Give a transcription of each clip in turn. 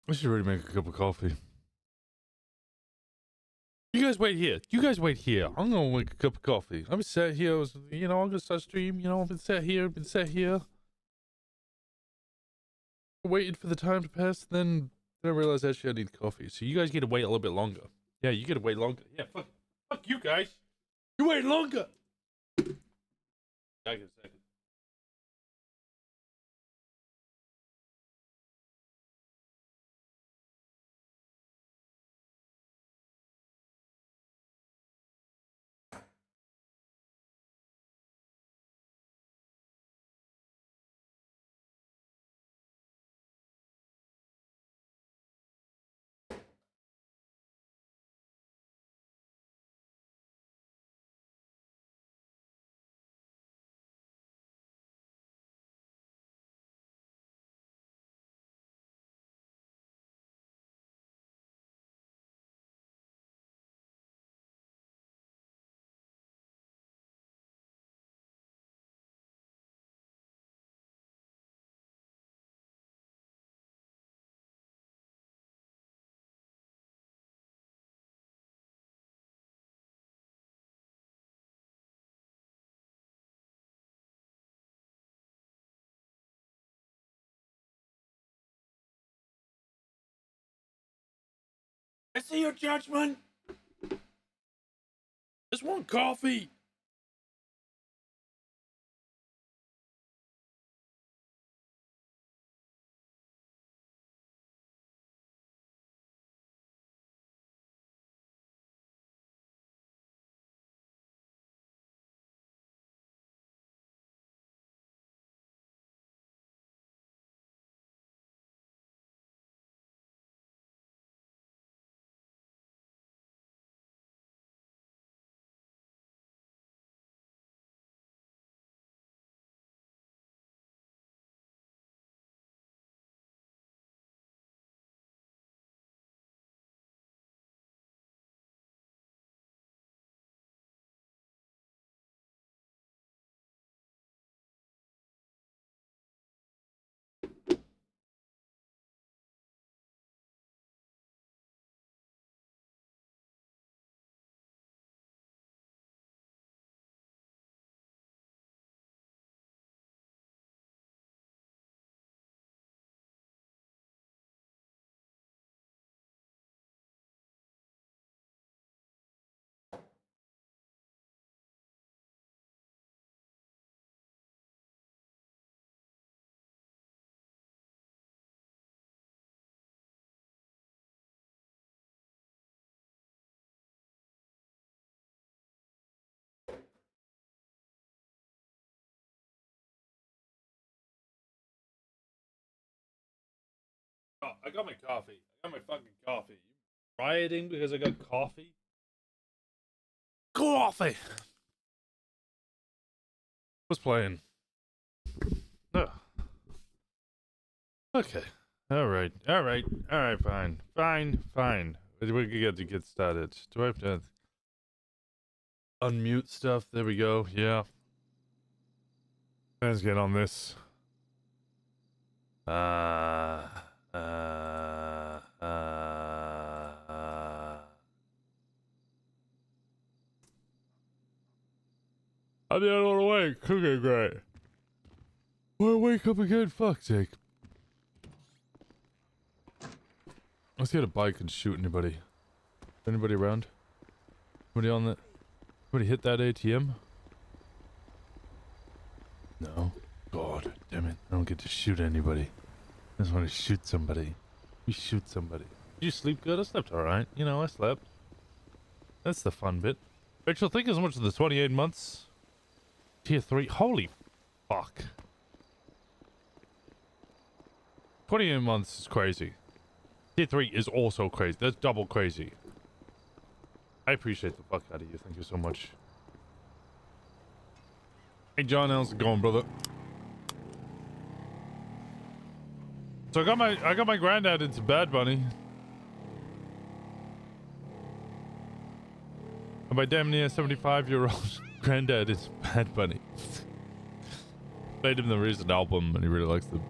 I should really make a cup of coffee. You guys wait here. You guys wait here. I'm gonna make a cup of coffee. I've been sat here. I'm gonna start stream. I've been sat here. Waiting for the time to pass. Then I realized actually I need coffee. So you guys get to wait a little bit longer. Yeah, you get to wait longer. Yeah, fuck you guys. You wait longer. Second. I see your judgment. Just one coffee. Oh, I got my coffee. I got my fucking coffee. You rioting because I got coffee? Coffee. What's playing? Oh. Okay. All right. Fine. We got to get started. Do I have to unmute stuff? There we go. Yeah. Let's get on this. I'm the only one awake. Okay, great. Why wake up again? Fuck's sake. Let's get a bike and shoot anybody. Anybody around? Anybody on that? Anybody hit that ATM? No. God damn it. I don't get to shoot anybody. I just want to shoot somebody. You shoot somebody. Did you sleep good? I slept alright. I slept. That's the fun bit. Rachel, think as much of the 28 months. Tier 3. Holy fuck. 28 months is crazy. Tier 3 is also crazy. That's double crazy. I appreciate the fuck out of you. Thank you so much. Hey John, how's it going, brother? So I got my granddad into Bad Bunny. And my damn near 75-year-old granddad is Bad Bunny. Played him the recent album and he really likes the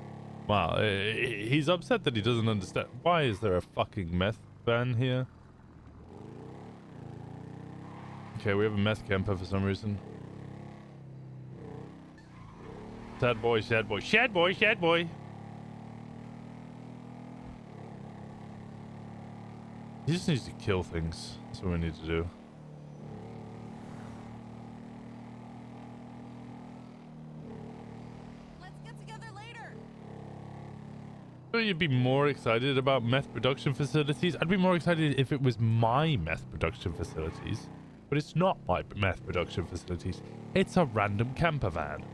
Wow, he's upset that he doesn't understand. Why is there a fucking meth ban here? Okay, we have a meth camper for some reason. Sad boy, sad boy, sad boy, sad boy. He just needs to kill things. That's what we need to do. Let's get together later. So you'd be more excited about meth production facilities? I'd be more excited if it was my meth production facilities. But it's not my meth production facilities. It's a random camper van.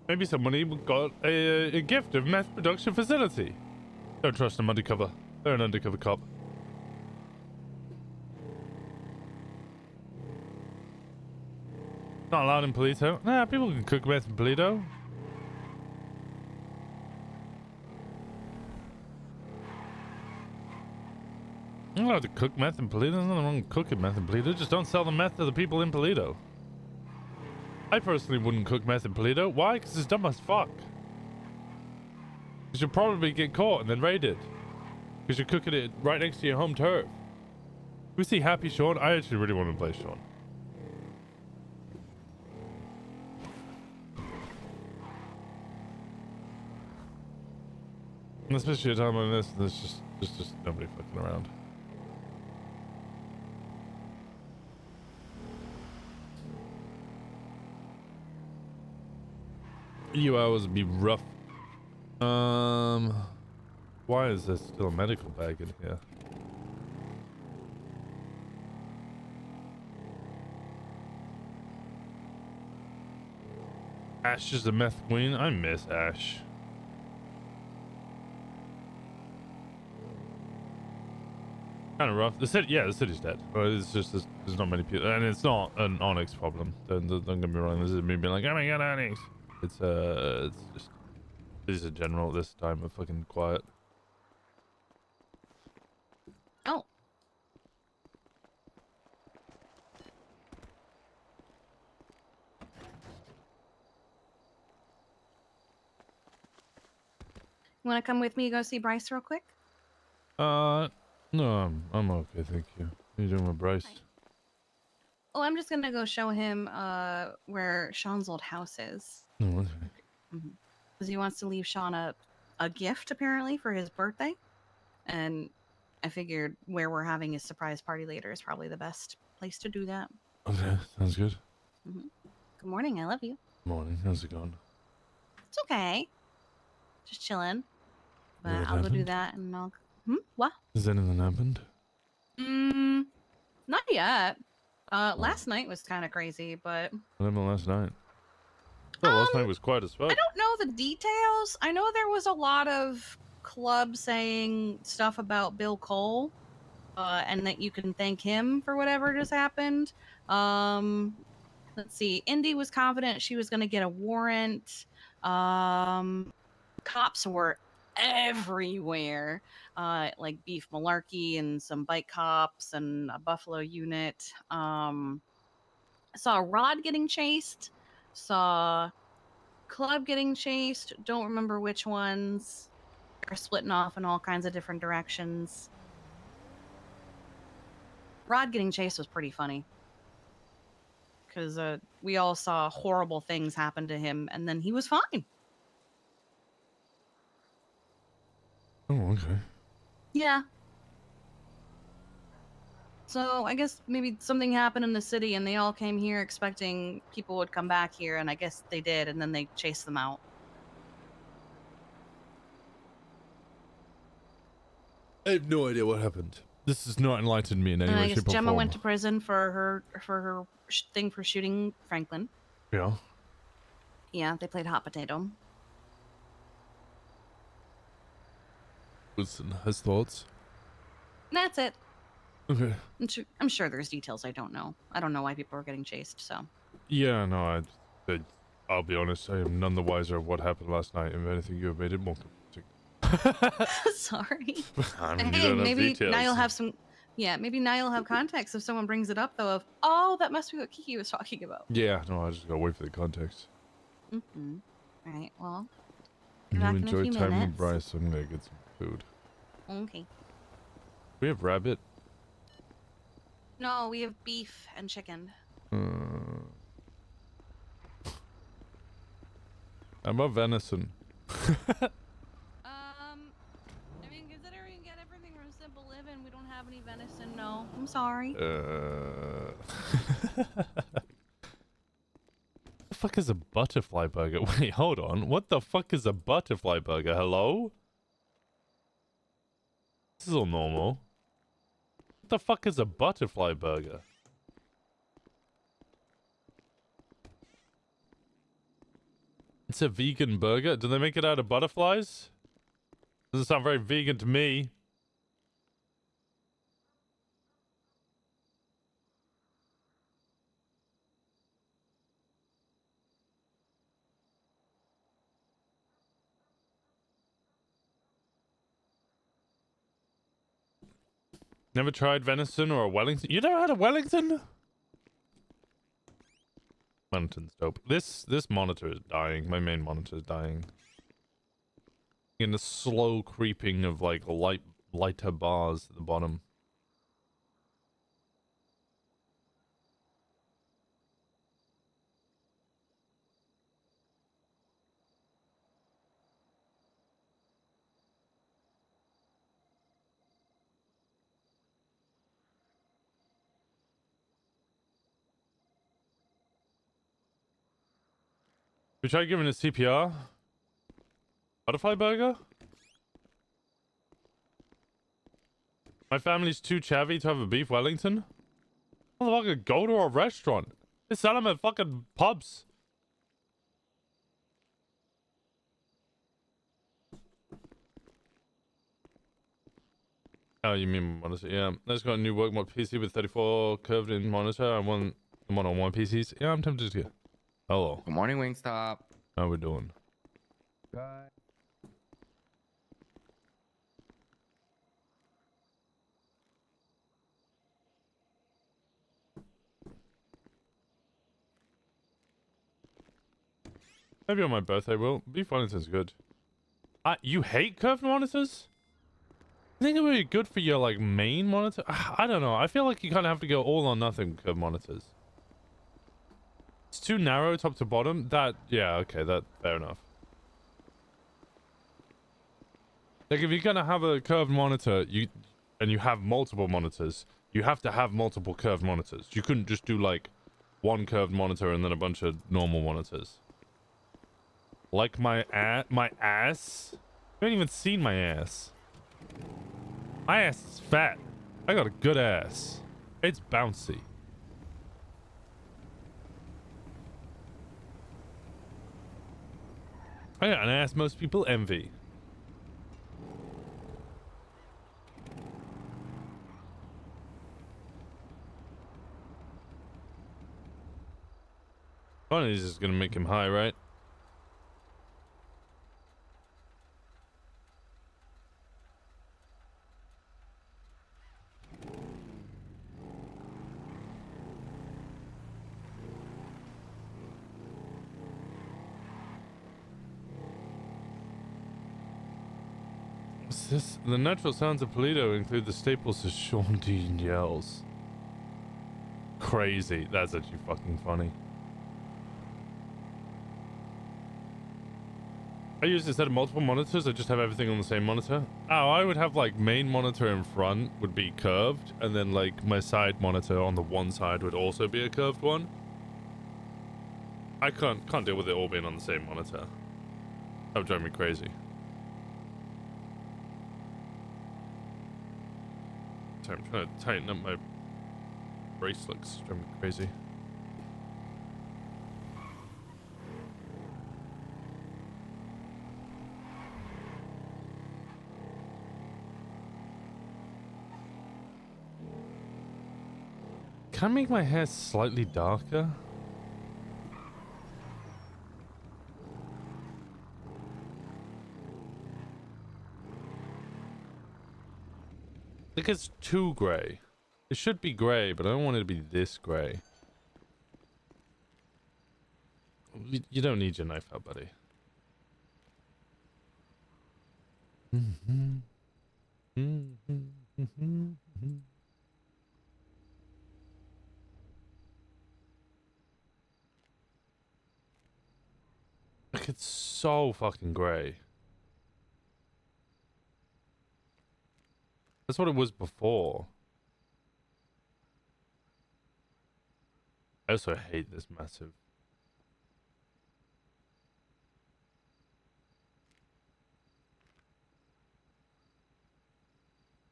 Maybe somebody got a gift of meth production facility. Don't trust them undercover. They're an undercover cop. Not allowed in Polito. Nah, people can cook meth in Polito. You're allowed to cook meth in Polito. There's nothing wrong with cooking meth in Polito. Just don't sell the meth to the people in Polito. I personally wouldn't cook meth in Polito. Why? Because it's dumb as fuck. Because you'll probably get caught and then raided. Because you're cooking it right next to your home turf. We see Happy Sean. I actually really want to play Sean. And especially at a time like this, there's just nobody fucking around. EU hours would be rough. Why is there still a medical bag in here? Ash is the meth queen. I miss Ash. Kind of rough. The city's dead. It's just there's not many people, and it's not an Onyx problem. Don't get me wrong. This is me being like, oh my god, Onyx. It's just cities in general at this time are fucking quiet. Oh. You want to come with me to go see Bryce real quick? No, I'm okay, thank you. What are you doing with Bryce? Hi. Oh, I'm just gonna go show him where Sean's old house is. Oh, okay. Because he wants to leave Sean a gift apparently for his birthday, and I figured where we're having his surprise party later is probably the best place to do that. Okay, sounds good. Good morning. I love you. Morning, how's it going? It's okay. Just chilling. But What I'll go do happened? that, and I'll. What? Has anything happened? Not yet. Last night was kind of crazy, but What happened last night? Oh, last night was quiet as fuck. I don't know the details. I know there was a lot of clubs saying stuff about Bill Cole, and that you can thank him for whatever just happened. Let's see. Indy was confident she was going to get a warrant. Cops were everywhere, like Beef Malarkey and some bike cops and a Buffalo unit. Saw Rod getting chased. Saw Club getting chased. Don't remember which ones. They're splitting off in all kinds of different directions. Rod getting chased was pretty funny. Because we all saw horrible things happen to him, and then he was fine. Oh, okay. Yeah. So I guess maybe something happened in the city, and they all came here expecting people would come back here, and I guess they did, and then they chased them out. I have no idea what happened. This has not enlightened me in any And way, I guess shape, or Gemma form. went to prison for her thing for shooting Franklin. Yeah. Yeah, they played hot potato. Winston has thoughts. That's it. Okay. I'm sure there's details I don't know. I don't know why people are getting chased, so. Yeah, no, I'll be honest, I am none the wiser of what happened last night. If anything, you have made it more confusing. Sorry. I mean, you Hey, don't have maybe now details. you'll have some. Yeah, maybe now you'll have context if someone brings it up, though. Of oh, that must be what Kiki was talking about. Yeah, no, I just gotta wait for the context. Mm-hmm. All right. Well, You be back in a enjoy few time with minutes. Bryce, so I'm gonna get some food. Okay. We have rabbit. No, we have beef and chicken. How about venison? I mean, considering we get everything from Simple Living, we don't have any venison. No, I'm sorry. The fuck is a butterfly burger? Wait, hold on. What the fuck is a butterfly burger? Hello? This is all normal. What the fuck is a butterfly burger? It's a vegan burger? Do they make it out of butterflies? Doesn't sound very vegan to me. Never tried venison or a Wellington? You never had a Wellington? Wellington's dope. This monitor is dying. My main monitor is dying. In the slow creeping of like lighter bars at the bottom. We tried giving it CPR. Butterfly burger? My family's too chavvy to have a beef Wellington? Motherfucker, go to a restaurant. They sell them at fucking pubs. Oh, you mean monitor? Yeah, I just got a new work mod PC with 34 curved in monitor. I want the one-on-one PCs. Yeah, I'm tempted to get. Hello. Good morning, Wingstop. How we doing? Good. Maybe on my birthday, will. Beef Wellington's good. You hate curved monitors? I think it would be good for your, like, main monitor? I don't know. I feel like you kind of have to go all or nothing with curved monitors. It's too narrow top to bottom. Yeah, okay, fair enough. Like, if you're gonna have a curved monitor, and you have multiple monitors, you have to have multiple curved monitors. You couldn't just do, like, one curved monitor and then a bunch of normal monitors. Like my ass? You haven't even seen my ass. My ass is fat. I got a good ass. It's bouncy. I got an ass most people envy. One of these is gonna make him high, right? What's this? The natural sounds of Polito include the staples of Sean Dean yells. Crazy. That's actually fucking funny. I use instead of multiple monitors, I just have everything on the same monitor. Oh, I would have like main monitor in front would be curved, and then like my side monitor on the one side would also be a curved one. I can't deal with it all being on the same monitor. That would drive me crazy. Sorry, I'm trying to tighten up my bracelets. It's driving me crazy. Can I make my hair slightly darker? think it's too gray. It should be gray, but I don't want it to be this gray. You don't need your knife out, buddy. Like, it's so fucking gray. That's what it was before. I also hate this massive.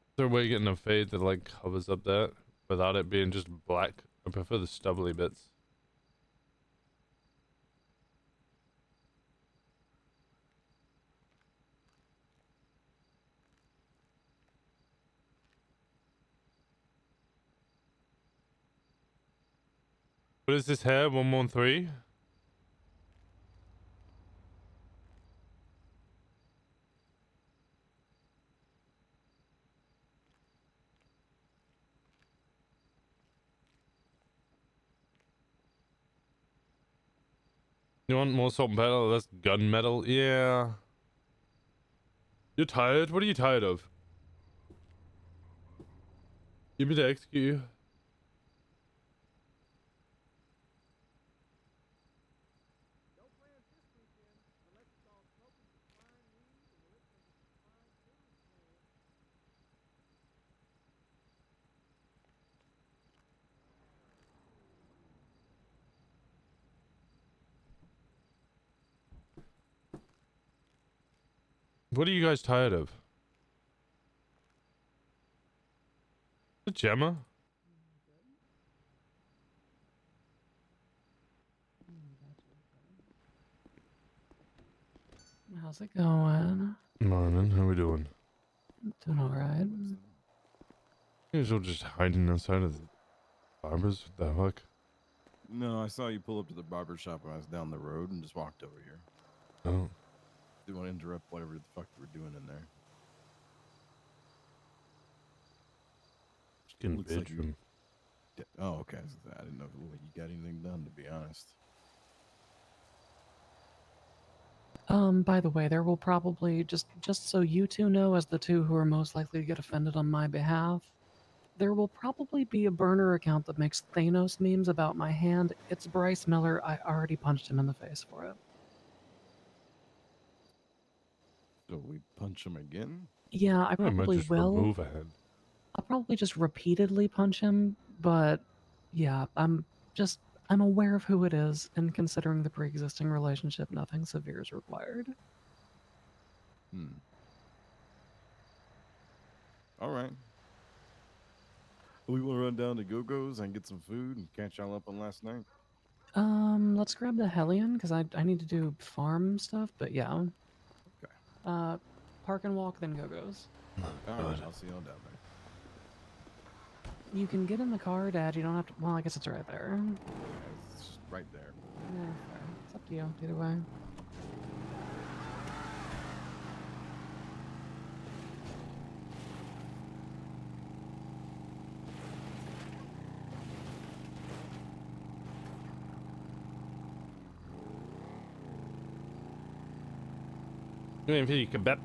Is there a way of getting a fade that like covers up that without it being just black? I prefer the stubbly bits. What is this hair? 113? You want more salt and pepper, less gunmetal? Yeah. You're tired? What are you tired of? Give me to execute you. What are you guys tired of? The Gemma? How's it going? Morning, how we doing? Doing alright. You guys all just hiding outside of the barbers? What the fuck? No, I saw you pull up to the barber shop when I was down the road and just walked over here. Oh. Didn't want to interrupt whatever the fuck you were doing in there. Just getting Looks like you- bedroom. Oh, okay. I didn't know if you got anything done, to be honest. By the way, there will probably, just so you two know, as the two who are most likely to get offended on my behalf, there will probably be a burner account that makes Thanos memes about my hand. It's Bryce Miller. I already punched him in the face for it. So we punch him again? Yeah, I I might probably just will. remove a head. I'll probably just repeatedly punch him, but yeah, I'm aware of who it is, and considering the pre-existing relationship, nothing severe is required. All right. We want to run down to Go-Go's and get some food and catch y'all up on last night. Let's grab the Hellion, because I need to do farm stuff, but yeah. Okay. Park and walk, then Go-Go's. All right, I'll see y'all down there. You can get in the car, Dad. You don't have to. Well, I guess it's right there. It's right there. Yeah, fair. It's up to you, either way. You ain't for you kebab.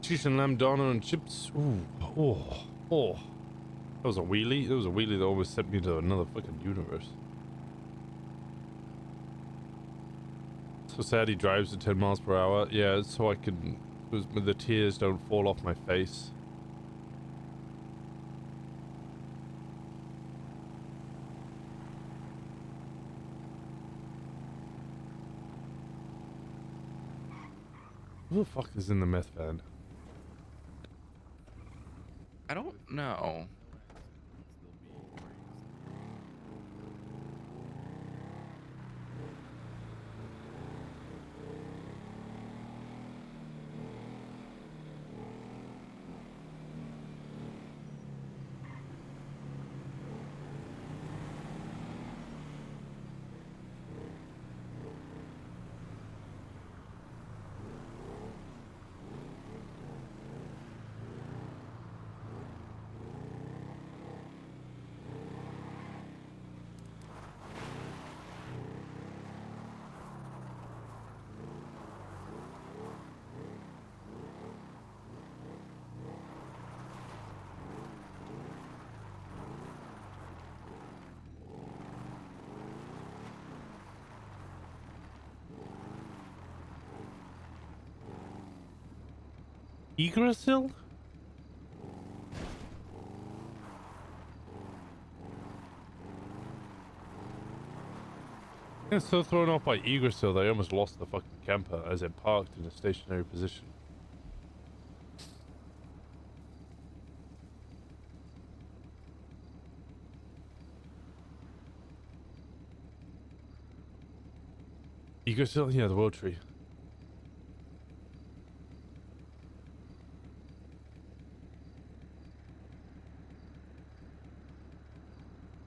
Cheese and lamb doner and chips. Ooh, oh. That was a wheelie. That was a wheelie that almost sent me to another fucking universe. So sad he drives at 10 miles per hour. Yeah, so I can, the tears don't fall off my face. Who the fuck is in the meth van? I don't know. Yggdrasil? I got so thrown off by Yggdrasil that I almost lost the fucking camper as it parked in a stationary position. Yggdrasil? Yeah, the world tree.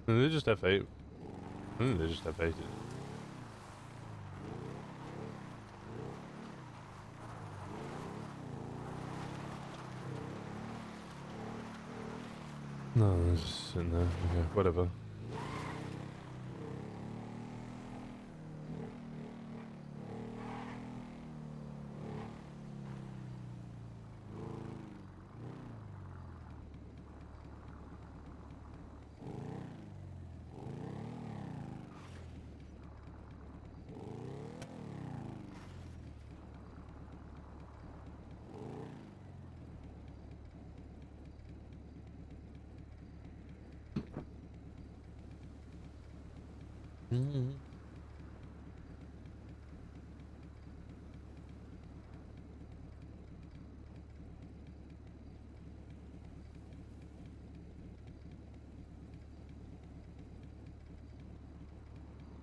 No, they just F8. I think they just F8 it. No, they're just sitting there. Okay, whatever.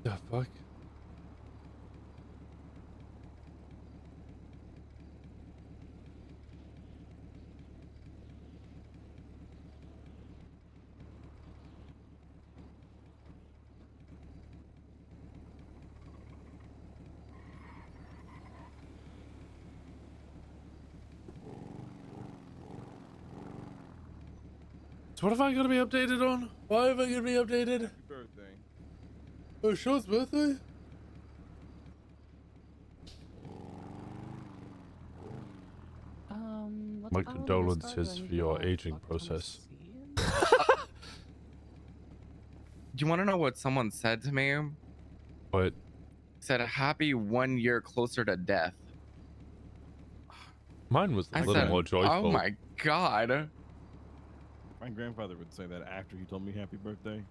The fuck? So what have I got to be updated on? Why have I got to be updated? Happy birthday. Oh, Sean's birthday? Let's My file the condolences discard. I need for to your get all aging fuck tons of process. seeds. Do you want to know what someone said to me? But Said, "Happy 1 year closer to death." mine was a I little said, more "Oh joyful. my god." My grandfather would say that after he told me happy birthday.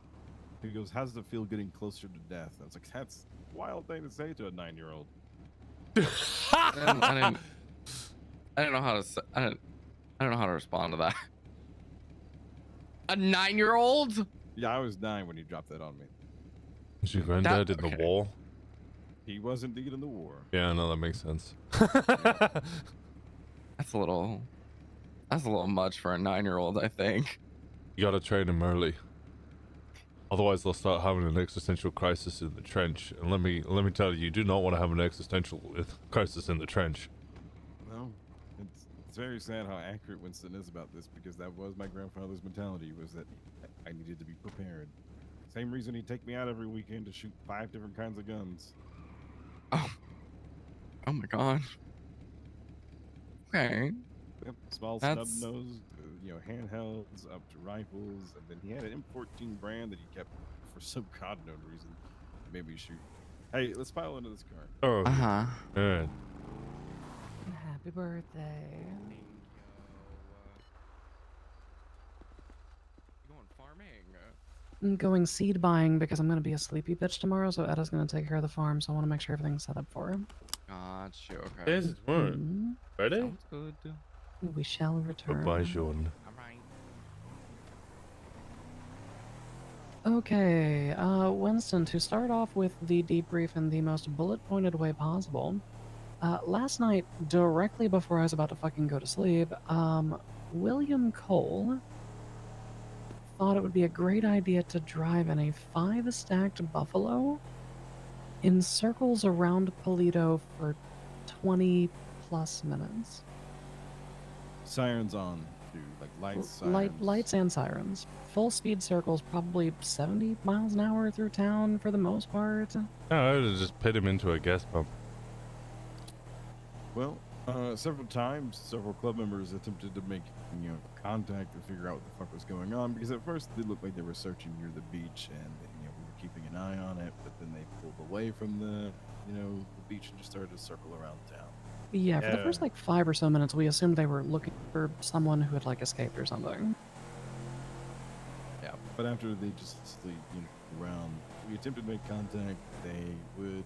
He goes, "How does it feel getting closer to death?" I was like, "That's a wild thing to say to a 9-year-old." I didn't know how to. I don't know how to respond to that. A 9-year-old? Yeah, I was 9 when he dropped that on me. Was your granddad in the okay. war? He was indeed in the war. Yeah, no, that makes sense. That's a little much for a 9-year-old, I think. You gotta train him early. Otherwise, they'll start having an existential crisis in the trench. And let me tell you, you do not want to have an existential crisis in the trench. No, it's very sad how accurate Winston is about this, because that was my grandfather's mentality, was that I needed to be prepared. Same reason he'd take me out every weekend to shoot 5 different kinds of guns. Oh my god. Okay. Yep, small That's- snub nosed, handhelds up to rifles, and then he had an M14 brand that he kept for some god known reason. Made me shoot. Hey, let's pile into this car. Oh, Uh-huh. man. Happy birthday. You going farming? I'm going seed buying because I'm going to be a sleepy bitch tomorrow, so Edda's going to take care of the farm, so I want to make sure everything's set up for him. Gotcha. Okay. Yes, it's tomorrow. Mhm. Ready? Sounds good. We shall return. Goodbye, Sean. All right. Okay, Winston, to start off with the debrief in the most bullet-pointed way possible, last night, directly before I was about to fucking go to sleep, William Cole thought it would be a great idea to drive in a 5-stacked Buffalo in circles around Polito for 20 plus minutes. Sirens on, dude. Like lights, sirens. Lights and sirens. Full speed circles, probably 70 miles an hour through town for the most part. No, I would have just put him into a gas pump. Well, several times, several club members attempted to make, contact to figure out what the fuck was going on, because at first they looked like they were searching near the beach, and we were keeping an eye on it. But then they pulled away from the beach and just started to circle around town. Yeah, for the first Yeah. like 5 or so minutes, we assumed they were looking for someone who had like escaped or something. Yeah, but after they just around, we attempted to make contact. They would,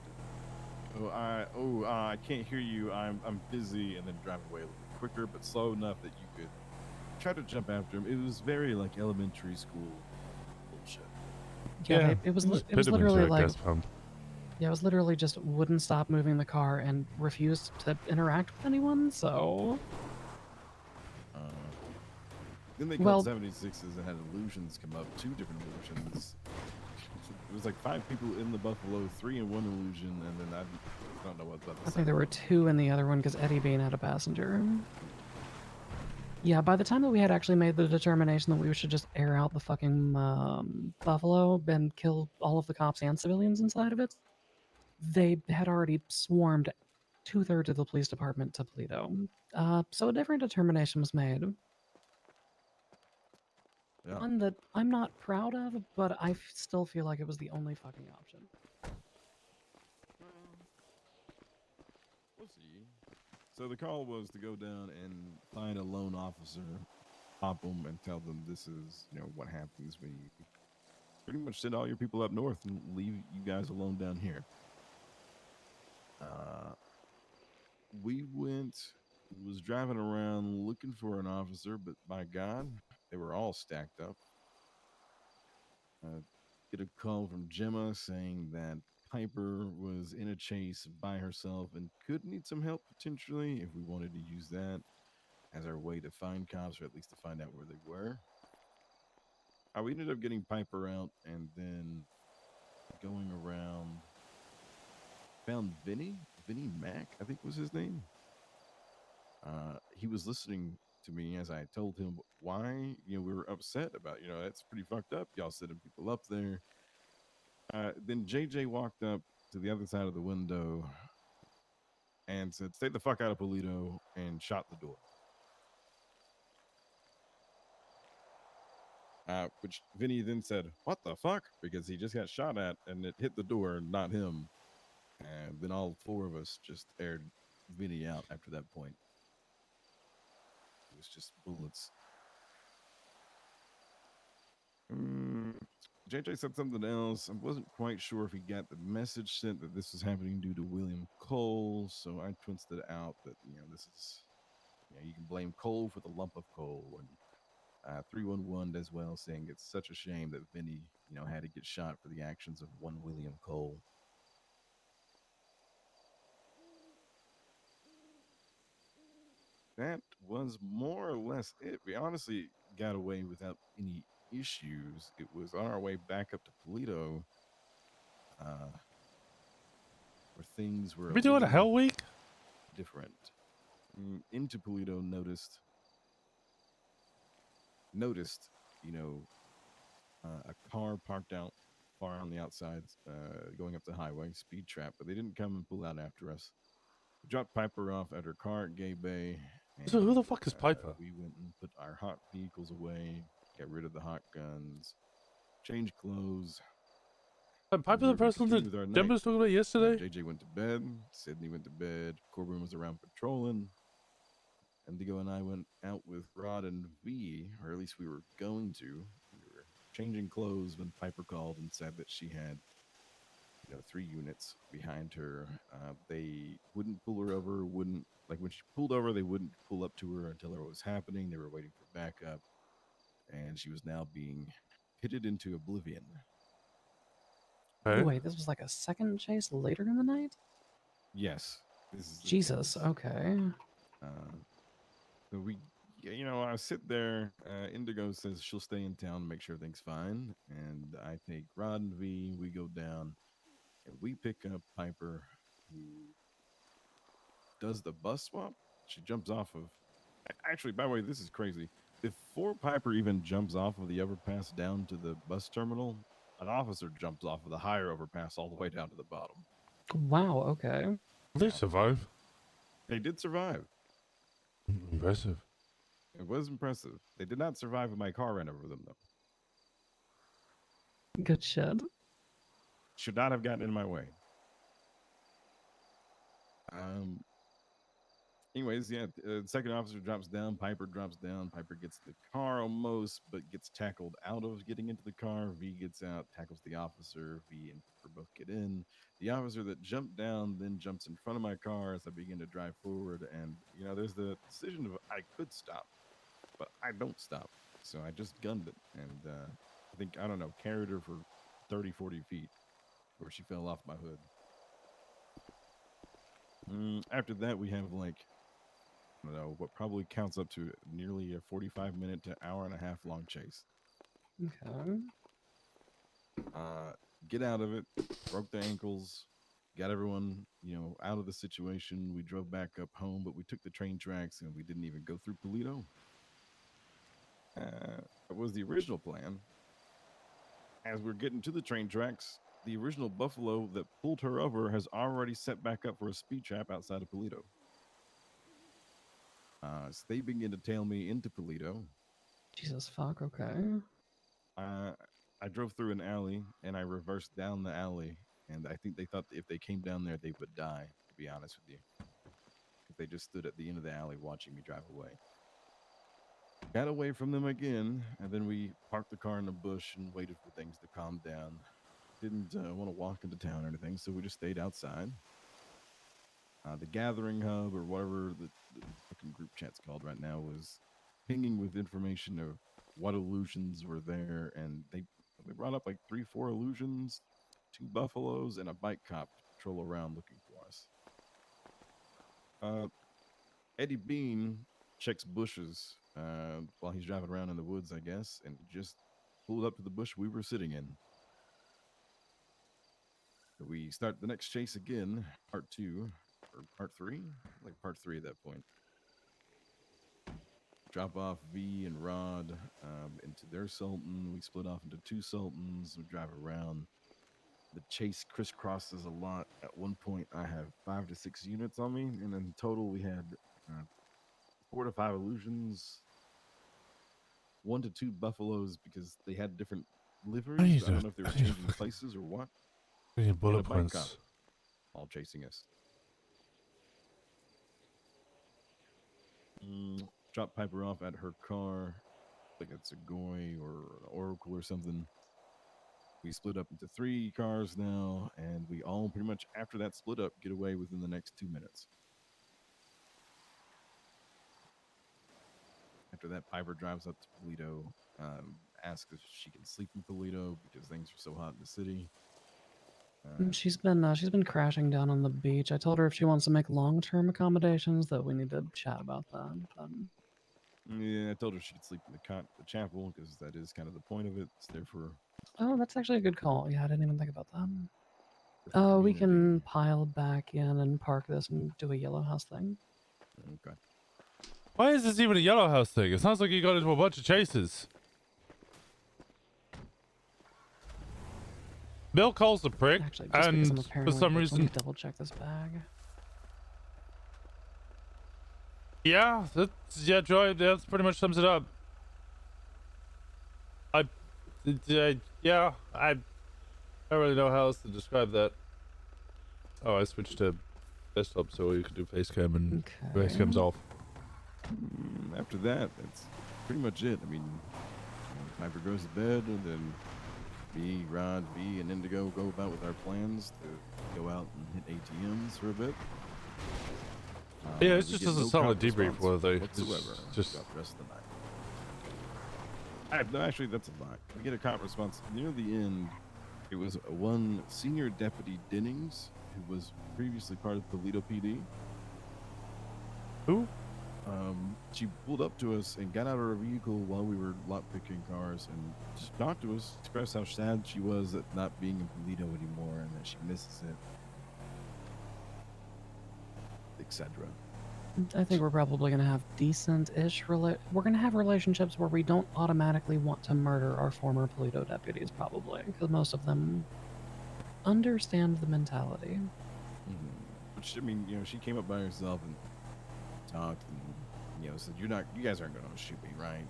I can't hear you. I'm busy, and then drive away a little bit quicker, but slow enough that you could try to jump after him. It was very like elementary school bullshit. Yeah, Yeah, it was just it was put him into literally a like gas pump. yeah, it was literally just wouldn't stop moving the car and refused to interact with anyone. So Uh, then they called well, 76s and had illusions come up, 2 different illusions. It was like 5 people in the Buffalo, 3 in one illusion, and then I don't know what about the I think there were second 2 in the other one because Eddie Bean had a passenger. Yeah, by the time that we had actually made the determination that we should just air out the fucking Buffalo and kill all of the cops and civilians inside of it, they had already swarmed 2/3 of the police department to Toledo. So a different determination was made. Yeah. One that I'm not proud of, but I still feel like it was the only fucking option. We'll see. So the call was to go down and find a lone officer, pop them, and tell them this is, what happens when you pretty much send all your people up north and leave you guys alone down here. We was driving around looking for an officer, but by God, they were all stacked up. Get a call from Gemma saying that Piper was in a chase by herself and could need some help potentially if we wanted to use that as our way to find cops, or at least to find out where they were. We ended up getting Piper out and then going around, found Vinny Mack, I think was his name. He was listening to me as I told him why we were upset about, that's pretty fucked up, y'all sending people up there. Then JJ walked up to the other side of the window and said, "Stay the fuck out of Polito," and shot the door. Which Vinny then said, "What the fuck?" Because he just got shot at and it hit the door, not him. And then all 4 of us just aired Vinny out after that point. It was just bullets. JJ said something else. I wasn't quite sure if he got the message sent that this was happening due to William Cole. So I twisted it out that, this is, you can blame Cole for the lump of coal. And 311 as well, saying it's such a shame that Vinny, had to get shot for the actions of one William Cole. That was more or less it. We honestly got away without any issues. It was on our way back up to Polito, where things were Are we doing a hell week? different. Into Polito, noticed, a car parked out far on the outside, going up the highway, speed trap, but they didn't come and pull out after us. We dropped Piper off at her car at Gay Bay. So who the fuck is Piper? We went and put our hot vehicles away, got rid of the hot guns, changed clothes. Piper the person that Jim was talking about yesterday? JJ went to bed. Sydney went to bed. Corbin was around patrolling. Indigo and I went out with Rod and V, or at least we were going to. We were changing clothes when Piper called and said that she had 3 units behind her. They wouldn't pull her over, when she pulled over, they wouldn't pull up to her and tell her what was happening. They were waiting for backup, and she was now being pitted into oblivion. Okay. Wait, this was like a second chase later in the night? Yes. This is Jesus, okay. So we, I sit there. Indigo says she'll stay in town and make sure everything's fine. And I take Rod and V, we go down, and we pick up Piper, who does the bus swap. She jumps off of. Actually, by the way, this is crazy. Before Piper even jumps off of the overpass down to the bus terminal, an officer jumps off of the higher overpass all the way down to the bottom. Wow, okay. They survive. They did survive. Impressive. It was impressive. They did not survive when my car ran over them, though. Good shit. Should not have gotten in my way. Anyways, yeah, second officer drops down. Piper drops down. Piper gets the car almost, but gets tackled out of getting into the car. V gets out, tackles the officer. V and Piper both get in. The officer that jumped down then jumps in front of my car as I begin to drive forward. And, you know, there's the decision of I could stop, but I don't stop. So I just gunned it. And I think, I don't know, carried her for 30, 40 feet where she fell off my hood. After that, we have like, I don't know, what probably counts up to nearly a 45-minute to hour and a half long chase. Okay. Get out of it, broke the ankles, got everyone, you know, out of the situation. We drove back up home, but we took the train tracks and we didn't even go through Toledo. It was the original plan. As we're getting to the train tracks, the original buffalo that pulled her over has already set back up for a speed trap outside of Toledo. So they begin to tail me into Toledo. Jesus fuck. Okay. I drove through an alley and I reversed down the alley, and I think they thought if they came down there they would die, to be honest with you, if they just stood at the end of the alley watching me drive away. Got away from them again, and then we parked the car in the bush and waited for things to calm down. Didn't want to walk into town or anything, so we just stayed outside. The gathering hub, or whatever the fucking group chat's called right now, was pinging with information of what illusions were there, and they brought up like 3-4 illusions, 2 buffaloes, and a bike cop to patrol around looking for us. Eddie Bean checks bushes while he's driving around in the woods, I guess, and just pulled up to the bush we were sitting in. We start the next chase again, part 2, or part 3? Like part 3 at that point. Drop off V and Rod into their Sultan. We split off into 2 Sultans. We drive around. The chase crisscrosses a lot. At one point, I have 5 to 6 units on me, and in total, we had 4 to 5 illusions, 1 to 2 buffaloes because they had different liveries. I don't know if they were changing places or what. Bullet and a bike cop points. all chasing us. Drop Piper off at her car, like it's a Goy or an Oracle or something. We split up into 3 cars now, and we all pretty much after that split up get away within the next 2 minutes. After that, Piper drives up to Toledo, asks if she can sleep in Toledo because things are so hot in the city. She's been crashing down on the beach. I told her if she wants to make long-term accommodations that we need to chat about that. Yeah, I told her she could sleep in the chapel because that is kind of the point of it. It's there for. Oh, that's actually a good call. Yeah, I didn't even think about that. for Oh, we community. can pile back in and park this and do a yellow house thing. Okay. Why is this even a yellow house thing? It sounds like you got into a bunch of chases. Bill calls the prick, Actually, just because I'm and a for paranoid some bitch, let reason, me double check this bag. yeah, Joy, that pretty much sums it up. I don't really know how else to describe that. Oh, I switched to desktop so you could do face cam and face cam's off. After that, that's pretty much it. I mean, Piper goes to bed, and then me, Rod, V, and Indigo go about with our plans to go out and hit ATMs for a bit. Yeah, it's we just get doesn't no sound cop like debrief response whether they whatsoever just throughout the rest of the night. No, actually, that's a lie. We get a cop response near the end. It was one senior deputy Dennings, who was previously part of Toledo PD. Who? She pulled up to us and got out of her vehicle while we were lockpicking cars and just talked to us, expressed how sad she was at not being in Toledo anymore and that she misses it, etc. I think we're probably going to have decent-ish we're going to have relationships where we don't automatically want to murder our former Toledo deputies, probably, because most of them understand the mentality. Which, I mean, you know, she came up by herself and talked and, you know, said, you guys aren't going to shoot me, right?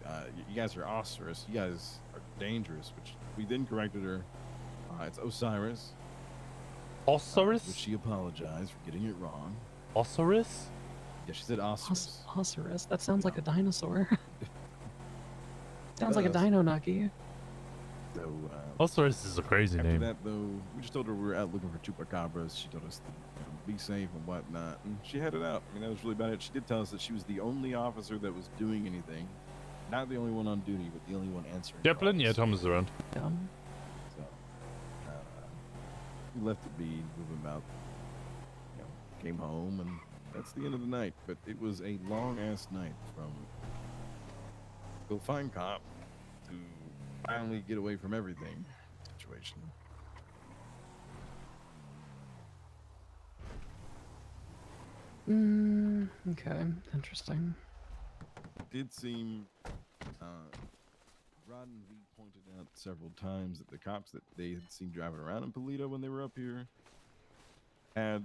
You guys are Osiris. You guys are dangerous, which we then corrected her. It's Osiris. Osiris? Which she apologized for getting it wrong. Osiris? Yeah, she said Oscars. Ocerus. That sounds like Yeah. a dinosaur. Sounds like a Does. dino nuggy. So, Also, this is a crazy after name. that, though, we just told her we were out looking for chupacabras. She told us to be safe and whatnot, and she headed out. I mean, that was really about it. She did tell us that she was the only officer that was doing anything. Not the only one on duty, but the only one answering Zeppelin? calls. Yeah, Tom is around. Yeah. So, we left it be, moving about, came home, and that's the end of the night. But it was a long-ass night from go find cop to finally get away from everything situation. Okay. Interesting. It did seem, Rod and V pointed out several times that the cops that they had seen driving around in Polito when they were up here had,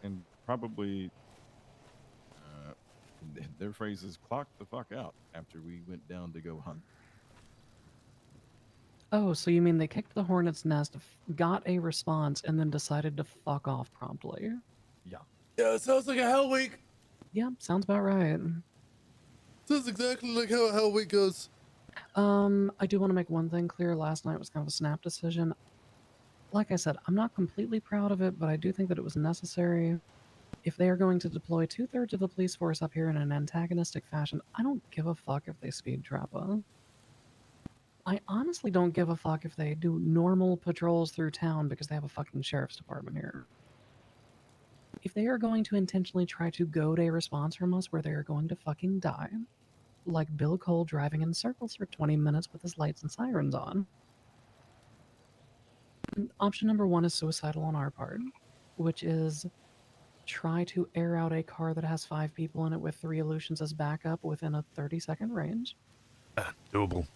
and probably, their phrases, clocked the fuck out after we went down to go hunt. Oh, so you mean they kicked the hornet's nest, got a response, and then decided to fuck off promptly? Yeah. Yeah, it sounds like a hell week. Yeah, sounds about right. Sounds exactly like how a hell week goes. I do want to make one thing clear. Last night was kind of a snap decision. Like I said, I'm not completely proud of it, but I do think that it was necessary. If they are going to deploy 2/3 of the police force up here in an antagonistic fashion, I don't give a fuck if they speed trap us. I honestly don't give a fuck if they do normal patrols through town because they have a fucking sheriff's department here. If they are going to intentionally try to goad a response from us where they are going to fucking die, like Bill Cole driving in circles for 20 minutes with his lights and sirens on, option number one is suicidal on our part, which is try to air out a car that has 5 people in it with 3 illusions as backup within a 30-second range. Doable.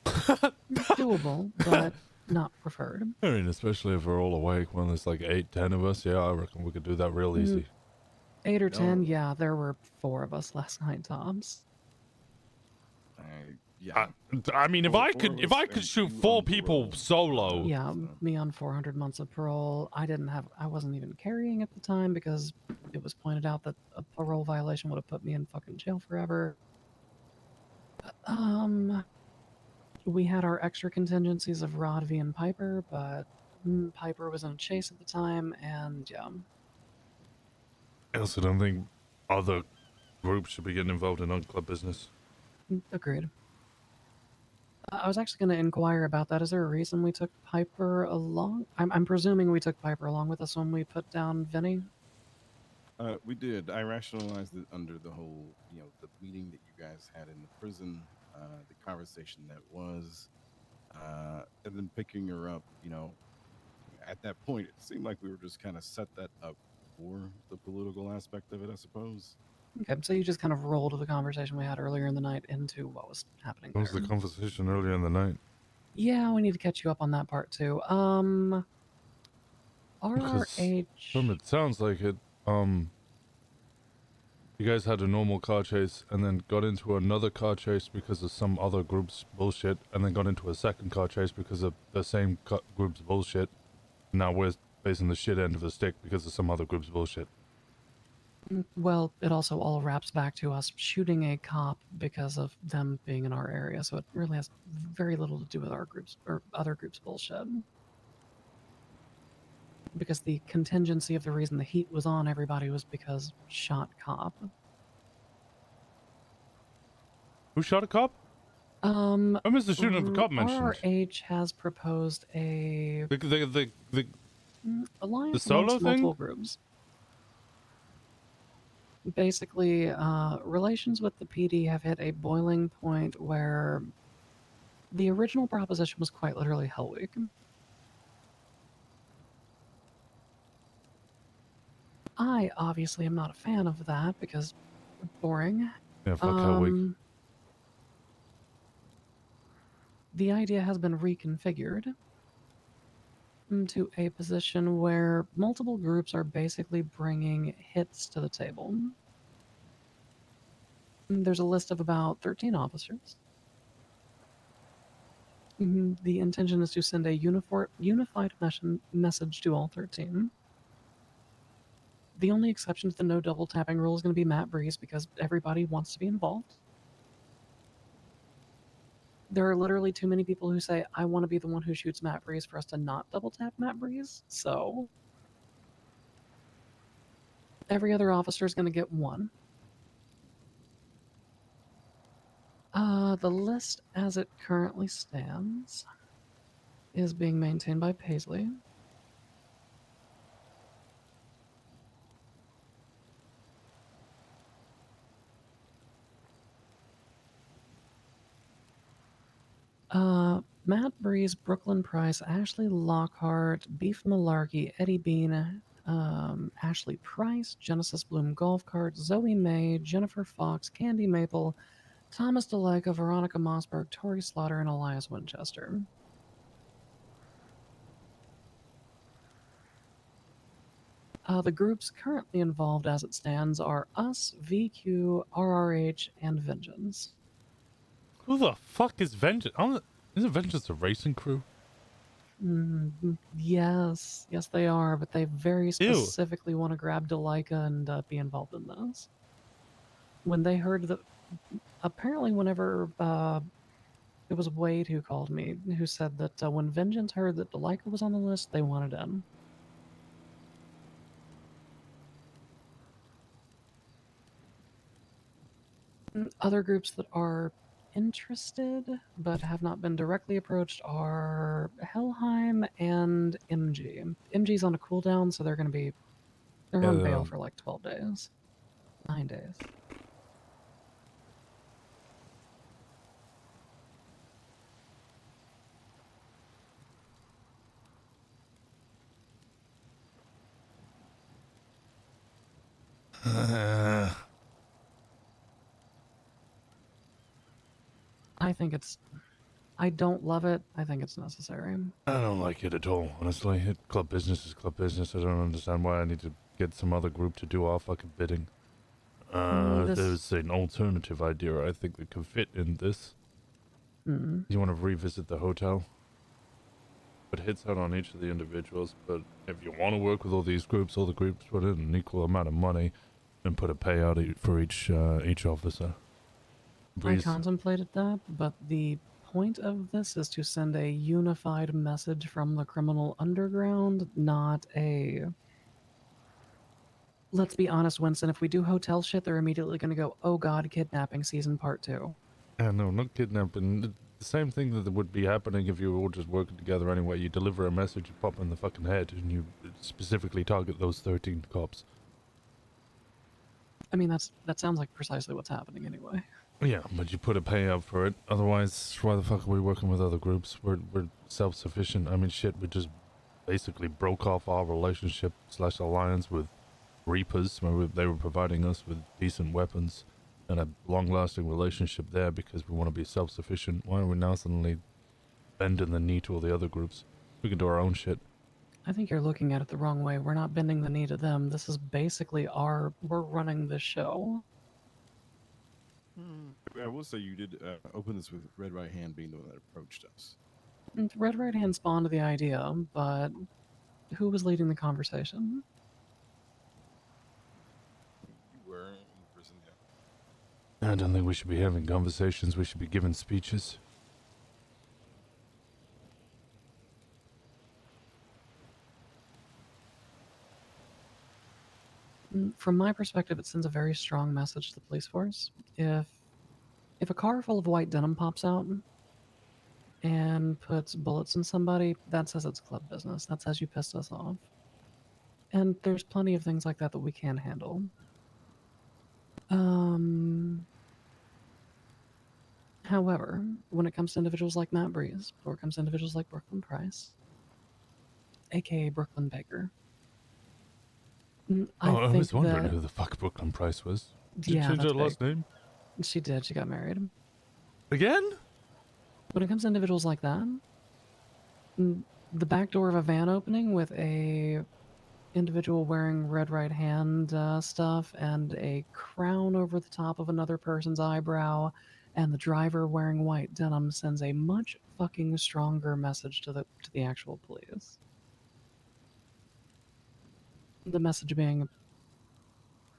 Doable, but not preferred. I mean, especially if we're all awake when there's like 8, 10 of us. Yeah, I reckon we could do that real easy. 8 or 10, No. yeah, there were 4 of us last night, tops. Yeah. I mean, if Four- I four could, of if us I could and shoot you 4 on people parole. solo, Yeah, So- me on 400 months of parole. I wasn't even carrying at the time because it was pointed out that a parole violation would have put me in fucking jail forever. We had our extra contingencies of Rod, V, and Piper, but Piper was in a chase at the time, and yeah. I also don't think other groups should be getting involved in club business. Agreed. I was actually going to inquire about that. Is there a reason we took Piper along? I'm presuming we took Piper along with us when we put down Vinny. We did. I rationalized it under the whole, the meeting that you guys had in the prison, the conversation that was, and then picking her up, at that point, it seemed like we were just kind of set that up for the political aspect of it, I suppose. Okay, so you just kind of rolled the conversation we had earlier in the night into what was happening What was there. the conversation earlier in the night? Yeah, we need to catch you up on that part too. Because RRH. from it sounds like it, you guys had a normal car chase and then got into another car chase because of some other group's bullshit, and then got into a second car chase because of the same group's bullshit. Now we're facing the shit end of the stick because of some other group's bullshit. Well, it also all wraps back to us shooting a cop because of them being in our area, so it really has very little to do with our groups or other groups' bullshit. Because the contingency of the reason the heat was on everybody was because shot cop. Who shot a cop? When was the shooting of a cop mentioned? RRH has proposed a The alliance solo amongst thing? multiple groups. Basically, relations with the PD have hit a boiling point where the original proposition was quite literally Hell Week. I obviously am not a fan of that because boring. yeah, fuck Hell Week. The idea has been reconfigured to a position where multiple groups are basically bringing hits to the table. There's a list of about 13 officers. The intention is to send a unified message to all 13. The only exception to the no double tapping rule is going to be Matt Breeze because everybody wants to be involved. There are literally too many people who say, I want to be the one who shoots Matt Breeze for us to not double tap Matt Breeze. So every other officer is going to get one. The list as it currently stands is being maintained by Paisley. Matt Breeze, Brooklyn Price, Ashley Lockhart, Beef Malarkey, Eddie Bean, Ashley Price, Genesis Bloom Golf Cart, Zoe May, Jennifer Fox, Candy Maple, Thomas DeLica, Veronica Mossberg, Tori Slaughter, and Elias Winchester. The groups currently involved as it stands are us, VQ, RRH, and Vengeance. Who the fuck is Vengeance? Isn't Vengeance a racing crew? Yes, they are, but they very specifically want to grab DeLica and be involved in this. When they heard that, apparently whenever it was Wade who called me, who said that when Vengeance heard that DeLica was on the list, they wanted in. Other groups that are interested but have not been directly approached are Helheim and MG. MG's on a cooldown, so they're on bail for like 12 days. 9 days. I don't love it. I think it's necessary. I don't like it at all, honestly. Club business is club business. I don't understand why I need to get some other group to do our fucking bidding. There's an alternative idea I think that could fit in this. You want to revisit the hotel? Put hits out on each of the individuals, but if you want to work with all the groups put in an equal amount of money and put a payout for each officer. Breeze. I contemplated that, but the point of this is to send a unified message from the criminal underground, not a... Let's be honest, Winston, if we do hotel shit, they're immediately going to go, oh god, kidnapping season part 2. Yeah, no, not kidnapping. The same thing that would be happening if you were all just working together anyway. You deliver a message, you pop in the fucking head, and you specifically target those 13 cops. I mean, that sounds like precisely what's happening anyway. Yeah, but you put a payout for it. Otherwise, why the fuck are we working with other groups? We're self-sufficient. I mean, shit, we just basically broke off our relationship / alliance with Reapers, where they were providing us with decent weapons and a long-lasting relationship there because we want to be self-sufficient. Why are we now suddenly bending the knee to all the other groups? We can do our own shit. I think you're looking at it the wrong way. We're not bending the knee to them. This is basically we're running the show. I will say you did open this with Red Right Hand being the one that approached us. Red Right Hand spawned the idea, but who was leading the conversation? You were in prison, yeah. I don't think we should be having conversations. We should be giving speeches. From my perspective, it sends a very strong message to the police force. If a car full of white denim pops out and puts bullets in somebody, that says it's club business. That says you pissed us off. And there's plenty of things like that that we can handle. However, when it comes to individuals like Matt Breeze, or it comes to individuals like Brooklyn Price, aka Brooklyn Baker, I was wondering who the fuck Brooklyn Price was. Did she change her last name? She did. She got married. Again? When it comes to individuals like that, the back door of a van opening with a individual wearing Red Right Hand stuff and a crown over the top of another person's eyebrow and the driver wearing white denim sends a much fucking stronger message to the actual police. The message being,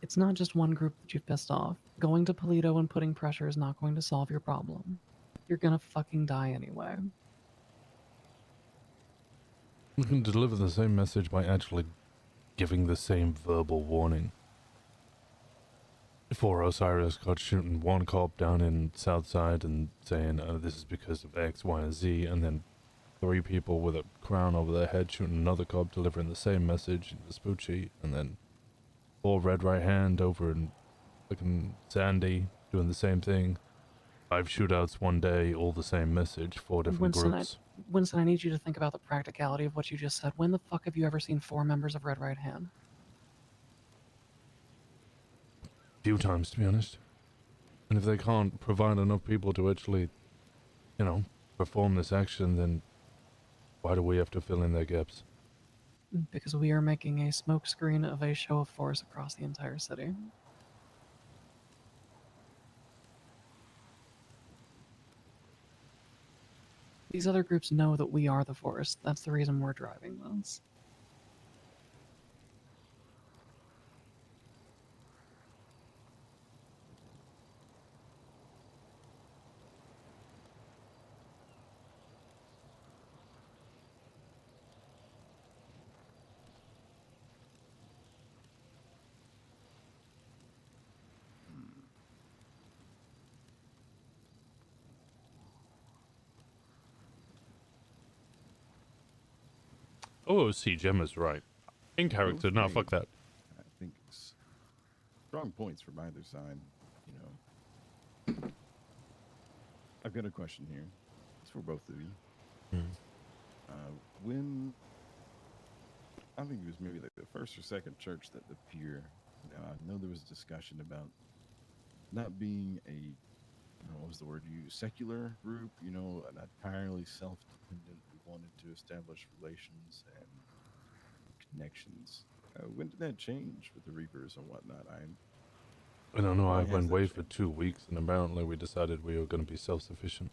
It's not just one group that you've pissed off. Going to Polito and putting pressure is not going to solve your problem. You're gonna fucking die anyway. We can deliver the same message by actually giving the same verbal warning. Before Osiris got shooting one cop down in Southside and saying, this is because of X, Y, and Z, and then 3 people with a crown over their head shooting another cop delivering the same message in the Spoochie, and then 4 Red Right Hand over in fucking Sandy doing the same thing. 5 shootouts one day, all the same message, 4 different groups. Winston, I need you to think about the practicality of what you just said. When the fuck have you ever seen 4 members of Red Right Hand? Few times, to be honest. And if they can't provide enough people to actually, perform this action, then why do we have to fill in their gaps? Because we are making a smokescreen of a show of force across the entire city. These other groups know that we are the force. That's the reason we're driving this. OOC Gemma's right. In character, no, fuck that. I think it's strong points from either side. I've got a question here. It's for both of you. When I think it was maybe like the first or second church that the pier. I know there was a discussion about not being a what was the word you used? Secular group. An entirely self-dependent. We wanted to establish relations and connections. When did that change with the Reapers and whatnot? I don't know, Why I has went that away for changed? 2 weeks and apparently we decided we were going to be self-sufficient.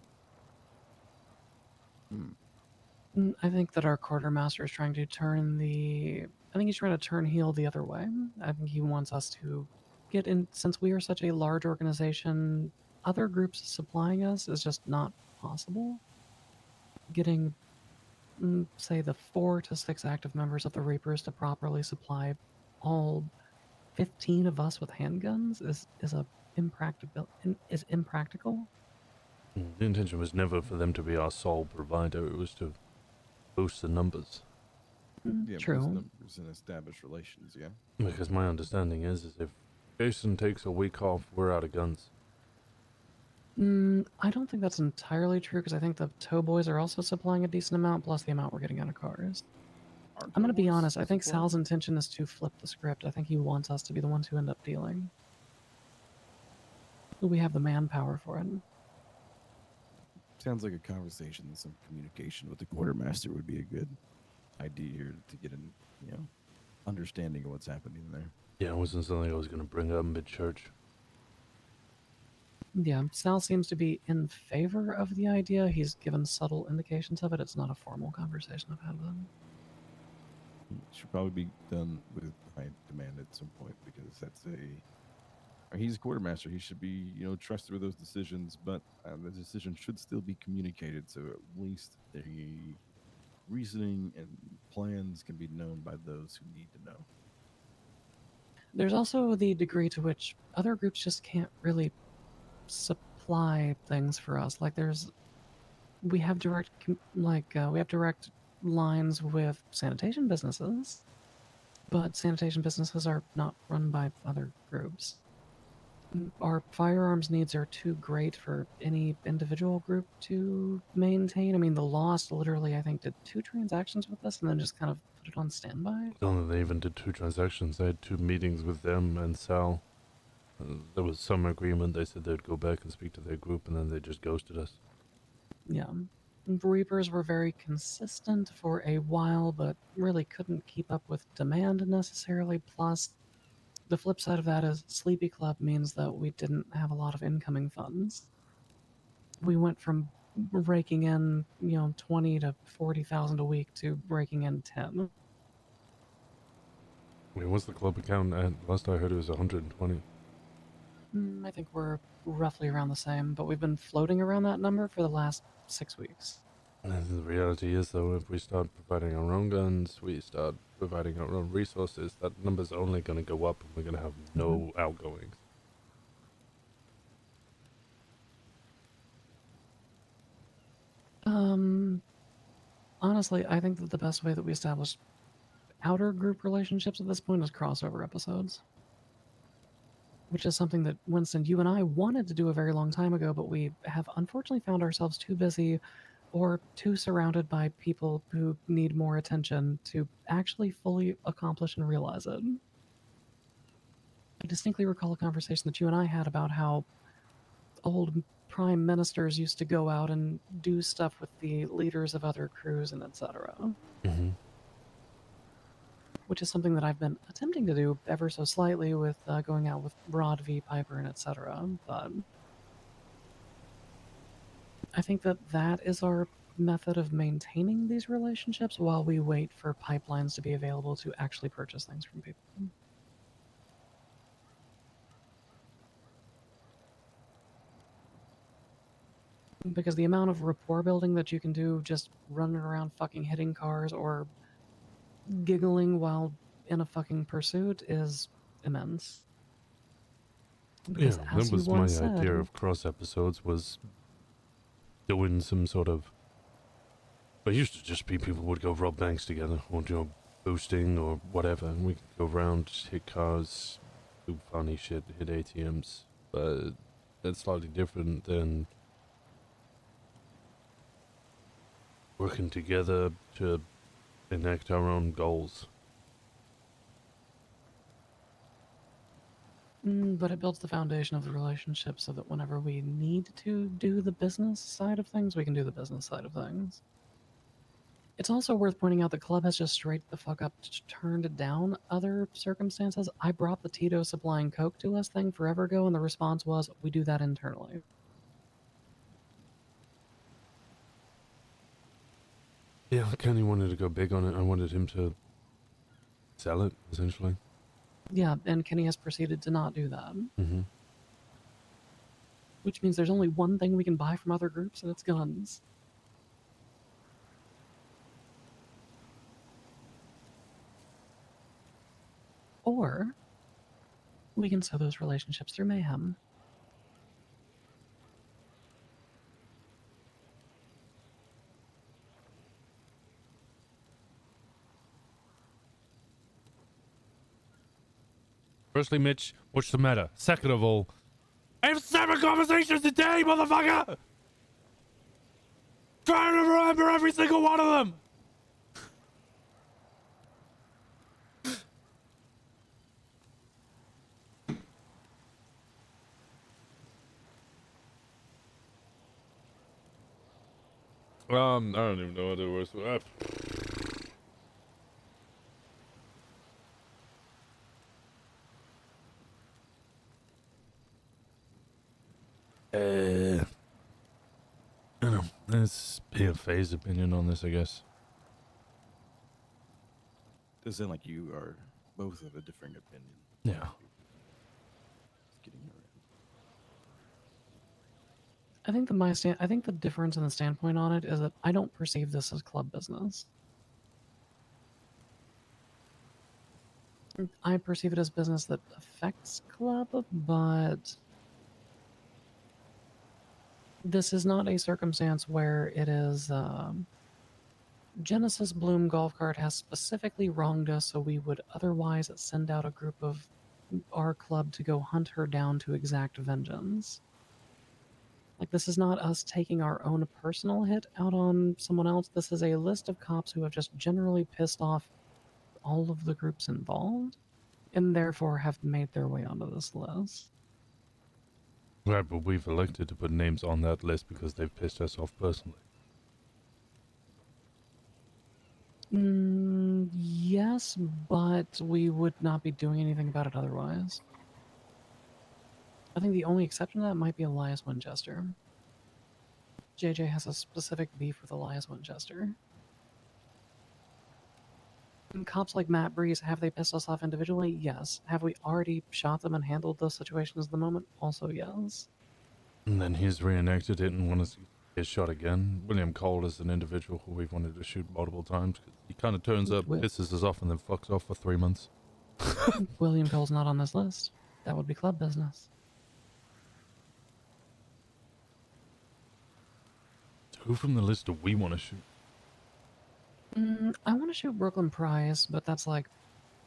I think that our quartermaster is trying to turn I think he's trying to turn heel the other way. I think he wants us to get in, since we are such a large organization, other groups supplying us is just not possible. Getting, say, the 4 to 6 active members of the Reapers to properly supply all 15 of us with handguns is impractical. The intention was never for them to be our sole provider, it was to boost the numbers. Yeah, True. boost numbers and establish relations. Yeah. Because my understanding is if Jason takes a week off, we're out of guns. I don't think that's entirely true because I think the tow boys are also supplying a decent amount plus the amount we're getting out of cars. I'm going to be honest. I think Sal's intention is to flip the script. I think he wants us to be the ones who end up dealing. We have the manpower for it. Sounds like a conversation and some communication with the quartermaster would be a good idea here to get an understanding of what's happening there. Yeah, it wasn't something I was going to bring up mid-church. Yeah, Sal seems to be in favor of the idea. He's given subtle indications of it. It's not a formal conversation I've had with him. It should probably be done with high demand at some point because he's a quartermaster. He should be, trusted with those decisions, but the decision should still be communicated. So at least the reasoning and plans can be known by those who need to know. There's also the degree to which other groups just can't really supply things for us. Like we have direct lines with sanitation businesses, but sanitation businesses are not run by other groups. Our firearms needs are too great for any individual group to maintain. I mean, the Lost literally, I think, did 2 transactions with us and then just kind of put it on standby. I don't think they even did 2 transactions. I had 2 meetings with them and Sal. There was some agreement. They said they'd go back and speak to their group, and then they just ghosted us. Yeah. Reapers were very consistent for a while, but really couldn't keep up with demand necessarily. Plus, the flip side of that is Sleepy Club means that we didn't have a lot of incoming funds. We went from raking in, 20 to 40,000 a week to raking in 10. Wait, what's the club account at? Last I heard it was 120. I think we're roughly around the same, but we've been floating around that number for the last 6 weeks. And the reality is, though, if we start providing our own guns, we start providing our own resources, that number's only going to go up and we're going to have no outgoings. Honestly, I think that the best way that we establish outer group relationships at this point is crossover episodes. Which is something that, Winston, you and I wanted to do a very long time ago, but we have unfortunately found ourselves too busy or too surrounded by people who need more attention to actually fully accomplish and realize it. I distinctly recall a conversation that you and I had about how old prime ministers used to go out and do stuff with the leaders of other crews and etc. Mm-hmm. Which is something that I've been attempting to do ever so slightly with going out with Rod V. Piper and etc. But I think that that is our method of maintaining these relationships while we wait for pipelines to be available to actually purchase things from people. Because the amount of rapport building that you can do just running around fucking hitting cars or giggling while in a fucking pursuit is immense. Because Yeah, as that you was my once said, idea of cross episodes, was doing some sort of... It used to just be people would go rob banks together, or do boosting, or whatever, and we could go around, hit cars, do funny shit, hit ATMs, but that's slightly different than working together to enact our own goals. but it builds the foundation of the relationship so that whenever we need to do the business side of things, we can do the business side of things. It's also worth pointing out the club has just straight the fuck up turned down other circumstances. I brought the Tito supplying Coke to us thing forever ago, and the response was, we do that internally. Yeah, Kenny wanted to go big on it. I wanted him to sell it, essentially. Yeah, and Kenny has proceeded to not do that. Mm-hmm. Which means there's only one thing we can buy from other groups, and it's guns. Or we can sow those relationships through mayhem. Firstly, Mitch, what's the matter? Second of all, I have 7 conversations a day, motherfucker! Trying to remember every single one of them! I don't even know what it was. I don't know. Let's be a phase opinion on this, I guess. Does sound like you are both of a differing opinion. Yeah. Just getting around. I think the difference in the standpoint on it is that I don't perceive this as club business. I perceive it as business that affects club, but this is not a circumstance where it is Genesis Bloom Golf Cart has specifically wronged us, so we would otherwise send out a group of our club to go hunt her down to exact vengeance. Like, this is not us taking our own personal hit out on someone else. This is a list of cops who have just generally pissed off all of the groups involved, and therefore have made their way onto this list. Right, but we've elected to put names on that list because they've pissed us off personally. Yes, but we would not be doing anything about it otherwise. I think the only exception to that might be Elias Winchester. JJ has a specific beef with Elias Winchester. Cops like Matt Breeze, have they pissed us off individually? Yes. Have we already shot them and handled those situations at the moment? Also, yes. And then he's reenacted it and wants to get shot again. William Cole is an individual who we've wanted to shoot multiple times. He kind of turns up, pisses us off, and then fucks off for 3 months. William Cole's not on this list. That would be club business. Who from the list do we want to shoot? I want to shoot Brooklyn Prize, but that's like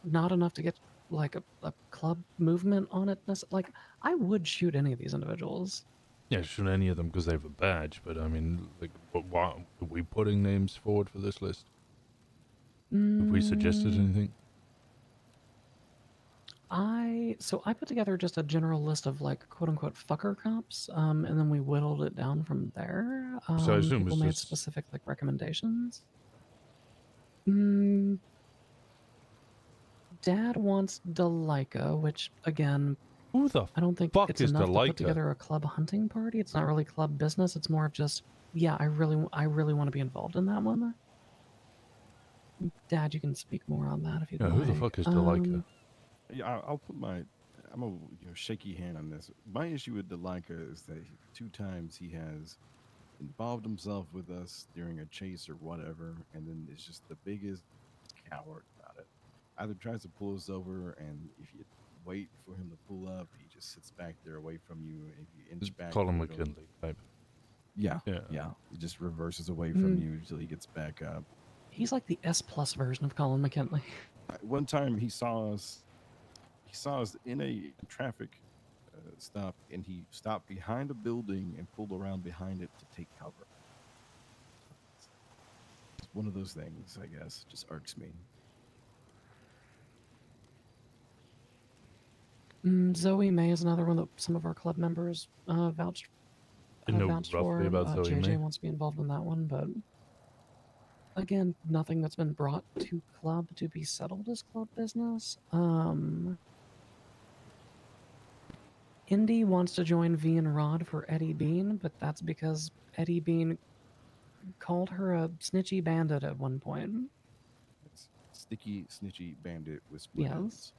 not enough to get like a club movement on it. Like, I would shoot any of these individuals. Yeah, shoot any of them because they have a badge, but I mean, like, why are we putting names forward for this list? Have we suggested anything? So I put together just a general list of like quote unquote fucker cops, and then we whittled it down from there. So I assume people it's made just specific like recommendations. Dad wants Delica, which again, who the I don't think fuck it's is enough to put Delica? together a club hunting party. It's not really club business. It's more of just, yeah, I really want to be involved in that one. Dad, you can speak more on that if you'd Yeah, like. who the fuck is Delica? Yeah, I'll put my I'm a shaky hand on this. My issue with Delica is that 2 times he has involved himself with us during a chase or whatever, and then is just the biggest coward about it. Either tries to pull us over, and if you wait for him to pull up, he just sits back there away from you, and if you inch back, Colin he'll go- McKinley type. Yeah, Yeah. yeah. He just reverses away from you until he gets back up. He's like the S+ version of Colin McKinley. One time he saw us in a traffic stop, and he stopped behind a building and pulled around behind it to take cover. It's one of those things, I guess, just irks me. Zoe May is another one that some of our club members vouched You know vouched roughly for. about Zoe JJ May? wants to be involved in that one, but again, nothing that's been brought to club to be settled as club business. Indy wants to join V and Rod for Eddie Bean, but that's because Eddie Bean called her a snitchy bandit at one point. It's sticky, snitchy bandit with split ends.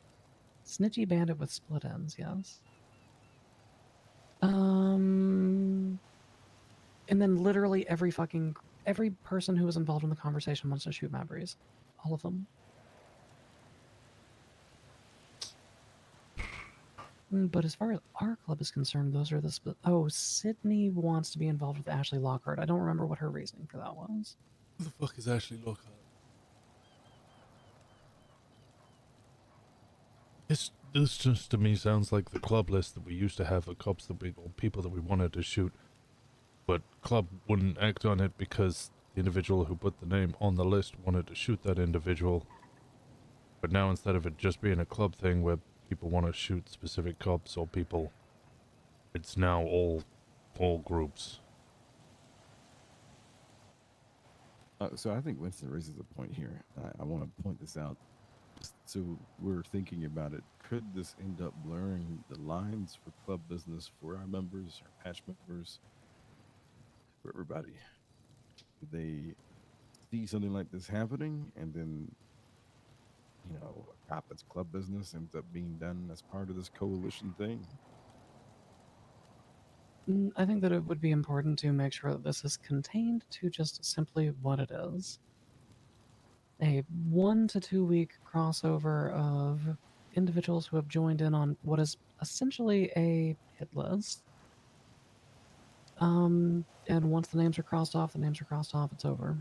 Snitchy bandit with split ends, yes. And then literally every person who was involved in the conversation wants to shoot Matt Breeze. All of them. But as far as our club is concerned, those are the split. Oh, Sydney wants to be involved with Ashley Lockhart. I don't remember what her reasoning for that was. Who the fuck is Ashley Lockhart? This just to me sounds like the club list that we used to have for cops that or people that we wanted to shoot, but club wouldn't act on it because the individual who put the name on the list wanted to shoot that individual. But now instead of it just being a club thing where people want to shoot specific cops or people, it's now all groups. So I think Winston raises a point here. I want to point this out. So we're thinking about it. Could this end up blurring the lines for club business for our members, our patch members, for everybody? Could they see something like this happening, and then, a cop that's club business ends up being done as part of this coalition thing? I think that it would be important to make sure that this is contained to just simply what it is. A 1 to 2 week crossover of individuals who have joined in on what is essentially a hit list. And once the names are crossed off, it's over.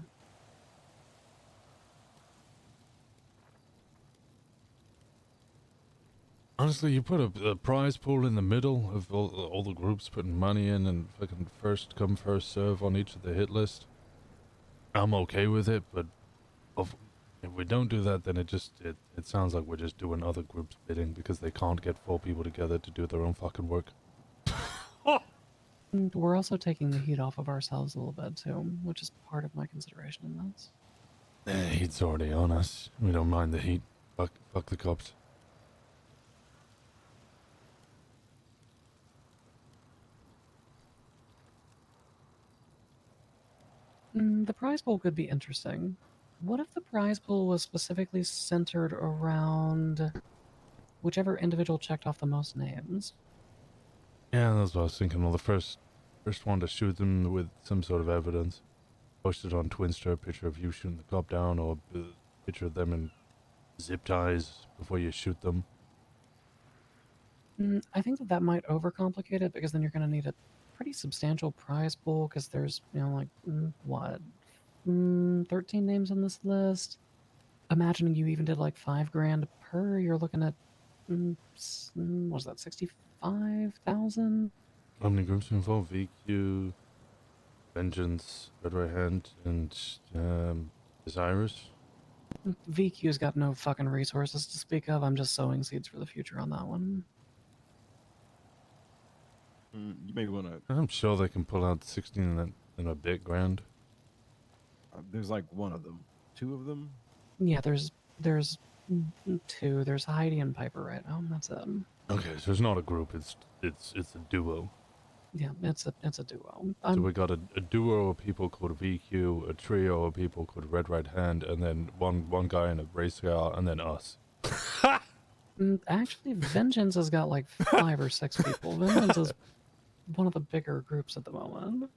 Honestly, you put a prize pool in the middle of all the groups putting money in and fucking first come, first serve on each of the hit list. I'm okay with it, but if we don't do that, then it sounds like we're just doing other groups' bidding because they can't get 4 people together to do their own fucking work. And we're also taking the heat off of ourselves a little bit too, which is part of my consideration in this. Heat's already on us. We don't mind the heat. Fuck the cops. The prize pool could be interesting. What if the prize pool was specifically centered around whichever individual checked off the most names? Yeah, that's what I was thinking. Well, the first one to shoot them with some sort of evidence. Posted on Twinster, a picture of you shooting the cop down, or a picture of them in zip ties before you shoot them. I think that might overcomplicate it because then you're going to need a pretty substantial prize pool because there's, like, what, 13 names on this list. Imagining you even did like $5,000 per, you're looking at, what was that, 65,000? How many groups involved? VQ, Vengeance, Red Right Hand, and Desirous? VQ's got no fucking resources to speak of. I'm just sowing seeds for the future on that one. You may want to. I'm sure they can pull out 16 and a bit grand. There's like one of them, two of them. Yeah, there's two. There's Heidi and Piper right now. That's it. Okay, so it's not a group. It's a duo. Yeah, it's a duo. So we got a duo of people called VQ, a trio of people called Red Right Hand, and then one guy in a race car, and then us. Actually, Vengeance has got like 5 or 6 people. Vengeance is one of the bigger groups at the moment.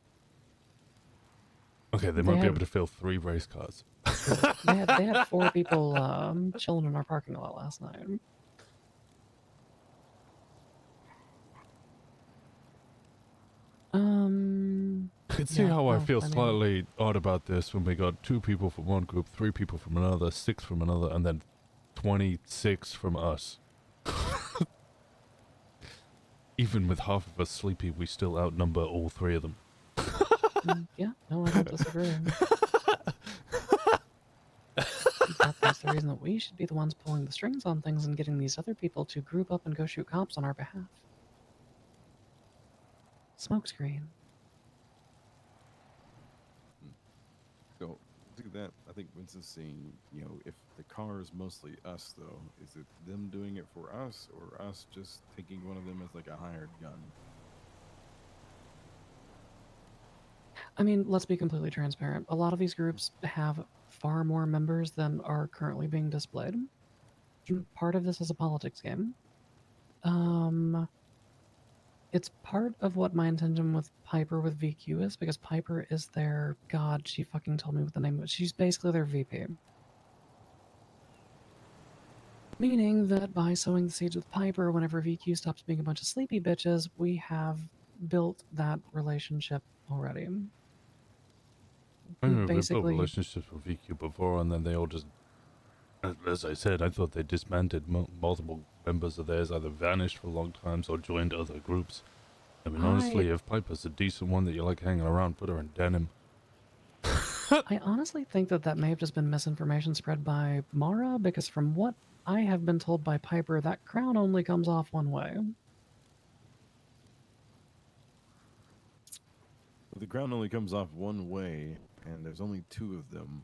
Okay, they might be able to fill 3 race cars. they had 4 people chilling in our parking lot last night. I can see how I feel slightly odd about this when we got 2 people from one group, 3 people from another, 6 from another, and then 26 from us. Even with half of us sleepy, we still outnumber all 3 of them. Yeah, no, I don't disagree. That's the reason that we should be the ones pulling the strings on things and getting these other people to group up and go shoot cops on our behalf. Smokescreen. So look at that. I think Winston's saying, if the car is mostly us, though, is it them doing it for us, or us just taking one of them as like a hired gun? I mean, let's be completely transparent. A lot of these groups have far more members than are currently being displayed. Part of this is a politics game. It's part of what my intention with Piper with VQ is, because Piper is their, God, she fucking told me what the name was. She's basically their VP. Meaning that by sowing the seeds with Piper, whenever VQ stops being a bunch of sleepy bitches, we have built that relationship already. I remember we built relationships with VQ before, and then they all just, as I said, I thought they disbanded multiple members of theirs, either vanished for long times or joined other groups. I mean, honestly, if Piper's a decent one that you like hanging around, put her in denim. I honestly think that may have just been misinformation spread by Mara, because from what I have been told by Piper, that crown only comes off one way. The crown only comes off one way, and there's only 2 of them.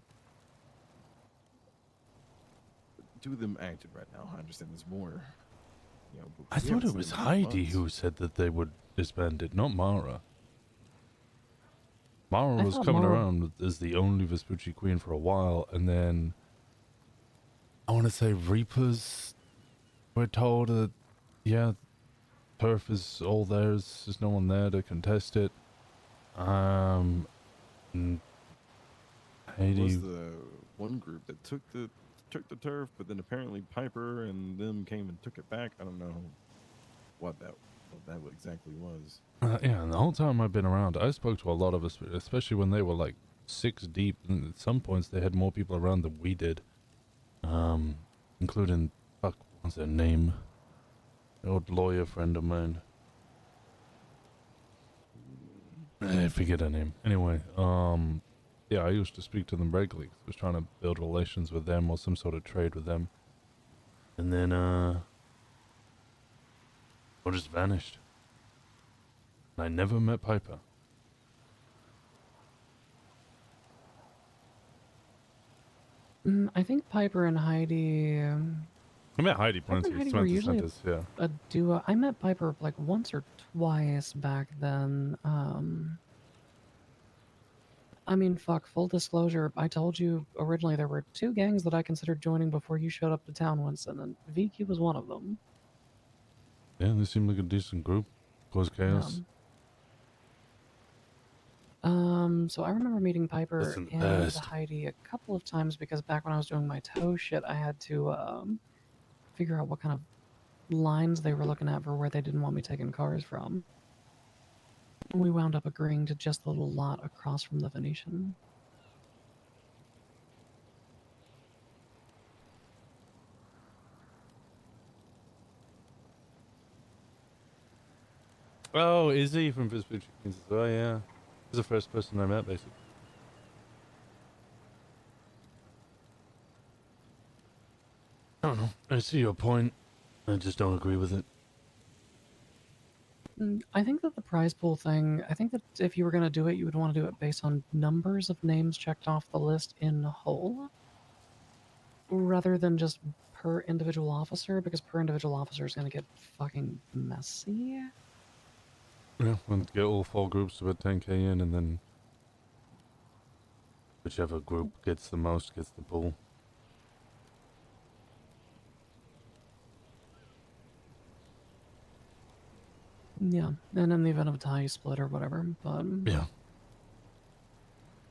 2 of them active right now. I understand there's more. I thought it was Heidi who said that they would disband it, not Mara. Mara was coming around as the only Vespucci queen for a while, and then I want to say Reapers were told that, yeah, turf is all theirs. There's no one there to contest it. Heidi was the one group that took the turf, but then apparently Piper and them came and took it back. I don't know what that exactly was. Yeah, and the whole time I've been around, I spoke to a lot of us, especially when they were like 6 deep, and at some points they had more people around than we did. Including, what's their name? An old lawyer friend of mine. I forget her name. Anyway, yeah, I used to speak to them regularly. I was trying to build relations with them or some sort of trade with them. And then, all just vanished. And I never met Piper. I think Piper and Heidi... I met Heidi plenty. Heidi were usually a duo. I met Piper like once or twice back then. I mean, fuck, full disclosure, I told you originally there were 2 gangs that I considered joining before you showed up to town, Winston, and VQ was one of them. Yeah, they seem like a decent group. Cause chaos. So I remember meeting Piper Listen, the and best. Heidi a couple of times because back when I was doing my toe shit, I had to figure out what kind of lines they were looking at for where they didn't want me taking cars from. We wound up agreeing to just the little lot across from the Venetian. Oh, is he from Vespucci? Oh, yeah. He's the first person I met, basically. I don't know. I see your point. I just don't agree with it. I think that the prize pool thing, I think that if you were going to do it, you would want to do it based on numbers of names checked off the list in whole, rather than just per individual officer, because per individual officer is going to get fucking messy. Yeah, we'll get all 4 groups to put 10k in, and then whichever group gets the most gets the pool. Yeah, and in the event of a tie, you split or whatever, but Yeah.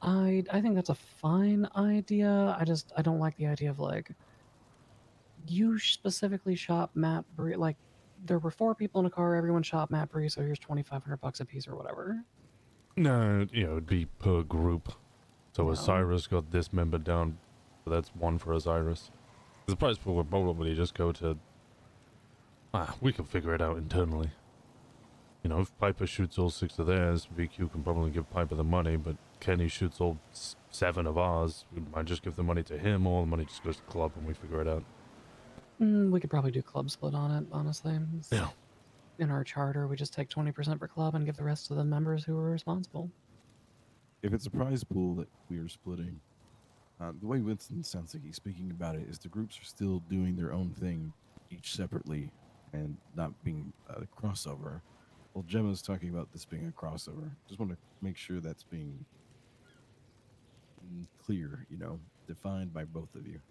I think that's a fine idea. I don't like the idea of like you specifically shot Matt Bree. Like there were 4 people in a car, everyone shot Matt Bree, so here's $2,500 a piece or whatever. No, you know, it'd be per group. So Yeah. Osiris got this member down, so that's 1 for Osiris. The price pool would probably just go to... we can figure it out internally. You know, if Piper shoots all 6 of theirs, VQ can probably give Piper the money, but Kenny shoots all 7 of ours, we might just give the money to him, or the money just goes to the club and we figure it out. We could probably do club split on it, honestly. Yeah. In our charter, we just take 20% per club and give the rest to the members who are responsible. If it's a prize pool that we are splitting, the way Winston sounds like he's speaking about it is the groups are still doing their own thing, each separately, and not being a crossover. Well, Gemma's talking about this being a crossover. Just want to make sure that's being clear, you know, defined by both of you.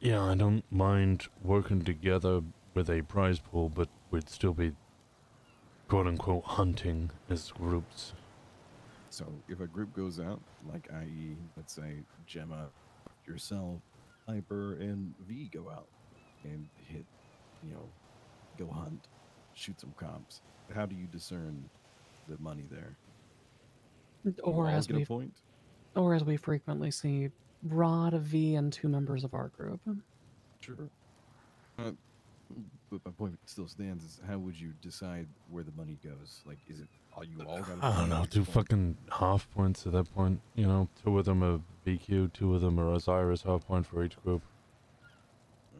Yeah, I don't mind working together with a prize pool, but we'd still be quote-unquote hunting as groups. So if a group goes out, like i.e., let's say Gemma, yourself, Piper, and V go out and hit, you know, go hunt, shoot some cops, how do you discern the money there? Or all as get a point? Or as we frequently see, Rod, V, and 2 members of our group. Sure. But my point still stands is how would you decide where the money goes? Like, is it all you all got? I don't know, 2 fucking half points at that point. You know, 2 of them are VQ, 2 of them are Osiris, half point for each group.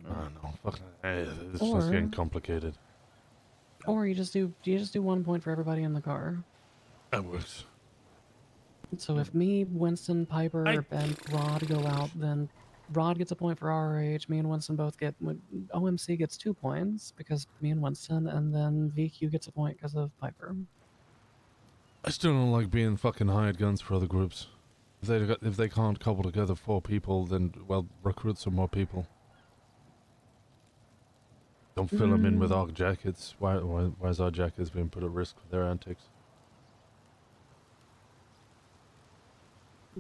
I don't know. Fucking, it's just getting complicated. Or you just do 1 point for everybody in the car. That works. So if me, Winston, Piper, and Rod go out, then Rod gets a point for RH. Me and Winston both get... OMC gets 2 points because me and Winston, and then VQ gets a point because of Piper. I still don't like being fucking hired guns for other groups. If they can't cobble together 4 people, then, well, recruit some more people. Don't fill them in with ARC jackets. Why is our jackets being put at risk with their antics?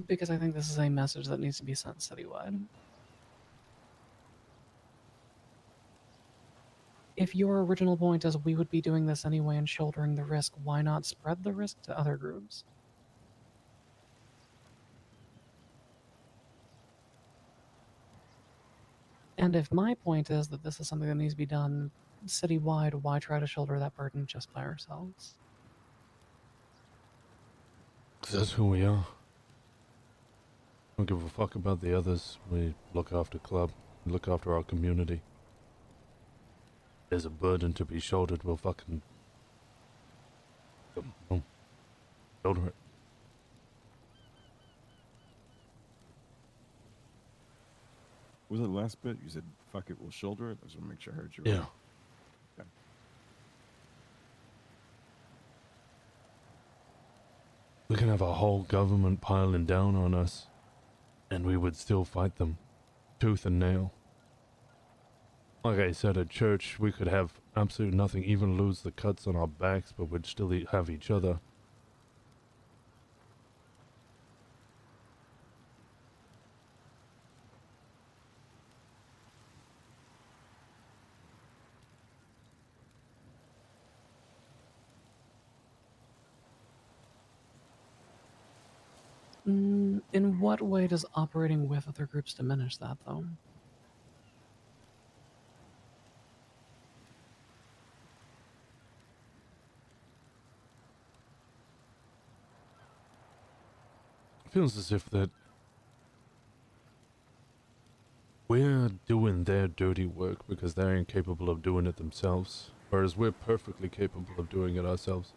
Because I think this is a message that needs to be sent citywide. If your original point is we would be doing this anyway and shouldering the risk, why not spread the risk to other groups? And if my point is that this is something that needs to be done citywide, why try to shoulder that burden just by ourselves? 'Cause that's who we are. Don't give a fuck about the others. We look after club. We look after our community. There's a burden to be shouldered. We'll fucking shoulder it. Was it the last bit? You said, fuck it, we'll shoulder it? I just want to make sure I heard you Yeah. right. Okay. can have a whole government piling down on us, and we would still fight them, tooth and nail. Like I said, at church, we could have absolutely nothing, even lose the cuts on our backs, but we'd still have each other. In what way does operating with other groups diminish that, though? It feels as if that we're doing their dirty work because they're incapable of doing it themselves, whereas we're perfectly capable of doing it ourselves.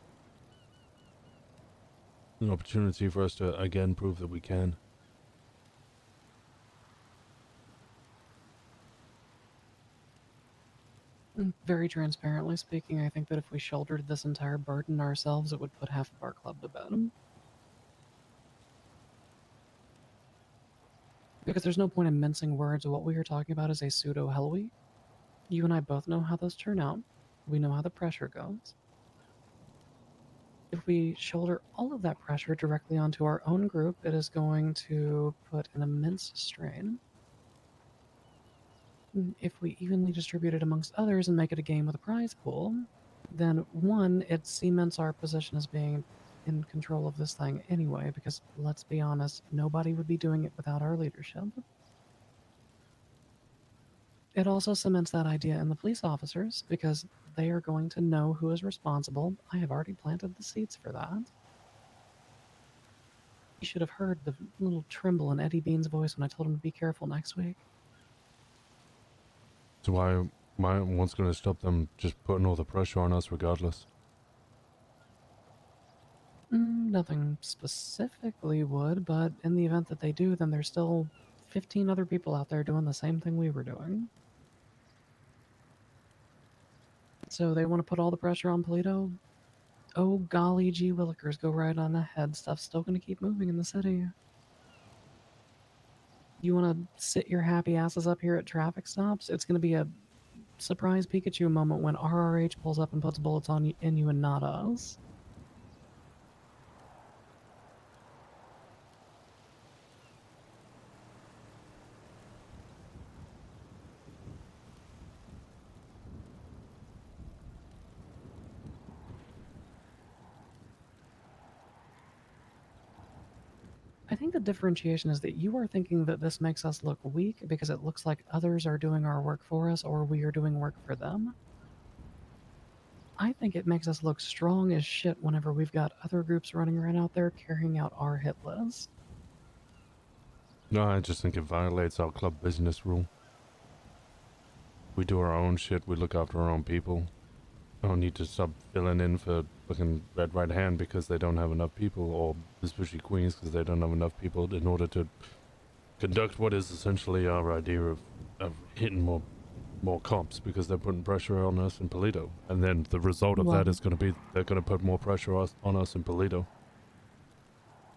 An opportunity for us to again prove that we can. Very transparently speaking, I think that if we shouldered this entire burden ourselves, it would put half of our club to bed. Because there's no point in mincing words. What we are talking about is a pseudo Hell Week. You and I both know how those turn out. We know how the pressure goes. If we shoulder all of that pressure directly onto our own group, it is going to put an immense strain. If we evenly distribute it amongst others and make it a game with a prize pool, then one, it cements our position as being in control of this thing anyway, because let's be honest, nobody would be doing it without our leadership. It also cements that idea in the police officers, because they are going to know who is responsible. I have already planted the seeds for that. You should have heard the little tremble in Eddie Bean's voice when I told him to be careful next week. So what's going to stop them just putting all the pressure on us regardless? Nothing specifically would, but in the event that they do, then there's still 15 other people out there doing the same thing we were doing. So they want to put all the pressure on Polito? Oh golly gee willikers, go right on ahead. Stuff's still going to keep moving in the city. You want to sit your happy asses up here at traffic stops? It's going to be a surprise Pikachu moment when RRH pulls up and puts bullets in you and not us. I think the differentiation is that you are thinking that this makes us look weak because it looks like others are doing our work for us or we are doing work for them. I think it makes us look strong as shit whenever we've got other groups running around out there carrying out our hit list. No, I just think it violates our club business rule. We do our own shit, we look after our own people. I don't need to stop filling in for fucking Red Right Hand because they don't have enough people, or especially Queens because they don't have enough people in order to conduct what is essentially our idea of hitting more cops because they're putting pressure on us in Polito. And then the result of that is going to be they're going to put more pressure on us in Polito.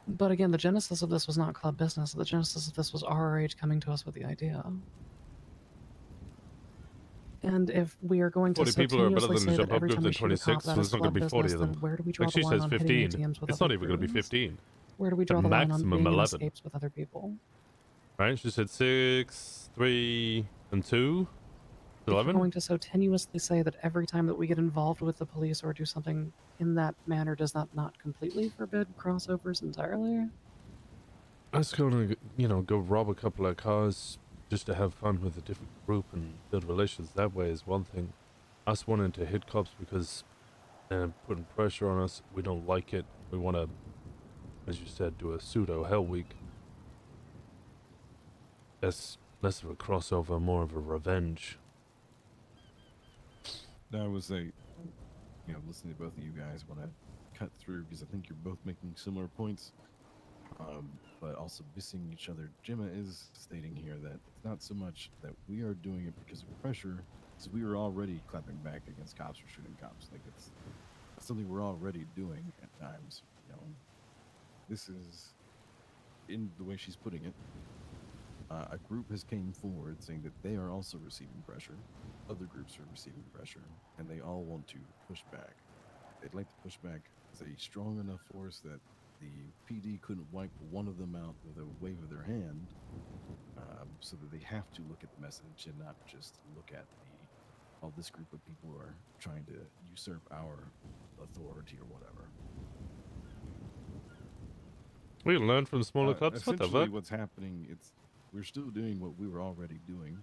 But again, the genesis of this was not club business. The genesis of this was RRH coming to us with the idea. And if we are going to 40 people are better continuously than say the that every jump time group we than shoot a cop 26, that so is it's not going club to be 40 business, of then them. where do we draw Like the she line says on hitting 15. ATMs with It's other not even going to be crews? 15. Where do we It's draw a the line on maximum being in 11. escapes with other people? Right? She said 6, 3, and 2. If you're 11? going to so tenuously say that every time that we get involved with the police or do something in that manner, does that not completely forbid crossovers entirely? Us going to, go rob a couple of cars just to have fun with a different group and build relations that way is one thing. Us wanting to hit cops because they're putting pressure on us, we don't like it. We want to, as you said, do a pseudo Hell Week. That's less of a crossover, more of a revenge. I would say, listening to both of you guys, want to cut through because I think you're both making similar points, but also missing each other. Gemma is stating here that it's not so much that we are doing it because of pressure, because we were already clapping back against cops or shooting cops. Like it's something we're already doing at times. this is, in the way she's putting it, a group has came forward saying that they are also receiving pressure. Other groups are receiving pressure, and they all want to push back. They'd like to push back as a strong enough force that the PD couldn't wipe one of them out with a wave of their hand, so that they have to look at the message and not just look at this group of people are trying to usurp our authority or whatever. We can learn from smaller clubs. What the Essentially, fuck? what's happening, we're still doing what we were already doing,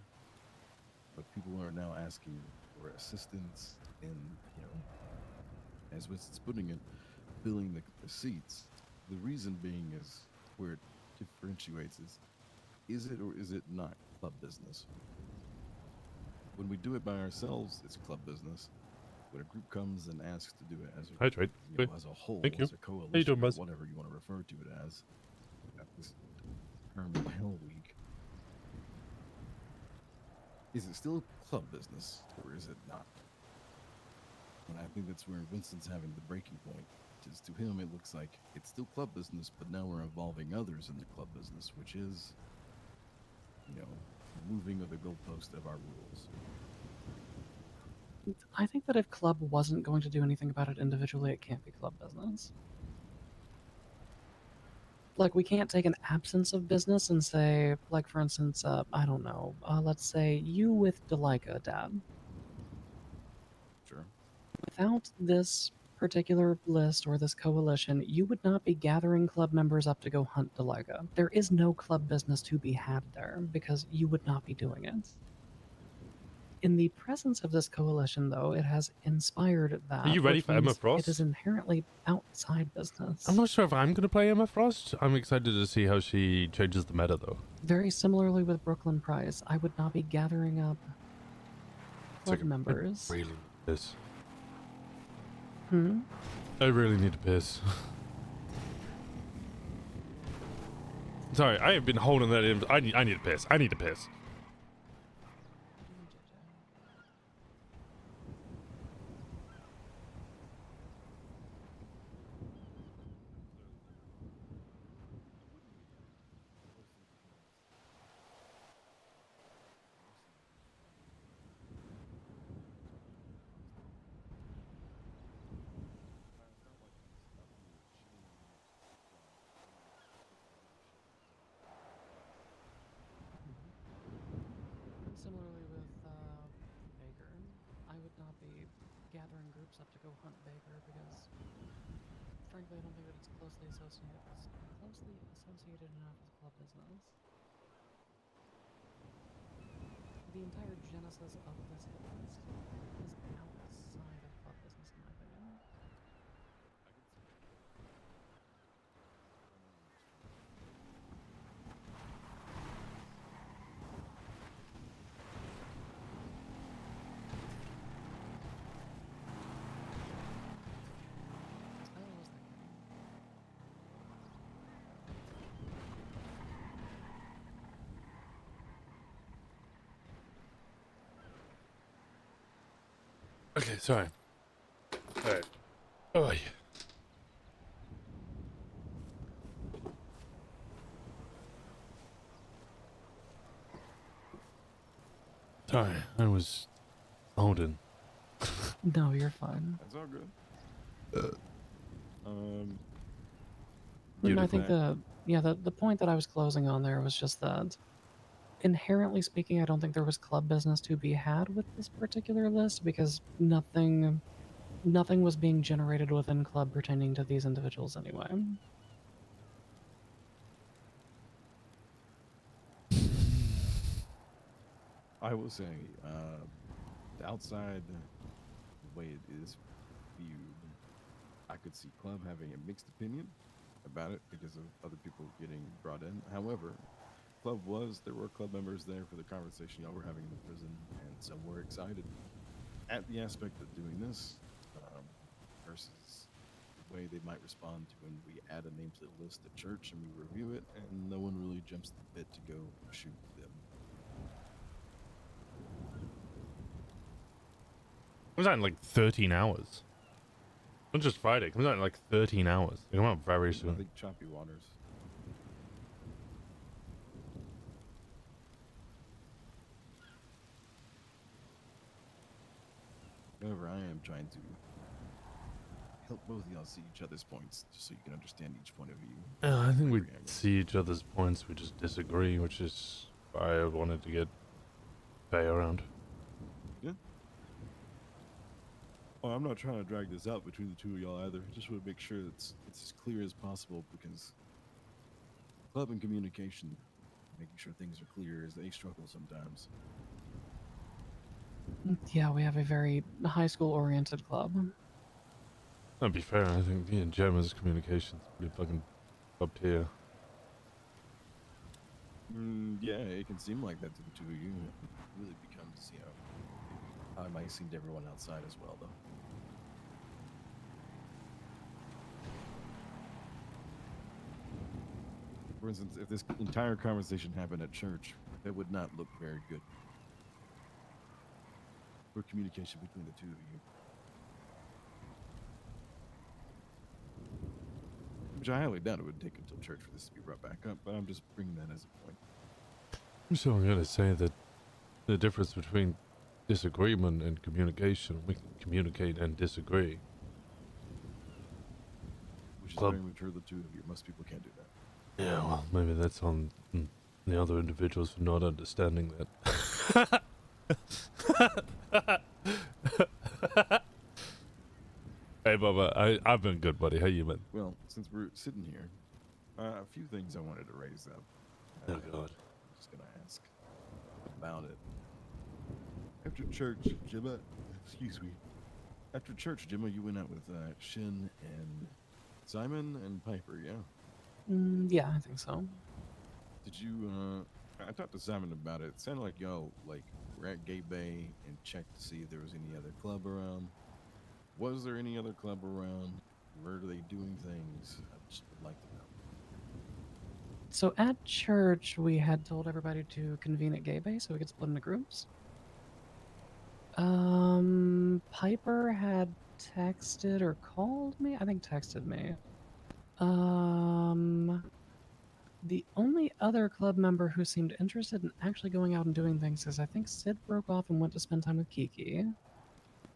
but people are now asking for assistance in, as Winston's putting it, filling the seats. The reason being is where it differentiates is it or is it not club business? When we do it by ourselves, it's club business. When a group comes and asks to do it as Hi, Trade. as a whole, Thank you. as a How you coalition, doing, or Buzz? whatever you want to refer to it as, at this term Hell Week, is it still club business or is it not? And I think that's where Winston's having the breaking point. Is to him, it looks like it's still club business, but now we're involving others in the club business, which is, moving of the goalpost of our rules. I think that if club wasn't going to do anything about it individually, it can't be club business. Like, we can't take an absence of business and say, like, for instance, I don't know, let's say you with Delica, Dad. Sure. Without this particular list or this coalition, you would not be gathering club members up to go hunt Delica. There is no club business to be had there because you would not be doing it. In the presence of this coalition, though, it has inspired that. Are you ready which for Emma means Frost? It is inherently outside business. I'm not sure if I'm going to play Emma Frost. I'm excited to see how she changes the meta, though. Very similarly with Brooklyn Price, I would not be gathering up club I members. really need to piss. Hmm? I really need to piss. Sorry, I have been holding that in. I need to piss. I need to piss. Similarly with Baker, I would not be gathering groups up to go hunt Baker because, frankly, I don't think that it's closely associated enough with club business. The entire genesis of this hit list is outside of club business, in my opinion. I was thinking. Okay, sorry. Alright. Oh, yeah. Sorry, I was holding. No, you're fine. That's all good. And I think the point that I was closing on there was just that, inherently speaking, I don't think there was club business to be had with this particular list because nothing was being generated within club pertaining to these individuals anyway. I will say, the outside, the way it is viewed, I could see club having a mixed opinion about it because of other people getting brought in. However, there were club members there for the conversation y'all were having in the prison, and some were excited at the aspect of doing this versus the way they might respond to when we add a name to the list at church and we review it, and no one really jumps the bit to go shoot them. Was that in like 13 hours? Not just Friday. It comes out in like 13 hours. They come out very I soon. think Choppy Waters. However, I am trying to help both of y'all see each other's points, just so you can understand each point of view. I think we Agree, I guess. see each other's points. We just disagree, which is why I wanted to get Faye around. Oh, I'm not trying to drag this out between the two of y'all either. I just want to make sure it's as clear as possible, because club and communication, making sure things are clear, is they struggle sometimes. Yeah, we have a very high school oriented club. To be fair, I think me and Gemma's communication's pretty fucking up tier. Yeah, it can seem like that to the two of you. It really becomes, how it might seem to everyone outside as well, though. For instance, if this entire conversation happened at church, that would not look very good for communication between the two of you. Which I highly doubt it would take until church for this to be brought back up, but I'm just bringing that as a point. So I'm gonna say that the difference between disagreement and communication, we can communicate and disagree. Which is Club. very mature of the two of you. Most people can't do that. Yeah, well, maybe that's on the other individuals for not understanding that. Hey, Bubba, I've been good, buddy. How you been? Well, since we're sitting here, a few things I wanted to raise up. Oh, God. I'm just gonna ask about it. After church, Gemma, excuse me. After church, Gemma, you went out with Shin and Simon and Piper, yeah? Yeah, I think so. Did you, I talked to Simon about it. It sounded like y'all, were at Gay Bay and checked to see if there was any other club around. Was there any other club around? Where are they doing things? I just would like to know. So at church, we had told everybody to convene at Gay Bay so we could split into groups. Piper had texted or called me? I think texted me. The only other club member who seemed interested in actually going out and doing things is I think Sid broke off and went to spend time with Kiki.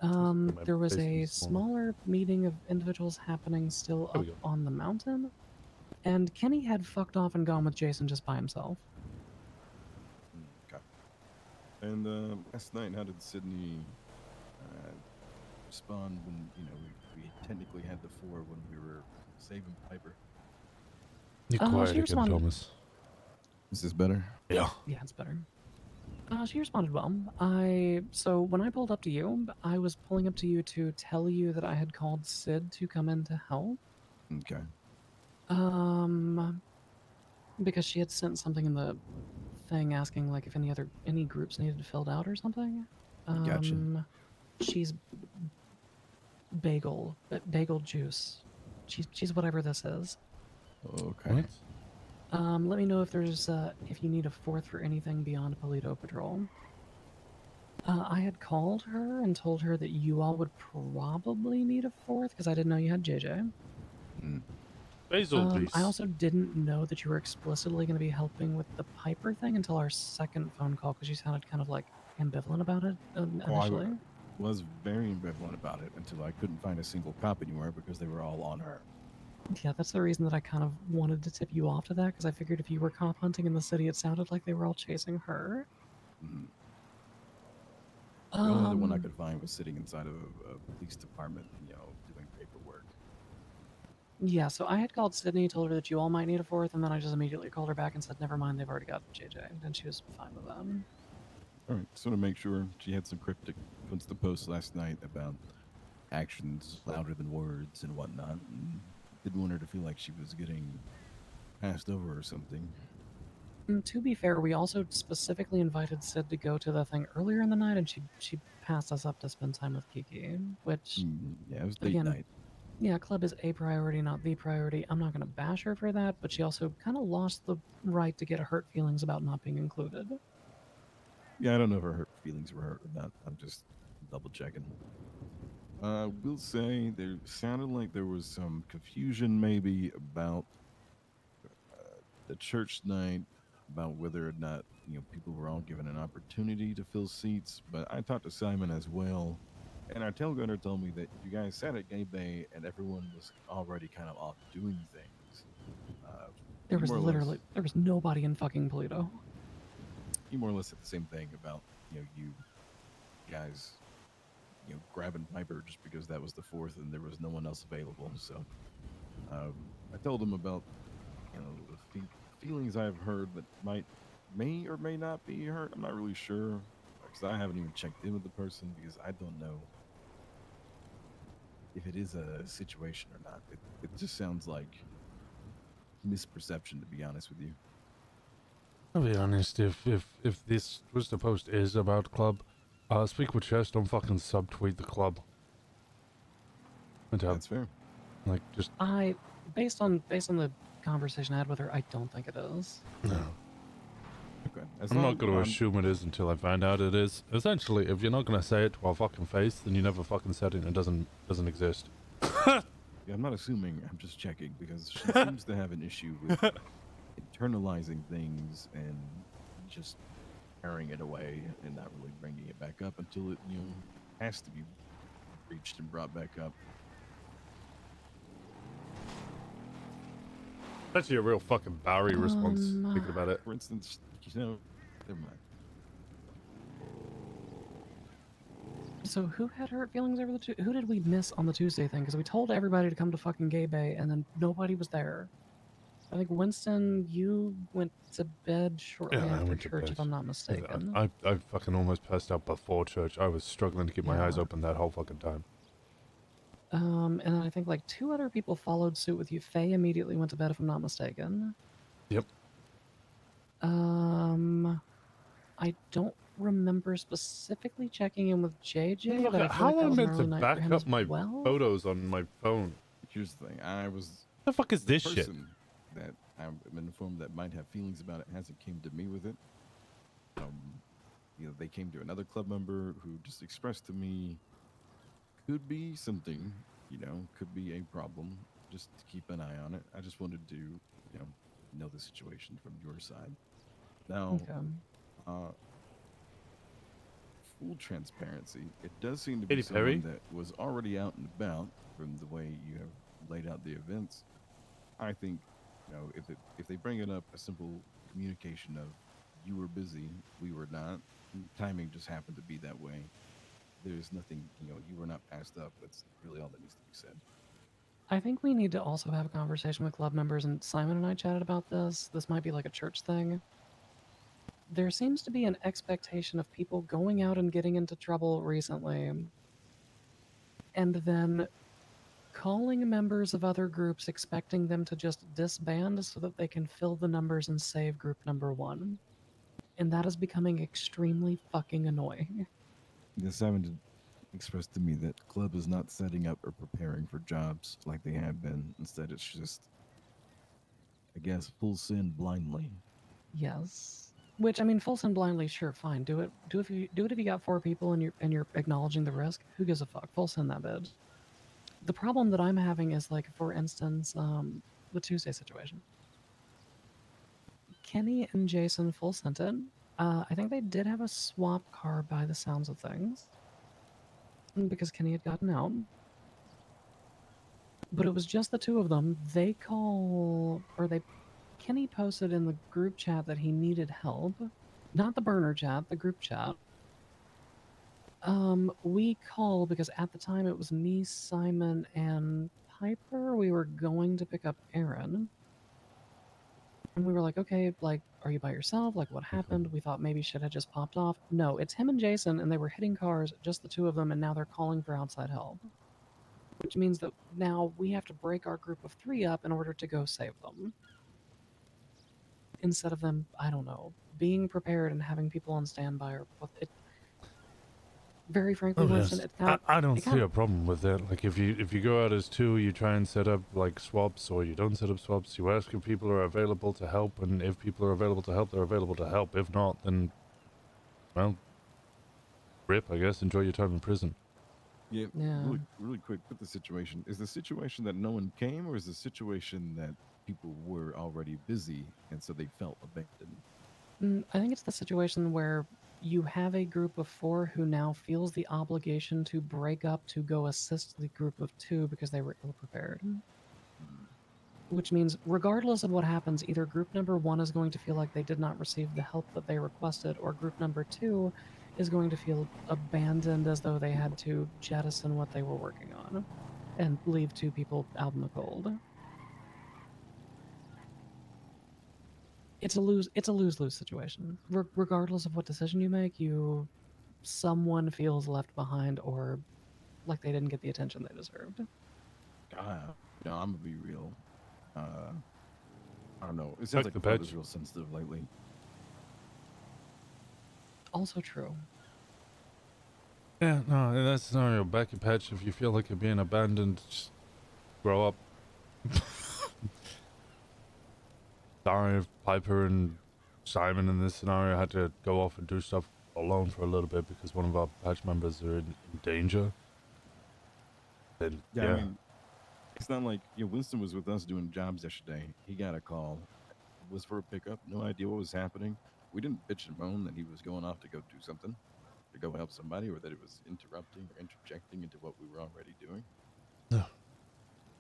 My There was face a is small. smaller meeting of individuals happening still There up we go. on the mountain, and Kenny had fucked off and gone with Jason just by himself. Okay. And last night, how did Sydney respond when, we technically had the four when we were saving Piper? You she quiet again, responded- Thomas. Is this better? Yeah. Yeah, it's better. She responded well. So when I pulled up to you, I was pulling up to you to tell you that I had called Sid to come in to help. Okay. Because she had sent something in the thing asking if any groups needed filled out or something. Gotcha. She's bagel juice. She's whatever this is. Okay. What? Let me know if there's if you need a fourth for anything beyond Polito Patrol. I had called her and told her that you all would probably need a fourth because I didn't know you had JJ. Basil, please. I also didn't know that you were explicitly going to be helping with the Piper thing until our second phone call because you sounded kind of ambivalent about it initially. I was very ambivalent about it until I couldn't find a single cop anywhere because they were all on her. Yeah, that's the reason that I kind of wanted to tip you off to that because I figured if you were cop hunting in the city, it sounded like they were all chasing her. The only other one I could find was sitting inside of a police department, doing paperwork. Yeah, so I had called Sydney, told her that you all might need a fourth, and then I just immediately called her back and said, never mind, they've already got JJ, and she was fine with them. All right, just want to make sure. She had some cryptic puts the post last night about actions louder than words and whatnot. And didn't want her to feel like she was getting passed over or something. To be fair, we also specifically invited Sid to go to the thing earlier in the night, and she passed us up to spend time with Kiki, which, Yeah, it was date again, night. yeah, club is a priority, not the priority. I'm not going to bash her for that, but she also kind of lost the right to get hurt feelings about not being included. Yeah, I don't know if her feelings were hurt or not. I'm just double checking. Will say there sounded like there was some confusion maybe about the church night, about whether or not people were all given an opportunity to fill seats. But I talked to Simon as well, and our tail gunner told me that you guys sat at Gay Bay and everyone was already kind of off doing things. There You was more or less, there was nobody in fucking Polito. you more or less said the same thing about you guys grabbing Piper just because that was the fourth and there was no one else available. So I told him about the feelings I've heard that may or may not be hurt. I'm not really sure because I haven't even checked in with the person because I don't know if it is a situation or not. It just sounds like misperception, to be honest with you. I'll be honest, if this was the post is about club, speak with Chess, don't fucking subtweet the club. And That's fair. like just Based on the conversation I had with her, I don't think it is. no. Okay. I'm not going to assume it is until I find out it is. Essentially, if you're not going to say it to our fucking face, then you never fucking said it and it doesn't exist. Yeah, I'm not assuming. I'm just checking because she seems to have an issue with internalizing things and just carrying it away and not really bringing it back up until it has to be reached and brought back up. That's actually a real fucking Barry response, thinking about it. For instance, never mind. So who had hurt feelings over who did we miss on the Tuesday thing? Because we told everybody to come to fucking Gay Bay and then nobody was there. I think Winston, you went to bed shortly Yeah, I after went to church, bed. if I'm not mistaken. I fucking almost passed out before church. I was struggling to keep my eyes open that whole fucking time. And then I think like 2 other people followed suit with you. Faye immediately went to bed, if I'm not mistaken. Yep. I don't remember specifically checking in with JJ, Look, but I feel how like that am I was an meant to early night for back him up as my well. photos on my phone? Here's the thing. I was The fuck is the this shit? person that I've been informed that might have feelings about it hasn't came to me with it. They came to another club member who just expressed to me could be something, could be a problem. Just to keep an eye on it. I just wanted to, know the situation from your side. Now, Okay. full transparency, it does seem to Katy be someone Perry? that was already out and about from the way you have laid out the events. I think, if they bring it up, a simple communication of you were busy, we were not. Timing just happened to be that way. There's nothing, you were not passed up. That's really all that needs to be said. I think we need to also have a conversation with club members, and Simon and I chatted about this. This might be like a church thing. There seems to be an expectation of people going out and getting into trouble recently, and then calling members of other groups expecting them to just disband so that they can fill the numbers and save group number 1. And that is becoming extremely fucking annoying. Simon expressed to me that club is not setting up or preparing for jobs like they have been. Instead, it's just, I guess, full send blindly. Yes. Which, I mean, full send blindly, sure, fine. Do it if you got 4 people and you're acknowledging the risk. Who gives a fuck? Full send that bid. The problem that I'm having is, like, for instance, the Tuesday situation. Kenny and Jason full sent it. I think they did have a swap car by the sounds of things, because Kenny had gotten out. But it was just the 2 of them. Kenny posted in the group chat that he needed help. Not the burner chat, the group chat. We called because at the time it was me, Simon, and Piper. We were going to pick up Aaron. And we were like, okay, like, are you by yourself? Like, what happened? We thought maybe shit had just popped off. No, it's him and Jason, and they were hitting cars, just the 2 of them, and now they're calling for outside help. Which means that now we have to break our group of 3 up in order to go save them. Instead of them, I don't know, being prepared and having people on standby or what it. Very frankly, Winston, Yes. it's kind of, I don't see a problem with that. Like if you go out as 2, you try and set up like swaps, or you don't set up swaps. You ask if people are available to help, and if people are available to help, they're available to help. If not, then well, rip. I guess enjoy your time in prison. Yeah, Yeah. really quick. Put the situation. Is the situation that no one came, or is the situation that people were already busy and so they felt abandoned? I think it's the situation where you have a group of 4 who now feels the obligation to break up to go assist the group of 2 because they were ill prepared. Mm. Which means, regardless of what happens, either group number 1 is going to feel like they did not receive the help that they requested, or group number 2 is going to feel abandoned as though they had to jettison what they were working on and leave 2 people out in the cold. It's a lose-lose situation. Regardless of what decision you make, someone feels left behind or like they didn't get the attention they deserved. I'm gonna be real. I don't know. It sounds Fuck like the the club bitch. is real sensitive lately. Also true. Yeah, no, in that scenario, back your patch. If you feel like you're being abandoned, just grow up. Sorry if Piper and Simon in this scenario had to go off and do stuff alone for a little bit because one of our patch members are in danger. Then, Yeah, yeah. I mean, it's not like Winston was with us doing jobs yesterday. He got a call. It was for a pickup. No idea what was happening. We didn't bitch and moan that he was going off to go do something, to go help somebody, or that it was interrupting or interjecting into what we were already doing.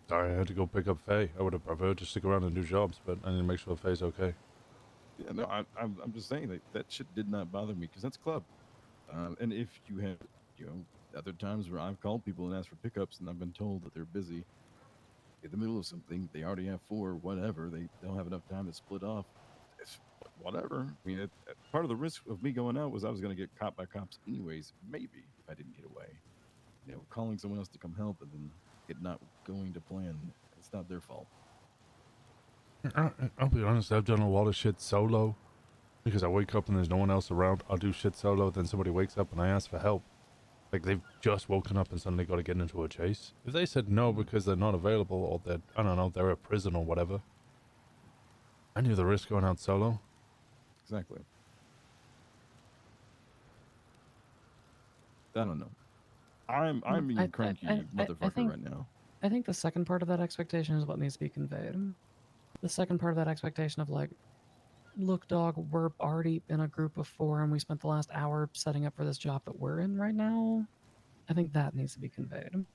Sorry, I had to go pick up Faye. I would have preferred to stick around and do jobs, but I need to make sure Faye's okay. Yeah, no, I'm just saying that shit did not bother me because that's club. And if you have, other times where I've called people and asked for pickups and I've been told that they're busy in the middle of something, they already have 4, whatever, they don't have enough time to split off. It's whatever. I mean, part of the risk of me going out was I was going to get caught by cops anyways, maybe if I didn't get away. Calling someone else to come help and then it not going to plan, it's not their fault. I'll be honest, I've done a lot of shit solo because I wake up and there's no one else around. I'll do shit solo, then somebody wakes up and I ask for help. Like they've just woken up and suddenly got to get into a chase. If they said no because they're not available or that I don't know, they're at prison or whatever, I knew the risk going out solo. Exactly. I don't know. I'm being a cranky motherfucker right now. I think the second part of that expectation is what needs to be conveyed. The second part of that expectation of like, look, dog, we're already in a group of 4 and we spent the last hour setting up for this job that we're in right now. I think that needs to be conveyed. Can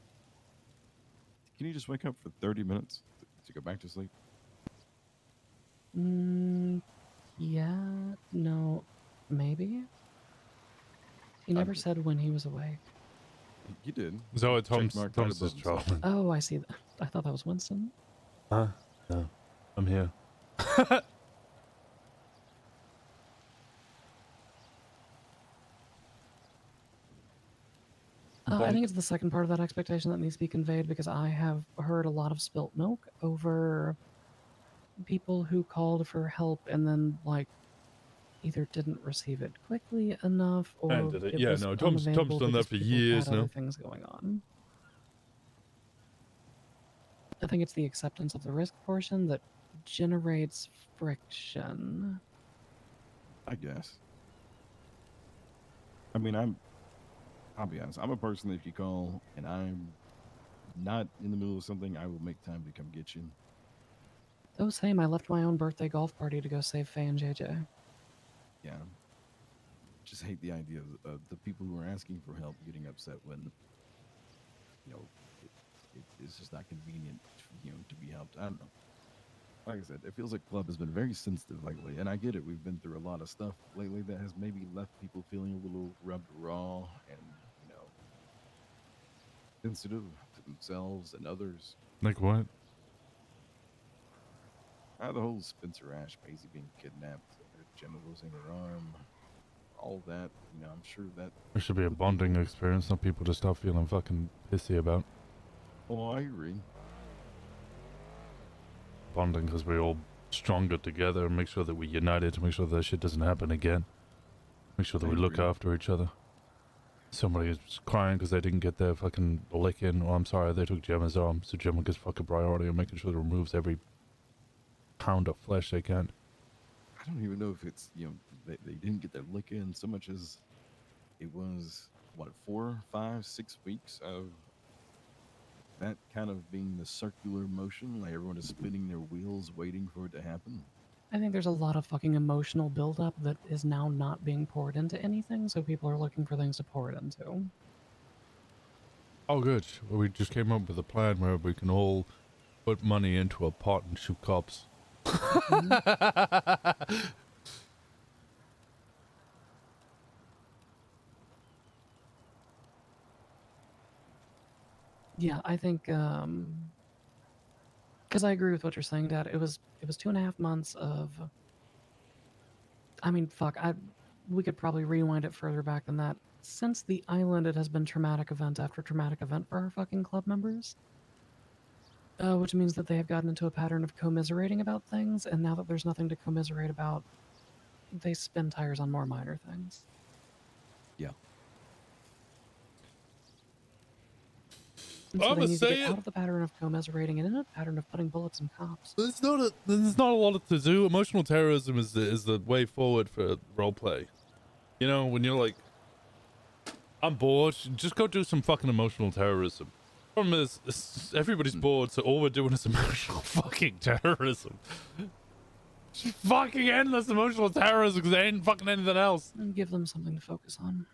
you just wake up for 30 minutes to go back to sleep? Yeah, no, maybe. He never said when he was awake. You did. So Check mark right Tom's above is himself. trolling. Oh, I see. I thought that was Winston. Huh? No, I'm here. I think it's the second part of that expectation that needs to be conveyed because I have heard a lot of spilt milk over people who called for help and then like either didn't receive it quickly enough or did it. it Yeah, was no, Tom's unavailable done that because for people years had now. other things going on. I think it's the acceptance of the risk portion that generates friction. I guess. I mean, I'll be honest. I'm a person that if you call and I'm not in the middle of something, I will make time to come get you. Oh, same. I left my own birthday golf party to go save Faye and JJ. Yeah. Just hate the idea of the people who are asking for help getting upset when, it's just not convenient, to be helped. I don't know. Like I said, it feels like club has been very sensitive lately, and I get it. We've been through a lot of stuff lately that has maybe left people feeling a little rubbed raw and sensitive to themselves and others. Like what? The whole Spencer Ash, Maisie being kidnapped, Gemma losing her arm, all that. I'm sure that There should be a bonding experience, not people to stop feeling fucking pissy about. Oh, I agree. Bonding because we're all stronger together and make sure that we're united to make sure that shit doesn't happen again. Make sure that I we look agree. after each other. Somebody is crying because they didn't get their fucking lick in. Oh, I'm sorry, they took Gemma's arm, so Gemma gets fucking priority on making sure it removes every pound of flesh they can. I don't even know if it's, they didn't get their lick in so much as it was what, 4, 5, 6 weeks of that kind of being the circular motion, like everyone is spinning their wheels waiting for it to happen. I think there's a lot of fucking emotional buildup that is now not being poured into anything, so people are looking for things to pour it into. Oh, good. Well, we just came up with a plan where we can all put money into a pot and shoot cops. Yeah, I think, because I agree with what you're saying, Dad. It was 2.5 months of. I mean, fuck. We could probably rewind it further back than that. Since the island, it has been traumatic event after traumatic event for our fucking club members. Which means that they have gotten into a pattern of commiserating about things, and now that there's nothing to commiserate about, they spin tires on more minor things. Yeah. And so I'ma they need to say get it. out of the pattern of commiserating and in a pattern of putting bullets in cops. There's not a lot to do. Emotional terrorism is the way forward for roleplay. You know, when you're like, I'm bored, just go do some fucking emotional terrorism. Problem is, everybody's bored, so all we're doing is emotional fucking terrorism. Just fucking endless emotional terrorism because there ain't fucking anything else. And give them something to focus on.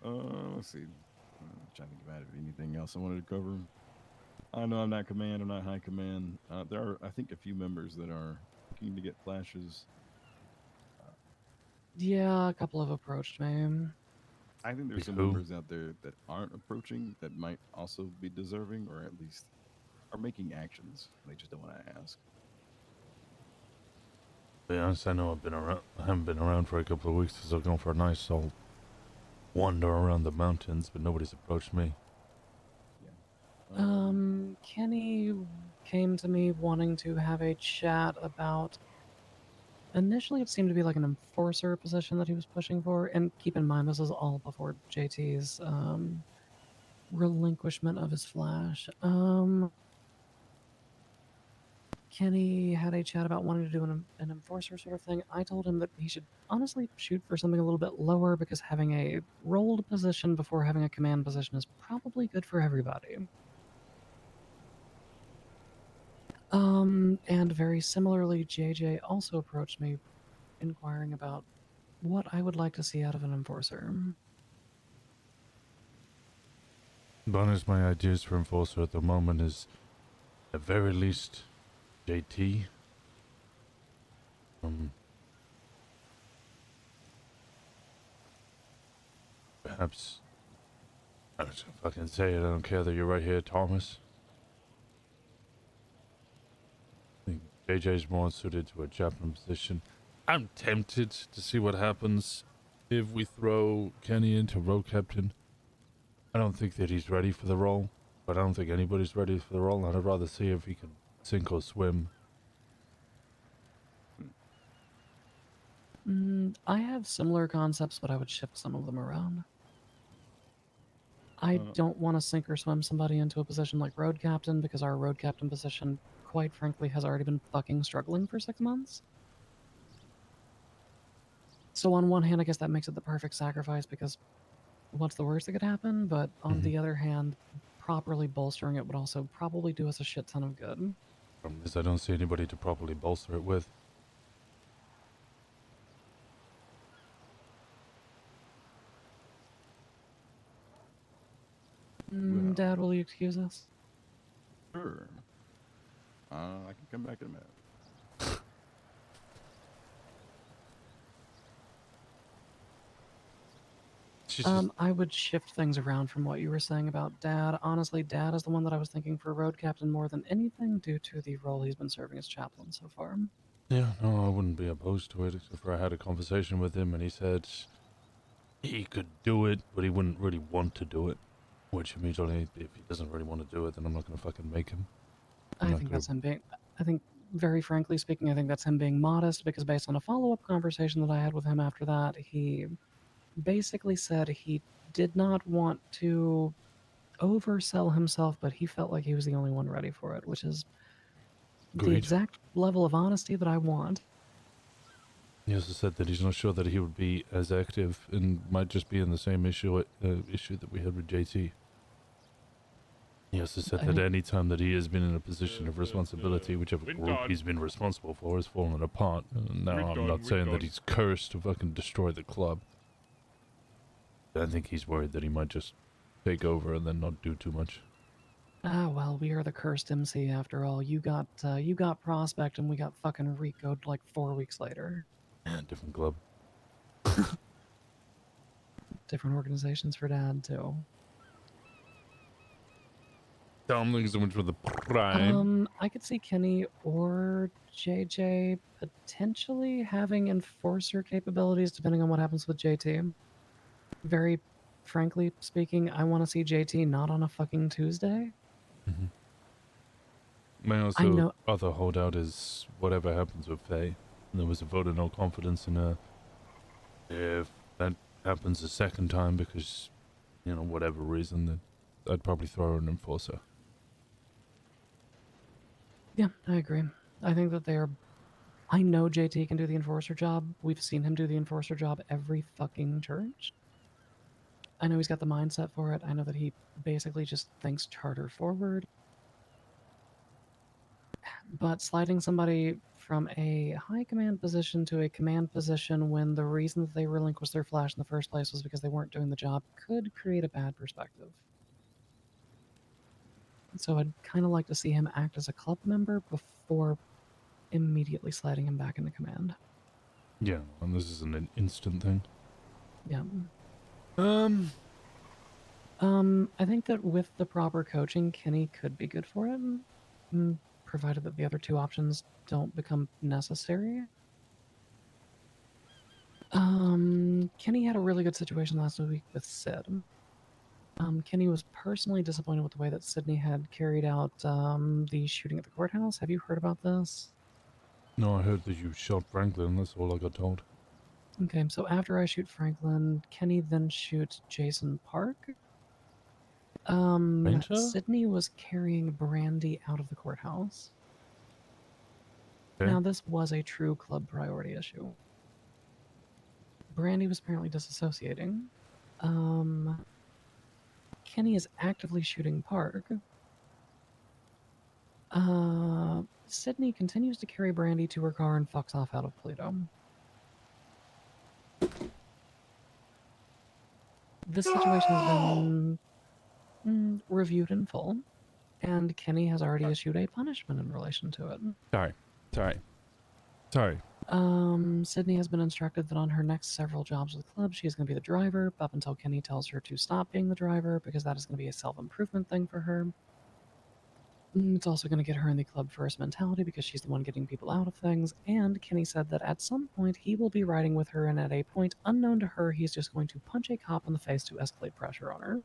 Let's see. Trying to think about anything else I wanted to cover. I know I'm not command. I'm not high command. There are, I think, a few members that are looking to get flashes. Yeah, a couple have approached me. I think there's some Who? members out there that aren't approaching that might also be deserving, or at least are making actions. They just don't want to ask. To be honest, I know I haven't been around for a couple of weeks, so I'm going for a nice old wander around the mountains, but nobody's approached me. Kenny came to me wanting to have a chat about. Initially, it seemed to be like an enforcer position that he was pushing for, and keep in mind this is all before JT's relinquishment of his flash. Kenny had a chat about wanting to do an enforcer sort of thing. I told him that he should honestly shoot for something a little bit lower because having a rolled position before having a command position is probably good for everybody. And very similarly, JJ also approached me inquiring about what I would like to see out of an enforcer. To be honest, my ideas for enforcer at the moment is, at very least, JT. Perhaps, I'm just gonna fucking say it, I don't care that you're right here, Thomas. I think JJ's more suited to a chaplain position. I'm tempted to see what happens if we throw Kenny into road captain. I don't think that he's ready for the role, but I don't think anybody's ready for the role, and I'd rather see if he can sink or swim. I have similar concepts, but I would shift some of them around. I don't want to sink or swim somebody into a position like road captain because our road captain position, quite frankly, has already been fucking struggling for 6 months. So on one hand, I guess that makes it the perfect sacrifice because what's the worst that could happen? But on the other hand, properly bolstering it would also probably do us a shit ton of good. Problem is, I don't see anybody to properly bolster it with. Well. Dad, will you excuse us? Sure. I can come back in a minute. I would shift things around from what you were saying about Dad. Honestly, Dad is the one that I was thinking for road captain more than anything due to the role he's been serving as chaplain so far. Yeah, no, I wouldn't be opposed to it, except for I had a conversation with him and he said he could do it, but he wouldn't really want to do it. Which means only if he doesn't really want to do it, then I'm not going to fucking make him. I think very frankly speaking, I think that's him being modest because based on a follow-up conversation that I had with him after that, he basically said he did not want to oversell himself, but he felt like he was the only one ready for it, which is the Agreed. exact level of honesty that I want. He also said that he's not sure that he would be as active and might just be in the same issue that we had with JT. He also said I that mean- any time that he has been in a position of responsibility, whichever group he's been responsible for has fallen apart. Now, I'm not saying that he's cursed to fucking destroy the club. I think he's worried that he might just take over and then not do too much. Ah, well, we are the cursed MC after all. You got Prospect and we got fucking Rico'd like 4 weeks later. Yeah, different club. Different organizations for Dad, too. Thanks so much for the prime. I could see Kenny or JJ potentially having enforcer capabilities depending on what happens with JT. Very frankly speaking, I want to see JT not on a fucking Tuesday. My I know. other holdout is whatever happens with Faye. And there was a vote of no confidence in her. If that happens a second time because, you know, whatever reason, then I'd probably throw her an enforcer. Yeah, I agree. I think that they're... I know JT can do the enforcer job. We've seen him do the enforcer job every fucking church. I know he's got the mindset for it. I know that he basically just thinks charter forward. But sliding somebody from a high command position to a command position when the reason that they relinquished their flash in the first place was because they weren't doing the job could create a bad perspective. So I'd kind of like to see him act as a club member before immediately sliding him back into command. Yeah, and this isn't an instant thing. Yeah. I think that with the proper coaching, Kenny could be good for it, provided that the other two options don't become necessary. Kenny had a really good situation last week with Sid. Kenny was personally disappointed with the way that Sydney had carried out the shooting at the courthouse. Have you heard about this? No, I heard that you shot Franklin. That's all I got told. Okay, so after I shoot Franklin, Kenny then shoots Jason Park. Ranger? Sydney was carrying Brandy out of the courthouse. Okay. Now, this was a true club priority issue. Brandy was apparently disassociating. Kenny is actively shooting Park. Sydney continues to carry Brandy to her car and fucks off out of Pluto. This situation has been reviewed in full, and Kenny has already issued a punishment in relation to it. Sorry. Sydney has been instructed that on her next several jobs with the club, she is going to be the driver, up until Kenny tells her to stop being the driver, because that is going to be a self-improvement thing for her. It's also going to get her in the club first mentality, because she's the one getting people out of things, and Kenny said that at some point he will be riding with her, and at a point unknown to her, he's just going to punch a cop in the face to escalate pressure on her.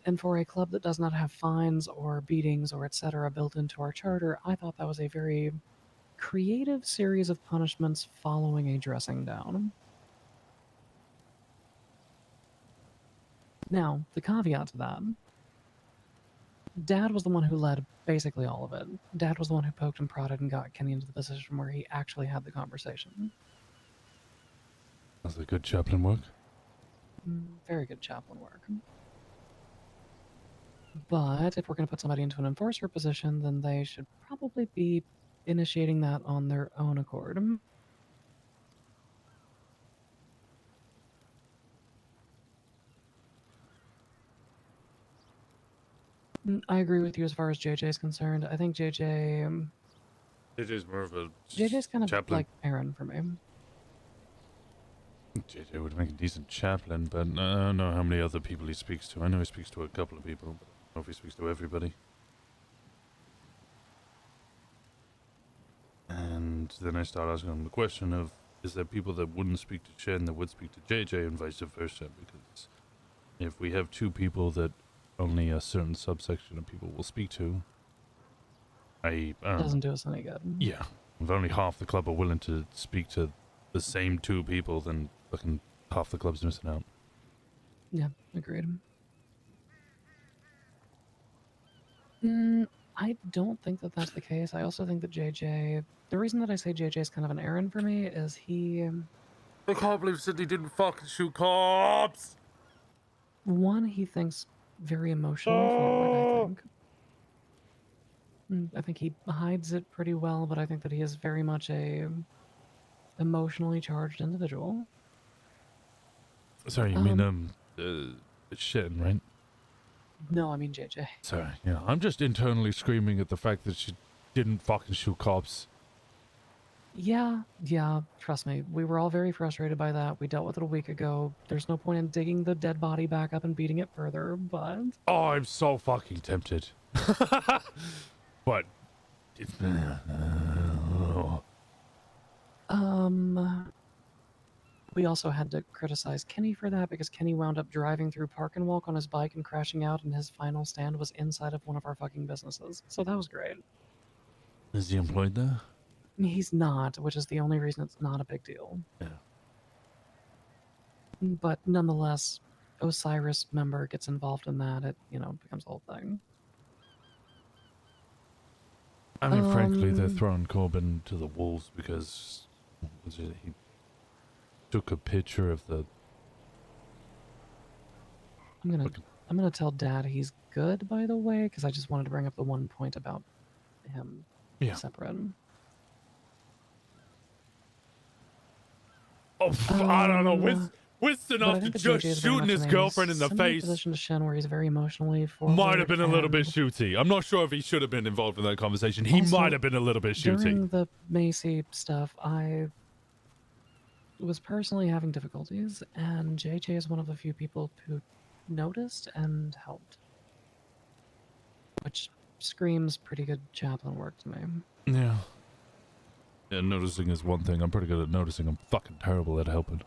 And for a club that does not have fines or beatings or etc. built into our charter, I thought that was a very creative series of punishments following a dressing down. Now, the caveat to that, Dad was the one who led basically all of it. Dad was the one who poked and prodded and got Kenny into the position where he actually had the conversation. That's a good chaplain work. Very good chaplain work. But if we're going to put somebody into an enforcer position, then they should probably be initiating that on their own accord. I agree with you as far as JJ is concerned. I think JJ's more of a kind of chaplain. like Aaron for me. JJ would make a decent chaplain, but I don't know how many other people he speaks to. I know he speaks to a couple of people, but I don't know if he speaks to everybody. And then I start asking him the question of, is there people that wouldn't speak to Chen that would speak to JJ and vice versa? Because if we have two people that only a certain subsection of people will speak to, Doesn't do us any good. yeah, if only half the club are willing to speak to the same two people, then fucking half the club's missing out. Yeah, agreed. I don't think that that's the case. I also think that JJ, the reason that I say JJ is kind of an errand for me is he, I can't believe Sydney didn't fucking shoot cops. one, he thinks very emotionally forward, I think. I think he hides it pretty well, but I think that he is very much a emotionally charged individual. Sorry, you mean shitting, right? No, I mean JJ. Sorry, yeah. I'm just internally screaming at the fact that she didn't fucking shoot cops. Yeah, trust me. We were all very frustrated by that. We dealt with it a week ago. There's no point in digging the dead body back up and beating it further, but... Oh, I'm so fucking tempted. But... We also had to criticize Kenny for that because Kenny wound up driving through Park and Walk on his bike and crashing out, and his final stand was inside of one of our fucking businesses. So that was great. Is he employed there? He's not, which is the only reason it's not a big deal. Yeah. But nonetheless, Osiris member gets involved in that, it, becomes a whole thing. I mean, frankly, they're throwing Corbin to the wolves because he took a picture of the... I'm gonna tell Dad he's good, by the way, because I just wanted to bring up the one point about him separate. Oh, I don't know. Winston, after just shooting his girlfriend in the face, position to Shen where he's very emotionally forward. Might have been a little bit shooty. I'm not sure if he should have been involved in that conversation. He Also, might have been a little bit shooty. During the Macy stuff, I was personally having difficulties, and JJ is one of the few people who noticed and helped. Which screams pretty good chaplain work to me. Yeah. Yeah, noticing is one thing. I'm pretty good at noticing. I'm fucking terrible at helping.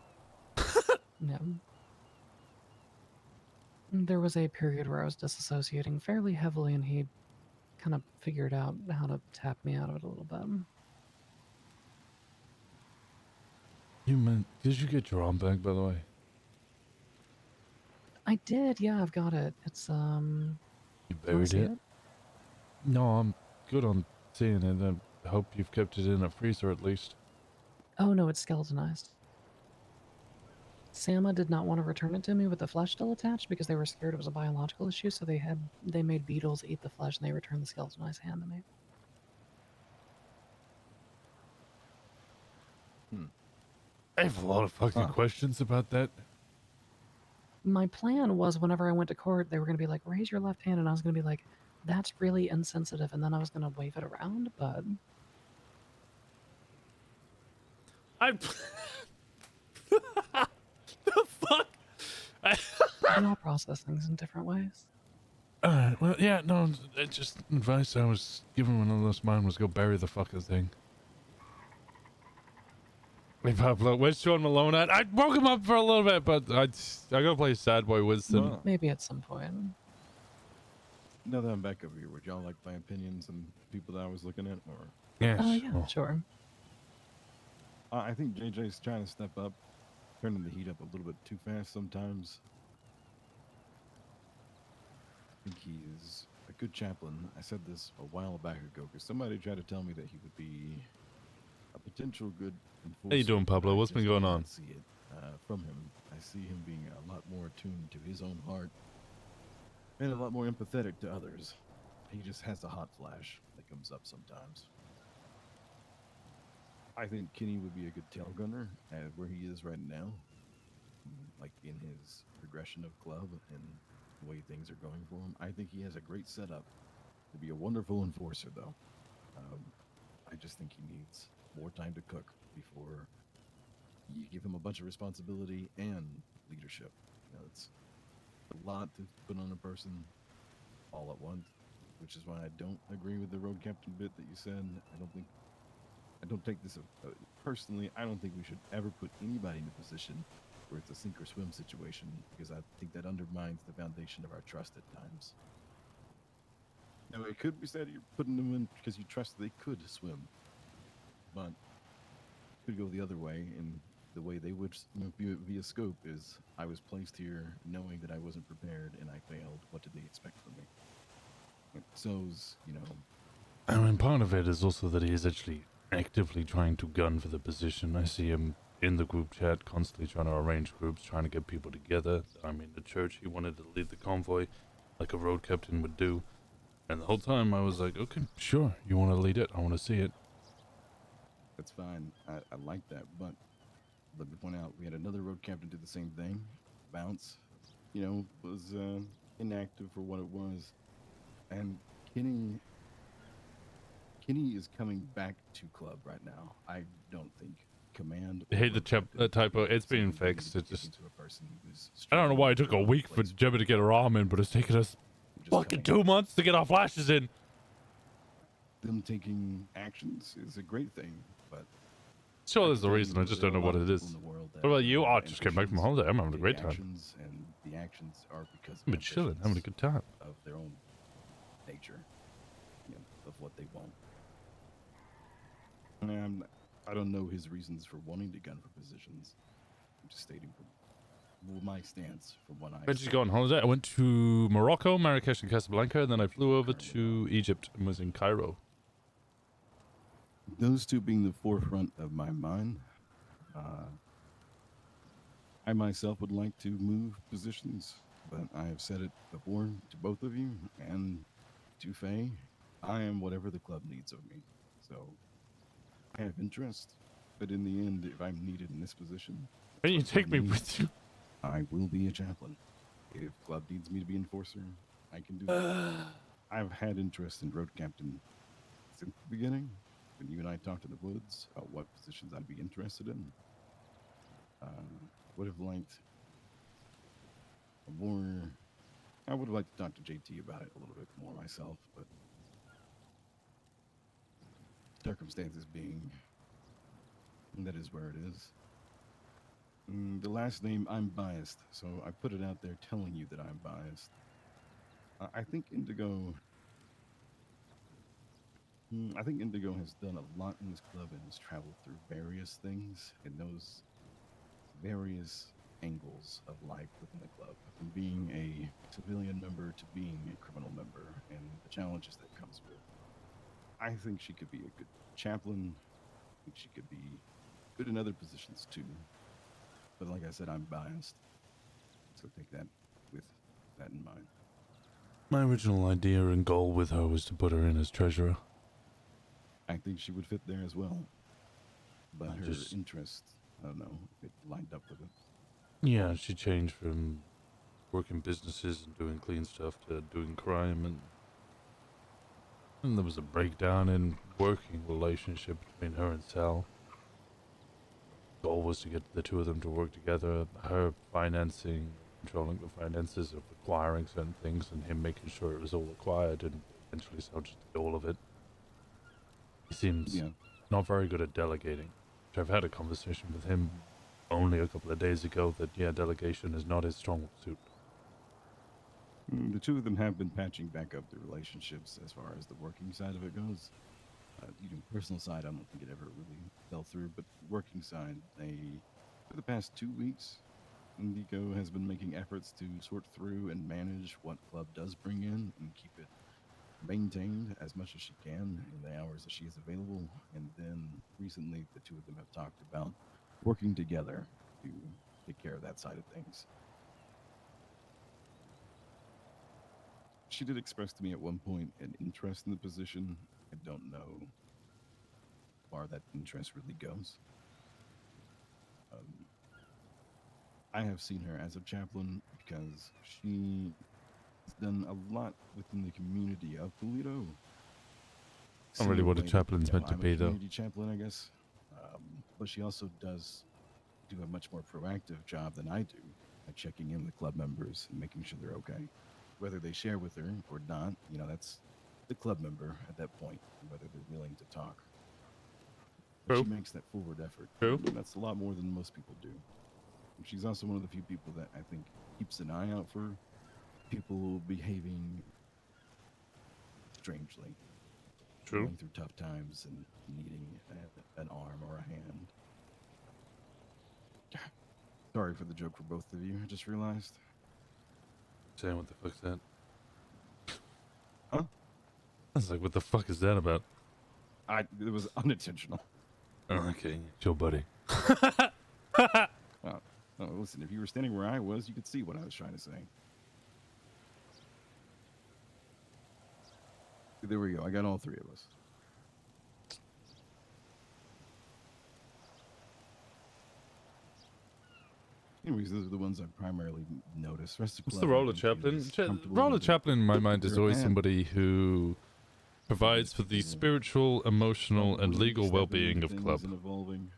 Yeah. There was a period where I was disassociating fairly heavily, and he kind of figured out how to tap me out of it a little bit. Did you get your arm back, by the way? I did, yeah, I've got it. It's, You buried it? No, I'm good on seeing it. I hope you've kept it in a freezer at least. Oh no, it's skeletonized. Sama did not want to return it to me with the flesh still attached because they were scared it was a biological issue, so they made beetles eat the flesh and they returned the skeletonized hand to me. I have a lot of fucking questions about that. My plan was whenever I went to court, they were going to be like, raise your left hand, and I was going to be like, that's really insensitive, and then I was going to wave it around, but... The fuck? We all process things in different ways. Alright, well, yeah, no, it's just advice I was given when all this mine was go bury the fucking thing. Hey, Pablo, where's Sean Malone at? I woke him up for a little bit, but I gotta play Sad Boy Winston. Well, Maybe at some point. now that I'm back over here, would y'all like my opinions and people that I was looking at? Or Yes. Yeah, sure. I think JJ's trying to step up, turning the heat up a little bit too fast sometimes. I think he's a good chaplain. I said this a while back ago because somebody tried to tell me that he would be a potential good enforcer. How you doing, Pablo? What's been going on? I see it from him. I see him being a lot more attuned to his own heart and a lot more empathetic to others. He just has a hot flash that comes up sometimes. I think Kenny would be a good tail gunner at where he is right now, like in his progression of club and the way things are going for him. I think he has a great setup to be a wonderful enforcer, though. I just think he needs more time to cook before you give him a bunch of responsibility and leadership. You know, it's a lot to put on a person all at once, which is why I don't agree with the road captain bit that you said. I don't take this personally. I don't think we should ever put anybody in a position where it's a sink or swim situation, because I think that undermines the foundation of our trust at times. Now, it could be said you're putting them in because you trust they could swim, but it could go the other way, and the way they would view it via scope is, I was placed here knowing that I wasn't prepared and I failed. What did they expect from me? so's, you know, I mean, part of it is also that he is actually actively trying to gun for the position. I see him in the group chat, constantly trying to arrange groups, trying to get people together. I mean, the church, he wanted to lead the convoy like a road captain would do. And the whole time I was like, okay, sure, you want to lead it? I want to see it. that's fine. I like that, but let me point out, we had another road captain do the same thing. Bounce, you know, was inactive for what it was. And Kenny is coming back to club right now. I don't think command. I hate the typo. It's being something we fixed. need It to give just... into a person who's I don't know why it took struggling a to week for replace Jebba to get her arm in, but it's taken us just fucking coming 2 months to get our flashes in. them taking actions is a great thing, but Sure, I there's can a tell reason. you I just there don't are know a lot what of it people is. in the world that What about you? have I just came back from ambitions, holiday. I'm having a big great time. actions, and the actions are because I've of been chilling, having a ambitions good time. of their own nature, you know, of what they want. And I don't know his reasons for wanting to gun for positions. I'm just stating from my stance from what I. Where did you go on holiday? I went to Morocco, Marrakesh, and Casablanca, and then I flew over to Egypt and was in Cairo. Those two being the forefront of my mind. I myself would like to move positions, but I have said it before to both of you and to Faye. I am whatever the club needs of me. So I have interest, but in the end, if I'm needed in this position, Why don't you what club take me needs, with you? I will be a chaplain. If club needs me to be enforcer, I can do that. I've had interest in road captain since the beginning. When you and I talked in the woods about what positions I'd be interested in, would have liked a more. I would have liked to talk to JT about it a little bit more myself, but circumstances being that is where it is. The last name, I'm biased, so I put it out there telling you that I'm biased. I think Indigo. I think Indigo has done a lot in this club and has traveled through various things and knows various angles of life within the club, from being a civilian member to being a criminal member, and the challenges that comes with. I think she could be a good chaplain. I think she could be good in other positions too. But like I said, I'm biased, so take that with that in mind. My original idea and goal with her was to put her in as treasurer. I think she would fit there as well, but I her just- interest, I don't know if it lined up with it. Yeah, she changed from working businesses and doing clean stuff to doing crime, and there was a breakdown in working relationship between her and Sal. Goal was to get the two of them to work together, her financing, controlling the finances of acquiring certain things, and him making sure it was all acquired, and eventually Sal just did all of it. He seems Yeah. not very good at delegating. Which I've had a conversation with him only a couple of days ago that, yeah, delegation is not his strong suit. The two of them have been patching back up their relationships as far as the working side of it goes. Personal side, I don't think it ever really fell through, but working side, for the past 2 weeks, Indigo has been making efforts to sort through and manage what club does bring in and keep it maintained as much as she can in the hours that she is available. And then recently, the two of them have talked about working together to take care of that side of things. She did express to me at one point an interest in the position. I don't know how far that interest really goes. I have seen her as a chaplain because she has done a lot within the community of Toledo. Not really Same what a way that, chaplain's meant to I'm a be, though. community chaplain, I guess. But she also does do a much more proactive job than I do at checking in with club members and making sure they're okay. Whether they share with her or not, that's the club member at that point, whether they're willing to talk. But True. she makes that forward effort. True. And that's a lot more than most people do. And she's also one of the few people that I think keeps an eye out for people behaving strangely. True. Going through tough times and needing an arm or a hand. Sorry for the joke for both of you. I just realized. Saying what the fuck's that? Huh? I was like, what the fuck is that about? It was unintentional. Oh, okay, chill, buddy. Oh, listen, if you were standing where I was, you could see what I was trying to say. There we go. I got all three of us. Anyways, those are the ones I primarily noticed. Rest of What's club, the I role of think, chaplain? is comfortable Role of with it. chaplain in my mind is They're always at- somebody who provides for the spiritual, emotional, and Probably legal stepping well-being into of things club. and evolving.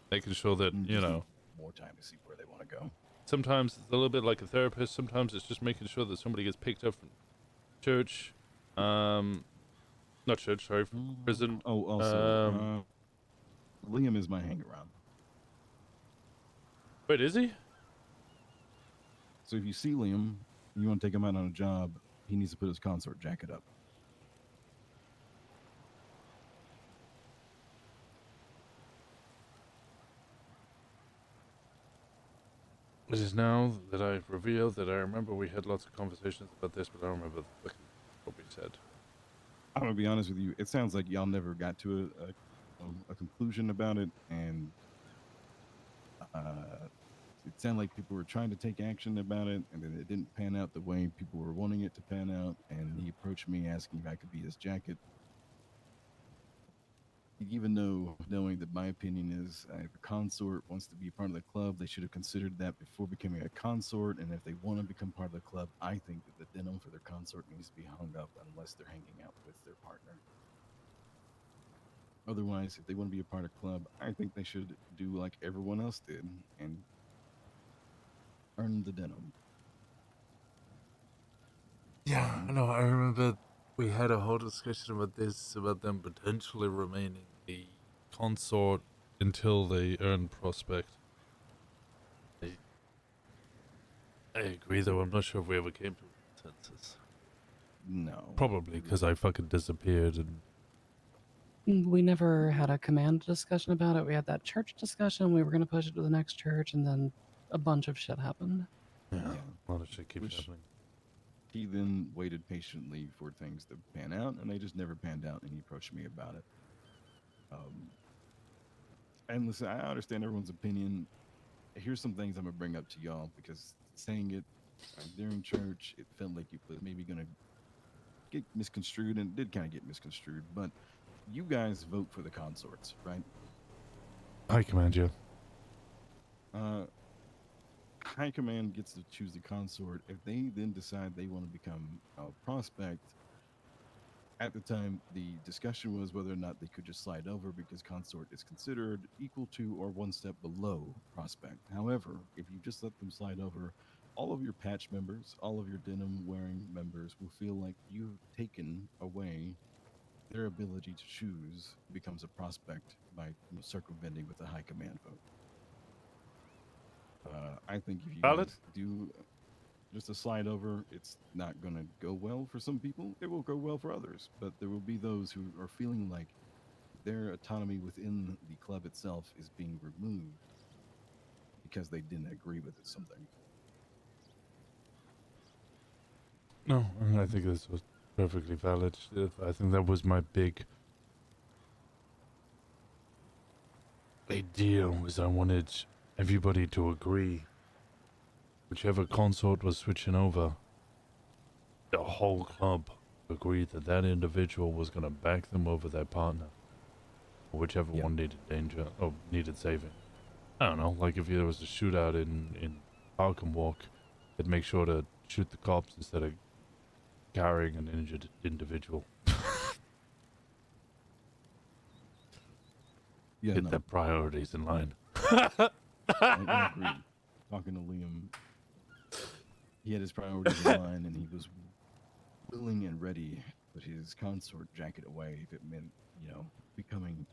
Making sure that, you Just need know, more time to see where they want to go. sometimes it's a little bit like a therapist. Sometimes it's just making sure that somebody gets picked up from church. Not church, sorry, from prison. Oh, also, Liam is my hang-around. Wait, is he? So if you see Liam, you want to take him out on a job, he needs to put his consort jacket up. It is now that I've revealed that I remember we had lots of conversations about this, but I don't remember what we said. I'm gonna be honest with you. It sounds like y'all never got to a conclusion about it, and it sounded like people were trying to take action about it, and then it didn't pan out the way people were wanting it to pan out. And he approached me asking if I could be his jacket. Even though knowing that my opinion is if a consort wants to be part of the club, they should have considered that before becoming a consort. And if they want to become part of the club, I think that the denim for their consort needs to be hung up unless they're hanging out with their partner. Otherwise, if they want to be a part of club, I think they should do like everyone else did and earn the denim. Yeah, I know. I remember we had a whole discussion about this, about them potentially remaining a consort until they earn prospect. I agree, though. I'm not sure if we ever came to a consensus. No. Probably because I fucking disappeared and We never had a command discussion about it. We had that church discussion. We were going to push it to the next church, and then a bunch of shit happened. yeah, Yeah. a lot of shit keeps Which- happening. He then waited patiently for things to pan out, and they just never panned out, and he approached me about it. And listen, I understand everyone's opinion. Here's some things I'm going to bring up to y'all, because saying it during church, it felt like it was maybe going to get misconstrued, and it did kind of get misconstrued, but you guys vote for the consorts, right? High command, yeah. High command gets to choose the consort. If they then decide they want to become a prospect, at the time the discussion was whether or not they could just slide over, because consort is considered equal to or one step below prospect. However, if you just let them slide over, all of your patch members, all of your denim wearing members will feel like you've taken away their ability to choose who becomes a prospect by circumventing with a high command vote. I think if you Valid. guys do just a slide over, it's not going to go well for some people. It will go well for others, but there will be those who are feeling like their autonomy within the club itself is being removed because they didn't agree with it. Something. No, I think this was perfectly valid. I think that was my big idea, was I wanted everybody to agree. Whichever consort was switching over, the whole club agreed that that individual was going to back them over their partner. Or whichever Yeah. one needed danger, or needed saving. I don't know, like if there was a shootout in Arkham Walk, they'd make sure to shoot the cops instead of carrying an injured individual. Yeah, Get no, their priorities in line. I agree. Talking to Liam, he had his priorities in line, and he was willing and ready to put his consort jacket away if it meant, becoming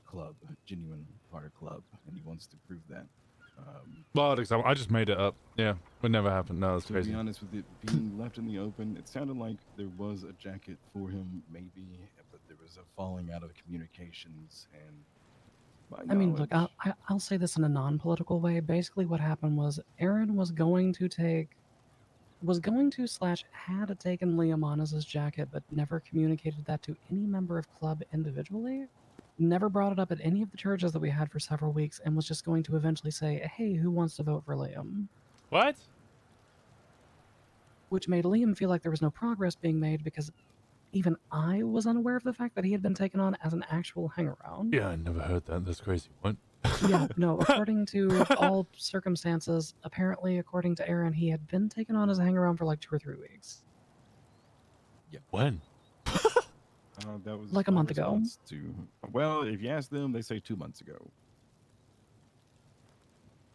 club, a genuine part of club, and he wants to prove that. Well, example, I just made it up. Yeah, would never happen. No, that's To crazy. be honest with it, being left in the open, it sounded like there was a jacket for him, maybe, but there was a falling out of communications. And by I mean, look, knowledge- I'll say this in a non-political way. Basically, what happened was Aaron was going to take was going to / had taken Liam on as his jacket, but never communicated that to any member of club individually. Never brought it up at any of the churches that we had for several weeks, and was just going to eventually say, "Hey, who wants to vote for Liam?" What? Which made Liam feel like there was no progress being made because even I was unaware of the fact that he had been taken on as an actual hangaround. Yeah, I never heard that. That's crazy. What? Yeah, no, according to all circumstances, apparently, according to Aaron, he had been taken on as a hangaround for like 2 or 3 weeks. When? That was Like a my month ago. response to. Well, if you ask them, they say 2 months ago.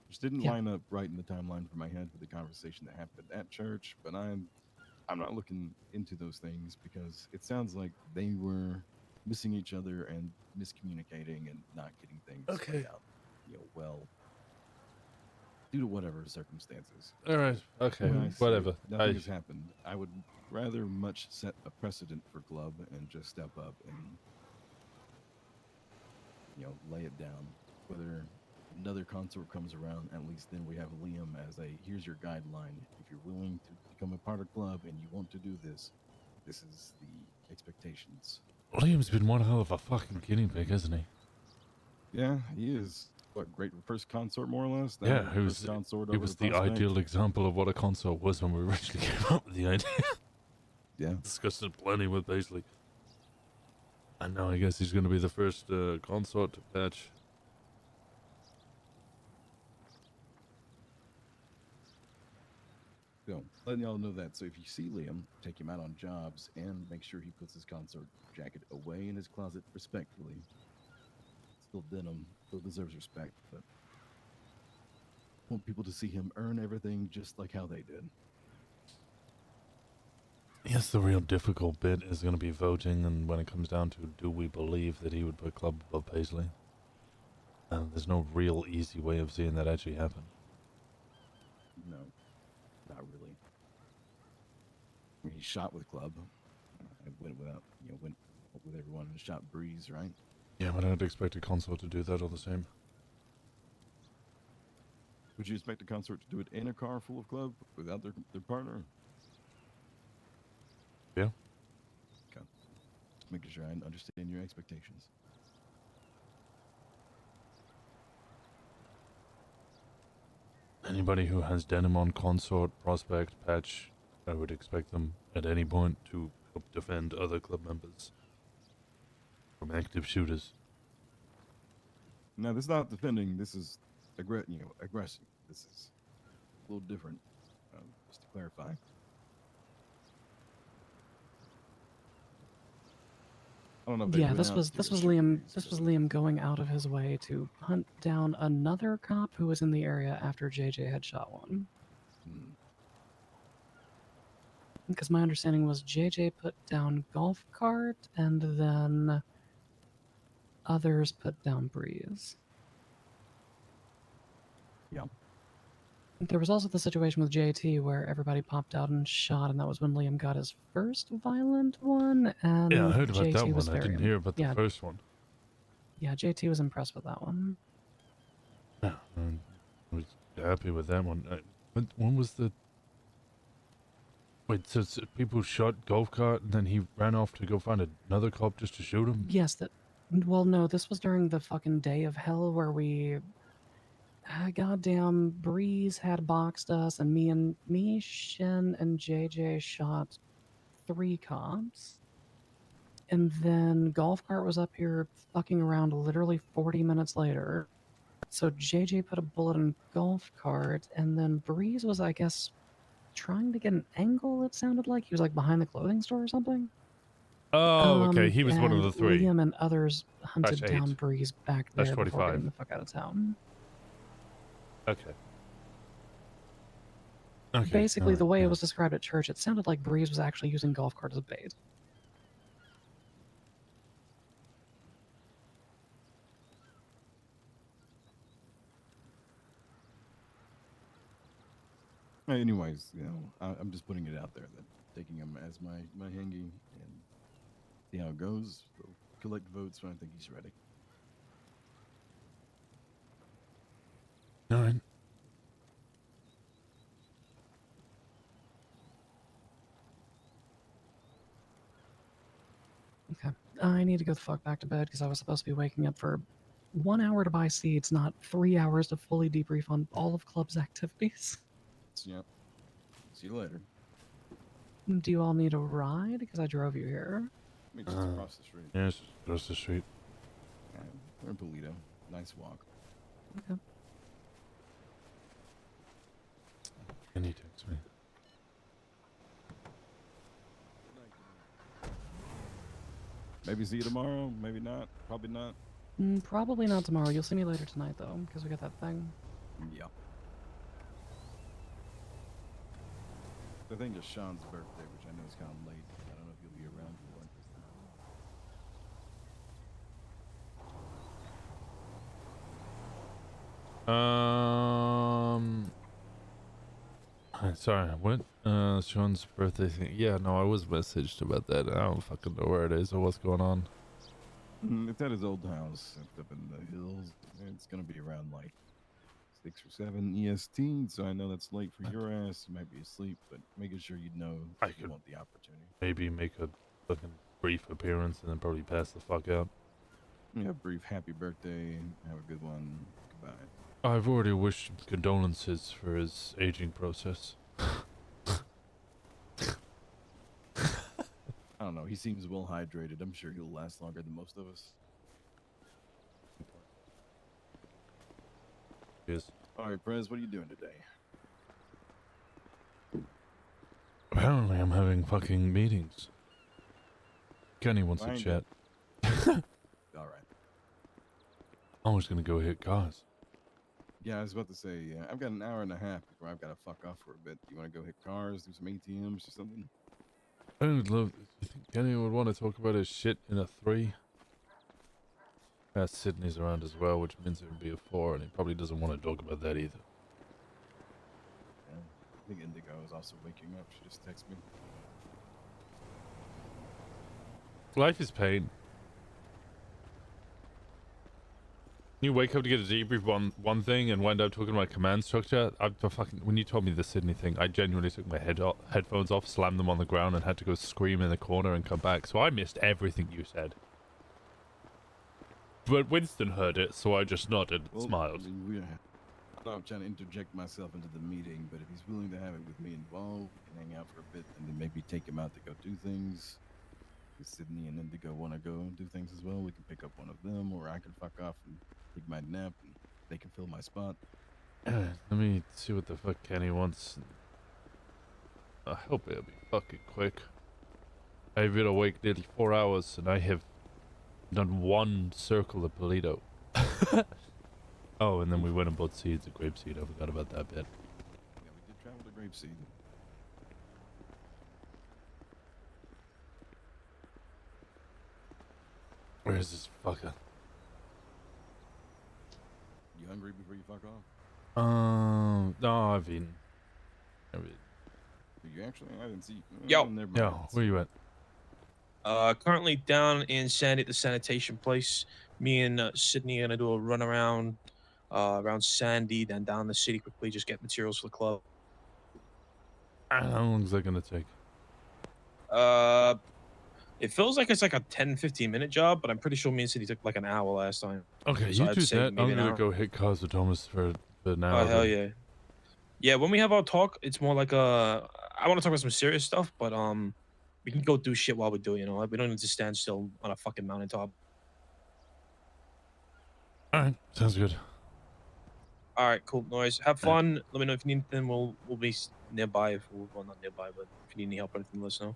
Just didn't Yeah. line up right in the timeline for my head with the conversation that happened at church. But I'm not looking into those things because it sounds like they were missing each other and miscommunicating and not getting things laid out, well, due to whatever circumstances. All right. Okay. When I say Whatever. nothing has happened, I would rather much set a precedent for Glub and just step up and lay it down. Whether another consort comes around, at least then we have Liam as a here's your guideline. If you're willing to become a part of Glub and you want to do this, this is the expectations. Liam's been one hell of a fucking guinea pig, hasn't he? Yeah, he is. What, great first consort, more or less? Yeah, That he was. first consort He over was the the prospect? ideal example of what a consort was when we originally came up with the idea. Yeah. Discussed it plenty with Paisley. And now I guess he's going to be the first consort to patch. So, letting y'all know that. So if you see Liam, take him out on jobs and make sure he puts his consort jacket away in his closet respectfully. Still denim, still deserves respect, but want people to see him earn everything just like how they did. Yes, the real difficult bit is going to be voting, and when it comes down to do we believe that he would put Club above Paisley? There's no real easy way of seeing that actually happen. No, not really. I mean, he shot with Club. I went without, went with everyone and shot Breeze, right? Yeah, but I'd expect a consort to do that all the same. Would you expect a consort to do it in a car full of Club without their partner? Yeah. Okay. Just making sure I understand your expectations. Anybody who has denim on consort, prospect, patch, I would expect them at any point to help defend other club members from active shooters. Now, this is not defending. This is aggressing. This is a little different. Just to clarify. I don't know. If they Yeah, went this out was to this was shoot Liam. Breeze, This was but- Liam going out of his way to hunt down another cop who was in the area after JJ had shot one. Hmm. Because my understanding was JJ put down golf cart and then others put down Breeze. Yeah. There was also the situation with JT where everybody popped out and shot, and that was when Liam got his first violent one. And Yeah, I heard about JT that was one. I very didn't hear about the yeah, first one. yeah, JT was impressed with that one. Yeah, I was happy with that one. When was the... Wait, so people shot golf cart and then he ran off to go find another cop just to shoot him? Yes, that. Well, no, this was during the fucking day of hell where we. Goddamn, Breeze had boxed us, and me, Shen, and JJ shot 3 cops. And then Golf Cart was up here fucking around literally 40 minutes later. So JJ put a bullet in Golf Cart, and then Breeze was, I guess, trying to get an angle, it sounded like. He was like behind the clothing store or something. Oh, okay. He was one of and the 3. Liam and others hunted Dash down 8. Breeze back Dash there before 25. getting the fuck out of town. Okay. Okay. Basically, the alright, way yeah. it was described at church, it sounded like Breeze was actually using Golf Cart as a bait. Anyways, I'm just putting it out there that taking him as my hangy and see how it goes. We'll collect votes when I think he's ready. Alright. Okay. I need to go the fuck back to bed because I was supposed to be waking up for 1 hour to buy seeds, not 3 hours to fully debrief on all of club's activities. Yep. See you later. Do you all need a ride? Because I drove you here. I mean, just across the street. Yeah, it's just across the street. Yeah, we're in Polito. Nice walk. Okay. Can you text me? Maybe see you tomorrow. Maybe not. Probably not. Probably not tomorrow. You'll see me later tonight, though, because we got that thing. Yeah. I think it's Sean's birthday, which I know is kind of late. I don't know if you'll be around for it. Sorry, what? Sean's birthday thing. Yeah, no, I was messaged about that. I don't fucking know where it is or what's going on. It's at his old house up in the hills. It's gonna be around like 6 or 7 EST, so I know that's late for your ass. You might be asleep, but making sure you know I if you could- want the opportunity. Maybe make a fucking brief appearance and then probably pass the fuck out. Yeah, brief happy birthday. Have a good one. Goodbye. I've already wished condolences for his aging process. I don't know. He seems well hydrated. I'm sure he'll last longer than most of us. Yes. All right, Prez, what are you doing today? Apparently, I'm having fucking meetings. Kenny wants to Mind chat. All right. I was gonna go hit cars. Yeah, I was about to say, I've got an hour and a half before I've got to fuck off for a bit. You want to go hit cars, do some ATMs or something? I would love. You think Kenny would want to talk about his shit in a 3? Sydney's around as well, which means it would be a 4, and he probably doesn't want to talk about that either. Yeah. I think Indigo is also waking up. She just texted me. Life is pain. You wake up to get a debrief on one thing and wind up talking about command structure. When you told me the Sydney thing, I genuinely took my headphones off, slammed them on the ground, and had to go scream in the corner and come back. So I missed everything you said. But Winston heard it, so I just nodded and smiled. I mean, I'm not trying to interject myself into the meeting, but if he's willing to have it with me involved, we can hang out for a bit and then maybe take him out to go do things. If Sydney and Indigo want to go and do things as well, we can pick up one of them, or I can fuck off and take my nap and they can fill my spot. Let me see what the fuck Kenny wants. I hope it'll be fucking quick. I've been awake nearly 4 hours and I have done 1 circle of Polito. Oh, and then we went and bought seeds of grapeseed. I forgot about that bit. Yeah, we did travel to Grapeseed. Where is this fucker? You hungry before you fuck off? No, I've eaten. Are you actually? I didn't see. Yo. Never mind. Yo, where you at? Currently down in Sandy at the sanitation place. Me and Sydney are gonna do a run around Sandy, then down the city quickly, just get materials for the club. How long is that gonna take? It feels like it's like a 10-15 minute job, but I'm pretty sure me and Sydney took like an hour last time. Okay, So you I'd do say that. maybe I'm an gonna hour. go hit cars with Thomas for an hour. Oh hell then. yeah. Yeah, when we have our talk, it's more like I want to talk about some serious stuff, but we can go do shit while we do it, you know. We don't need to stand still on a fucking mountaintop. All right, sounds good. All right, cool. No worries. Have fun. Let me know if you need anything. We'll be nearby. Well, not nearby, but if you need any help or anything, let us know.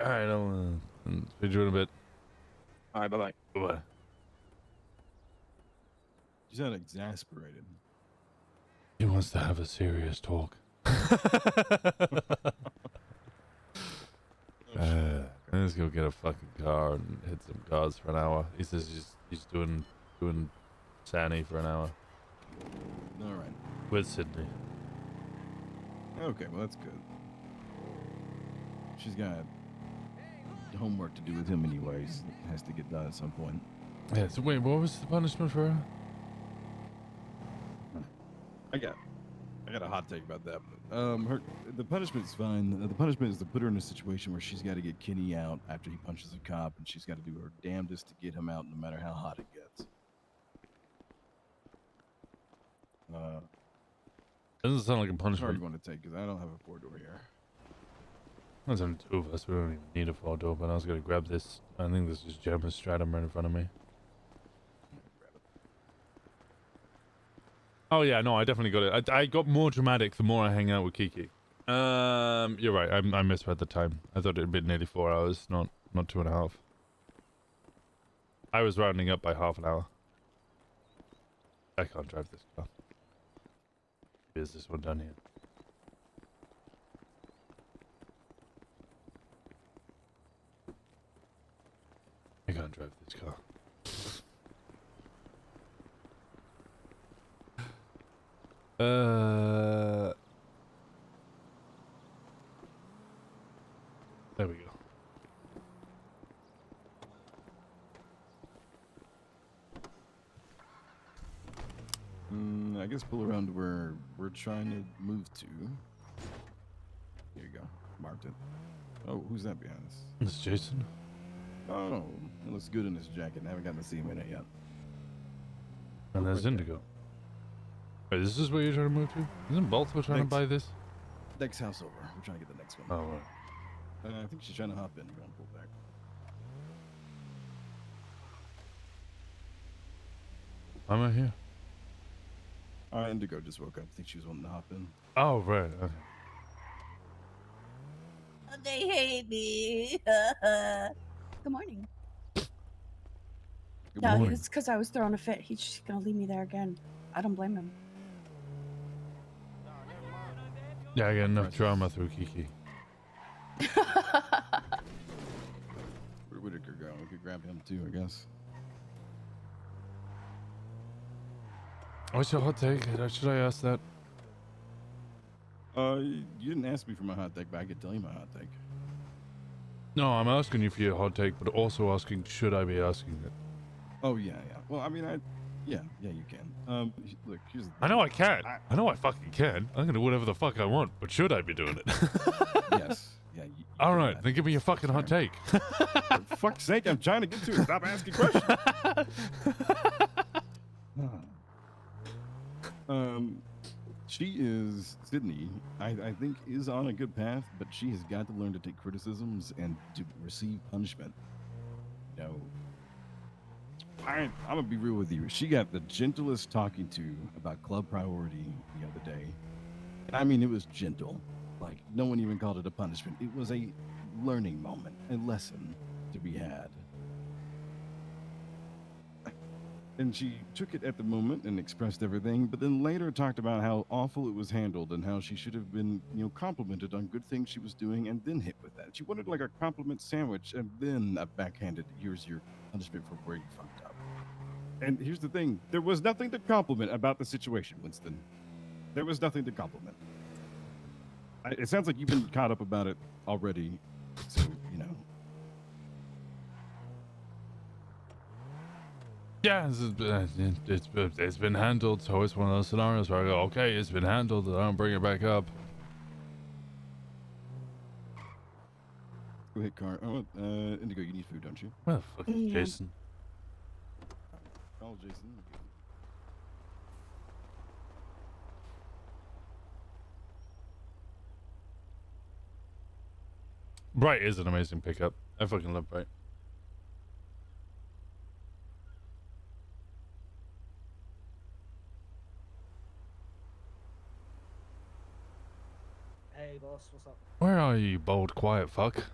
All right, I'll see you in a bit. All right, bye bye. Bye. You sound exasperated. He wants to have a serious talk. Let's go get a fucking car and hit some cars for an hour. He says he's doing Sandy for an hour All right. with Sydney. Okay, well that's good. She's got homework to do with him anyways. It has to get done at some point. Yeah. So wait, what was the punishment for her? I got a hot take about that, but The punishment's fine. The punishment is to put her in a situation where she's got to get Kenny out after he punches a cop, and she's got to do her damnedest to get him out, no matter how hot it gets. Doesn't sound like a Which car punishment. you want to take? Because I don't have a four-door here. There's only two of us. We don't even need a 4-door, but I was gonna grab this. I think this is German Stratum right in front of me. Oh yeah, no, I definitely got it. I got more dramatic the more I hang out with Kiki. You're right. I misread the time. I thought it'd been nearly 4 hours, not 2.5. I was rounding up by half an hour. I can't drive this car. Is this one down here? I can't drive this car. There we go. I guess pull around to where we're trying to move to. Here you go. Marked it. Oh, who's that behind us? This is Jason. Oh, it looks good in his jacket. I haven't gotten to see him in it yet. And there's Right there. Indigo. Wait, this is where you're trying to move to? Isn't Baltimore trying to Next. buy this? Next house over. We're trying to get the next one. Oh, right. I think she's trying to hop in. We're going to pull back. I'm right here. Indigo just woke up. I think she was wanting to hop in. Oh, right. Okay. They hate me. Good morning. Good No, morning. it's because I was throwing a fit. He's just gonna leave me there again. I don't blame him. Yeah, I got enough drama through Kiki. Where'd Whitaker go? We could grab him too, I guess. What's your hot take? Should I ask that? You didn't ask me for my hot take, but I could tell you my hot take. No, I'm asking you for your hot take, but also asking, should I be asking it? Oh yeah. Well, I mean, yeah, you can. Look, here's the thing. I know I can. I know I fucking can. I'm gonna do whatever the fuck I want, but should I be doing it? Yes. Yeah. You All do right, that. then give me your fucking hot take. For fuck's sake, I'm trying to get to it. Stop asking questions. She is Sydney. I think is on a good path, but she has got to learn to take criticisms and to receive punishment. You know, I'm gonna be real with you. She got the gentlest talking to about club priority the other day. And I mean, it was gentle. Like, no one even called it a punishment. It was a learning moment, a lesson to be had. And she took it at the moment and expressed everything, but then later talked about how awful it was handled and how she should have been, complimented on good things she was doing and then hit with that. She wanted like a compliment sandwich and then a backhanded, here's your punishment for where you fucked up. And here's the thing, there was nothing to compliment about the situation, Winston. There was nothing to compliment. It sounds like you've been caught up about it already, so, Yeah, it's been handled, so it's one of those scenarios where I go, okay, it's been handled, and I don't bring it back up. Go ahead, Car. Oh, Indigo, you need food, don't you? Where the fuck is Yeah. Jason? Call Jason. Bright is an amazing pickup. I fucking love Bright. Hey boss, what's up? Where are you, you bold, quiet fuck?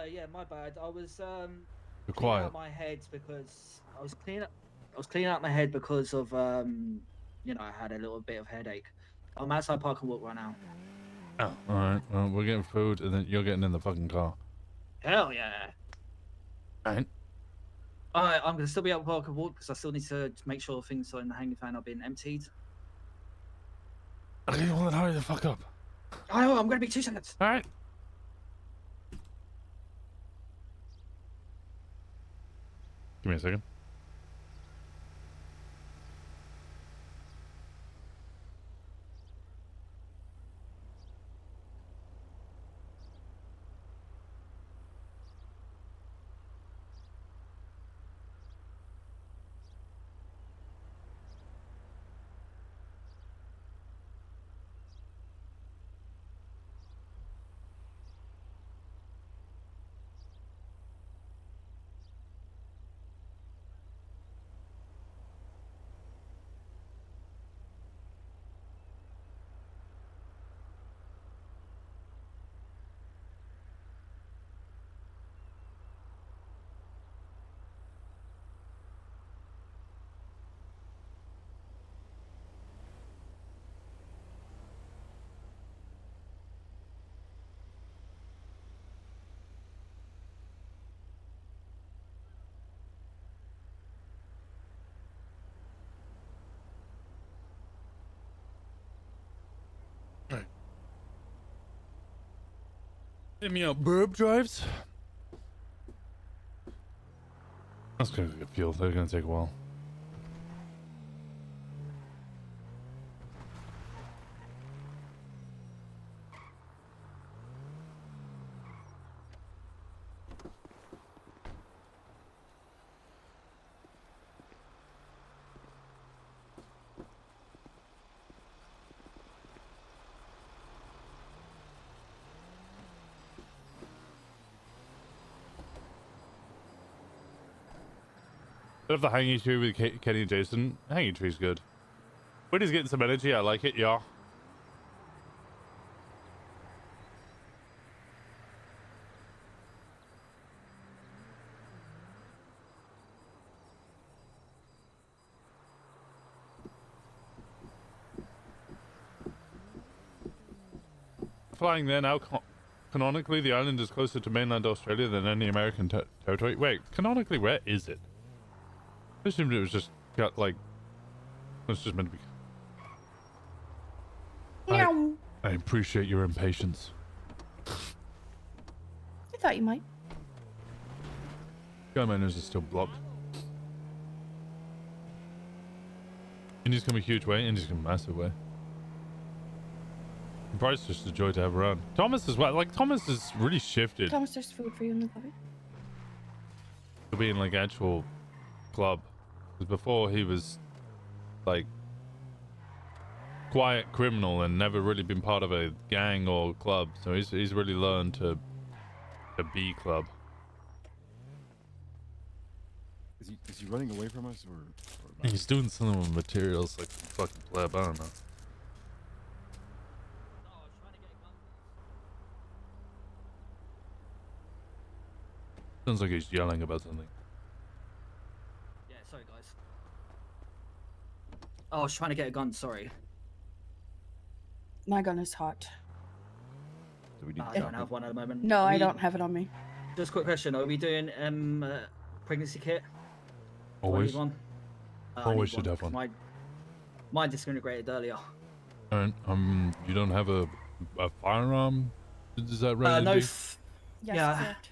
Yeah, my bad. I was You're cleaning quiet. out my head because I was cleaning out my head because of I had a little bit of headache. I'm outside Park and Walk right now. Oh, alright. Well, we're getting food, and then you're getting in the fucking car. Hell yeah! Alright. Alright, I'm gonna still be at Park and Walk because I still need to make sure things in the hanging fan are being emptied. Okay, well then hurry the fuck up. Oh, I'm gonna be 2 seconds. Alright. Give me a second. Hit me out burb drives. That's gonna get fuel. They're gonna take a while. I love the hanging tree with Kenny and Jason. Hanging tree's good. When he's getting some energy, I like it, yeah. Flying there now, canonically, the island is closer to mainland Australia than any American territory. Wait, canonically, where is it? I assumed it was just got like. It's just meant to be. I appreciate your impatience. I thought you might. Guy, my nose is still blocked. India's come a huge way. India's come a massive way. Bryce just a joy to have around. Thomas as well. Like Thomas has really shifted Thomas, there's food for you in the cupboard. to being like actual club. Because before he was like quiet criminal and never really been part of a gang or club. So he's really learned to be club. Is he running away from us or not? He's doing something with materials like fucking pleb. I don't know. Sounds like he's yelling about something. Yeah, sorry guys. Oh, I was trying to get a gun, sorry. My gun is hot. Do we need I don't have one at the moment. No, Are I we- don't have it on me. Just a quick question, are we doing pregnancy kit? Do I Always. need one? I Always need should have one. Mine disintegrated earlier. Alright, you don't have a firearm? Is that right? No. Yes, Yeah. correct.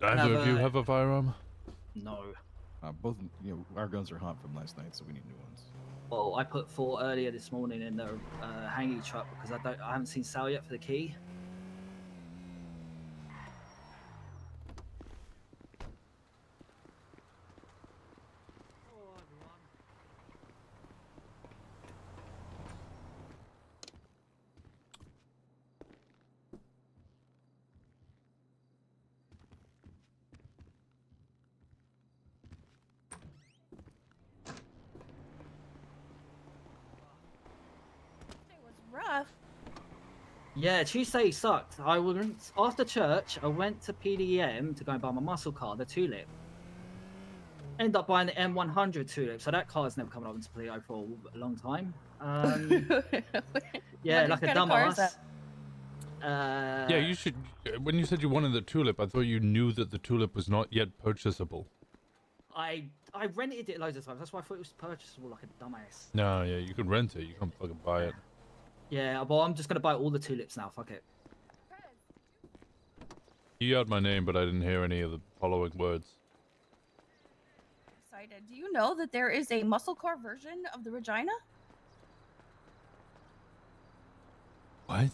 Either of you have a- have a firearm? No. Both, our guns are hot from last night, so we need new ones. Well, I put 4 earlier this morning in the hanging truck because I haven't seen Sal yet for the key. It was rough. Yeah, Tuesday sucked. I went after church. I went to PDM to go and buy my muscle car, the Tulip. Ended up buying the M100 Tulip, so that car's never coming up into play for a long time. Yeah, What like a kind of car is dumbass. Yeah, you should. When you said you wanted the tulip, I thought you knew that the tulip was not yet purchasable. I rented it loads of times. That's why I thought it was purchasable, like a dumbass. No, yeah, you can rent it. You can't fucking buy it. Yeah, well, I'm just gonna buy all the tulips now. Fuck it. You heard my name, but I didn't hear any of the following words. Excited. Do you know that there is a muscle car version of the Regina? What?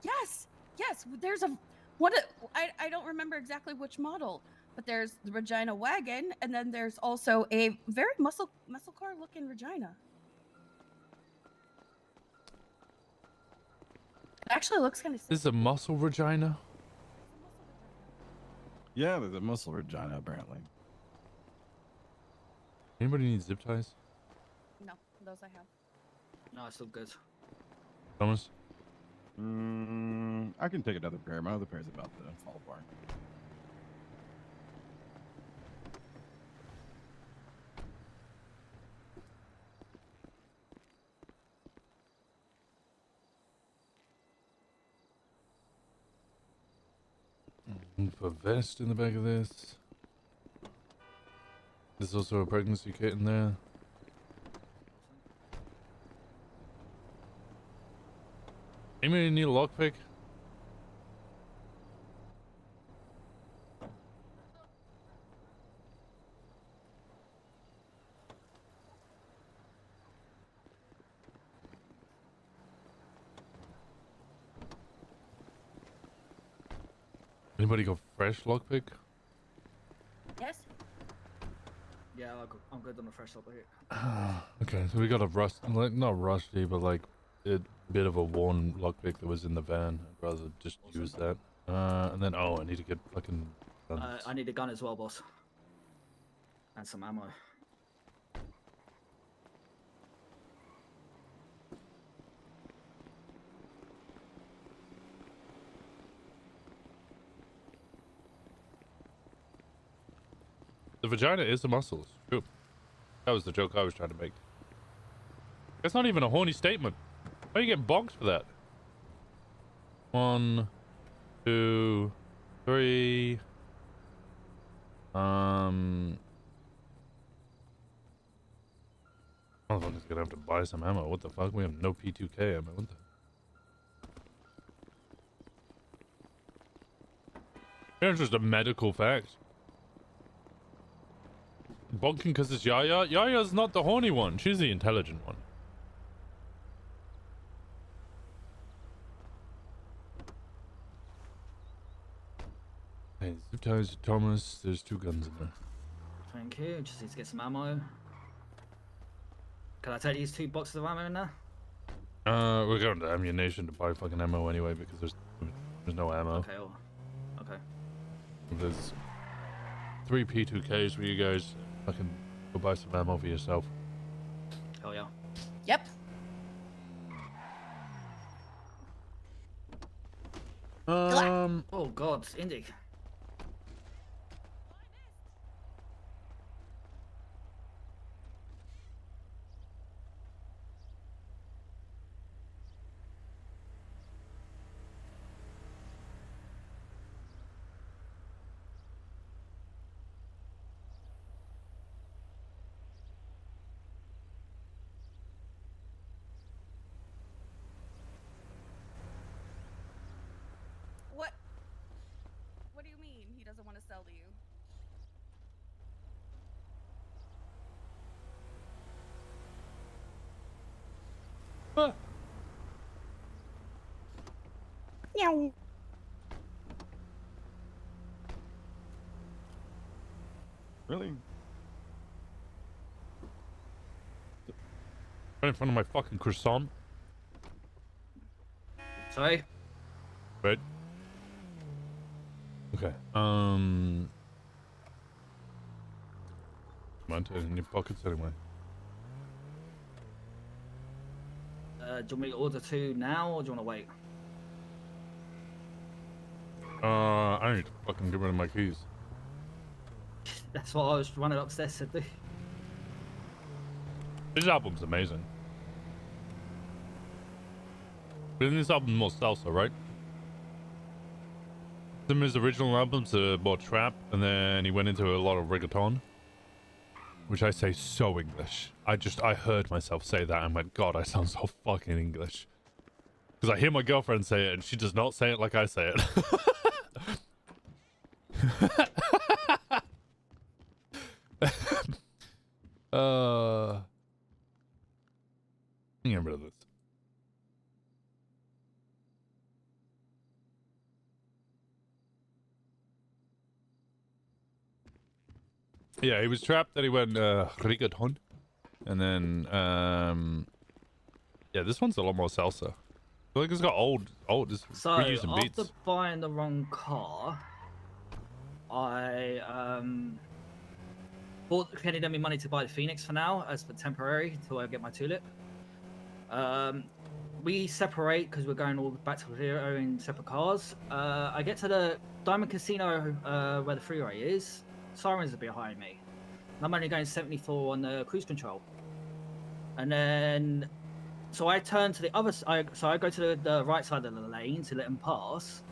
Yes. Yes. There's a what? I don't remember exactly which model, but there's the Regina wagon, and then there's also a very muscle car looking Regina. It actually looks kind of. This is a muscle Regina? Yeah, there's a muscle Regina apparently. Anybody need zip ties? No, those I have. No, it's still good. Thomas? I can take another pair. My other pair's about to fall apart. For a vest in the back of this. There's also a pregnancy kit in there. Anybody need a lockpick? Anybody got fresh lockpick? Yes. Yeah, I'm good on the fresh topic. Okay, so we got a like not rusty, but like a bit of a worn lockpick that was in the van. I'd rather just use that. And then I need to get fucking guns. I need a gun as well, boss. And some ammo. The vagina is the muscles. True. That was the joke I was trying to make. That's not even a horny statement. Why are you getting bonked for that? 1, 2, 3. Motherfucker's gonna have to buy some ammo. What the fuck? We have no P2K ammo. What the? It's just a medical fact. Bonking because it's Yaya? Yaya's not the horny one. She's the intelligent one. Hey, zip ties to Thomas. There's 2 guns in there. Thank you. Just need to get some ammo. Can I take these 2 boxes of ammo in there? We're going to ammunition to buy fucking ammo anyway because there's no ammo. Okay. Okay. There's 3 P2Ks for you guys. Fucking go buy some ammo for yourself. Hell yeah. Yep. Oh god, Indy. What do you mean he doesn't want to sell to you? Meow. Really? Right in front of my fucking croissant. Sorry? Right. Okay. Come on, in your pockets anyway. Do you want me to order 2 now, or do you want to wait? I need to fucking get rid of my keys. That's what I was running upstairs to do. This album's amazing. But in this album more salsa, right? Some of his original albums are more trap, and then he went into a lot of reggaeton. Which I say so English. I heard myself say that and went, God, I sound so fucking English. Because I hear my girlfriend say it and she does not say it like I say it. Get rid of this. Yeah, he was trapped, then he went reggaeton. And then yeah, this one's a lot more salsa. I feel like it's got it's So, reusing after beats. buying the wrong car, I bought Kenny lent me money to buy the Phoenix for now, as for temporary, until I get my tulip. We separate because we're going all back to zero in separate cars. I get to the Diamond Casino where the freeway is. Sirens are behind me. And I'm only going 74 on the cruise control. And then, so I turn to the other side. So I go to the right side of the lane to let them pass.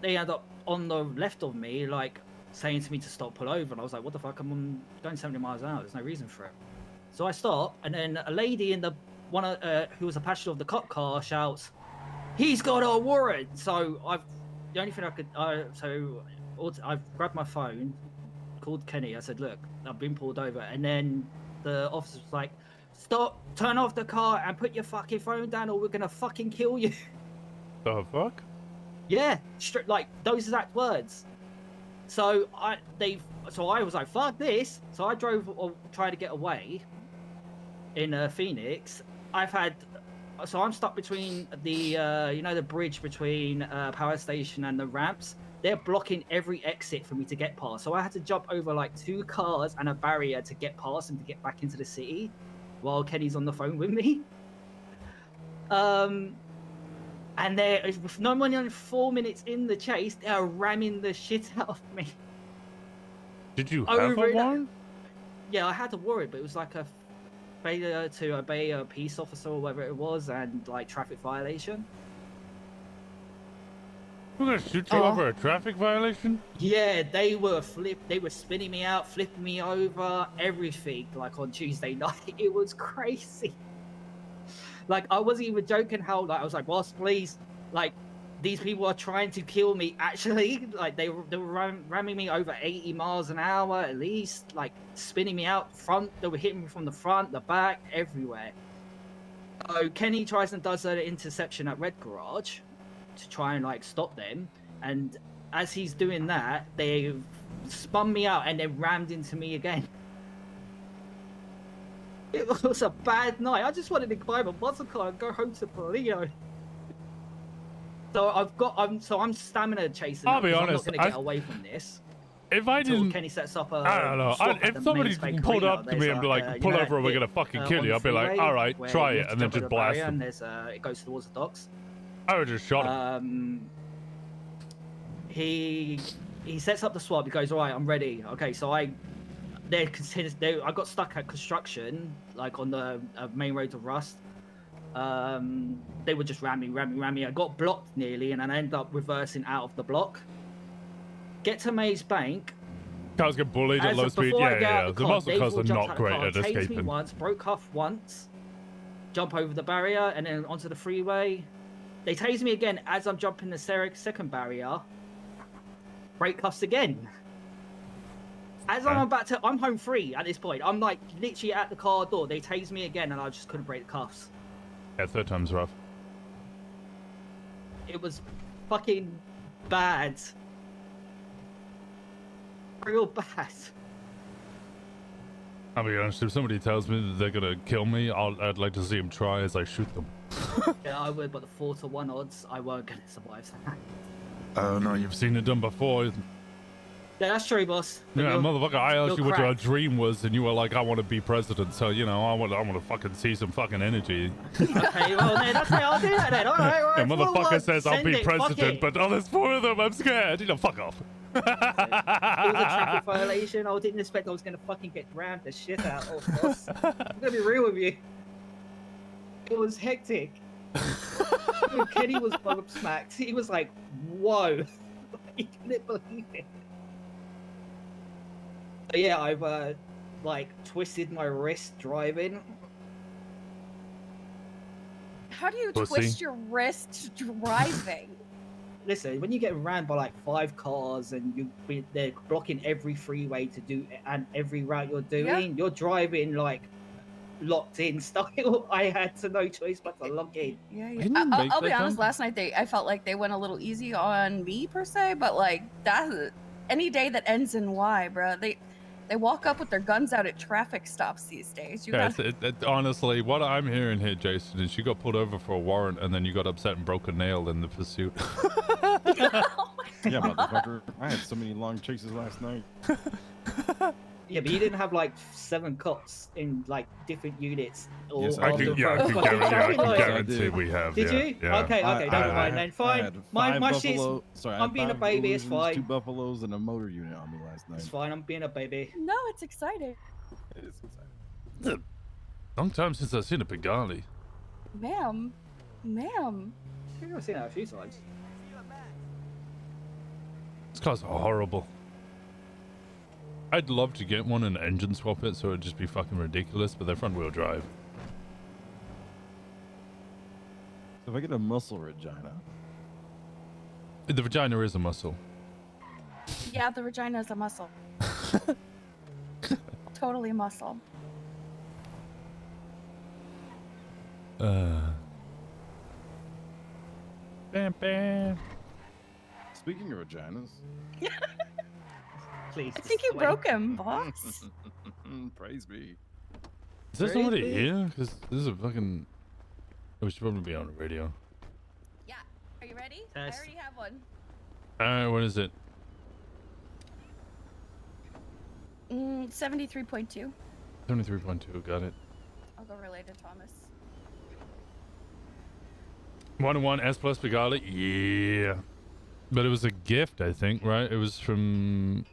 They end up on the left of me, like saying to me to stop, pull over. And I was like, what the fuck? I'm going 70 miles an hour. There's no reason for it. So I stop, and then a lady in the one who was a passenger of the cop car shouts, "He's got a warrant!" So the only thing I could, I've grabbed my phone, called Kenny. I said, "Look, I've been pulled over," and then the officer was like, "Stop! Turn off the car and put your fucking phone down, or we're gonna fucking kill you." The fuck? Yeah, like those exact words. So I was like, fuck this. So I drove or tried to get away in Phoenix. So I'm stuck between the the bridge between Power Station and the ramps. They're blocking every exit for me to get past. So I had to jump over like 2 cars and a barrier to get past and to get back into the city while Kenny's on the phone with me. And they're no more than 4 minutes in the chase, they are ramming the shit out of me. Did you have a warrant? Yeah, I had a warrant, but it was like a failure to obey a peace officer or whatever it was, and like traffic violation. We're gonna shoot you over a traffic violation? Yeah, they were spinning me out, flipping me over, everything. Like on Tuesday night, it was crazy. Like I wasn't even joking. How like I was like, boss, please, like these people are trying to kill me. Actually, like they were ramming me over 80 miles an hour at least, like spinning me out front. They were hitting me from the front, the back, everywhere. So Kenny tries and does an interception at Red Garage to try and like stop them. And as he's doing that, they spun me out and then rammed into me again. It was a bad night. I just wanted to buy my muscle car and go home to Polio. So I'm stamina chasing. I'll be honest. I'm not gonna get away from this. If I didn't, Kenny sets up a. I don't know. If somebody pulled up to me and be like, "Pull over, or we're gonna fucking kill you," I'd be like, "All right, try it," and then just blast him. And there's it goes towards the docks. I would just shot him. He sets up the swap. He goes, "All right, I'm ready." Okay, so I got stuck at construction, like on the main road to Rust. They would just ram me. I got blocked nearly, and I ended up reversing out of the block. Get to Maze Bank. Cars get bullied at low speed. Yeah. The muscle cars are not great at escaping. Me once, broke cuff once, jump over the barrier, and then onto the freeway. They tased me again as I'm jumping the second barrier. Break cuffs again. As I'm home free at this point. I'm like literally at the car door. They tased me again, and I just couldn't break the cuffs. Yeah, third time's rough. It was fucking bad. Real bad. I'll be honest, if somebody tells me that they're gonna kill me, I'd like to see them try as I shoot them. Yeah, I would, but the 4-to-1 odds, I weren't gonna survive that. Oh no, you've seen it done before. Yeah, that's true, boss. Yeah, motherfucker, I asked you what your cracked. dream was, and you were like, I want to be president, so, you know, I want to fucking see some fucking energy. Okay, well, then, okay, I'll do that then. All right. The motherfucker says I'll be president, it. but there's 4 of them, I'm scared. You know, fuck off. It was a traffic violation. I didn't expect I was going to fucking get rammed the shit out of, boss. I'm going to be real with you. It was hectic. When Kenny was bug smacked, he was like, whoa. He couldn't believe it. But yeah, I've like twisted my wrist driving. How do you Pussy. twist your wrist driving? Listen, when you get rammed by like 5 cars and they're blocking every freeway to do and every route you're doing, you're driving like locked in style. I had no choice but to lock in. Yeah. I'll be honest. Last night I felt like they went a little easy on me per se, but like that any day that ends in Y, bro, they walk up with their guns out at traffic stops these days. Honestly, what I'm hearing here, Jason, is you got pulled over for a warrant and then you got upset and broke a nail in the pursuit. Yeah, motherfucker. I had so many long chases last night. Yeah, but you didn't have like 7 cops in like different units. Or Yes, I can guarantee we have. Did you? Yeah. Okay, never mind then. Fine. My shit's. Sorry, I'm being a baby. It's fine. 2 buffaloes and a motor unit on me last night. It's fine. I'm being a baby. No, it's exciting. It is exciting. It's a long time since I've seen a Bengali. Ma'am. I think I've seen that a few times. These cars are horrible. I'd love to get one and engine swap it so it'd just be fucking ridiculous, but they're front wheel drive. So if I get a muscle Regina. The vagina is a muscle. Yeah, the vagina is a muscle. Totally a muscle. Bam, bam. Speaking of vaginas. Please. I think you just wait. broke him, boss. Praise be. Is there Praise somebody be. here? Because this is a fucking. We should probably be on the radio. Yeah. Are you ready? Test. I already have one. Alright, what is it? 73.2. 73.2, got it. I'll go relay to Thomas. 101 S plus Pigali? Yeah. But it was a gift, I think, right? It was from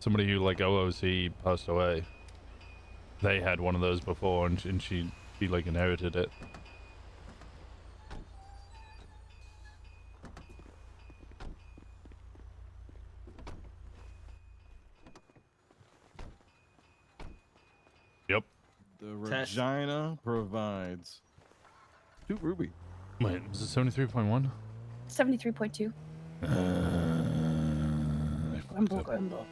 somebody who, like, OOC passed away. They had one of those before, and she like, inherited it. Yep. The Test. vagina provides 2 ruby. Wait, was it 73.1? 73.2. I fucked Grumble, up. grumble.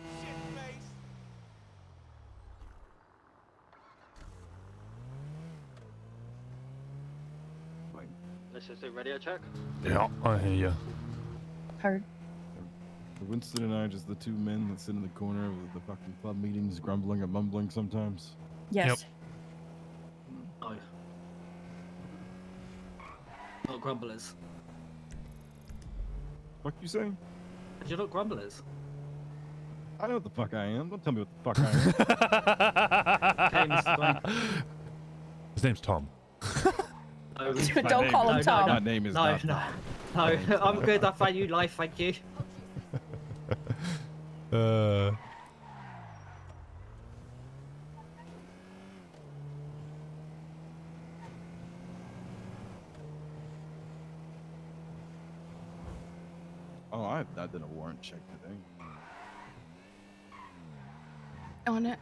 Let's just do radio check. Yeah, I hear you. Heard. Winston and I are just the 2 men that sit in the corner of the fucking club meetings, grumbling and mumbling sometimes. Yes. No. Not grumblers. Fuck you say? You're not grumblers. I know what the fuck I am. Don't tell me what the fuck I am. Okay, Mr. Dwayne. His name's Tom. No, Don't call him Tom. My name is no, not no, Tom. no. I'm good. I find you life. Thank you. Oh, I did a warrant check today. On it.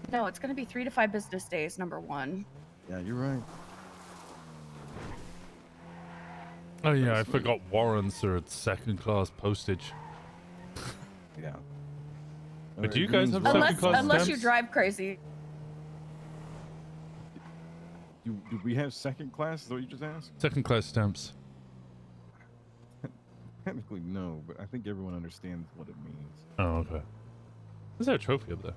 No, it's going to be 3 to 5 business days, number 1. Yeah, you're right. Oh yeah, I forgot warrants are at second class postage. Yeah. But do you guys have Unless, second class unless you stamps? drive crazy. Do we have second class? Is that what you just asked? Second class stamps. Technically, no, but I think everyone understands what it means. Oh, okay. Is there a trophy up there?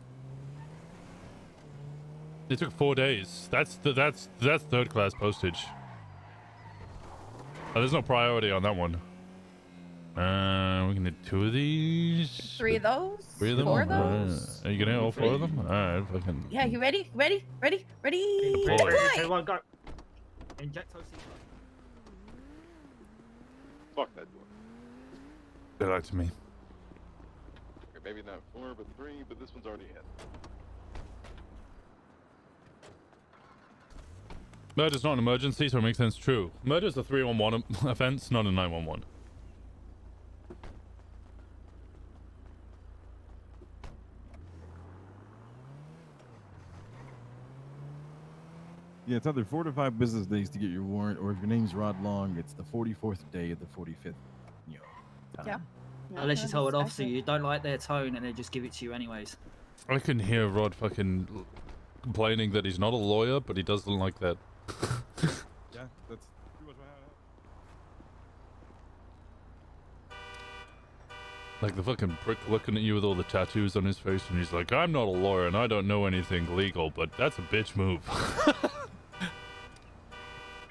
It took 4 days. That's third class postage. Oh, there's no priority on that one. We can do 2 of these. 3 of those? 3 of them. 4 of Alright. those? Are you gonna hit all 4 of them? Alright, fucking. Yeah, you ready? Ready? Ready? Ready? Deploy. Deploy! 3, 2, 1, go. Inject OC. Fuck that door. They like to me. Okay, maybe not 4, but 3, but this one's already hit. Murder's not an emergency, so it makes sense. True. Murder's a 311 offense, not a 911. Yeah, it's either 4 to 5 business days to get your warrant, or if your name's Rod Long, it's the 44th day of the 45th, you know, time. Yeah. Unless you tell an that's officer accurate. you don't like their tone and they just give it to you anyways. I can hear Rod fucking complaining that he's not a lawyer, but he doesn't like that. Yeah, that's pretty much what happened. Like the fucking prick looking at you with all the tattoos on his face, and he's like, I'm not a lawyer and I don't know anything legal, but that's a bitch move.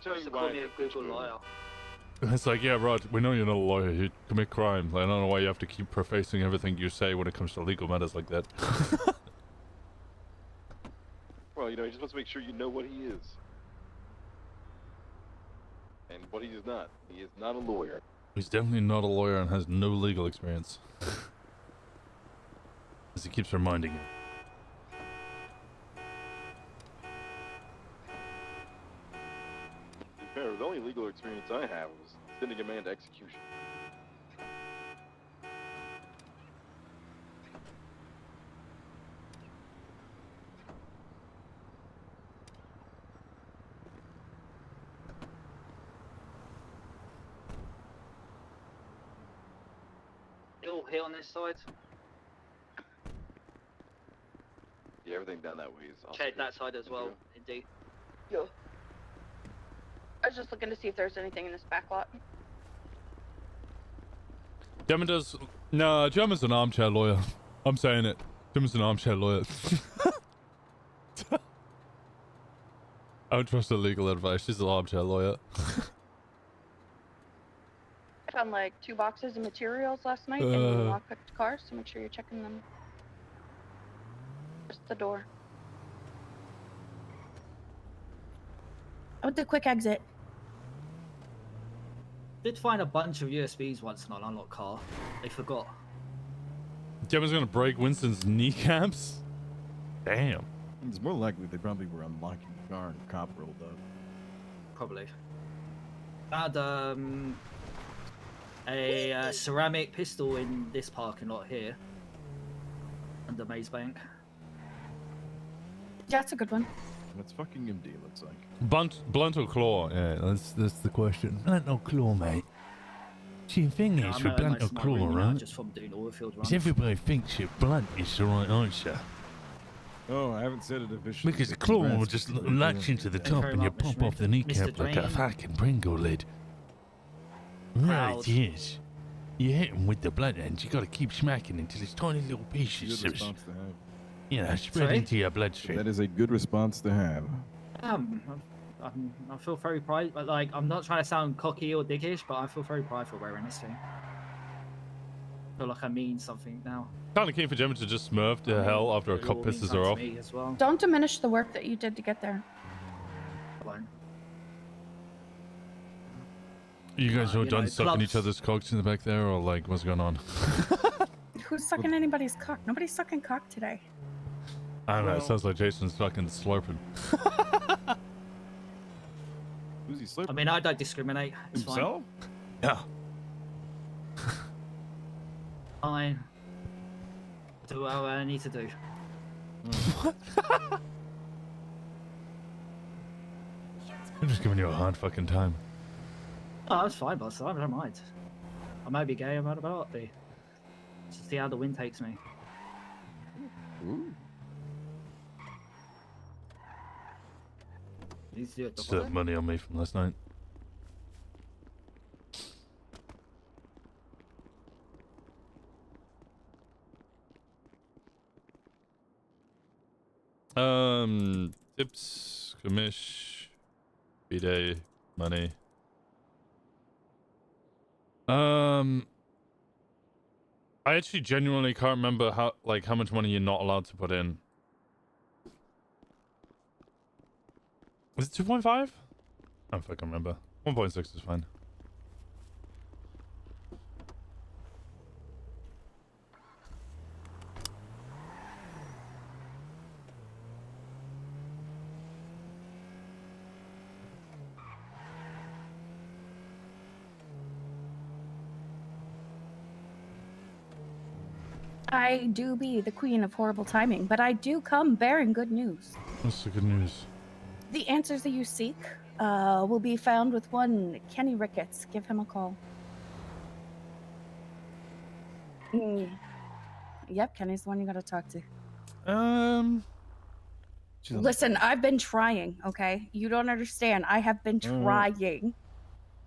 Tell you So why call me a it's Google bitch move. lawyer. It's like, yeah, Rod, we know you're not a lawyer. You commit crime. I don't know why you have to keep prefacing everything you say when it comes to legal matters like that. Well, you know, he just wants to make sure you know what he is. And what he is not. He is not a lawyer. He's definitely not a lawyer and has no legal experience. As he keeps reminding you. To be fair, the only legal experience I have was sending a man to execution. You all here on this side? Yeah, everything down that way is also Check good. that side as well, indeed. Yo. I was just looking to see if there's anything in this back lot. Gemma's no, Gemma's an armchair lawyer. I'm saying it. Gemma's an armchair lawyer. I don't trust her legal advice. She's an armchair lawyer. I found like 2 boxes of materials last night in lockpicked cars, so make sure you're checking them. Just the door. I went the quick exit. Did find a bunch of USBs once in an unlocked car. They forgot. Gemma's gonna break Winston's kneecaps? Damn. It's more likely they probably were unlocking the car and a cop rolled up. Probably. Found a ceramic pistol in this parking lot here. Under Maze Bank. Yeah, that's a good one. What's fucking MD looks like? Blunt or claw? Yeah, that's the question. Blunt or claw, mate? See, the thing is, with blunt or claw, right? Just from doing oil field runs. Is everybody thinks that blunt is the right answer. Oh, I haven't said it officially. Because the claw will just latch into the top and you pop off the kneecap like a fucking Pringle lid. Right, it is. You hit him with the blunt end, you gotta keep smacking until it's tiny little pieces. Good response to have. You know, spread into your bloodstream. That is a good response to have. I feel very proud, but like, I'm not trying to sound cocky or dickish, but I feel very prideful wearing this thing. I feel like I mean something now. Kinda keen for Gemma to just smurf to hell after a cop pisses her off. As well. Don't diminish the work that you did to get there. You guys all you done know, sucking clubs- each other's cocks in the back there, or like, what's going on? Who's sucking anybody's cock? Nobody's sucking cock today. I don't know, it Well- sounds like Jason's fucking slurping. Who's he slurping? I mean, I don't discriminate. It's Himself? Yeah. fine. Do what I need to do. I'm just giving you a hard fucking time. Oh, that's fine, boss. I don't mind. I might be gay, I might not be. Just see how the wind takes me. Ooh. Needs to do it. Still have money on me from last night. Tips, commish, B-day, money. I actually genuinely can't remember how much money you're not allowed to put in. Is it 2.5? I don't fucking remember. 1.6 is fine. I do be the queen of horrible timing, but I do come bearing good news. What's the good news? The answers that you seek will be found with one Kenny Ricketts. Give him a call. Yep, Kenny's the one you gotta talk to. Listen, I've been trying, okay? You don't understand. I have been trying.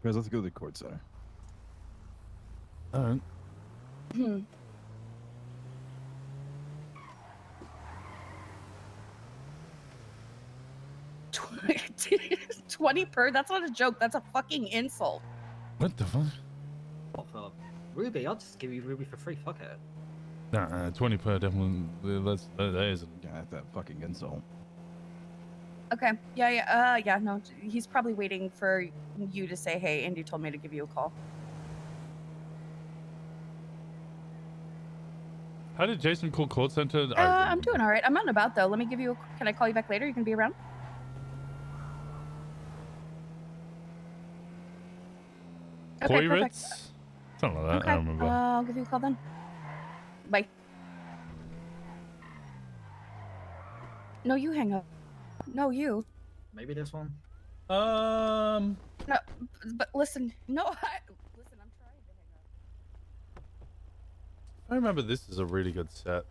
Guys, let's go to the court center. Alright. 20 per? That's not a joke. That's a fucking insult. What the fuck? What for? Ruby? I'll just give you Ruby for free. Fuck it. Nah, 20 per definitely. That isn't. Yeah, that fucking insult. Okay. Yeah. No, he's probably waiting for you to say, hey, Andy told me to give you a call. How did Jason call call center? I'm doing all right. I'm out and about, though. Let me give you can I call you back later? You can be around? Chloe perfect. Ritz? Something like that. Okay. I don't remember. I'll give you a call then. Bye. No, you hang up. No, you. Maybe this one. No, but listen. No, listen, I'm trying to hang up. I remember this is a really good set.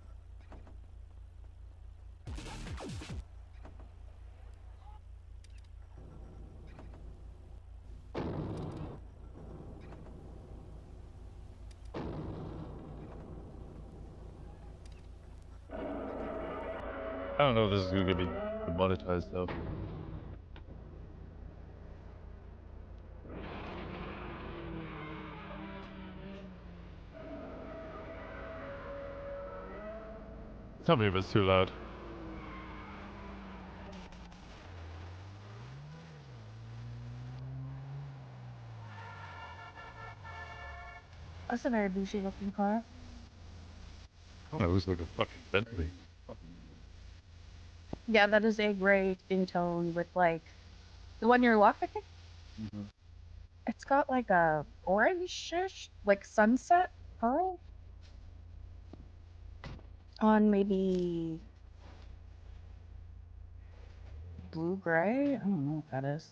I don't know if this is gonna be demonetized though. Tell me if it's too loud. That's a very bougie looking car. Oh, it looks like a fucking Bentley. Yeah, that is a gray skin tone with like the one you're walking. Mhm. It's got like a orange-ish, like sunset pearl on maybe blue gray. I don't know what that is.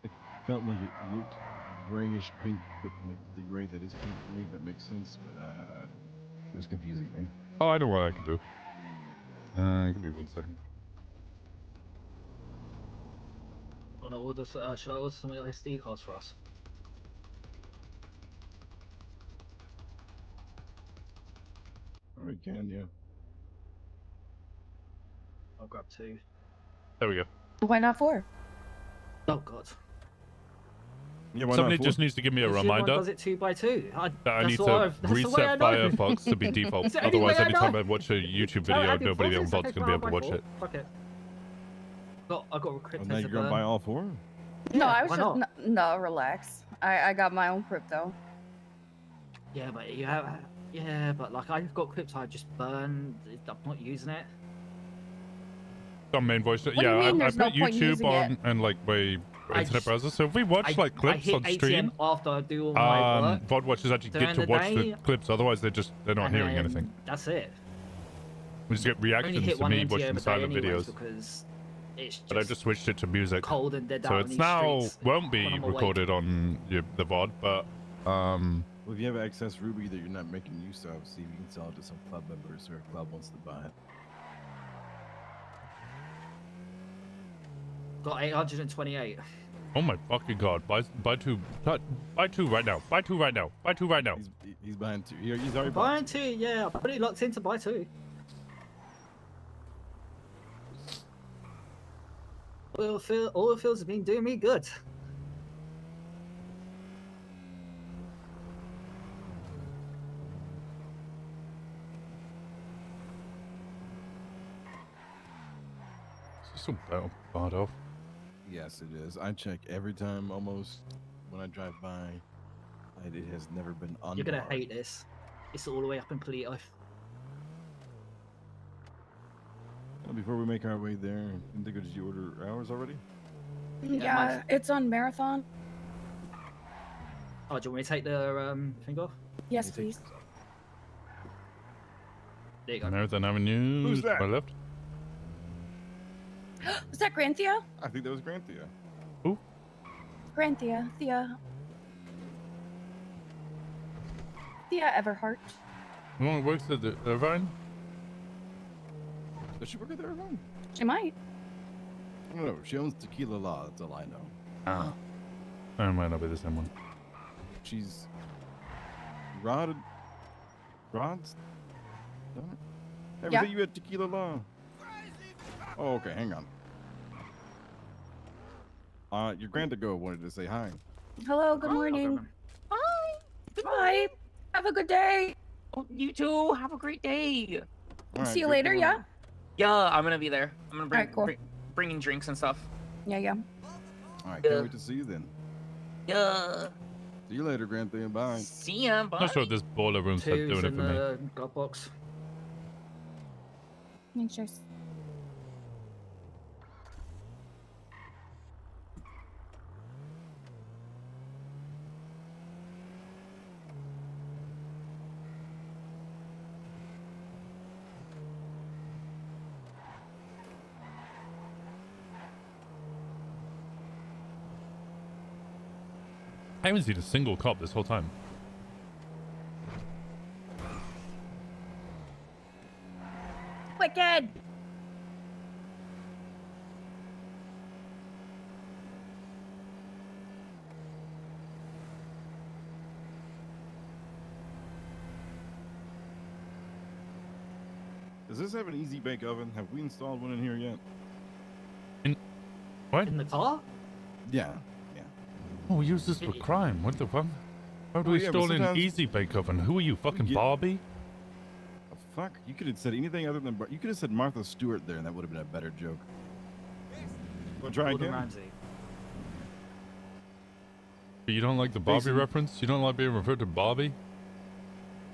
It felt like it looked grayish pink, but like the gray that is pink to me, that makes sense. But it was confusing me. Oh, I know what I can do. Give me 1 second. Oh no, should I order some SD cards for us? Oh, we can, yeah. I'll grab 2. There we go. Why not 4? Oh god. Yeah, why Somebody not just needs to give me a Because reminder does it 2 by 2. that I need to reset Firefox to be default. It's the only Otherwise, way I anytime know. I watch a YouTube No, video, I do nobody on forces, VOD's okay, gonna be able to fine, watch cool. it. Fuck it. I got a crypto Well, now you're to gonna burn. buy all 4? No, Yeah, I was why just not? no, relax. I got my own crypto. Yeah, but you have. Yeah, but like I've got crypto I just burn. I'm not using it. On main voice. do you Yeah, mean I there's put no point YouTube using on it? and like my I internet just- browser. So if we watch like I clips hit on stream, ATM after I do all my work. VOD watchers actually get during to the watch the day, clips. Otherwise, they're not and hearing then anything. That's it. We just get I only reactions hit to one me MTA watching a day silent anyways videos. because it's just But I just switched it to music. cold and dead So out it's in these now streets won't be when I'm awake. recorded on the VOD, but Well, if you have excess Ruby that you're not making use of, see if you can sell it to some club members or a club wants to buy it. Got 828. oh my fucking god! Buy two right now! Buy two right now! Buy two right now! He's buying 2. He's already Buying bought 2, yeah. I'm pretty locked in to buy 2. All the fields have been doing me good. Is this some bad off? Yes, it is. I check every time almost when I drive by. And it has never been unbarred. You're gonna hate this. It's all the way up in Polito. Before we make our way there, Indigo, did you order ours already? Yeah, it's on Marathon. Oh, do you want me to take the thing off? Yes, please. There you go. Marathon Avenue. Who's that? To my left. Was that Granthea? I think that was Granthea. Who? Granthea. Thea Everhart. The one who works at the Irvine? Does she work at the Irvine? She might. I don't know. She owns Tequila Law. That's all I know. Ah. That might not be the same one. She's Rod's. No? Hey, Yeah. was it you at Tequila Law? Oh, okay. Hang on. Your Grandigo wanted to say hi. Hello, good morning. Hi. Goodbye. Have a good day. Oh, you too. Have a great day. All right, See you good later, for yeah? her. Yeah, I'm gonna be there. I'm gonna Alright, cool. bringing drinks and stuff. Yeah. All right. Yeah. Can't wait to see you then. Yeah. See you later, Granthea. Bye. See ya. Bye. Not sure if this boiler room's not Two's doing it in for me. the glove box. Make sure. I haven't seen a single cop this whole time. Wicked. Does this have an easy bake oven? Have we installed one in here yet? What? In the car? Yeah. Oh, we use this for crime. What the fuck? How do Oh, we yeah, but install an sometimes easy bake oven? Who are you, fucking get- Barbie? Oh, fuck. You could have said anything other than you could have said Martha Stewart there, and that would have been a better joke. We'll try Gordon again. Ramsay. You don't like the Barbie Jason- reference? You don't like being referred to Barbie?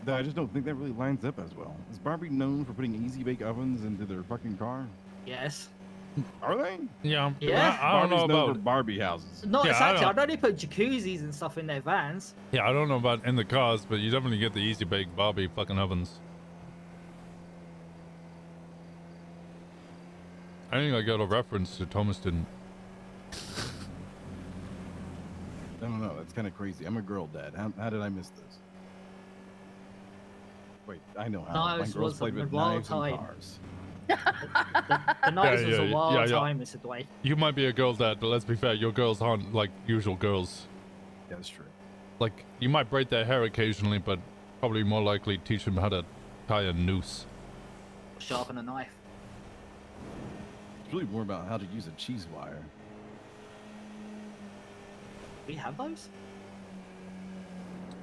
No, I just don't think that really lines up as well. Is Barbie known for putting easy bake ovens into their fucking car? Yes. Are they? Yeah. Yeah. I don't know Barbie's known about. for Barbie houses. No, Yeah, exactly. I I know they put jacuzzis and stuff in their vans. Yeah, I don't know about in the cars, but you definitely get the easy bake Barbie fucking ovens. I think I got a reference to Thomaston. I don't know. That's kind of crazy. I'm a girl dad. How did I miss this? Wait, I know how. My Knives girls was played a with wild knives and time. cars. The night was a wild time, Mr. Dwayne. You might be a girl dad, but let's be fair, your girls aren't like usual girls. Yeah, that's true. Like, you might braid their hair occasionally, but probably more likely teach them how to tie a noose. Sharpen a knife. It's really more about how to use a cheese wire. We have those?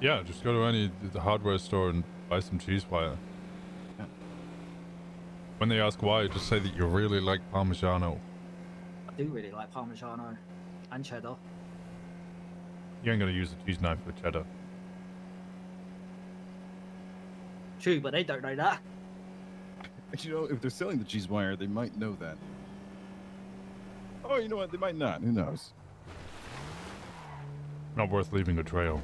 Yeah, just go to the hardware store and buy some cheese wire. Yeah. When they ask why, just say that you really like Parmigiano. I do really like Parmigiano and cheddar. You ain't gonna use a cheese knife for cheddar. True, but they don't know that. You know, if they're selling the cheese wire, they might know that. Oh, you know what? They might not. Who knows? Not worth leaving a trail.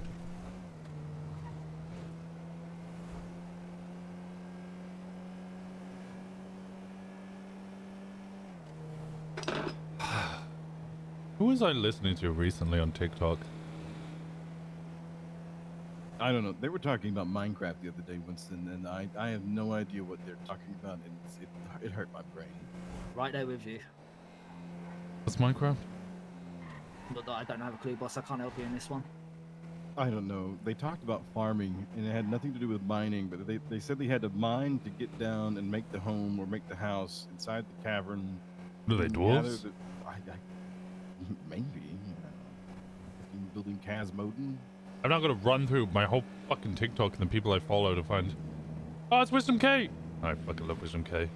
Who was I listening to recently on TikTok? I don't know. They were talking about Minecraft the other day, Winston, and I have no idea what they're talking about, and it hurt my brain. Right there with you. What's Minecraft? But I don't have a clue, boss. I can't help you in this one. I don't know. They talked about farming, and it had nothing to do with mining, but they said they had to mine to get down and make the home or make the house inside the cavern. Do they and dwarves? gather maybe. Building Casmoden. I'm not gonna run through my whole fucking TikTok and the people I follow to find. Oh, it's Wisdom K! I fucking love Wisdom K.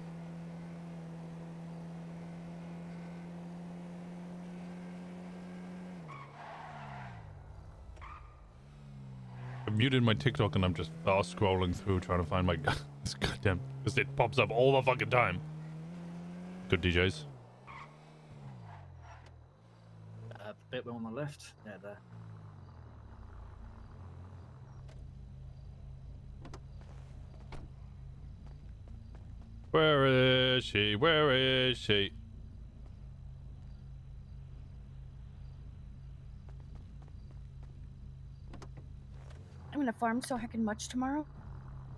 I muted my TikTok and I'm just fast scrolling through trying to find my this goddamn, because it pops up all the fucking time. Good DJs. Bit on the left. Yeah, there. Where is she? Where is she? I'm gonna farm so I can munch tomorrow.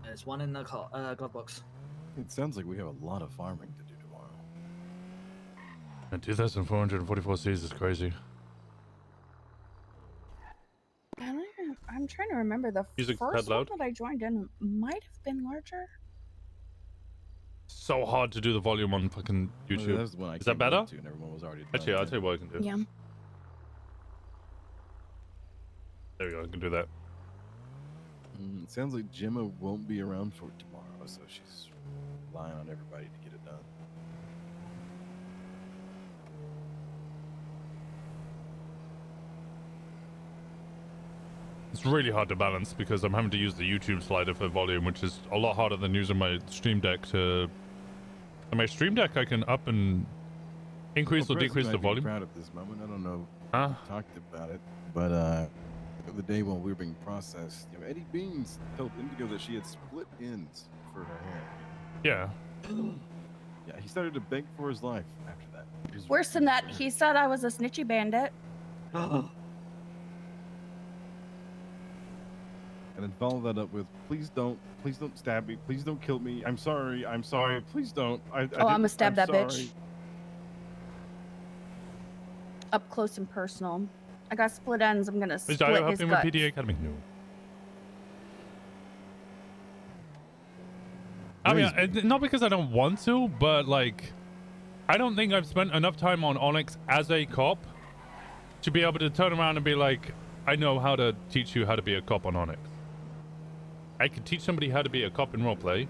There's one in the glove box. It sounds like we have a lot of farming to do tomorrow. And 2,444 Cs is crazy. I'm trying to remember the Music's first dead one loud. that I joined in might have been larger. So hard to do the volume on fucking YouTube. That's the one I Is that came better? late to, and everyone was already Actually, done. I'll tell you what I can do. Yeah. There we go, I can do that. It sounds like Gemma won't be around for tomorrow, so she's relying on everybody to get it done. It's really hard to balance because I'm having to use the YouTube slider for volume, which is a lot harder than using my Stream Deck to... On my Stream Deck, I can up and increase or Well, decrease the President might be volume. Proud of this moment. I don't know. Huh? If we talked about it, but the day when we were being processed, Eddie Beans told Indigo that she had split ends for her hair. Yeah. Yeah, he started to beg for his life after that. Worse than that, he said I was a snitchy bandit. And then follow that up with, please don't stab me, please don't kill me. I'm sorry, please don't. I'm gonna stab that sorry. bitch. Up close and personal. I got split ends. I'm gonna Is split Dio his helping with guts. PDA Academy? No. I mean, Crazy. not because I don't want to, but like, I don't think I've spent enough time on Onyx as a cop to be able to turn around and be like, I know how to teach you how to be a cop on Onyx. I could teach somebody how to be a cop in roleplay,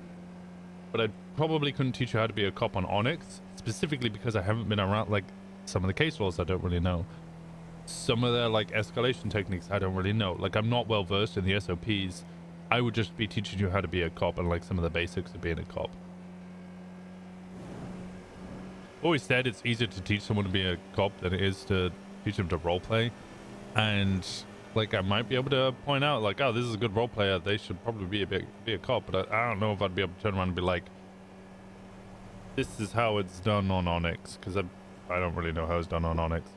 but I probably couldn't teach you how to be a cop on Onyx, specifically because I haven't been around, like, some of the case laws I don't really know. Some of the, like, escalation techniques I don't really know. Like, I'm not well versed in the SOPs. I would just be teaching you how to be a cop and, like, some of the basics of being a cop. Always said it's easier to teach someone to be a cop than it is to teach them to roleplay. And like, I might be able to point out, like, oh, this is a good role player. They should probably be a cop. But I don't know if I'd be able to turn around and be like, this is how it's done on Onyx, because I don't really know how it's done on Onyx.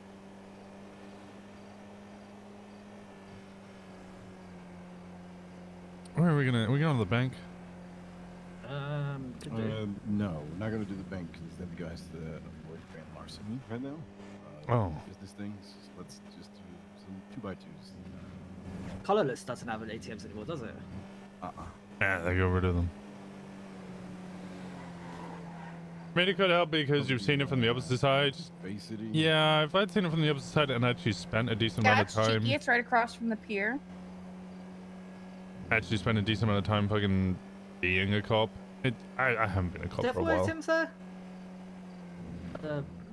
Where are we gonna? Are we going to the bank? No, we're not gonna do the bank because then the guys to avoid grand larceny right now. Oh. Business things. Let's just do some 2x2s. Colorless doesn't have ATMs anymore, does it? Yeah, they got rid of them. I mean, it could help because you've seen it from the opposite side. Bay City. Yeah, if I'd seen it from the opposite side and actually spent a decent amount of That's time. cheeky. It's right across from the pier. Actually spent a decent amount of time fucking being a cop. I haven't been a cop for a while. ATMs there?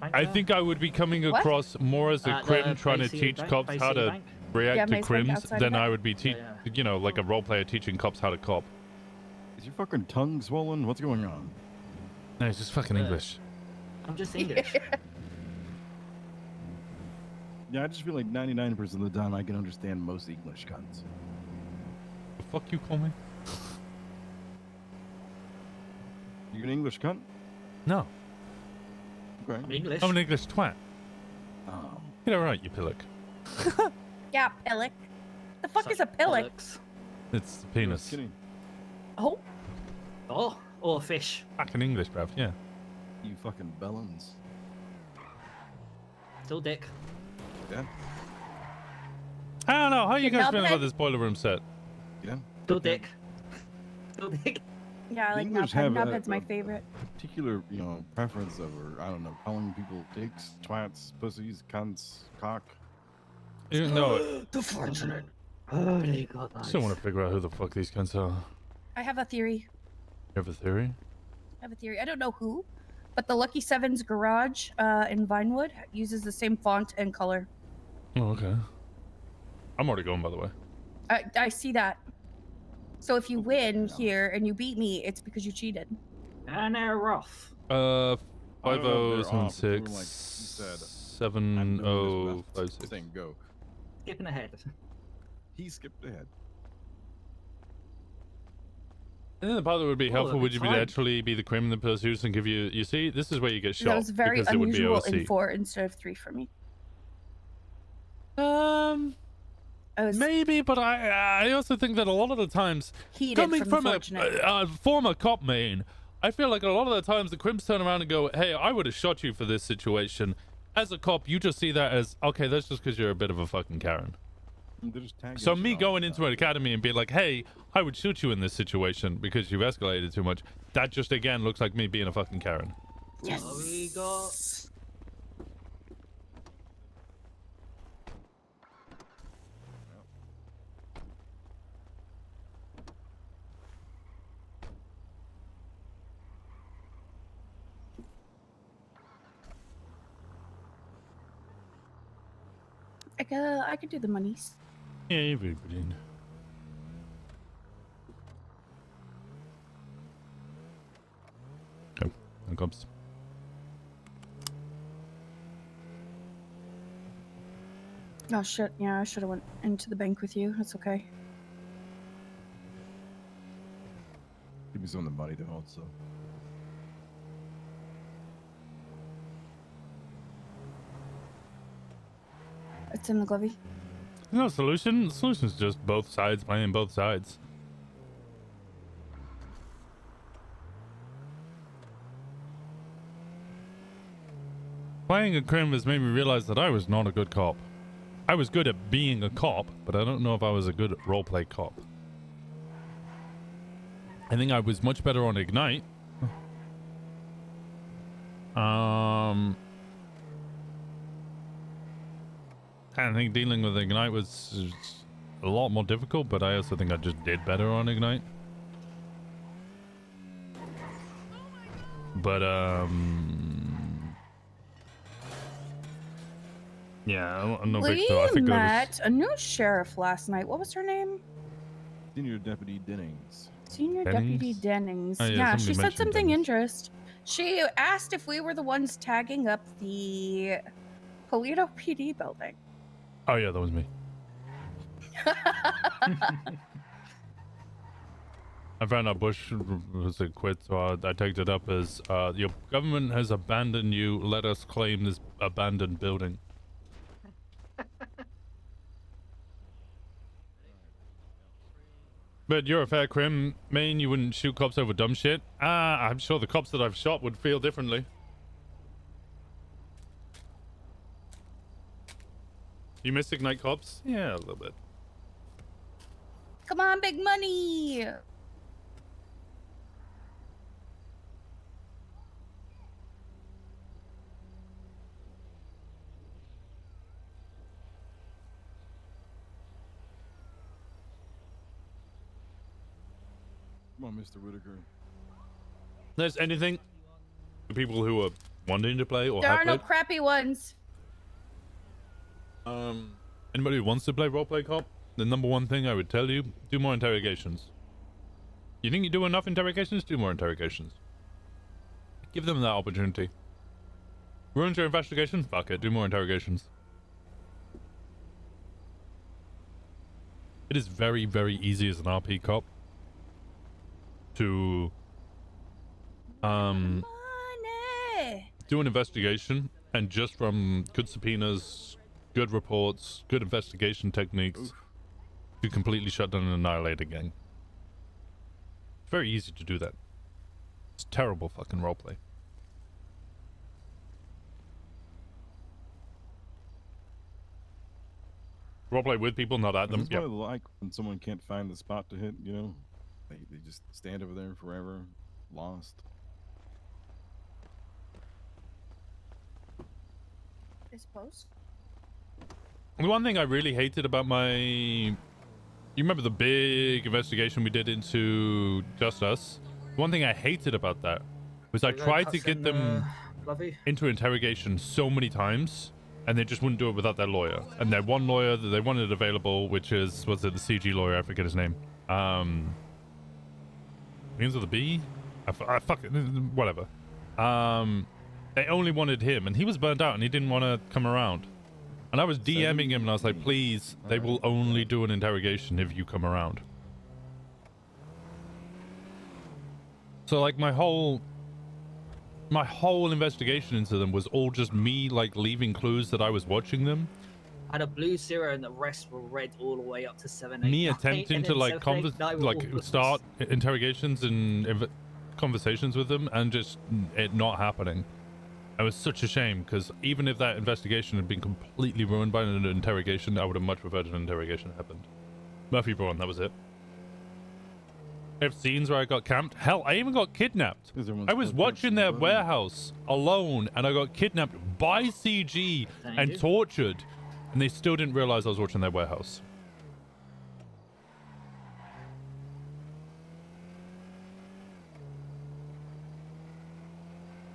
I think I would be coming across more as a crim trying to teach cops how to react to crims than I would be, you know, like a role player teaching cops how to cop. Is your fucking tongue swollen? What's going on? No, it's just fucking English. I'm just English. Yeah, I just feel like 99% of the time I can understand most English cunts. The fuck you call me? You an English cunt? No. Okay. I'm English. I'm an English twat. Oh. Get it right, you pillock. Yeah, pillock. The fuck is a pillock? It's the penis. Kidding. Oh. Oh, or a fish. Fucking English, bruv, yeah. You fucking bellends. Still dick. Yeah. I don't know. How you Good guys job, feeling Ed. about this boiler room set? Yeah. Still dick. Still dick. Yeah, I like English Knobhead. have Knobhead's my favorite. Particular, you know, preference over, I don't know, calling people dicks, twats, pussies, cunts, cock. You know, The fortunate. Holy God. I still want to figure out who the fuck these cunts are. I have a theory. You have a theory? I don't know who, but the Lucky Seven's garage in Vinewood uses the same font and color. Oh, okay. I'm already going, by the way. I see that. So if you win here and you beat me, it's because you cheated. And they're off. 5076 7056. Saying go. Skipping ahead. He skipped ahead. I think the part that would be helpful would you be to time. actually be the crim in the pursuits and give you. You see, this is where you get shot. That was very because it would be unusual OC. in 4 instead of 3 for me. Maybe, but I also think that a lot of the times, Heated coming from the from a former cop main, I feel like a lot of the times the crims turn around and go, hey, I would have shot you for this situation. As a cop, you just see that as, okay, that's just because you're a bit of a fucking Karen. So me going into an academy and being like, hey, I would shoot you in this situation because you've escalated too much, that just again looks like me being a fucking Karen. Yes. We got. I could do the monies. Yeah, you've been. Okay, here comes. Oh shit! Yeah, I should have went into the bank with you. That's okay. Give me some of the money to hold, so. It's in the glovey. No solution. The solution's just both sides playing both sides. Playing a crim has made me realize that I was not a good cop. I was good at being a cop, but I don't know if I was a good roleplay cop. I think I was much better on Ignite. I think dealing with Ignite was a lot more difficult, but I also think I just did better on Ignite. But yeah, I'm not big, so I We think met a new sheriff last night. What was her name? Senior Deputy Dennings. Senior Dennings? Deputy Dennings. Oh, yeah, yeah, somebody she said mentioned something Dennings. interest. She asked if we were the ones tagging up the Polito PD building. Oh yeah, that was me. I found out Bush was a quit, so I tagged it up as your government has abandoned you. Let us claim this abandoned building. But you're a fair crim, Maine. You wouldn't shoot cops over dumb shit. I'm sure the cops that I've shot would feel differently. You miss Ignite cops? Yeah, a little bit. Come on, big money. Come on, Mr. Whitaker. There's anything for people who are wanting to play or There have are no played? crappy ones. Anybody who wants to play roleplay cop, the number one thing I would tell you, do more interrogations. You think you do enough interrogations? Do more interrogations. Give them that opportunity. Ruins your investigation? Fuck it, do more interrogations. It is very, very easy as an RP cop to Money. do an investigation, and just from good subpoenas, good reports, good investigation techniques, to completely shut down and annihilate a gang. It's very easy to do that. It's terrible fucking roleplay. Roleplay with people, not at them. It's Yeah. what I like when someone can't find the spot to hit, you know? They just stand over there forever, lost. I suppose. The one thing I really hated about my... You remember the big investigation we did into Just Us? One thing I hated about that was I tried to get them into interrogation so many times, and they just wouldn't do it without their lawyer. And their one lawyer that they wanted available, which is, was it the CG lawyer? I forget his name. Begins with a B? I fuck it, whatever. They only wanted him, and he was burnt out, and he didn't want to come around. And I was DMing him, and I was like, please, they will only do an interrogation if you come around. So, like, my whole investigation into them was all just me, like, leaving clues that I was watching them. I had a blue 0 and the rest were red all the way up to 7, 8, Me 9, attempting and to, then like, 7, 8, 9 were all start interrogations and conversations with them, and just it not happening. It was such a shame, because even if that investigation had been completely ruined by an interrogation, I would have much preferred an interrogation happened. Murphy Braun, that was it. I have scenes where I got camped. Hell, I even got kidnapped. I was watching their warehouse alone, and I got kidnapped by CG and tortured, and they still didn't realize I was watching their warehouse.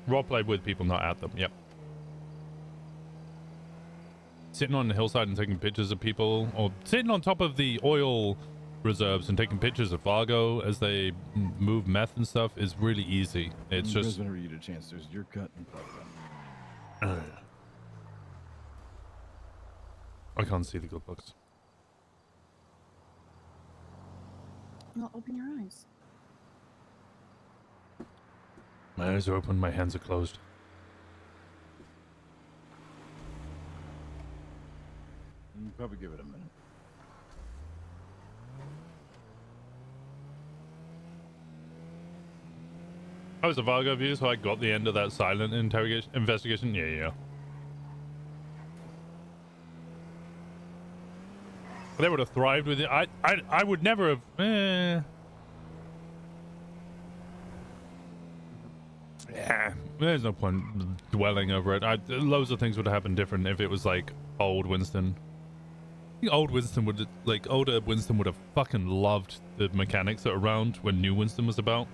Roleplay with people, not at them. Yep. Sitting on the hillside and taking pictures of people, or sitting on top of the oil reserves and taking pictures of Fargo as they move meth and stuff is really easy. It's just whenever you get a chance, there's your cut and Fargo. I can't see the good books. Well, open your eyes. My eyes are open, my hands are closed. You probably give it a minute. I was a Fargo view, so I got the end of that silent investigation. Yeah. They would have thrived with it. I would never have. Yeah, there's no point dwelling over it. Loads of things would have happened different if it was like old Winston. I think old Winston would, like, older Winston would have fucking loved the mechanics that were around when new Winston was about.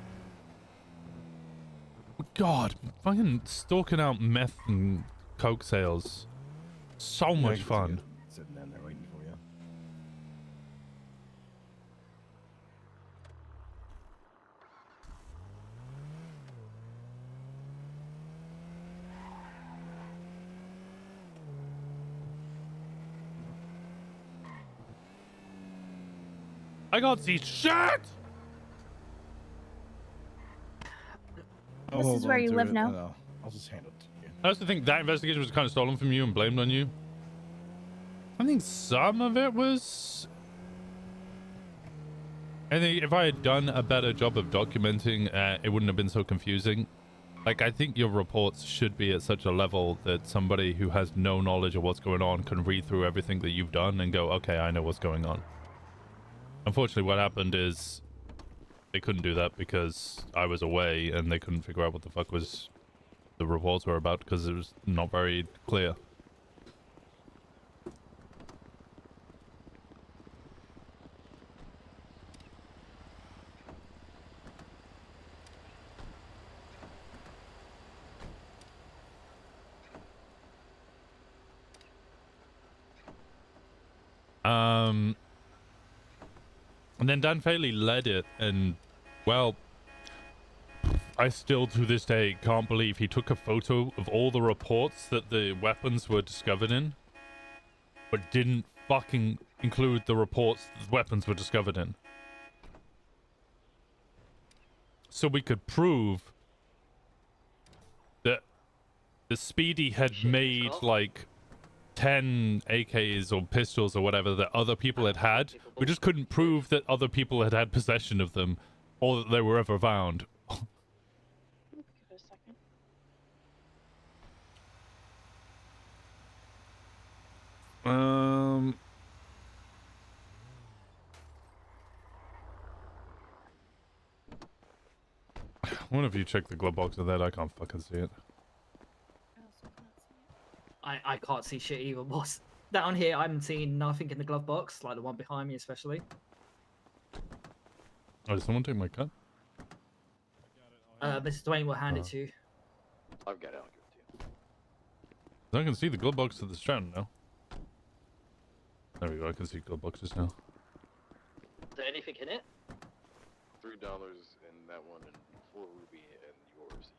God, fucking stalking out meth and coke sales. So much fun. Sitting down there waiting for you. I can't see shit! I'll This hold is where on you to live it, now? and I'll just handle it to you. That's the thing, that investigation was kind of stolen from you and blamed on you. I think some of it was... I think if I had done a better job of documenting, it wouldn't have been so confusing. Like, I think your reports should be at such a level that somebody who has no knowledge of what's going on can read through everything that you've done and go, okay, I know what's going on. Unfortunately, what happened is they couldn't do that because I was away and they couldn't figure out what the fuck was the reports were about because it was not very clear. And then Dan Faley led it, and, well, I still to this day can't believe he took a photo of all the reports that the weapons were discovered in, but didn't fucking include the reports that the weapons were discovered in. So we could prove that the Speedy had made, like, 10 AKs or pistols or whatever that other people had had. We just couldn't prove that other people had had possession of them or that they were ever found. I wonder if you check the glove box of that. I can't fucking see it. I can't see shit either, boss. Down here, I'm seeing nothing in the glove box, like the one behind me especially. Oh, did someone take my cut? Mr. Dwayne will hand it to you. I've got it. I'll give it to you. I can see the glove box to the Stratton now. There we go. I can see glove boxes now. Is there anything in it? $3 in that one and 4 ruby and yours.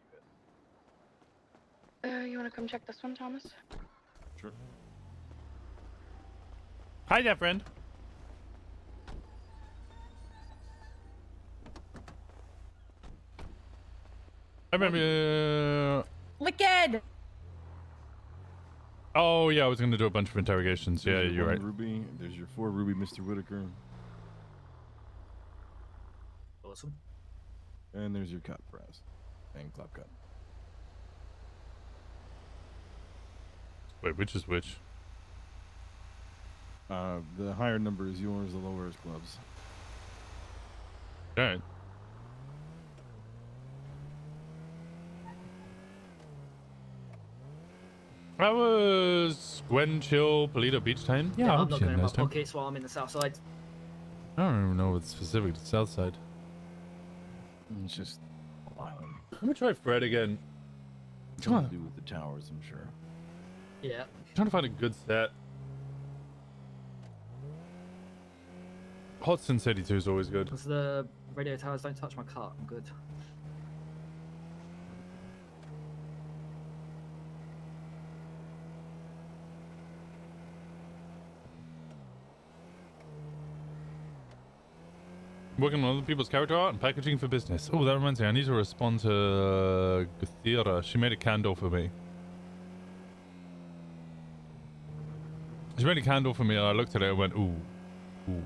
You want to come check this one, Thomas? Sure. Hi there, friend. I remember. Wicked! Oh yeah, I was gonna do a bunch of interrogations. There's Yeah, your you're 1 right. Ruby. There's your 4 ruby, Mr. Whitaker. Awesome. And there's your cut press. And clap cut. Wait, which is which? The higher number is yours, the lower is gloves. Alright. How was Gwen Chill Polito Beach time? Yeah, I I'm hope not she going had in a my nice time. pockets while I'm in the south side. I don't even know what's specific to South Side. It's just island. Let me try Fred again. Something to do with the towers, I'm sure. Yeah. Trying to find a good set. Hot Since 82 is always good. Because the radio towers don't touch my car. I'm good. Working on other people's character art and packaging for business. Oh, that reminds me. I need to respond to Guthira. She made a candle for me. She made a candle for me and I looked at it and went, ooh. Ooh.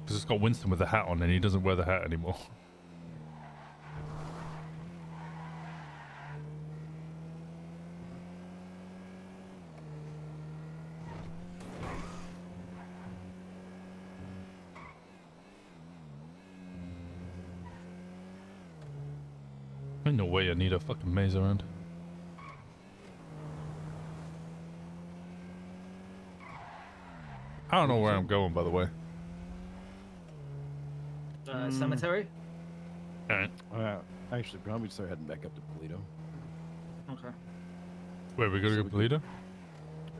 Because it's got Winston with the hat on and he doesn't wear the hat anymore. Ain't no way I need a fucking maze around. I don't know where I'm going, by the way. Cemetery? Alright. Actually, probably start heading back up to Polito. Okay. Wait, we gotta go to Polito?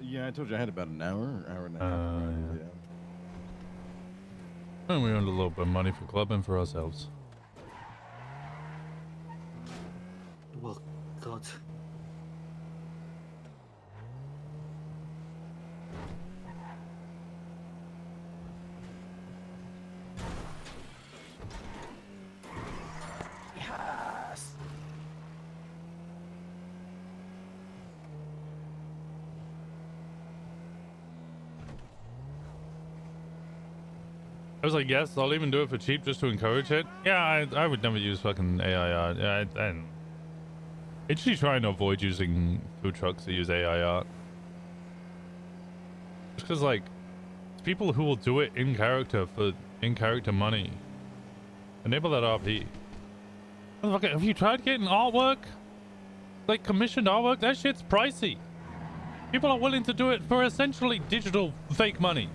Yeah, I told you I had about an hour and a half. Yeah. And we earned a little bit of money for clubbing for ourselves. Well, God. Yes. I was like, yes, I'll even do it for cheap just to encourage it. Yeah, I would never use fucking AI art. Yeah, I'm actually trying to avoid using food trucks that use AI art. Just because, like, it's people who will do it in character for in-character money. Enable that RP. Motherfucker, have you tried getting artwork? Like, commissioned artwork? That shit's pricey. People are willing to do it for essentially digital fake money.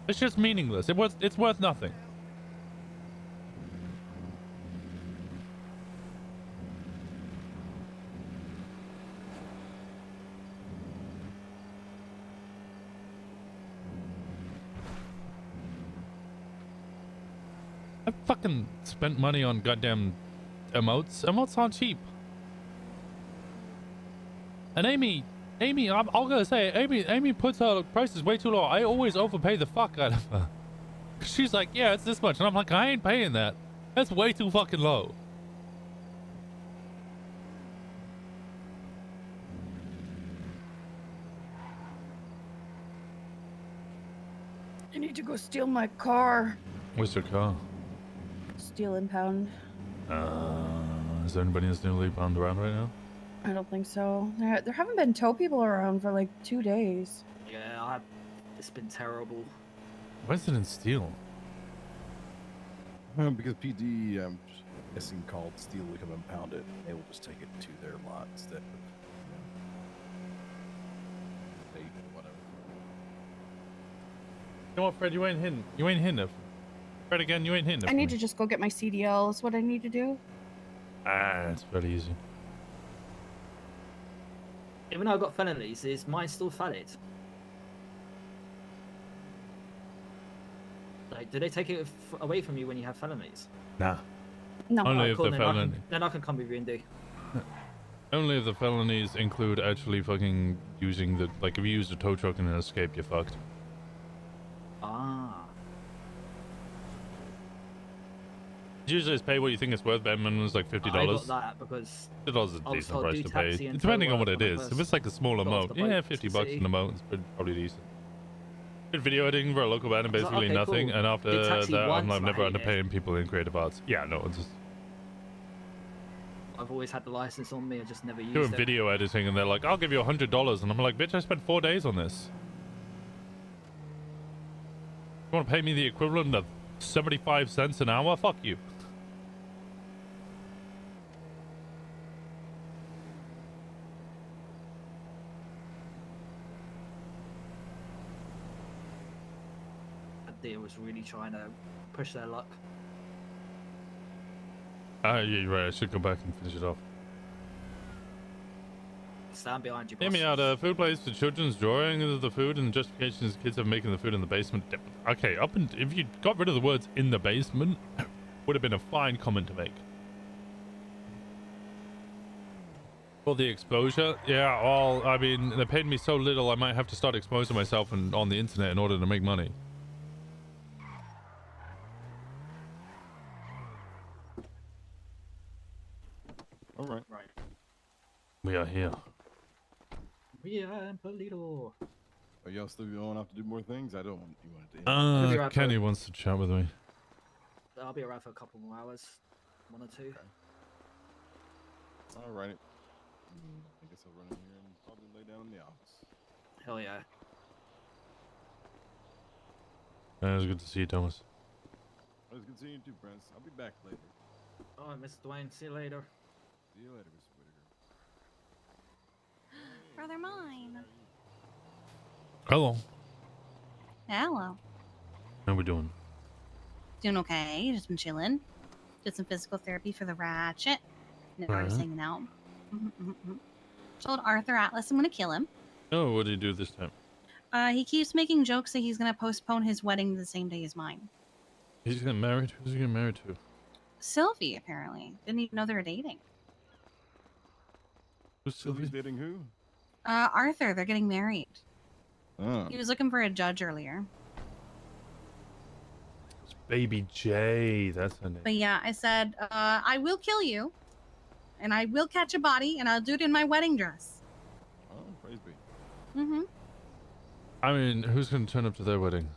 It's just meaningless. It's worth nothing. I fucking spent money on goddamn emotes. Emotes aren't cheap. And Amy, I'm gonna say, Amy puts her prices way too low. I always overpay the fuck out of her. She's like, yeah, it's this much. And I'm like, I ain't paying that. That's way too fucking low. You need to go steal my car. Where's your car? Steal impound. Is there anybody that's newly bound around right now? I don't think so. There haven't been tow people around for like 2 days. Yeah, it's been terrible. Why is it in steel? Because PD, I'm guessing, called Steel to come impound it. They will just take it to their lot instead of, state or whatever. You know what, Fred? You ain't hitting. You ain't hitting it. Fred, again, you ain't hitting it. I need to just go get my CDL. Is what I need to do. It's very easy. Even though I got felonies, is mine still valid? Like, do they take it away from you when you have felonies? Nah. No. Only if Cool, the then felony. then I can come with you and do. Only if the felonies include actually fucking using the, like, if you use a tow truck in an escape, you're fucked. Ah. Usually it's pay what you think it's worth, but minimum is like $50. I got that because $50 is a I was decent told price do to pay. taxi and Depending tow on what work it when I is. If first it's like a small got off amount, the yeah, boat $50 to an sea. amount is probably decent. Did video editing for a local band and I was like, basically okay, nothing, cool. and after Did taxi that, once, I've and I never hated it. underpaying people in creative arts. Yeah, no, it's just I've always had the license on me. I just never used doing it. video editing, and they're like, "I'll give you $100," and I'm like, "Bitch, I spent 4 days on this. You want to pay me the equivalent of 75 cents an hour? Fuck you." They was really trying to push their luck. Yeah, you're right. I should go back and finish it off. Stand behind you, Hear boss. me out. Food place for children's drawing of the food and justifications kids are making the food in the basement. Okay, if you got rid of the words "in the basement," would have been a fine comment to make. For the exposure, yeah. Well, I mean, they paid me so little, I might have to start exposing myself on the internet in order to make money. All right. Right. We are here. We are in Polito. Are y'all still going off to do more things? I don't want you wanted to. Kenny wants to chat with me. I'll be around for a couple more hours. 1 or 2. Okay. All right. I guess I'll run in here and probably lay down in the office. Hell yeah. It was good to see you, Thomas. It was good seeing you too, Prince. I'll be back later. Alright, Mr. Dwayne. See you later. See you later, Mr. Whitaker. Brother mine. Hello. Hello. How we doing? Doing okay. Just been chilling. Did some physical therapy for the ratchet. And we're just Alright. hanging out. Told Arthur Atlas I'm gonna kill him. Oh, what did he do this time? He keeps making jokes that he's gonna postpone his wedding the same day as mine. He's getting married? Who's he getting married to? Sylvie, apparently. Didn't even know they were dating. Who's Sylvie's Sylvie? dating who? Arthur, they're getting married. Oh. He was looking for a judge earlier. It's Baby J. That's her name. But yeah, I said, I will kill you. And I will catch a body, and I'll do it in my wedding dress. Oh, praise be. Mm-hmm. I mean, who's going to turn up to their wedding?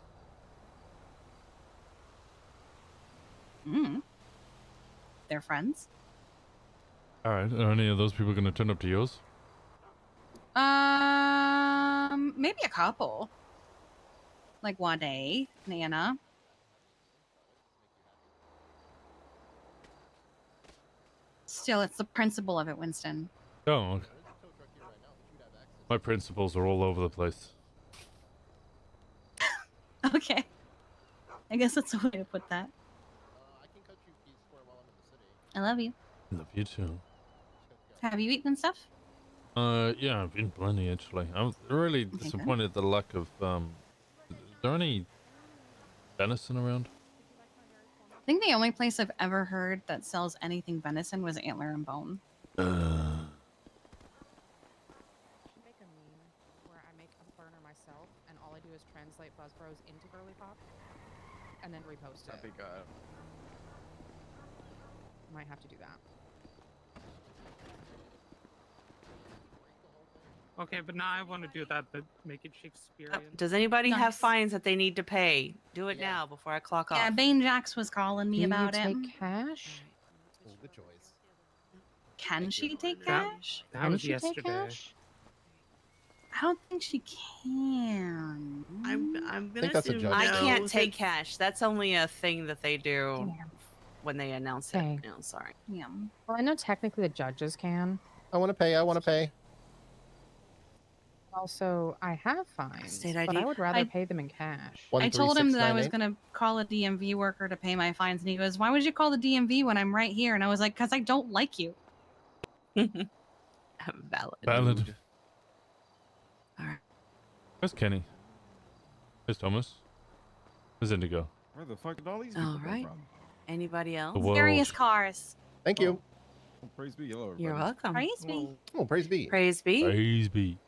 They're friends. Alright, are any of those people going to turn up to yours? Maybe a couple. Like Wade, Nana. Still, it's the principle of it, Winston. Oh, okay. My principles are all over the place. Okay. I guess that's a way to put that. I love you. Love you too. Have you eaten and stuff? Yeah, I've been plenty actually. I was really good. disappointed at the lack of, is there any venison around? I think the only place I've ever heard that sells anything venison was Antler and Bone. Make a meme where I make a burner myself, and all I do is translate Buzz Bros into Girly Pop, and then repost it. That'd be good. Might have to do that. Okay, but now I want to do that, but make it Shakespearean. Does anybody have Nice. fines that they need to pay? Do it now before I clock off. Yeah, Bane Jax was calling me Do about you it. take cash? The choice. Can she take That- cash? That Can was she take yesterday. cash? I don't think she can. I'm gonna think that's a assume judge I thing. can't no, take since- cash. That's only a thing that they do Damn. when they announce Okay. it. No, sorry. Yeah. Well, I know technically the judges can. I want to pay. I want to pay. Also, I have fines, State but ID. I would rather I- pay them in cash. I told him that I was 13698. going to call a DMV worker to pay my fines, and he goes, "Why would you call the DMV when I'm right here?" And I was like, "Because I don't like you." Valid. Valid. Alright. Where's Kenny? Where's Thomas? Where's Indigo? Where the fuck did all these people All come right. from? Anybody else? The world. Various cars. Thank you. Oh, praise be. Hello, everybody. You're welcome. Praise me. Oh, praise be. Praise be. Praise be.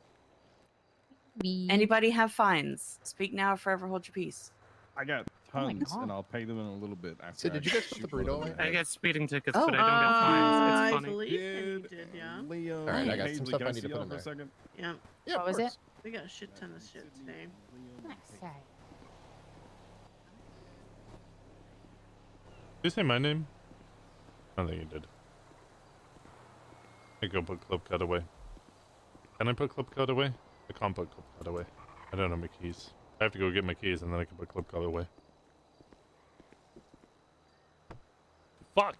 Anybody have fines? Speak now or forever hold your peace. I got Oh my tons, God. and I'll pay them in a little bit after. So did you guys put the shoot one of burrito them away? I dead. get speeding tickets, Oh. but I don't get fines. I It's funny. believe you did, yeah. Leo, All right, I got some Paisley, stuff can I need to see put y'all in for a there. second? Yeah. Yeah, What of was course. it? We got a shit ton of shit today. Nice. Did you say my name? I don't think you did. I go put club card away. Can I put club card away? I can't put club card away. I don't have my keys. I have to go get my keys and then I can put club card away. Fuck!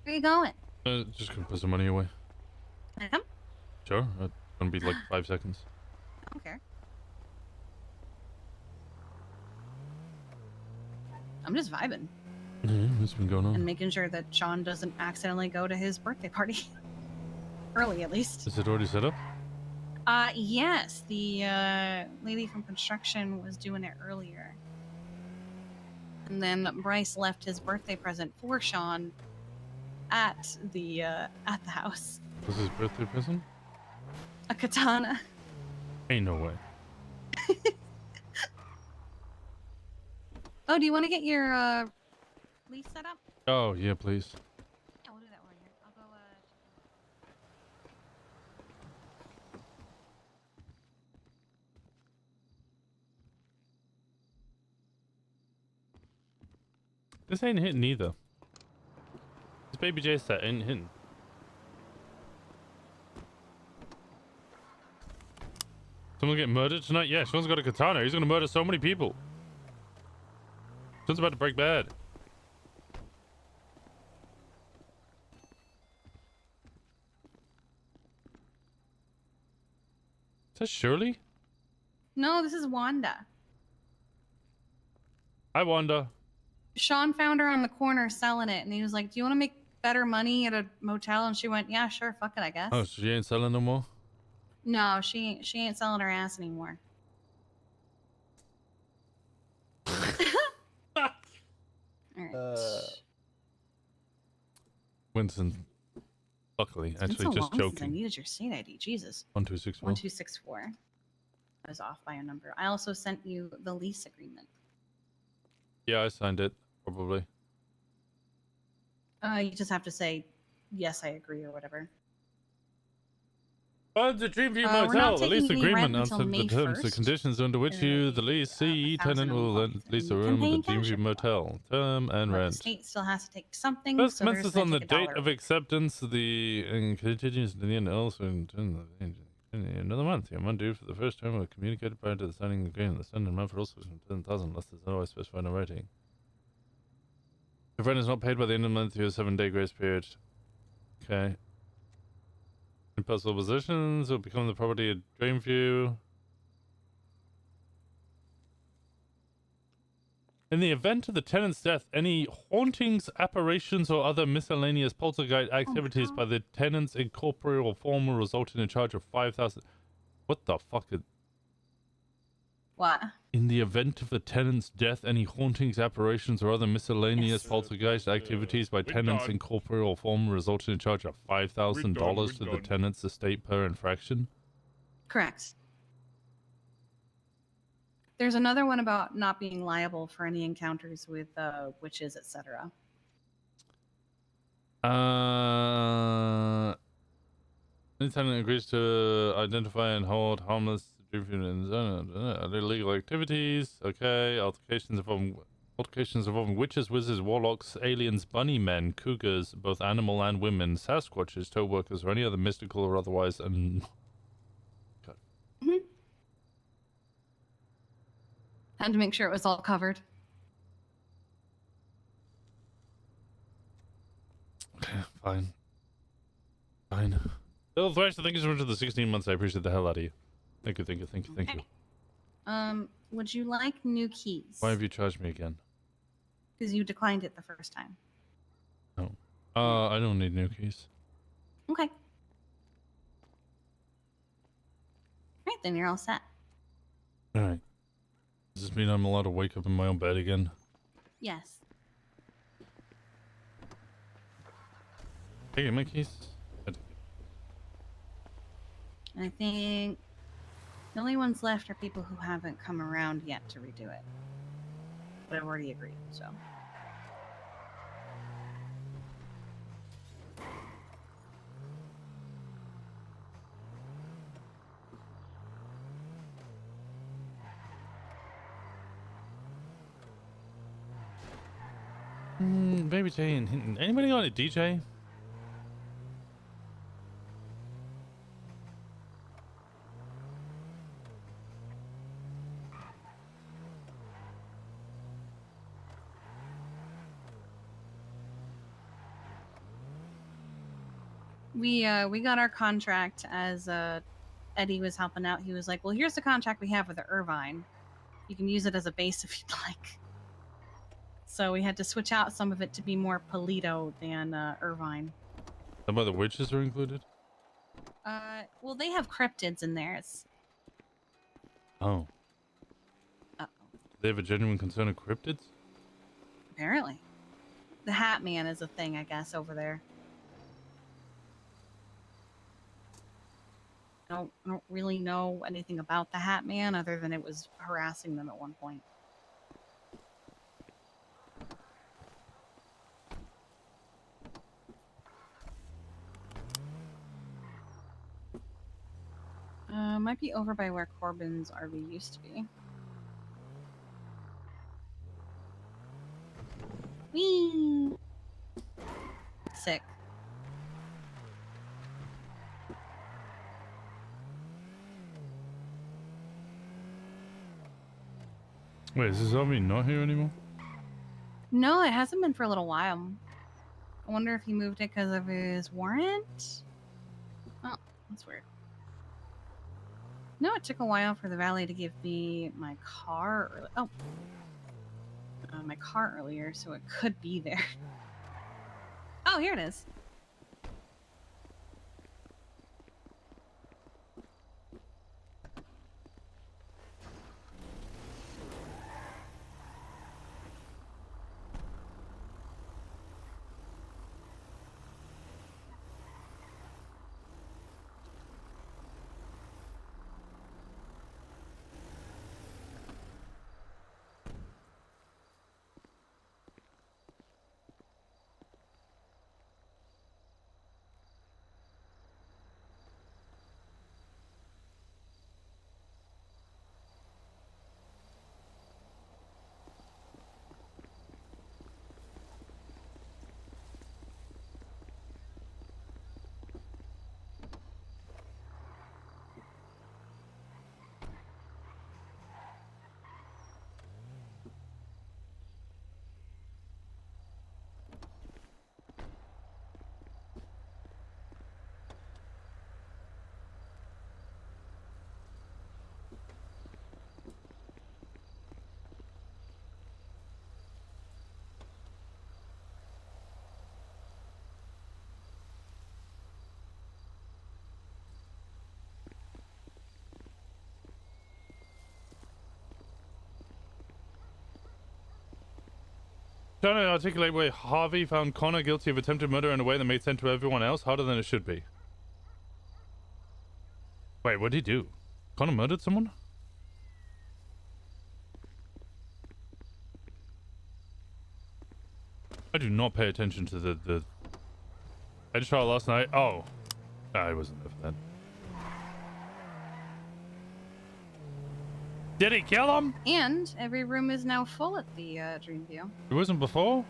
Where you going? Just gonna put some money away. Can I come? Sure. It's gonna be like 5 seconds. I don't care. I'm just vibing What's been going and on? making sure that Sean doesn't accidentally go to his birthday party. Early, at least. Is it already set up? Yes. The lady from construction was doing it earlier. And then Bryce left his birthday present for Sean at the house. Was his birthday present? A katana. Ain't no way. Oh, do you want to get your lease set up? Oh, yeah, please. Yeah, we'll do that while you're here. I'll go This ain't hitting either. This Baby J set ain't hitting. Someone get murdered tonight? Yeah, Sean's got a katana. He's gonna murder so many people. Sun's about to break bad. Is that Shirley? No, this is Wanda. Hi, Wanda. Sean found her on the corner selling it, and he was like, "Do you want to make better money at a motel?" And she went, "Yeah, sure, fuck it, I guess." Oh, so she ain't selling no more? No, she ain't selling her ass anymore. Alright. Winston. Luckily, It's been actually, so just long since I joking. needed your state ID. Jesus. 1264. 1264. I was off by a number. I also sent you the lease agreement. Yeah, I signed it, probably. You just have to say, yes, I agree, or whatever. Oh, the Dreamview We're Motel. not The lease taking any agreement rent until answered the May terms 1st. and conditions under which you, the lease C tenant, will then lease a You can room pay at in the cash Dreamview if you want. Motel. Term and But the rent. state still has to take something, First so they're commences just going on to the take $1 date a of week. acceptance. The and continues to the end also in another month. Your amount due for the first term will communicated prior to the signing of the agreement. The standard amount for also is 10,000 unless there's otherwise specified in writing. If rent is not paid by the end of the month, you have a 7-day grace period. Okay. Impossible positions will become the property at Dreamview. In the event of the tenant's death, any hauntings, apparitions, or other miscellaneous poltergeist activities by the tenant's incorporeal form will result in a charge of 5,000. What the fuck? What? In the event of the tenant's death, any hauntings, apparitions, or other miscellaneous poltergeist activities by tenant's done. incorporeal form will result in a charge of $5,000 to the done. tenant's estate per infraction. Correct. There's another one about not being liable for any encounters with witches, etc. Any tenant agrees to identify and hold harmless illegal activities. Okay. Altercations involving witches, wizards, warlocks, aliens, bunny men, cougars, both animal and women, Sasquatches, toe workers, or any other mystical or otherwise. Had to make sure it was all covered. Fine. Fine. Little Thrash, thank you so much for the 16 months. I appreciate the hell out of you. Thank you, thank you, thank you, thank you. Would you like new keys? Why have you charged me again? Because you declined it the first time. No. I don't need new keys. Okay. Right, then you're all set. Alright. Does this mean I'm allowed to wake up in my own bed again? Yes. Hey, my keys? And I think the only ones left are people who haven't come around yet to redo it. But I've already agreed, so. Baby Jane, anybody got a DJ? We got our contract as Eddie was helping out. He was like, "Well, here's the contract we have with the Irvine. You can use it as a base if you'd like." So we had to switch out some of it to be more Polito than Irvine. Some of the witches are included? Well, they have cryptids in theirs. Oh. They have a genuine concern of cryptids? Apparently. The Hat Man is a thing, I guess, over there. I don't really know anything about the Hat Man other than it was harassing them at one point. Might be over by where Corbin's RV used to be. Whee! Sick. Wait, is this zombie not here anymore? No, it hasn't been for a little while. I wonder if he moved it because of his warrant? Oh, that's weird. No, it took a while for the valet to give me my car. My car earlier, so it could be there. Oh, here it is. Trying to articulate why Harvey found Connor guilty of attempted murder in a way that made sense to everyone else harder than it should be. Wait, what did he do? Connor murdered someone? I do not pay attention to the I just saw it last night. Oh. I wasn't there for that. Did he kill him? And every room is now full at the Dreamview. It wasn't before?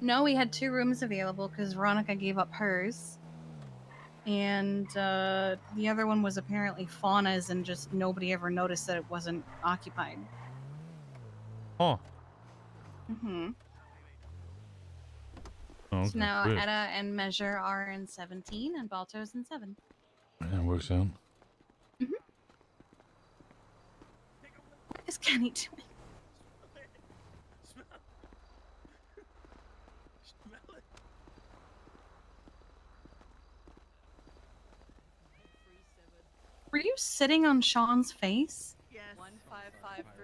No, we had 2 rooms available because Veronica gave up hers. And the other one was apparently Fauna's, and just nobody ever noticed that it wasn't occupied. Huh. Mm-hmm. Oh, So okay. now Weird. Etta and Measure are in 17, and Balto's in 7. Yeah, works out. What is Kenny doing? Were you sitting on Sean's face? Yes.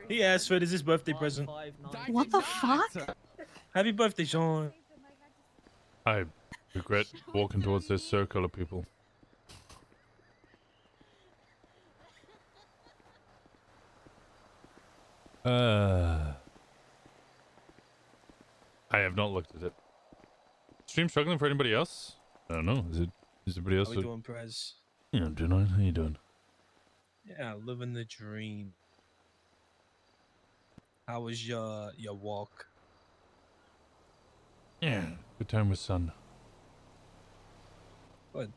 He asked for it as his birthday present. What the fuck? Happy birthday, Sean. I regret walking towards this circle of people. I have not looked at it. Stream struggling for anybody else? I don't know. Is everybody else? How we doing, Prez? Yeah, I'm doing alright. How you doing? Yeah, living the dream. How was your walk? Yeah, good time with son. Good.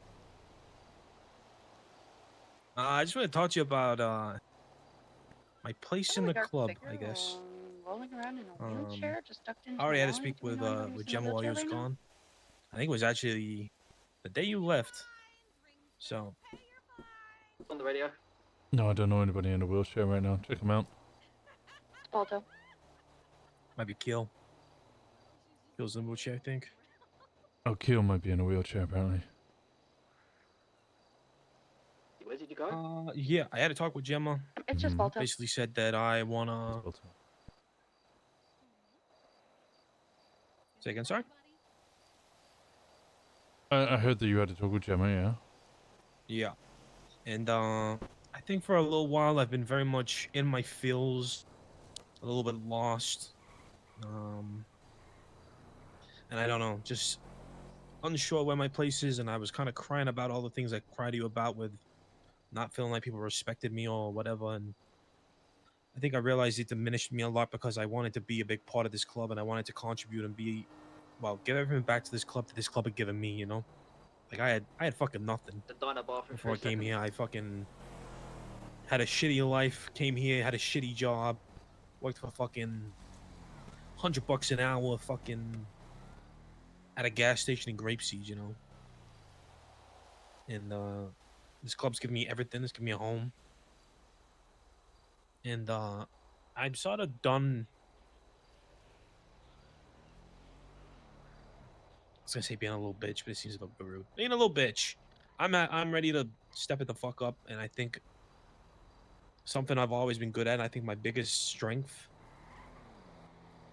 I just want to talk to you about my place in the club, I guess. Rolling around in a wheelchair, just ducked into I already the had to alley. speak Do you with know anyone who's in a Gemma while you wheelchair was right now? gone. I think it was actually the day you left. So. On the radio. No, I don't know anybody in a wheelchair right now. Check them out. It's Balto. Might be Kill. Kill's in a wheelchair, I think. Oh, Keel might be in a wheelchair apparently. Where did you go? Yeah, I had to talk with Gemma. It's just Balto. Basically said that I wanna. Say again, sorry? I heard that you had to talk with Gemma, yeah? Yeah. And I think for a little while I've been very much in my feels, a little bit lost. And I don't know, just unsure where my place is, and I was kind of crying about all the things I cried to you about with not feeling like people respected me or whatever, and I think I realized it diminished me a lot because I wanted to be a big part of this club and I wanted to contribute and be, well, give everything back to this club that this club had given me, you know? Like I had fucking nothing The diner bathroom before I for a came second. here. I fucking had a shitty life, came here, had a shitty job, worked for fucking $100 an hour fucking at a gas station in Grapeseed, you know. And this club's giving me everything. It's giving me a home. And I'm sort of done. I was gonna say being a little bitch, but it seems a little bit rude. Being a little bitch. I'm ready to step it the fuck up, and I think something I've always been good at. I think my biggest strength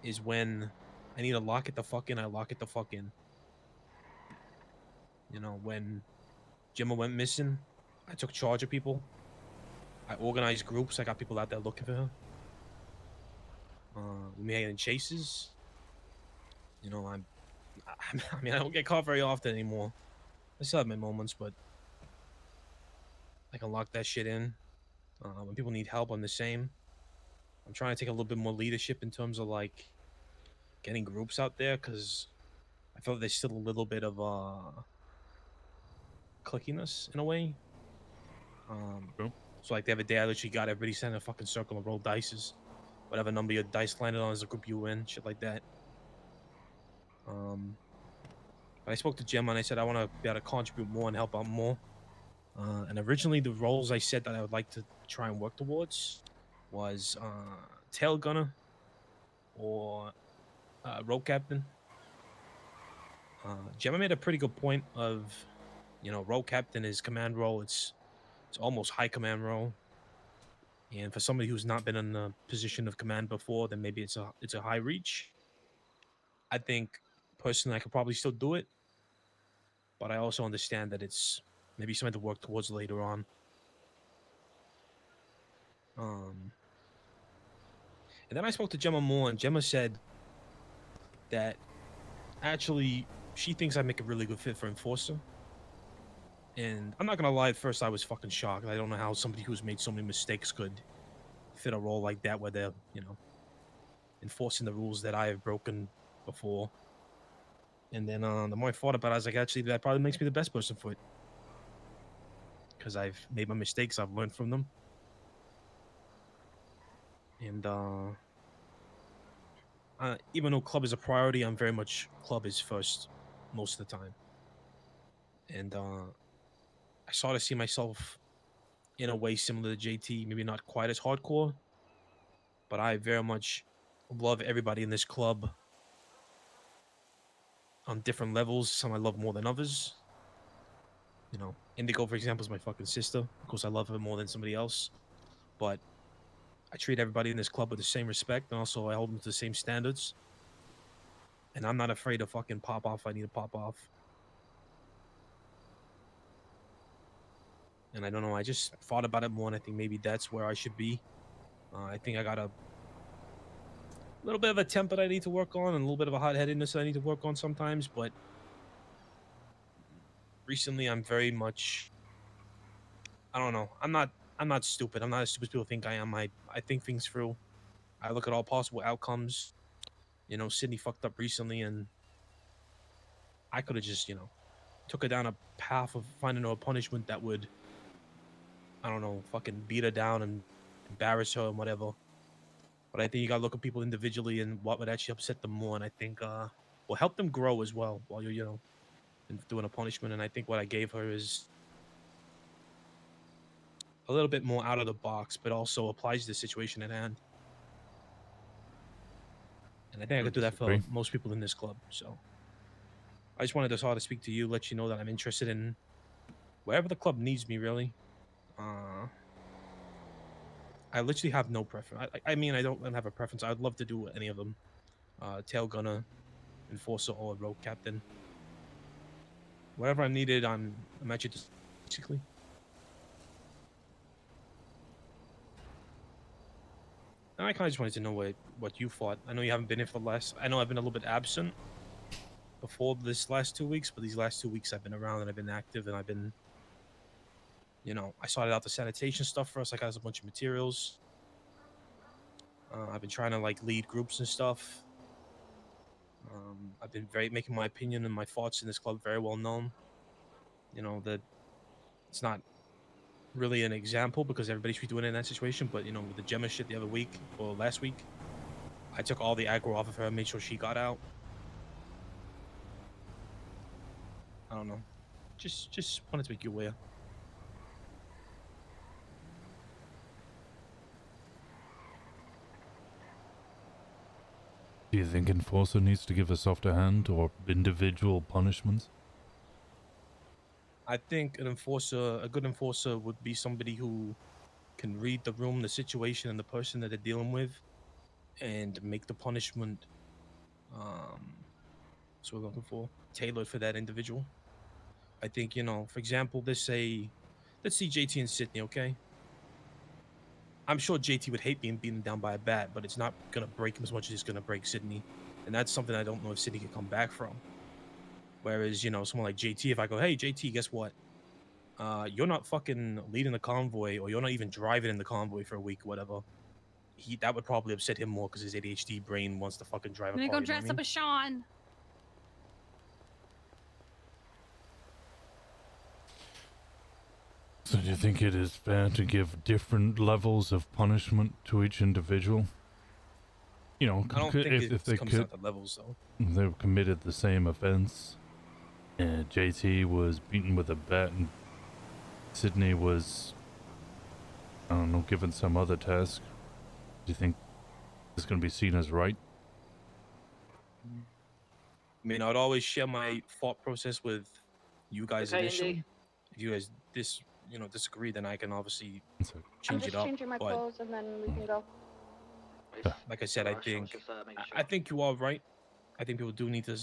is when I need to lock it the fuck in. I lock it the fuck in. You know, when Gemma went missing, I took charge of people. I organized groups. I got people out there looking for her. We made chases. You know, I mean, I don't get caught very often anymore. I still have my moments, but I can lock that shit in. When people need help, I'm the same. I'm trying to take a little bit more leadership in terms of like getting groups out there, because I feel like there's still a little bit of clickiness in a way. So like the other day, I literally got everybody sent in a fucking circle and roll dices. Whatever number your dice landed on is the group you win, shit like that. But I spoke to Gemma and I said I want to be able to contribute more and help out more. And originally the roles I said that I would like to try and work towards was tail gunner or rope captain. Gemma made a pretty good point of, you know, rope captain is command role. It's almost high command role. And for somebody who's not been in a position of command before, then maybe it's a high reach. I think personally I could probably still do it, but I also understand that it's maybe something to work towards later on. And then I spoke to Gemma more, and Gemma said that actually she thinks I make a really good fit for Enforcer. And I'm not gonna lie, at first I was fucking shocked. I don't know how somebody who's made so many mistakes could fit a role like that where they're, you know, enforcing the rules that I have broken before. And then the more I thought about it, I was like, actually, that probably makes me the best person for it. Because I've made my mistakes, I've learned from them. And even though club is a priority, I'm very much club is first most of the time. And I sort of see myself in a way similar to JT, maybe not quite as hardcore, but I very much love everybody in this club on different levels. Some I love more than others. You know, Indigo, for example, is my fucking sister. Of course, I love her more than somebody else. But I treat everybody in this club with the same respect, and also I hold them to the same standards. And I'm not afraid to fucking pop off if I need to pop off. And I don't know, I just thought about it more, and I think maybe that's where I should be. I think I got a little bit of a temper that I need to work on, and a little bit of a hot-headedness that I need to work on sometimes, but recently I'm very much, I don't know, I'm not stupid. I'm not as stupid as people think I am. I think things through. I look at all possible outcomes. You know, Sydney fucked up recently, and I could have just, you know, took her down a path of finding her a punishment that would, I don't know, fucking beat her down and embarrass her and whatever. But I think you gotta look at people individually and what would actually upset them more, and I think will help them grow as well while you're, you know, doing a punishment. And I think what I gave her is a little bit more out of the box, but also applies to the situation at hand. And I think I could do that for most people in this club. So I just wanted to sort of speak to you, let you know that I'm interested in wherever the club needs me, really. I literally have no preference. I mean, I don't have a preference. I'd love to do any of them. Tail gunner, enforcer, or rogue captain. Wherever I'm needed, I'm at you, basically. And I kind of just wanted to know what you thought. I know you haven't been here for the last... I know I've been a little bit absent before this last 2 weeks, but these last 2 weeks I've been around and I've been active and I've been... You know, I sorted out the sanitation stuff for us. I got us a bunch of materials. I've been trying to, like, lead groups and stuff. I've been making my opinion and my thoughts in this club very well known. You know, that it's not really an example because everybody should be doing it in that situation, but, you know, with the Gemma shit the other week, or last week, I took all the aggro off of her, made sure she got out. I don't know. Just wanted to make you aware. Do you think Enforcer needs to give a softer hand or individual punishments? I think a good enforcer would be somebody who can read the room, the situation, and the person that they're dealing with, and make the punishment, that's what we're looking for, tailored for that individual. I think, for example, let's see JT and Sydney, okay? I'm sure JT would hate being beaten down by a bat, but it's not gonna break him as much as it's gonna break Sydney, and that's something I don't know if Sydney can come back from. Whereas, someone like JT, if I go, hey JT, guess what? You're not fucking leading the convoy, or you're not even driving in the convoy for a week, whatever. That would probably upset him more because his ADHD brain wants to fucking drive I'm a gonna car. go dress up as Sean. So do you think it is fair to give different levels of punishment to each individual? You know, I don't think if they comes could, down to levels though. they've committed the same offense, and JT was beaten with a bat and Sydney was, I don't know, given some other task. Do you think it's going to be seen as right? I mean, I'd always share my thought process with you guys Okay, initially. Indy. If you guys disagree, then I can obviously I'm change just it up. changing my But clothes and then we can go. like I said, I think you are right. I think people do need to,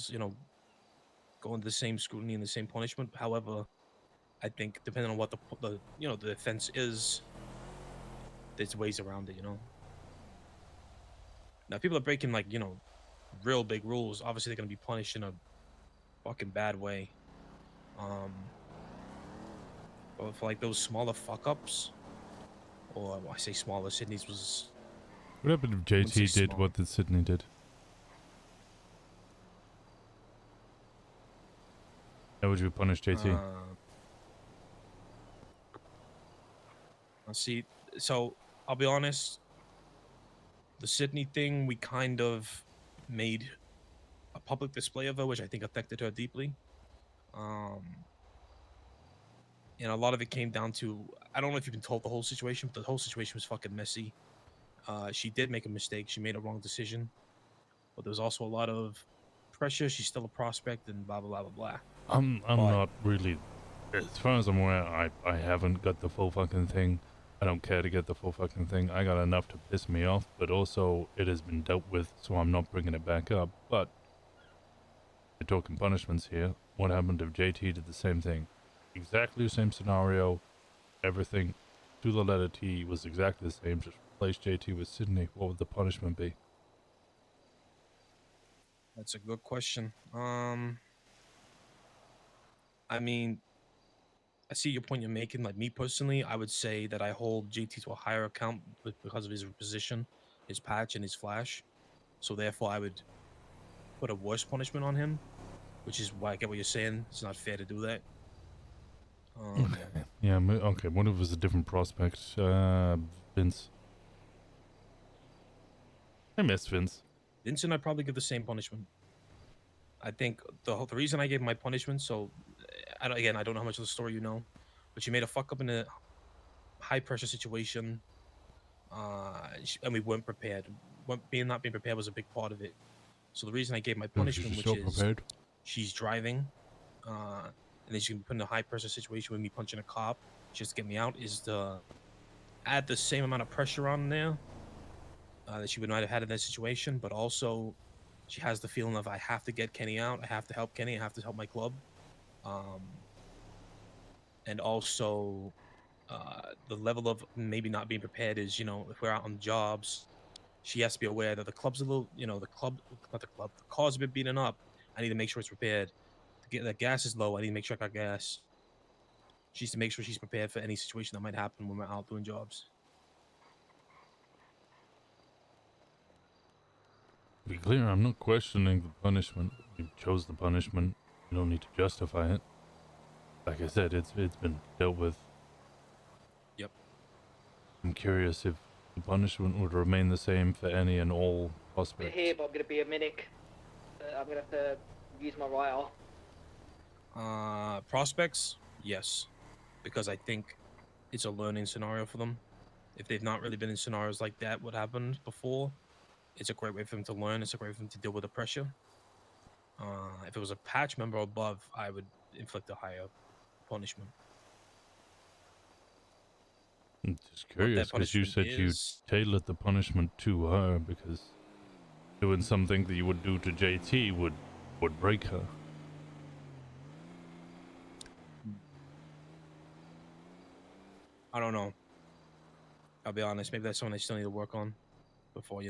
go into the same scrutiny and the same punishment. However, I think depending on what the offense is, there's ways around it. Now, if people are breaking real big rules, obviously they're gonna be punished in a fucking bad way. But for those smaller fuck ups, or I say smaller, Sydney's was. What happened if JT did what the Sydney did? How would you punish JT? Let's see. So I'll be honest. The Sydney thing, we kind of made a public display of her, which I think affected her deeply. And a lot of it came down to, I don't know if you've been told the whole situation, but the whole situation was fucking messy. She did make a mistake. She made a wrong decision. But there was also a lot of pressure. She's still a prospect and blah, blah, blah, blah, blah. I'm not really, as far as I'm aware, I haven't got the full fucking thing. I don't care to get the full fucking thing. I got enough to piss me off, but also it has been dealt with, so I'm not bringing it back up. But we're talking punishments here. What happened if JT did the same thing? Exactly the same scenario. Everything to the letter T was exactly the same. Just replace JT with Sydney. What would the punishment be? That's a good question. I mean, I see your point you're making. Like me personally, I would say that I hold JT to a higher account because of his position, his patch, and his flash. So therefore, I would put a worse punishment on him, which is why I get what you're saying. It's not fair to do that. Okay. Yeah, okay. What if it was a different prospect? Vince. I miss Vince. Vincent, I'd probably give the same punishment. I think the reason I gave my punishment, so I don't know how much of the story you know, but she made a fuck up in a high pressure situation, and we weren't prepared. Not being prepared was a big part of it. So the reason I gave my punishment, which is prepared. She's driving, and then she can be put in a high pressure situation with me punching a cop just to get me out, is to add the same amount of pressure on there that she would not have had in that situation, but also she has the feeling of I have to get Kenny out, I have to help Kenny, I have to help my club, and also the level of maybe not being prepared is, if we're out on jobs, she has to be aware that the club's a little, the car's a bit beaten up. I need to make sure it's repaired. The gas is low. I need to make sure I got gas. She needs to make sure she's prepared for any situation that might happen when we're out doing jobs. To be clear, I'm not questioning the punishment. You chose the punishment. You don't need to justify it. Like I said, it's been dealt with. Yep. I'm curious if the punishment would remain the same for any and all prospect? here, but I'm gonna be a mimic. I'm gonna have to use my right arm. Prospects, yes, because I think it's a learning scenario for them. If they've not really been in scenarios like that, what happened before, it's a great way for them to learn. It's a great way for them to deal with the pressure. If it was a patch member above, I would inflict a higher punishment. I'm just What that curious because you punishment said you is, tailored the punishment to her because doing something that you would do to JT would break her. I don't know. I'll be honest. Maybe that's something I still need to work on before, I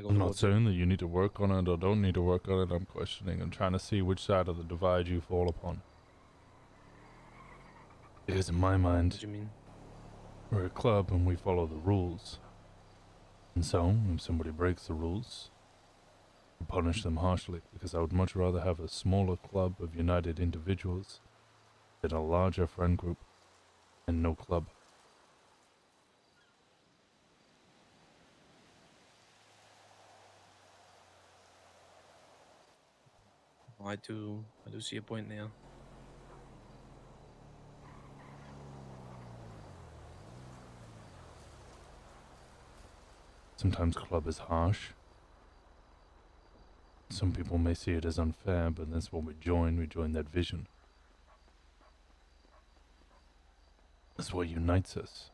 go I'm not towards it. saying that you need to work on it or don't need to work on it. I'm questioning. I'm trying to see which side of the divide you fall upon. Because in my mind, What do you mean? we're a club and we follow the rules. And so, if somebody breaks the rules, we punish them harshly. Because I would much rather have a smaller club of united individuals than a larger friend group and no club. I do see a point there. Sometimes club is harsh. Some people may see it as unfair, but that's what we join that vision. That's what unites us.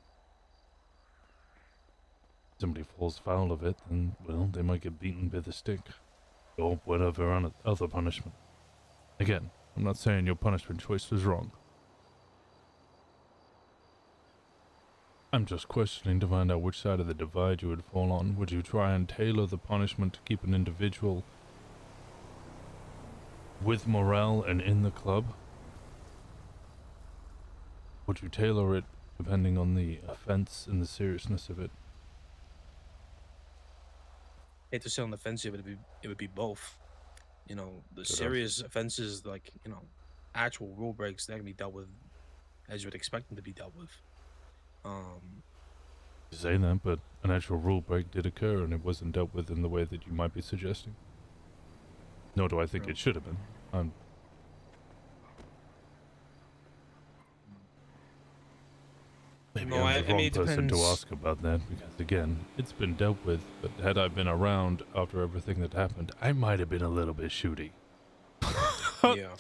If somebody falls foul of it, then, well, they might get beaten with a stick. Or whatever other punishment. Again, I'm not saying your punishment choice was wrong. I'm just questioning to find out which side of the divide you would fall on. Would you try and tailor the punishment to keep an individual with morale and in the club? Would you tailor it depending on the offense and the seriousness of it? Hate to sound offensive, it would be both. The Good serious offenses, like actual rule breaks, that can be dealt with as you would expect them to be dealt with. You say that, but an actual rule break did occur and it wasn't dealt with in the way that you might be suggesting. Nor do I think it should have been. Maybe No, I'm the wrong it person to depends. ask about that, because again, it's been dealt with, but had I been around after everything that happened, I might have been a little bit shooty. Yeah,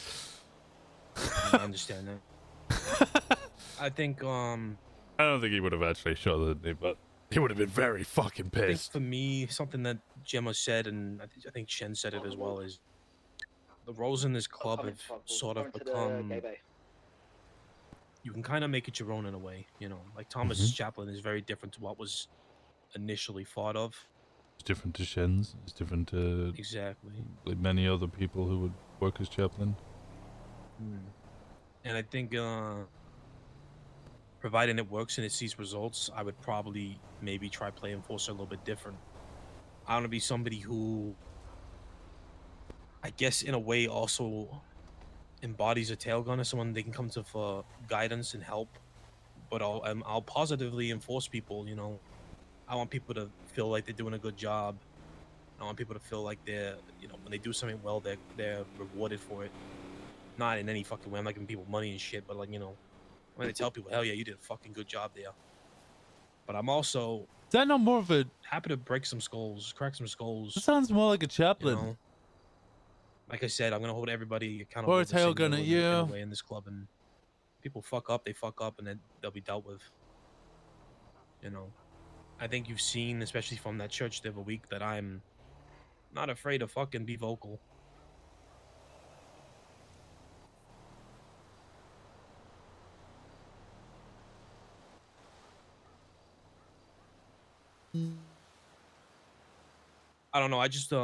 I understand that. I think I don't think he would have actually shot at me, but he would have been very fucking I think pissed. for me, something that Gemma said, and I think Shen said it as well, is the roles in this club have sort of become. You can kind of make it your own in a way, Like Thomas's chaplain is very different to what was initially thought of. It's different to Shen's. It's different to Exactly. like many other people who would work as chaplain. And I think, providing it works and it sees results, I would probably maybe try play Enforcer a little bit different. I want to be somebody who, I guess, in a way, also embodies a tail gunner, someone they can come to for guidance and help. But I'll positively enforce people. I want people to feel like they're doing a good job. I want people to feel like they're, when they do something well, they're rewarded for it. Not in any fucking way. I'm not giving people money and shit, but like, I'm gonna tell people, hell yeah, you did a fucking good job there. But I'm also Is that not more of a... happy to break some skulls, crack some skulls. That sounds more like a chaplain. Like I said, I'm gonna hold everybody accountable. Or a the same tail gunner, in a yeah. way in this club, and people fuck up, they fuck up, and then they'll be dealt with. I think you've seen, especially from that church the other week, that I'm not afraid to fucking be vocal. I don't know. I just, if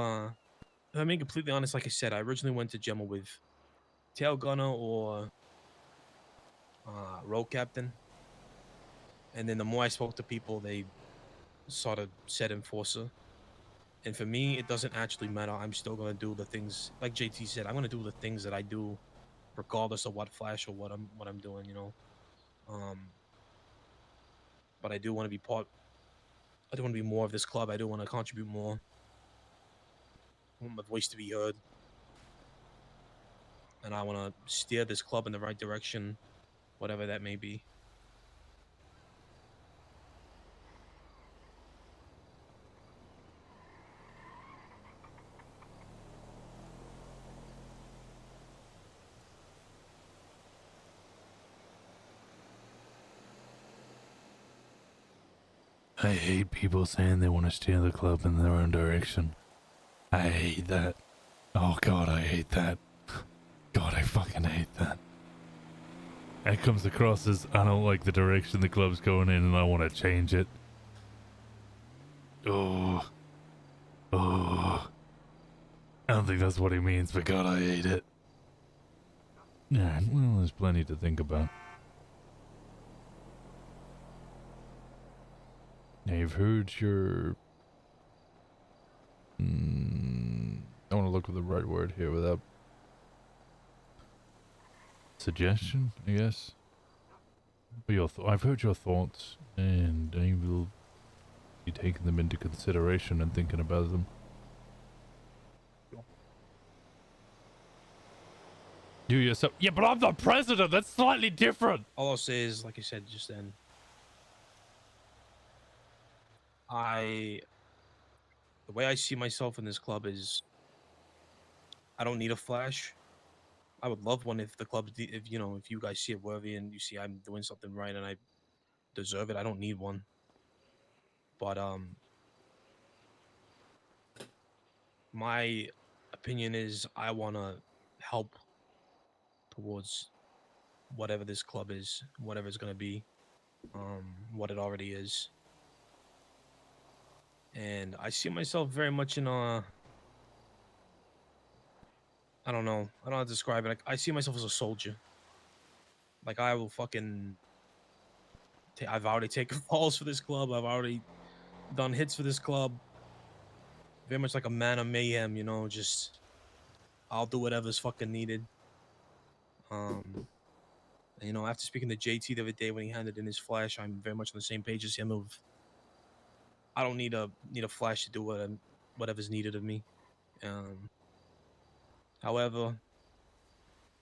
I'm being completely honest, like I said, I originally went to Gemma with tail gunner or road captain, and then the more I spoke to people, they sort of said enforcer. And for me, it doesn't actually matter. I'm still gonna do the things, like JT said. I'm gonna do the things that I do, regardless of what flash or what I'm doing. But I do want to be part. I do want to be more of this club. I do want to contribute more. I want my voice to be heard, and I want to steer this club in the right direction, whatever that may be. I hate people saying they want to steer the club in their own direction. I hate that. Oh god, I hate that. God, I fucking hate that. It comes across as I don't like the direction the club's going in and I want to change it. Oh. Oh. I don't think that's what he means, but god, I hate it. Yeah, well, there's plenty to think about. Now, you've heard your... I want to look for the right word here without... suggestion, I guess? But I've heard your thoughts, and I will be taking them into consideration and thinking about them. You yourself... Yeah, but I'm the president! That's slightly different! All I'll say is, like I said just then, the way I see myself in this club is, I don't need a flash. I would love one if the club, if you guys see it worthy and you see I'm doing something right and I deserve it. I don't need one. But my opinion is I want to help towards whatever this club is, whatever it's going to be, what it already is. And I see myself very much in I don't know. I don't know how to describe it. Like, I see myself as a soldier. Like, I will fucking... I've already taken falls for this club. I've already done hits for this club. Very much like a man of mayhem, just... I'll do whatever's fucking needed. And, after speaking to JT the other day when he handed in his flash, I'm very much on the same page as him of... I don't need a flash to do whatever's needed of me. However,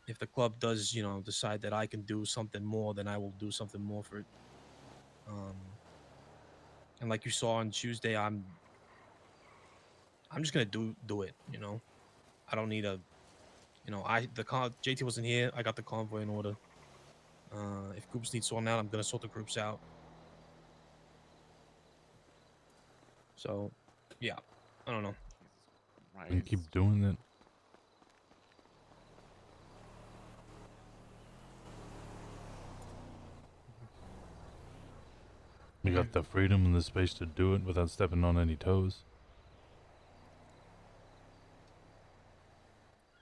if the club does, decide that I can do something more, then I will do something more for it. And like you saw on Tuesday, I'm just gonna do it. I don't need JT wasn't here. I got the convoy in order. If groups need sorting out, I'm gonna sort the groups out. So, yeah, I don't know. And keep doing that. You got the freedom and the space to do it without stepping on any toes.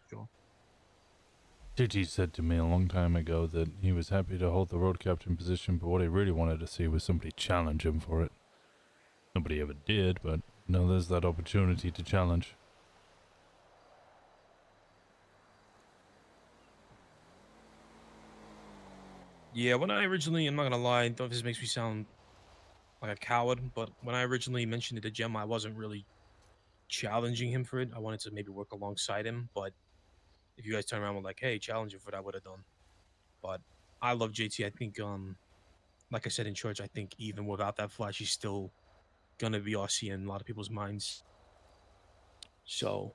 Sure. JG said to me a long time ago that he was happy to hold the road captain position, but what he really wanted to see was somebody challenge him for it. Nobody ever did, but there's that opportunity to challenge. Yeah, when I originally, I'm not gonna lie, I don't know if this makes me sound like a coward, but when I originally mentioned it to Gem, I wasn't really challenging him for it. I wanted to maybe work alongside him, but if you guys turn around and were like, hey, challenge him for it, I would have done. But I love JT. I think, like I said in church, I think even without that flash, he's still gonna be RC in a lot of people's minds. So,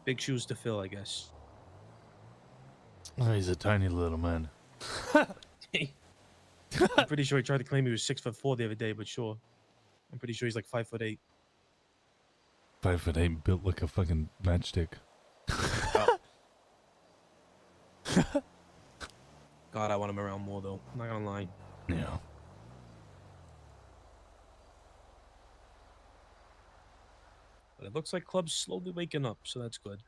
big shoes to fill, I guess. Oh, he's a tiny little man. I'm pretty sure he tried to claim he was 6'4" the other day, but sure. I'm pretty sure he's like 5'8". 5'8", built like a fucking matchstick. God, I want him around more though. I'm not gonna lie. Yeah. But it looks like club's slowly waking up, so that's good.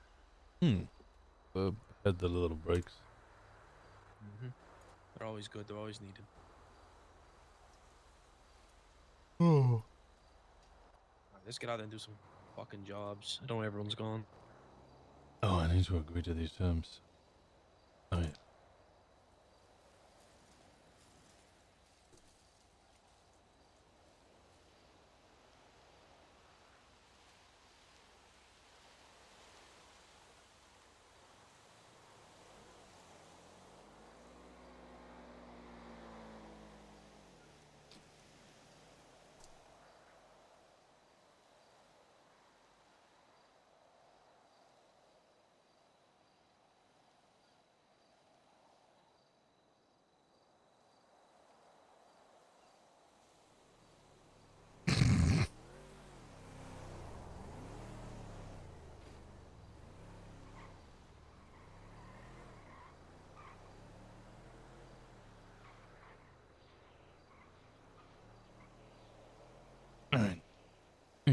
Had the little breaks. They're always good. They're always needed. Oh. Let's get out there and do some fucking jobs. I don't know, everyone's gone. Oh, I need to agree to these terms. Oh, yeah.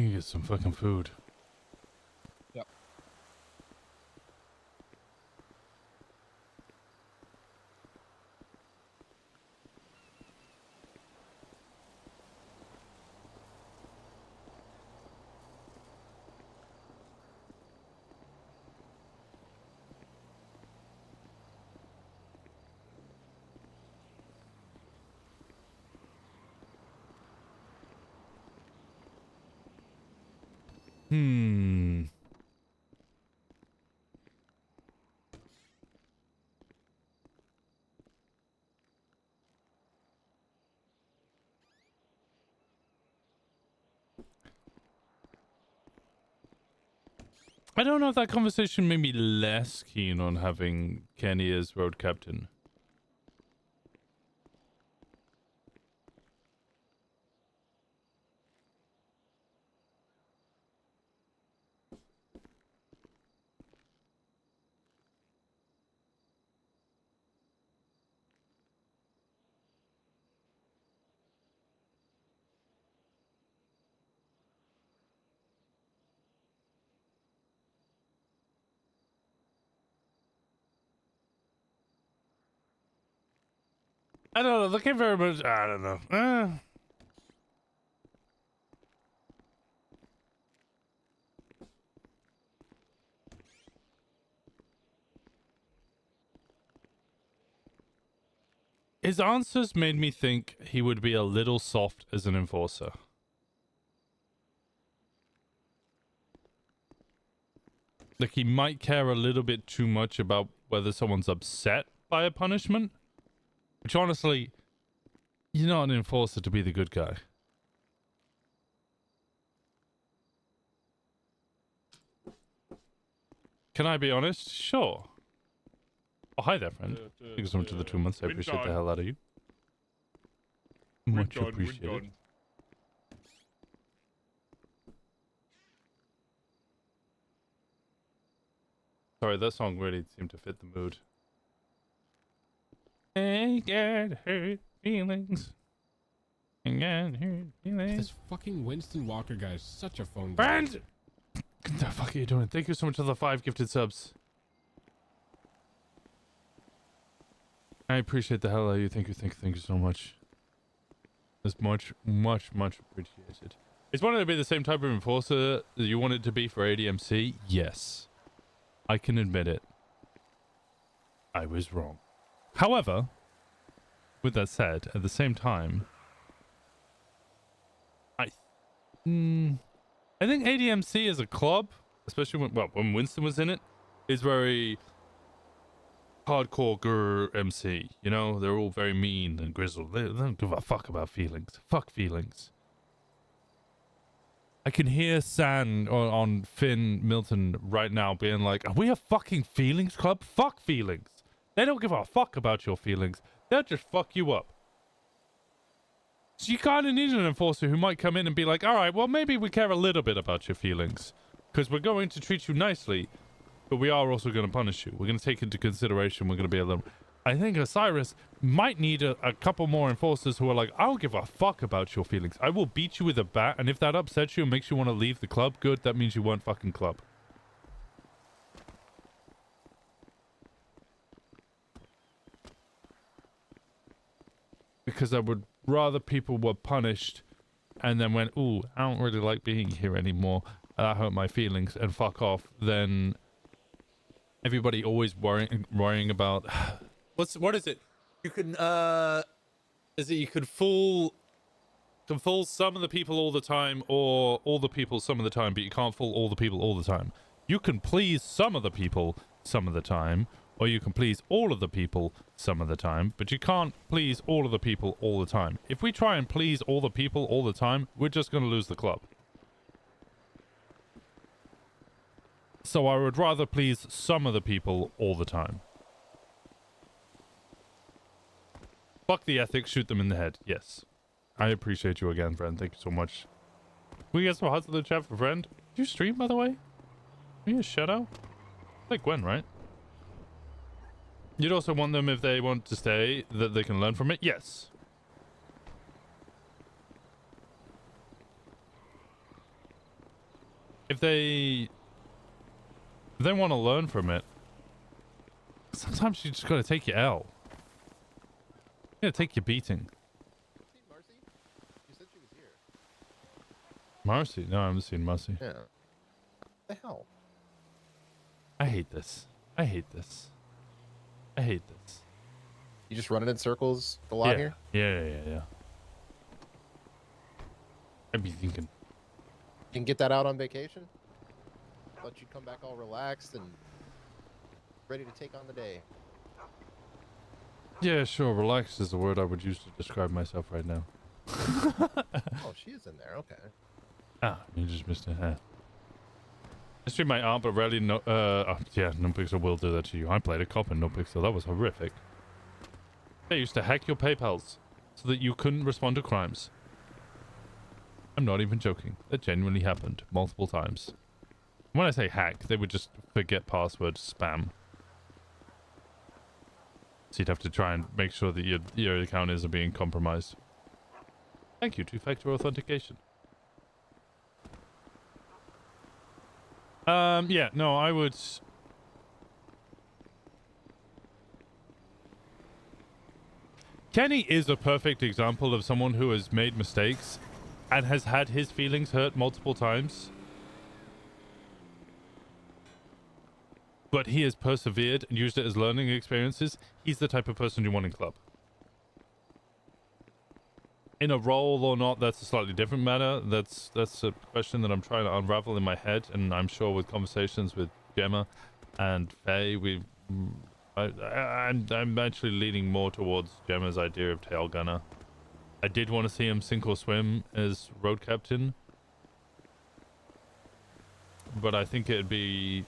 can get some fucking food. Yep. Hmm. I don't know if that conversation made me less keen on having Kenny as road captain. I don't know. Looking very much. I don't know. His answers made me think he would be a little soft as an enforcer. Like, he might care a little bit too much about whether someone's upset by a punishment. Which, honestly, you're not an enforcer to be the good guy. Can I be honest? Sure. Oh, hi there, friend. Thank you so much for the 2 months. I appreciate the hell out of you. Much appreciated. Sorry, that song really seemed to fit the mood. I get hurt feelings. I get hurt feelings. This fucking Winston Walker guy is such a phone guy. Friend! What the fuck are you doing? Thank you so much for the 5 gifted subs. I appreciate the hell out of you. Thank you so much. It's much appreciated. Is wanting to be the same type of enforcer that you wanted to be for ADMC? Yes. I can admit it. I was wrong. However, with that said, at the same time, I think ADMC as a club, especially when Winston was in it, is very hardcore grr MC. You know, they're all very mean and grizzled. They don't give a fuck about feelings. Fuck feelings. I can hear San on Finn Milton right now being like, are we a fucking feelings club? Fuck feelings. They don't give a fuck about your feelings. They'll just fuck you up. So you kind of need an enforcer who might come in and be like, all right, well, maybe we care a little bit about your feelings because we're going to treat you nicely, but we are also going to punish you. We're going to take into consideration. We're going to be a little... I think Osiris might need a couple more enforcers who are like, I don't give a fuck about your feelings. I will beat you with a bat, and if that upsets you and makes you want to leave the club, good, that means you weren't fucking club. Because I would rather people were punished and then went, ooh, I don't really like being here anymore. That hurt my feelings and fuck off, than everybody always worrying about... What is it? You can, is it you could fool some of the people all the time, or all the people some of the time, but you can't fool all the people all the time. You can please some of the people some of the time, or you can please all of the people some of the time, but you can't please all of the people all the time. If we try and please all the people all the time, we're just going to lose the club. So I would rather please some of the people all the time. Fuck the ethics, shoot them in the head. Yes. I appreciate you again, friend. Thank you so much. Can we get some hearts in the chat for friend? Did you stream, by the way? Are you a shadow? Like Gwen, right? You'd also want them, if they want to stay, that they can learn from it? Yes. if they want to learn from it, sometimes you just got to take your L. You got to take your beating. See Marcy? You said she was here. Marcy? No, I haven't seen Marcy. Yeah. What the hell? I hate this. I hate this. I hate this. You just running in circles a lot here? Yeah. I'd be thinking. You can get that out on vacation? Thought you'd come back all relaxed and ready to take on the day. Yeah, sure. Relaxed is the word I would use to describe myself right now. Oh, she is in there. Okay. Ah, you just missed it. Huh? I stream my aunt, but rarely no. Yeah, NoPixel will do that to you. I played a cop in NoPixel. That was horrific. They used to hack your PayPals so that you couldn't respond to crimes. I'm not even joking. That genuinely happened multiple times. When I say hack, they would just forget passwords, spam. So you'd have to try and make sure that your account isn't being compromised. Thank you, two-factor authentication. Yeah, no, I would... Kenny is a perfect example of someone who has made mistakes and has had his feelings hurt multiple times. But he has persevered and used it as learning experiences. He's the type of person you want in club. In a role or not, that's a slightly different matter. That's a question that I'm trying to unravel in my head, and I'm sure with conversations with Gemma and Faye, I'm actually leaning more towards Gemma's idea of tail gunner. I did want to see him sink or swim as road captain, but I think it'd be...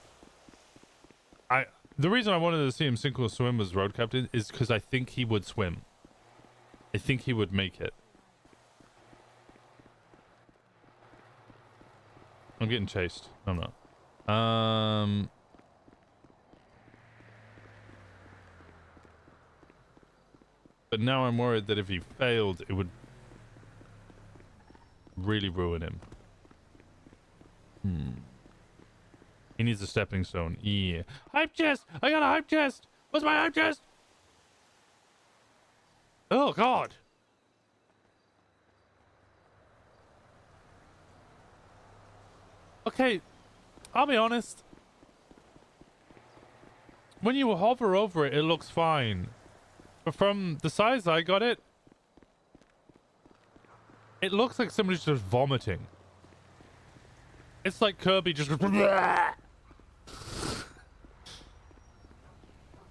The reason I wanted to see him sink or swim as road captain is because I think he would swim. I think he would make it. I'm getting chased. I'm not. But now I'm worried that if he failed, it would really ruin him. He needs a stepping stone. Yeah. Hype chest! I got a hype chest! What's my hype chest? Oh, God. Okay, I'll be honest. When you hover over it, it looks fine. But from the size I got it, it looks like somebody's just vomiting. It's like Kirby just...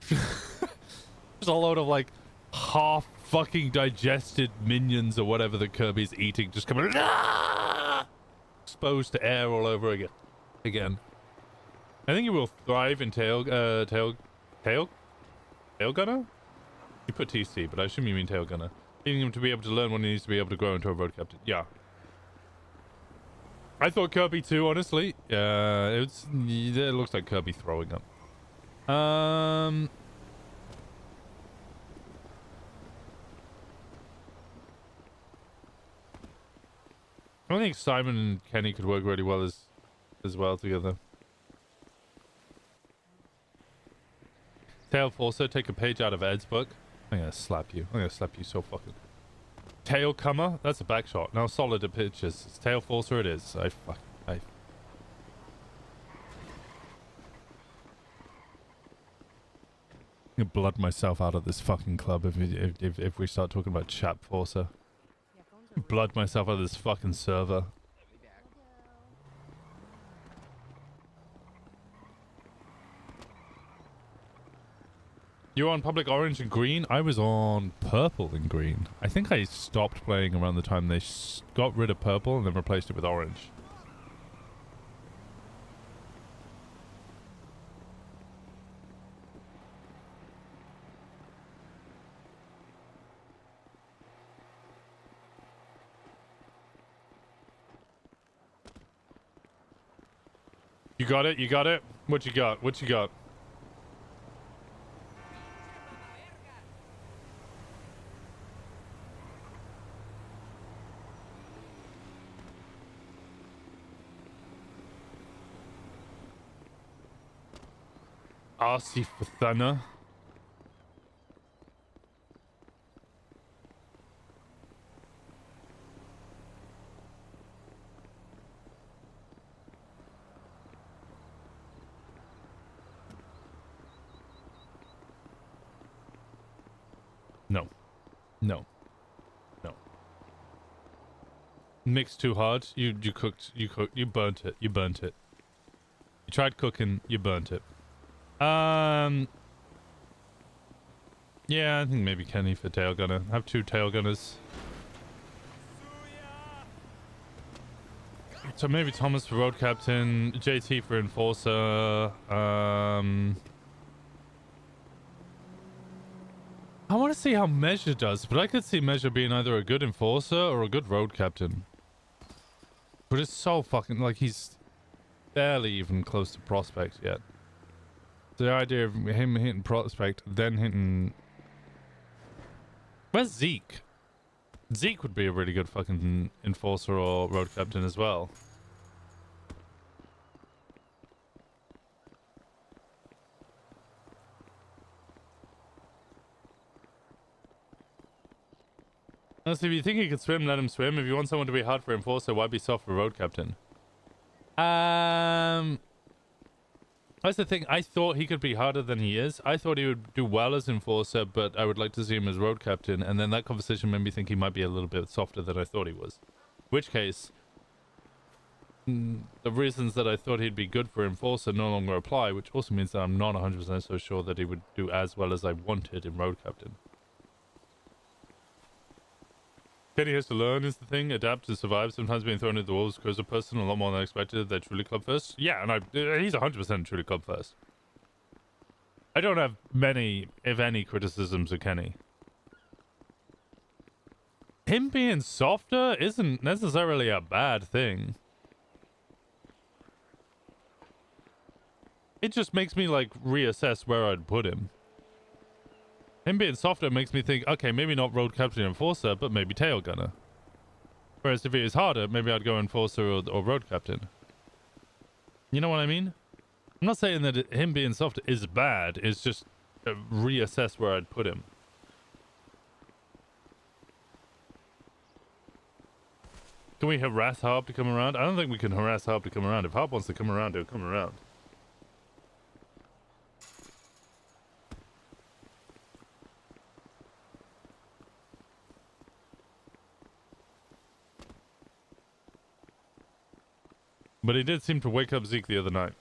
Just a load of like half fucking digested minions or whatever that Kirby's eating just coming... Exposed to air all over again. I think he will thrive in tail gunner? You put TC, but I assume you mean tail gunner. Needing him to be able to learn when he needs to be able to grow into a road captain. Yeah. I thought Kirby too, honestly. It looks like Kirby throwing up. I think Simon and Kenny could work really well as well together. Tail Forcer, take a page out of Ed's book. I'm gonna slap you. I'm gonna slap you so fucking... Tail Comer? That's a back shot. Now solid at pitches. It's Tail Forcer it is. I'm gonna blood myself out of this fucking club if we start talking about Chap Forcer. Blood myself out of this fucking server. You were on public orange and green? I was on purple and green. I think I stopped playing around the time they got rid of purple and then replaced it with orange. You got it? You got it? What you got? What you got? RC for Thunder. No. No. No. Mixed too hard. You burnt it. You burnt it. You tried cooking, you burnt it. Yeah, I think maybe Kenny for tail gunner. Have 2 tail gunners. So maybe Thomas for road captain, JT for enforcer. I want to see how Measure does, but I could see Measure being either a good enforcer or a good road captain. But it's so fucking, like, he's barely even close to prospect yet. The idea of him hitting prospect, then hitting... Where's Zeke? Zeke would be a really good fucking enforcer or road captain as well. Honestly, if you think he can swim, let him swim. If you want someone to be hard for enforcer, why be soft for road captain? That's the thing. I thought he could be harder than he is. I thought he would do well as enforcer, but I would like to see him as road captain. And then that conversation made me think he might be a little bit softer than I thought he was. Which case, the reasons that I thought he'd be good for enforcer no longer apply, which also means that I'm not 100% so sure that he would do as well as I wanted in road captain. Kenny has to learn is the thing, adapt to survive. Sometimes being thrown into the wolves grows a person a lot more than expected. They're truly club first. Yeah, and he's 100% truly club first. I don't have many, if any, criticisms of Kenny. Him being softer isn't necessarily a bad thing. It just makes me, like, reassess where I'd put him. Him being softer makes me think, okay, maybe not road captain enforcer, but maybe tail gunner. Whereas if he is harder, maybe I'd go enforcer or road captain. You know what I mean? I'm not saying that him being softer is bad, it's just reassess where I'd put him. Can we harass Harp to come around? I don't think we can harass Harp to come around. If Harp wants to come around, he'll come around. But he did seem to wake up Zeke the other night.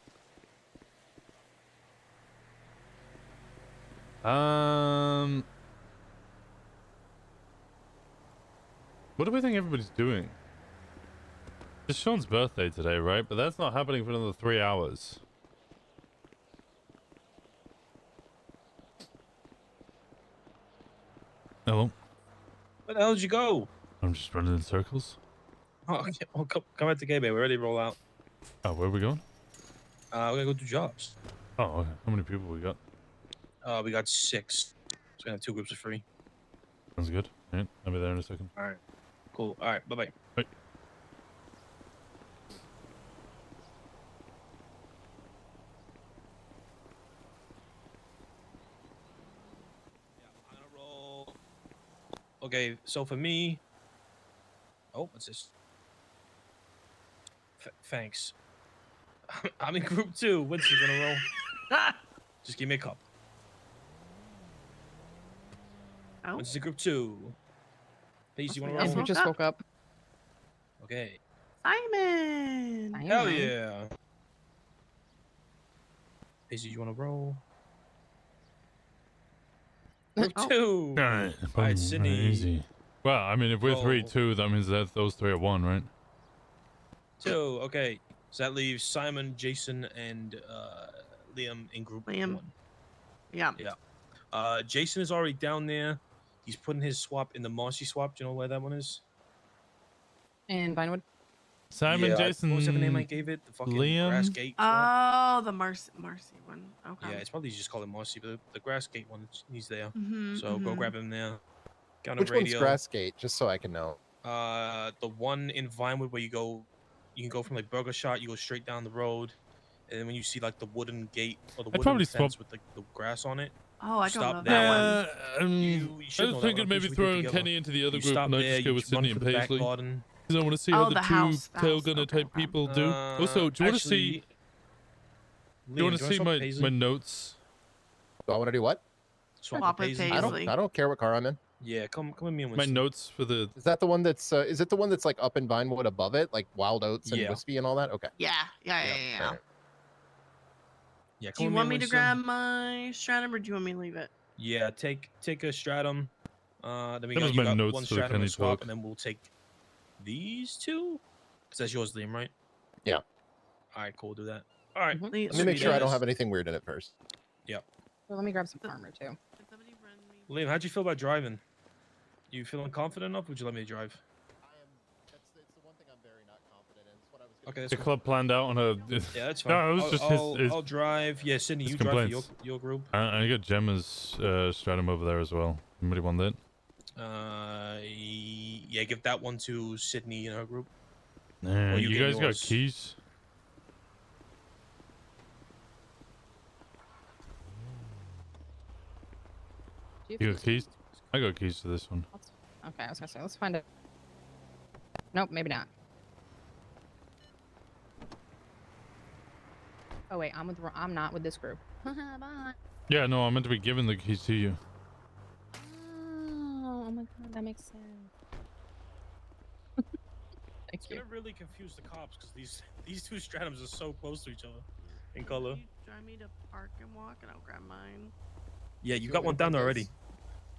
What do we think everybody's doing? It's Sean's birthday today, right? But that's not happening for another 3 hours. Hello? Where the hell did you go? I'm just running in circles. Oh, okay. Well, come out to Gay Bay. We're ready to roll out. Oh, where are we going? We're gonna go do jobs. Oh, okay. How many people we got? We got 6. So we're gonna have 2 groups of 3. Sounds good. All right, I'll be there in a second. All right. Cool. All right. Bye-bye. Bye. I'm gonna roll. Okay, so for me... Oh, what's this? Thanks. I'm in group 2. Winston's gonna roll. Just give me a cup. Oh. Winston's in group 2. Please, you wanna roll? Andrew just woke up. Okay. Simon. Hell yeah. Pacey, you wanna roll? Group 2. All right, All right, Sydney. easy. Well, I mean, if we're Roll. 3-2, that means that those 3 are 1, right? 2. Okay. So that leaves Simon, Jason, and Liam in group 1. Yeah. Yeah. Jason is already down there. He's putting his swap in the Marcy swap. Do you know where that one is? In Vinewood. Simon, Yeah, Jason, what was the name I gave it? The fucking Liam? Grass Gate swap? Oh, the Marcy one. Okay. Yeah, it's probably just called it Marcy, but the Grass Gate one, he's there. Mhm, So go mhm. grab him there. Get on Which the one's radio. Grassgate? Just so I can know. The one in Vinewood where you can go from like Burger Shot, you go straight down the road, and then when you see like the wooden gate or the I'd wooden probably fence swap- with the grass on it. Oh, I don't stop know there. that one. You I should was know that one. thinking I'm maybe pretty sure we did throwing together. Kenny into the other You group stop and I there, just go you with run Sydney through and the back Paisley. garden. Because I want to see Oh, how the the two house. tail gunner type people do. Also, do you want to see? Actually, Do you want to see swap my Paisley? notes? Do I want to do what? Swap with Paisley. I don't care what car I'm in. Yeah, come with me and My Winston. notes for the. Is that the one that's? Is it the one that's like up in Vinewood above it, like Wild Oats and Yeah. Wispy and all that? Okay. Yeah. Alright. Yeah, Do come you with want me and to Winston. grab my stratum or do you want me to leave it? Yeah, take a stratum. Then we That got, was you my got notes one for the stratum Kenny to swap, talk. and then we'll take these two. Cause that's yours, Liam, right? Yeah. All right, cool. Do that. All right. Let me make sure I don't have anything weird in it first. Yep. Well, let me grab some armor too. Liam, how'd you feel about driving? You feeling confident enough? Would you let me drive? Okay, that's The cool. club planned out on a. Yeah, that's fine. No, it was I'll, just I'll, his I'll drive. Yeah, Sydney, his you drive for complaints. your group. I got Gemma's stratum over there as well. Anybody want that? Yeah, give that one to Sydney in her group. Nah, Or you get guys got yours. keys? Do You got keys? I got keys to this one. Okay, I was gonna say, let's find it. Nope, maybe not. Oh wait, I'm not with this group. Bye. Yeah, no, I'm meant to be giving the keys to you. Oh my god, that makes sense. It's gonna really confuse the cops because these two stratums are so close to each other in color. You drive me to park and walk and I'll grab mine. Yeah, you You got want me one to down put already. this?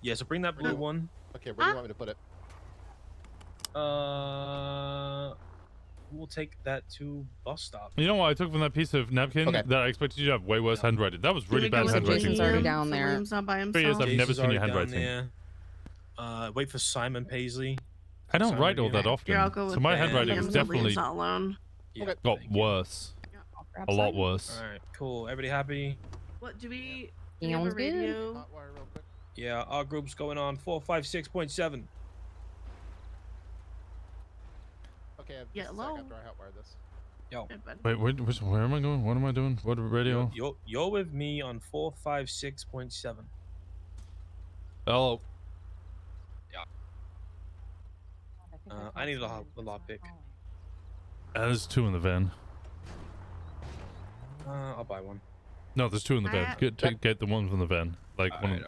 Yeah, so bring that blue one. Okay, where do you want me to put it? We'll take that to bus stop. You know what I took from that piece of napkin Okay. that I expected you to have way worse handwriting. That was really Can bad we go with handwriting. Jason's already down so there. Liam's not by 3 years himself. I've never Jason's seen your already down handwriting. there. Wait for Simon Paisley. I don't Simon write all again. that often. Here, I'll go with So my the handwriting is Liam, so definitely Liam's not alone. Yeah, got worse. Grab A lot Simon. worse. All right, cool. Everybody happy? What do we have a Sounds good. radio? Yeah, our group's going on 456.7. Okay, Yeah, just a sec hello? after I hotwire this. Yo, Good, bud. Wait, where am I going? What am I doing? What radio? you're with me on 456.7. Hello. I need a lockpick. There's 2 in the van. I'll buy one. No, there's 2 in the van. Get the one from the van. Like one. Alright.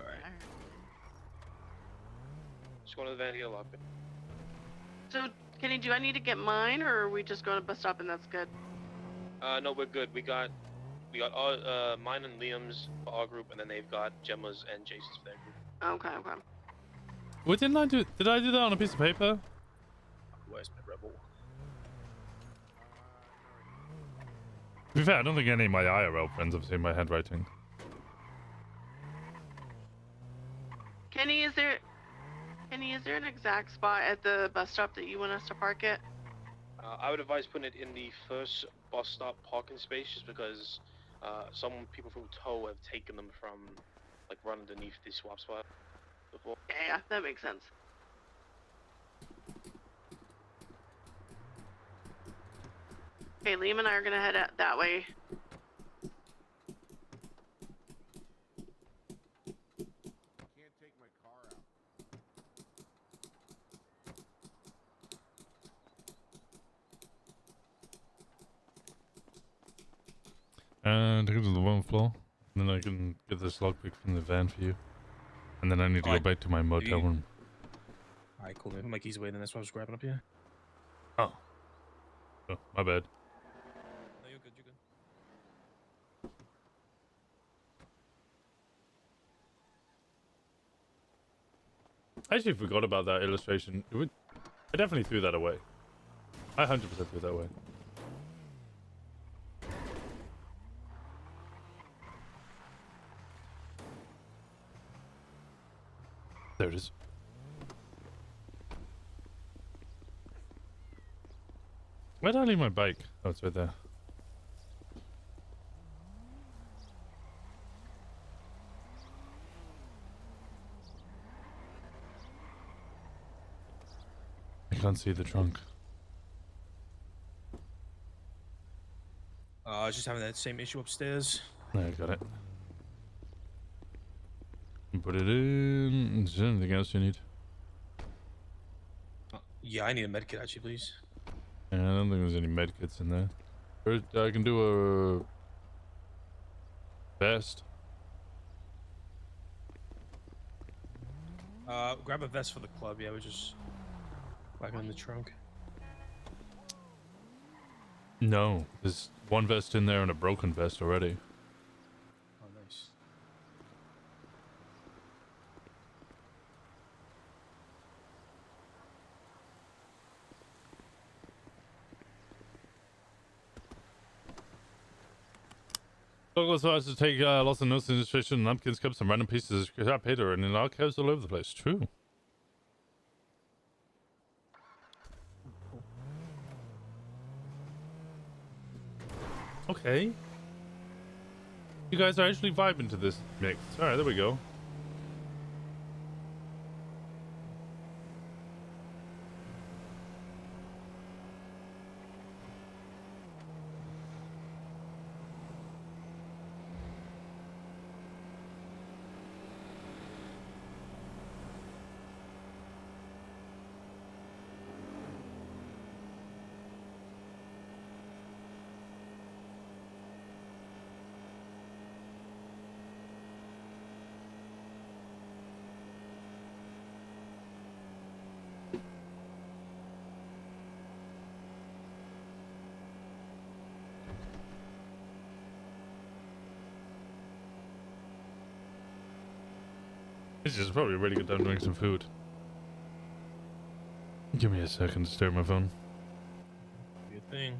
Just go to the van to get a lockpick. So, Kenny, do I need to get mine, or are we just going to bus stop and that's good? No, we're good. We got all mine and Liam's for our group, and then they've got Gemma's and Jason's for their group. Okay, okay. What didn't I do? Did I do that on a piece of paper? Where's my rebel? To be fair, I don't think any of my IRL friends have seen my handwriting. Kenny, is there an exact spot at the bus stop that you want us to park at? I would advise putting it in the first bus stop parking space, just because some people from tow have taken them from like run underneath the swap spot before. Yeah, that makes sense. Okay, Liam and I are gonna head out that way. And take it to the 1st floor. And then I can get this lockpick from the van for you. And then I need to go back to my motel room. Alright, cool. My keys away, then that's what I was grabbing up here. Oh, my bad. No, you're good, you're good. I actually forgot about that illustration. I definitely threw that away. I 100% threw that away. There it is. Where did I leave my bike? Oh, it's right there. I can't see the trunk. I was just having that same issue upstairs. I got it. Put it in. Is there anything else you need? Yeah, I need a medkit actually, please. Yeah, I don't think there's any medkits in there. First, I can do a vest. Grab a vest for the club. Yeah, we're just whacking in the trunk. No, there's one vest in there and a broken vest already. Oh, nice. Douglas wants to take lots of notes, illustration, napkins, cups, and random pieces of scrap paper, and in archives all over the place. True. Okay. You guys are actually vibing to this mix. Alright, there we go. This is probably a really good time to make some food. Give me a second to stare at my phone. Be a thing.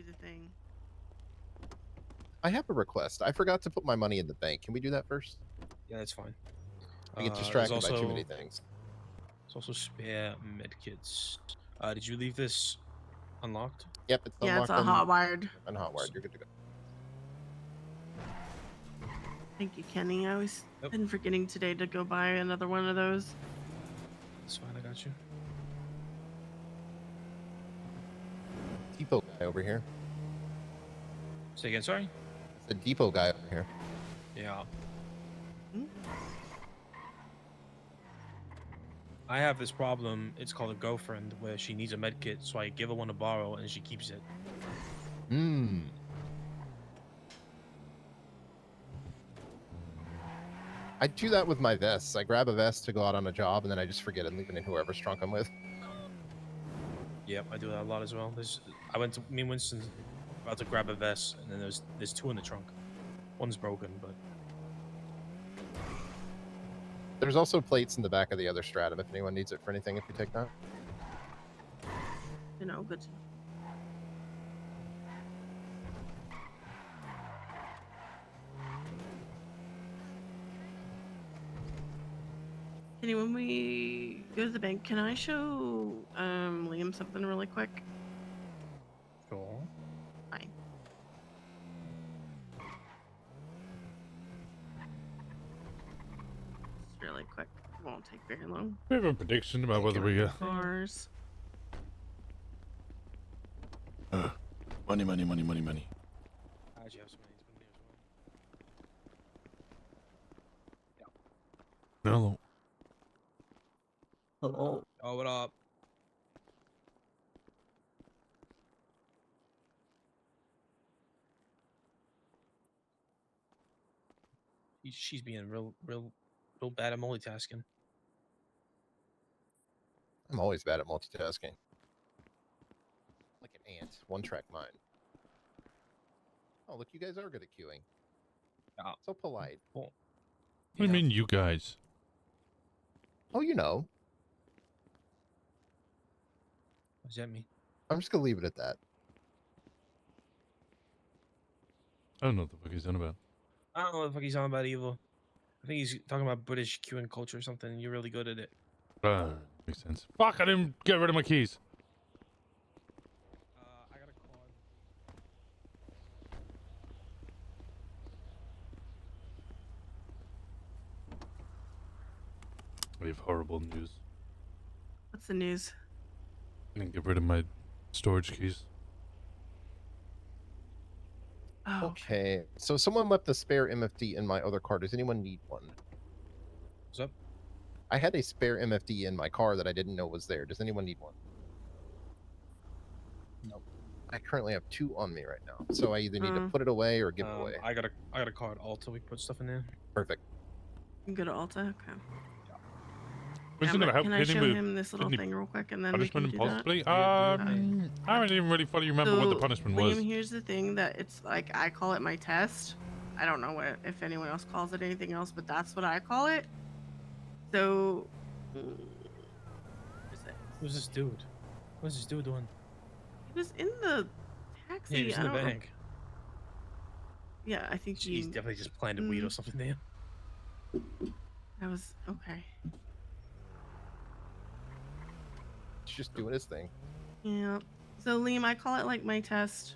do the thing. I have a request. I forgot to put my money in the bank. Can we do that first? Yeah, that's fine. I get There's distracted by too many also- things. There's also spare medkits. Did you leave this unlocked? Yep, it's Yeah, it's unlocked a hot wired. and hot wired. You're good to go. Thank you, Kenny. I always been forgetting today to go buy another one of those. That's fine, I got you. Depot guy over here. Say again, sorry? It's a depot guy over here. Yeah. I have this problem. It's called a girlfriend, where she needs a medkit, so I give her one to borrow, and she keeps it. Hmm. I do that with my vests. I grab a vest to go out on a job, and then I just forget it and leave it in whoever's trunk I'm with. Yep, I do that a lot as well. Me and Winston about to grab a vest, and then there's two in the trunk. One's broken, but There's also plates in the back of the other Stratum if anyone needs it for anything if you take that. You know, good to know. Kenny, when we go to the bank, can I show Liam something really quick? Sure. Fine. Just really quick. It won't take very long. We have a prediction about whether we Cars. money, money, money, money, money. I actually have some money as well. Hello. Hello. Oh, what up? She's being real bad at multitasking. I'm always bad at multitasking. Like an ant. One track mind. Oh, look, you guys are good at queuing. So polite. What do you mean, you guys? Oh, you know. What does that mean? I'm just gonna leave it at that. I don't know what the fuck he's on about. I don't know what the fuck he's on about either. I think he's talking about British queuing culture or something. And you're really good at it. Makes sense. Fuck, I didn't get rid of my keys. I got a card. We have horrible news. What's the news? I didn't get rid of my storage keys. Oh, Okay. So someone left a spare MFD in my other car. Does anyone need one? What's up? I had a spare MFD in my car that I didn't know was there. Does anyone need one? Nope. I currently have 2 on me right now. So I either need to put it away or give it away. I got a card Alta. We put stuff in there. Perfect. You go to Alta? Okay. When's it gonna help Can I Kenny show with him this little kidney thing real quick and then we can punishment do that? possibly? I don't even really fully remember what the punishment was. Liam, here's the thing that it's like I call it my test. I don't know what if anyone else calls it anything else, but that's what I call it. So, Who's this dude? What's this dude doing? he was in the taxi. Yeah, he was in I the don't know. bank. Yeah, I think He's definitely just planted weed or something there. That was okay. He's just doing his thing. Yeah. So Liam, I call it like my test.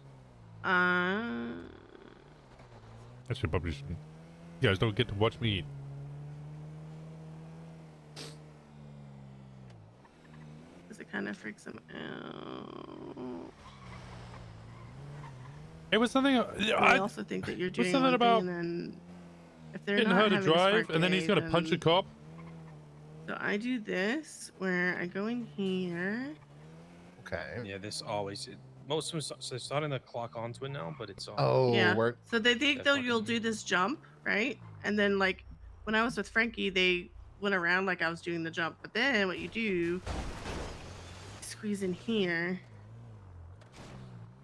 I should probably. You guys don't get to watch me eat. Because it kind of freaks him out. It was something. I also think that you're was doing something one about thing, and then if they're getting not her to having a drive, smart and then he's day, gonna punch a then- cop. So I do this where I go in here. Okay. Yeah, this always. Most of them so it's starting to clock onto it now, but it's Yeah. we're- So they think though you'll do this jump, right? And then like when I was with Frankie, they went around like I was doing the jump. But then what you do, squeeze in here.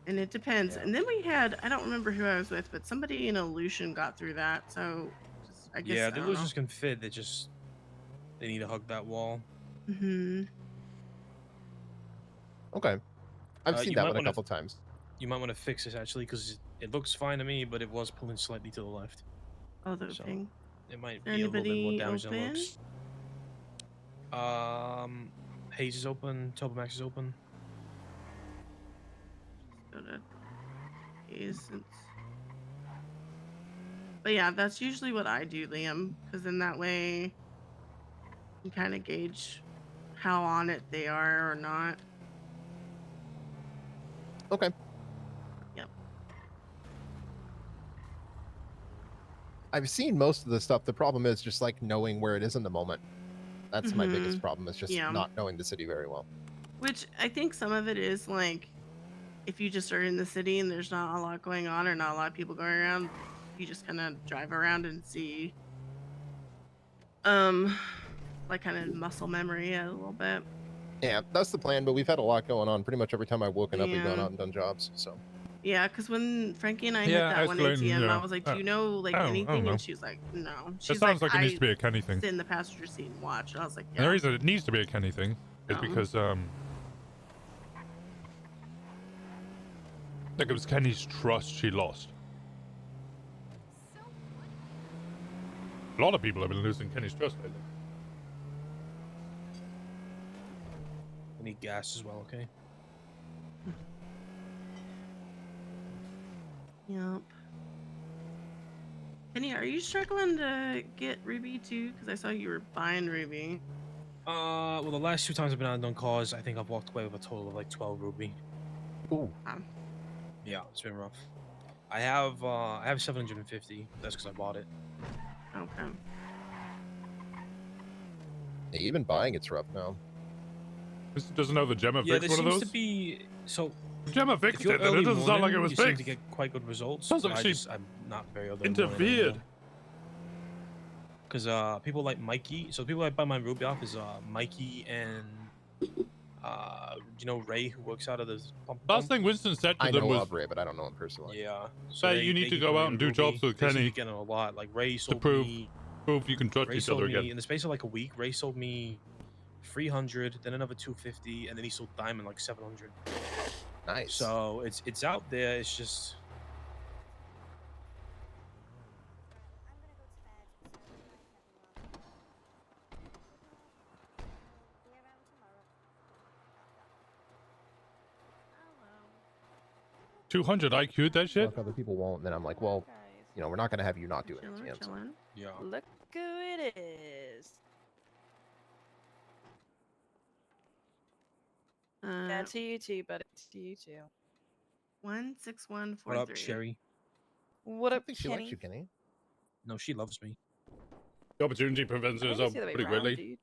And it depends. And then we had, I don't remember who I was with, but somebody in Illusion got through that. So just, I guess. Yeah, I the don't illusions can fit. They need to hug that wall. know. Okay. I've You seen that might one a wanna- couple times. You might want to fix this actually, because it looks fine to me, but it was pulling slightly to the left. Oh, the So thing. it might Is there be a little bit more anybody damage than it open? looks. Hayes is open. Tobomax is open. Go to Ace. But yeah, that's usually what I do, Liam, because then that way you kind of gauge how on it they are or not. Okay. Yep. I've seen most of the stuff. The problem is just like knowing where it is in the moment. That's my biggest Mhm. problem, is just Yeah. not knowing the city very well. Which I think some of it is like, if you just are in the city and there's not a lot going on or not a lot of people going around, you just kind of drive around and see, like kind of muscle memory a little bit. Yeah, that's the plan, but we've had a lot going on. Pretty much every time I've woken up, we've gone Yeah. out and done jobs, so. Yeah, because when Frankie and I hit Yeah, that one escalating, ATM, I yeah. was like, "Do you know like I don't anything?" know. And she was like, "No." It She's sounds like, like it needs "I to be a Kenny thing. sit in the passenger seat and watch." And I was like, And the "Yeah." reason it needs to be a Kenny thing is because like it was Kenny's trust she lost. A lot of people have been losing Kenny's trust lately. I need gas as well. Okay. Yep. Kenny, are you struggling to get Ruby too? Because I saw you were buying Ruby. Well, the last 2 times I've been out and done calls, I think I've walked away with a total of like 12 ruby. Ooh. Yeah, it's been rough. I have 750. That's because I bought it. Okay. Yeah, even buying it's rough now. This doesn't know the Gemma Yeah, fixed there one of seems those? to be so. Gemma If fixed you're it, then it early doesn't sound like it morning, was you seem to fixed. get quite good results. Sounds like but she I'm not very early morning interfered. Because people like Mikey. So the people I buy my ruby off is Mikey and you know Ray, who works out of this pump. Last thing Winston said to I them know was, of Ray, but I don't know him personally. Yeah. Say you need to give go me out a and do ruby. jobs with They seem to Kenny be getting a lot. Like Ray sold prove me. you can trust Ray each sold other me again. in the space of like a week. Ray sold me 300, then another 250, and then he sold Diamond like 700. Nice. So it's out there. It's just. Oh, 200 IQ'd that shit? Like other people won't, and then I'm like, well, you know, we're not going to have you not do it. Yeah. Look who it is. Yeah, to you too, buddy. To you too. 16143. What up, Sherry? What I up, think she likes you, Kenny. No, she loves me. The opportunity prevents us up pretty greatly. Dude.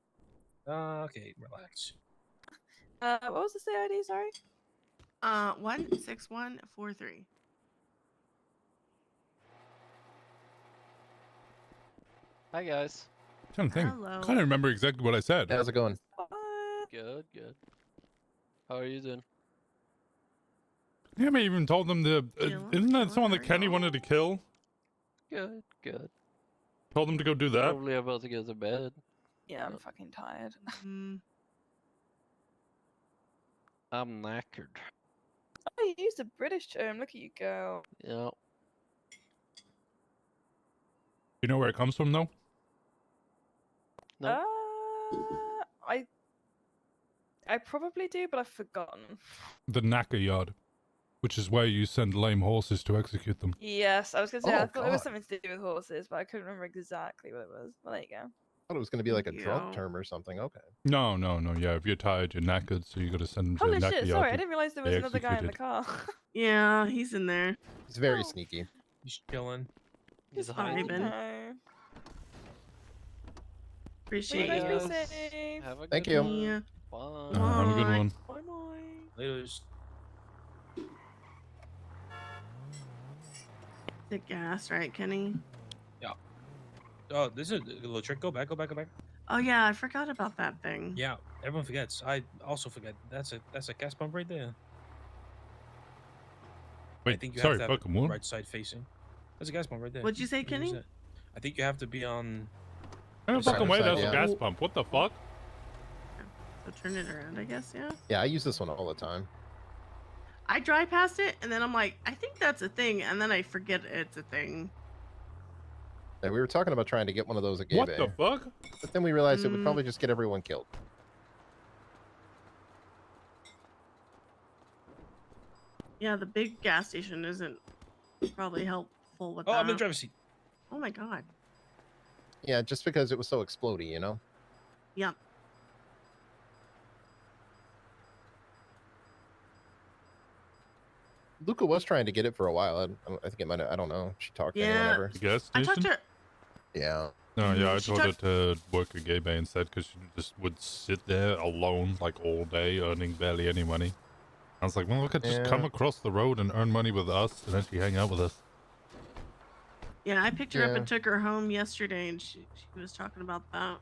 Okay, relax. What was the CID? Sorry. 16143. Hi guys. I'm trying to think. Hello. I can't remember exactly what I said. How's it going? Good, good. How are you doing? Yeah, I even told them to. Isn't that someone that Kenny wanted to kill? Good, good. Told them to go do that. Probably about to go to bed. Yeah, I'm fucking tired. I'm knackered. Oh, you used a British term. Look at you go. Yeah. You know where it comes from, though? No. I probably do, but I've forgotten. The Naka Yard, which is where you send lame horses to execute them. Yes, I was gonna say I Oh, thought it was God. something to do with horses, but I couldn't remember exactly what it was. Well, there you go. I thought it was going to be like a drunk term or something. Okay. No. Yeah, if you're tired, you're knackered, so you got to send them to Holy the Naka shit! Yard. Sorry, I to didn't realize there was be another guy in the executed. car. Yeah, he's in there. He's very sneaky. He's chilling. He's vibing. No. Appreciate Will you guys you. be safe? Have a Thank good you. one. Yeah. Bye. Have a good one. Bye bye. Laters. The gas, right, Kenny? Yeah. Oh, this is a little trick. Go back. Oh yeah, I forgot about that thing. Yeah, everyone forgets. I also forget. That's a gas pump right there. I Wait, think you sorry, have to have fucking it what? right side facing. There's a gas pump right there. What'd you say, 100%. Kenny? I think you have to be on. No the side fucking by way, side, that's yeah. a gas pump. What the fuck? So turn it around, I guess. Yeah. Yeah, I use this one all the time. I drive past it and then I'm like, I think that's a thing, and then I forget it's a thing. Yeah, we were talking about trying to get one of those at Gay What Bay, the fuck? but then we realized it would probably just get everyone killed. Yeah, the big gas station isn't probably helpful with Oh, that. I'm in the driver's seat. Oh my god. Yeah, just because it was so explodey, you know? Yep. Luca was trying to get it for a while. I think it might have, I don't know. She talked to anyone Yeah. ever. The gas I station? talked to her. Yeah. No, yeah, I She told her talked- to work at Gay Bay instead because she just would sit there alone like all day, earning barely any money. I was like, well, look, just come across the road and earn money with us, and then she hang out with us. Yeah, I picked her up Yeah. and took her home yesterday, and she was talking about that.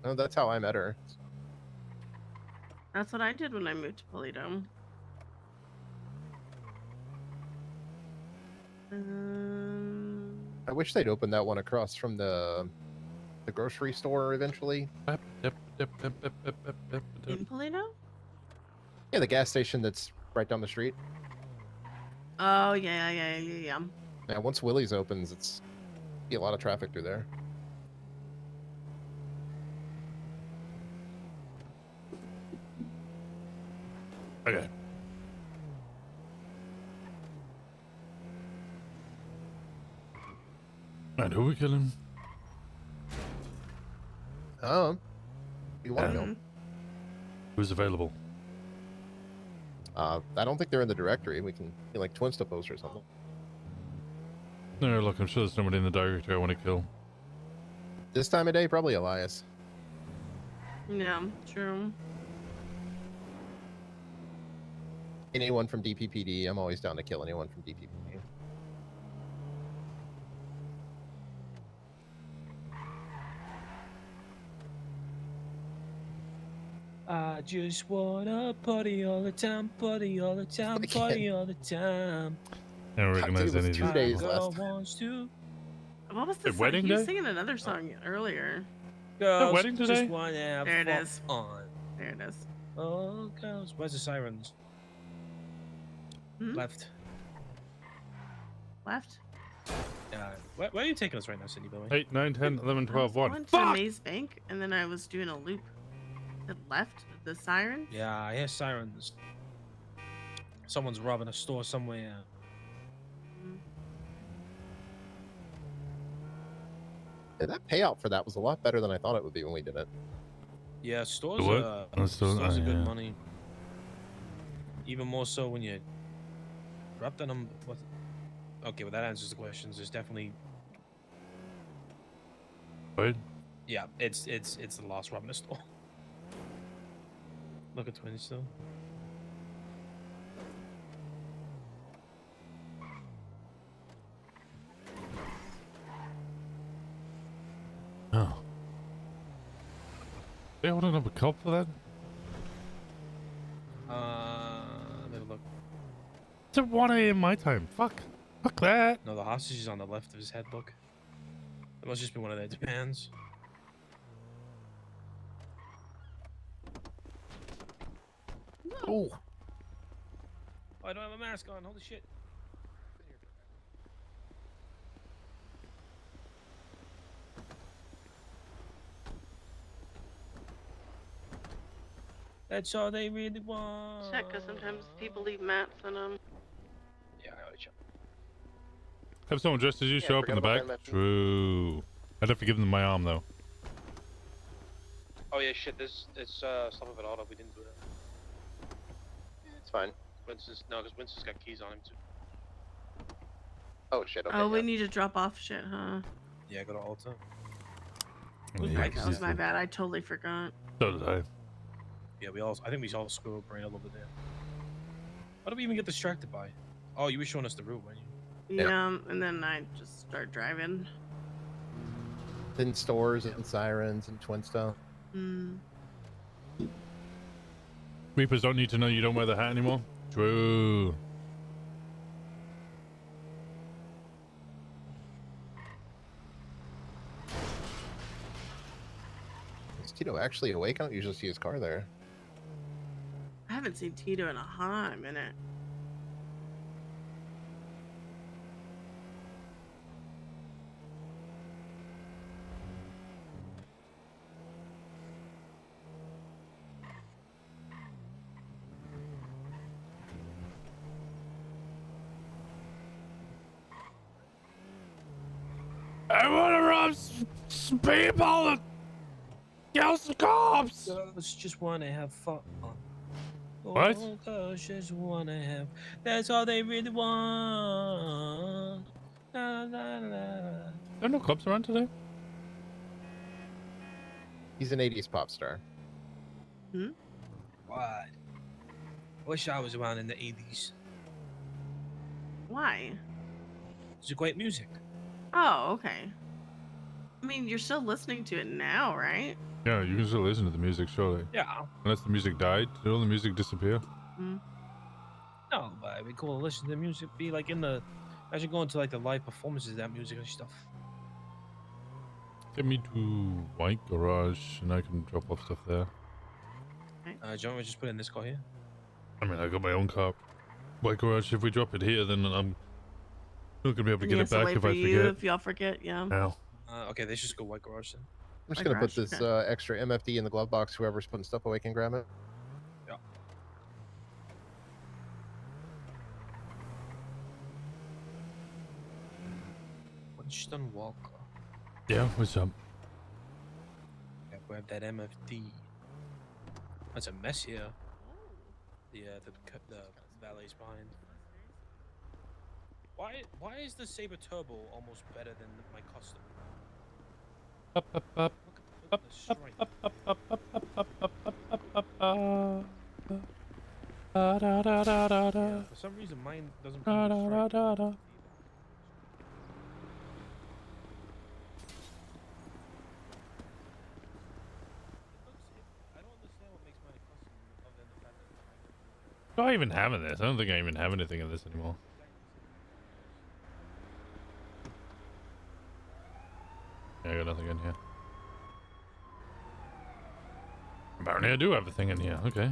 No, that's how I met her. That's what I did when I moved to Polito. I wish they'd open that one across from the grocery store eventually. In Polito? Yeah, the gas station that's right down the street. Oh yeah. Yeah, once Willie's opens, it's be a lot of traffic through there. Okay. And who are we killing? You want to know? Who's available? I don't think they're in the directory. We can like twin stuff post or something. No, look, I'm sure there's somebody in the directory I want to kill. This time of day, probably Elias. Yeah, true. Anyone from DPPD, I'm always down to kill anyone from DPPD. I just wanna party all the time, party all the time, party all the time. I don't recognize any of these people. Girl wants to. What was Hey, the song? wedding He was day? singing another song earlier. Girls wedding today? just wanna have There it is. fun. There it is. Oh, girls. Where's the sirens? Hmm? Left. Left? Where are you taking us right now, Cindy Boy? 8, 9, 10, 11, 12, I 1. went to Fuck! Maze Bank, and then I was doing a loop. It left the siren. Yeah, I hear sirens. Someone's robbing a store somewhere. Yeah, that payout for that was a lot better than I thought it would be when we did it. Yeah, stores What? stores are good yeah. money. Even more so when you drop the number. What? Okay, well that answers the questions. There's definitely. What? Yeah, it's the last robbing a store. Look at twins still. Oh. They holding up a cop for that? Let me look. It's at 1 a.m. my time. Fuck. Fuck that. No, the hostage is on the left of his head. Look. It must just be one of their demands. Oh. I don't have a mask on. Holy shit. That's all they really want. Check, because sometimes people leave mats on them. Yeah, I gotta check. Have someone dressed as you show up in the forgot back? about that. True. I'd have to give them my arm, though. Oh yeah, shit. This it's stuff of it auto. We didn't do that. It's fine. Winston's no, because Winston's got keys on him too. Oh shit. Okay. Oh, we yeah. need to drop off shit, huh? Yeah, go to Alta. Yeah, That was my bad. I totally forgot. So did I. Yeah, I think we all screw up brain a little bit there. What did we even get distracted by? Oh, you were showing us the route, weren't you? Yeah, and then I just start driving. Then stores and sirens and twin stuff. Reapers don't need to know you don't wear the hat anymore. True. Tito actually awake? I don't usually see his car there. I haven't seen Tito in a hot minute. I wanna rob people and kill some cops. Girls just wanna have fun. What? Oh, girls just wanna have. That's all they really want. La, la, la. There are no cops around today. He's an 80s pop star. Hmm? What? I wish I was around in the 80s. Why? It's great music. Oh, okay. I mean, you're still listening to it now, right? Yeah, you can still listen to the music, surely. Yeah. Unless the music died, did all the music disappear? Mm. No, but it'd be cool to listen to the music. Be like in the. Imagine going to like the live performances of that music and stuff. Get me to White Garage and I can drop off stuff there. Do you want me to just put it in this car here? I mean, I got my own car. White Garage, if we drop it here, then I'm not gonna be able to And get he it has to back wait if for I you forget. if y'all forget, yeah. No. Okay, let's just go white garage then. I'm just White gonna put Garage, this okay. extra MFD in the glove box. Whoever's putting stuff away can grab it. Yeah. Winston Walker. Yeah, what's up? Yeah, grab that MFD. That's a mess here. The valet's behind. Why is the Saber Turbo almost better than my custom? Look at the stripe. Yeah, for some reason mine doesn't come with stripe. I don't understand what makes mine a custom other than the fact that Do I even have in this? I don't think I even have anything in this anymore. Yeah, I got nothing in here. Apparently I do have a thing in here. Okay.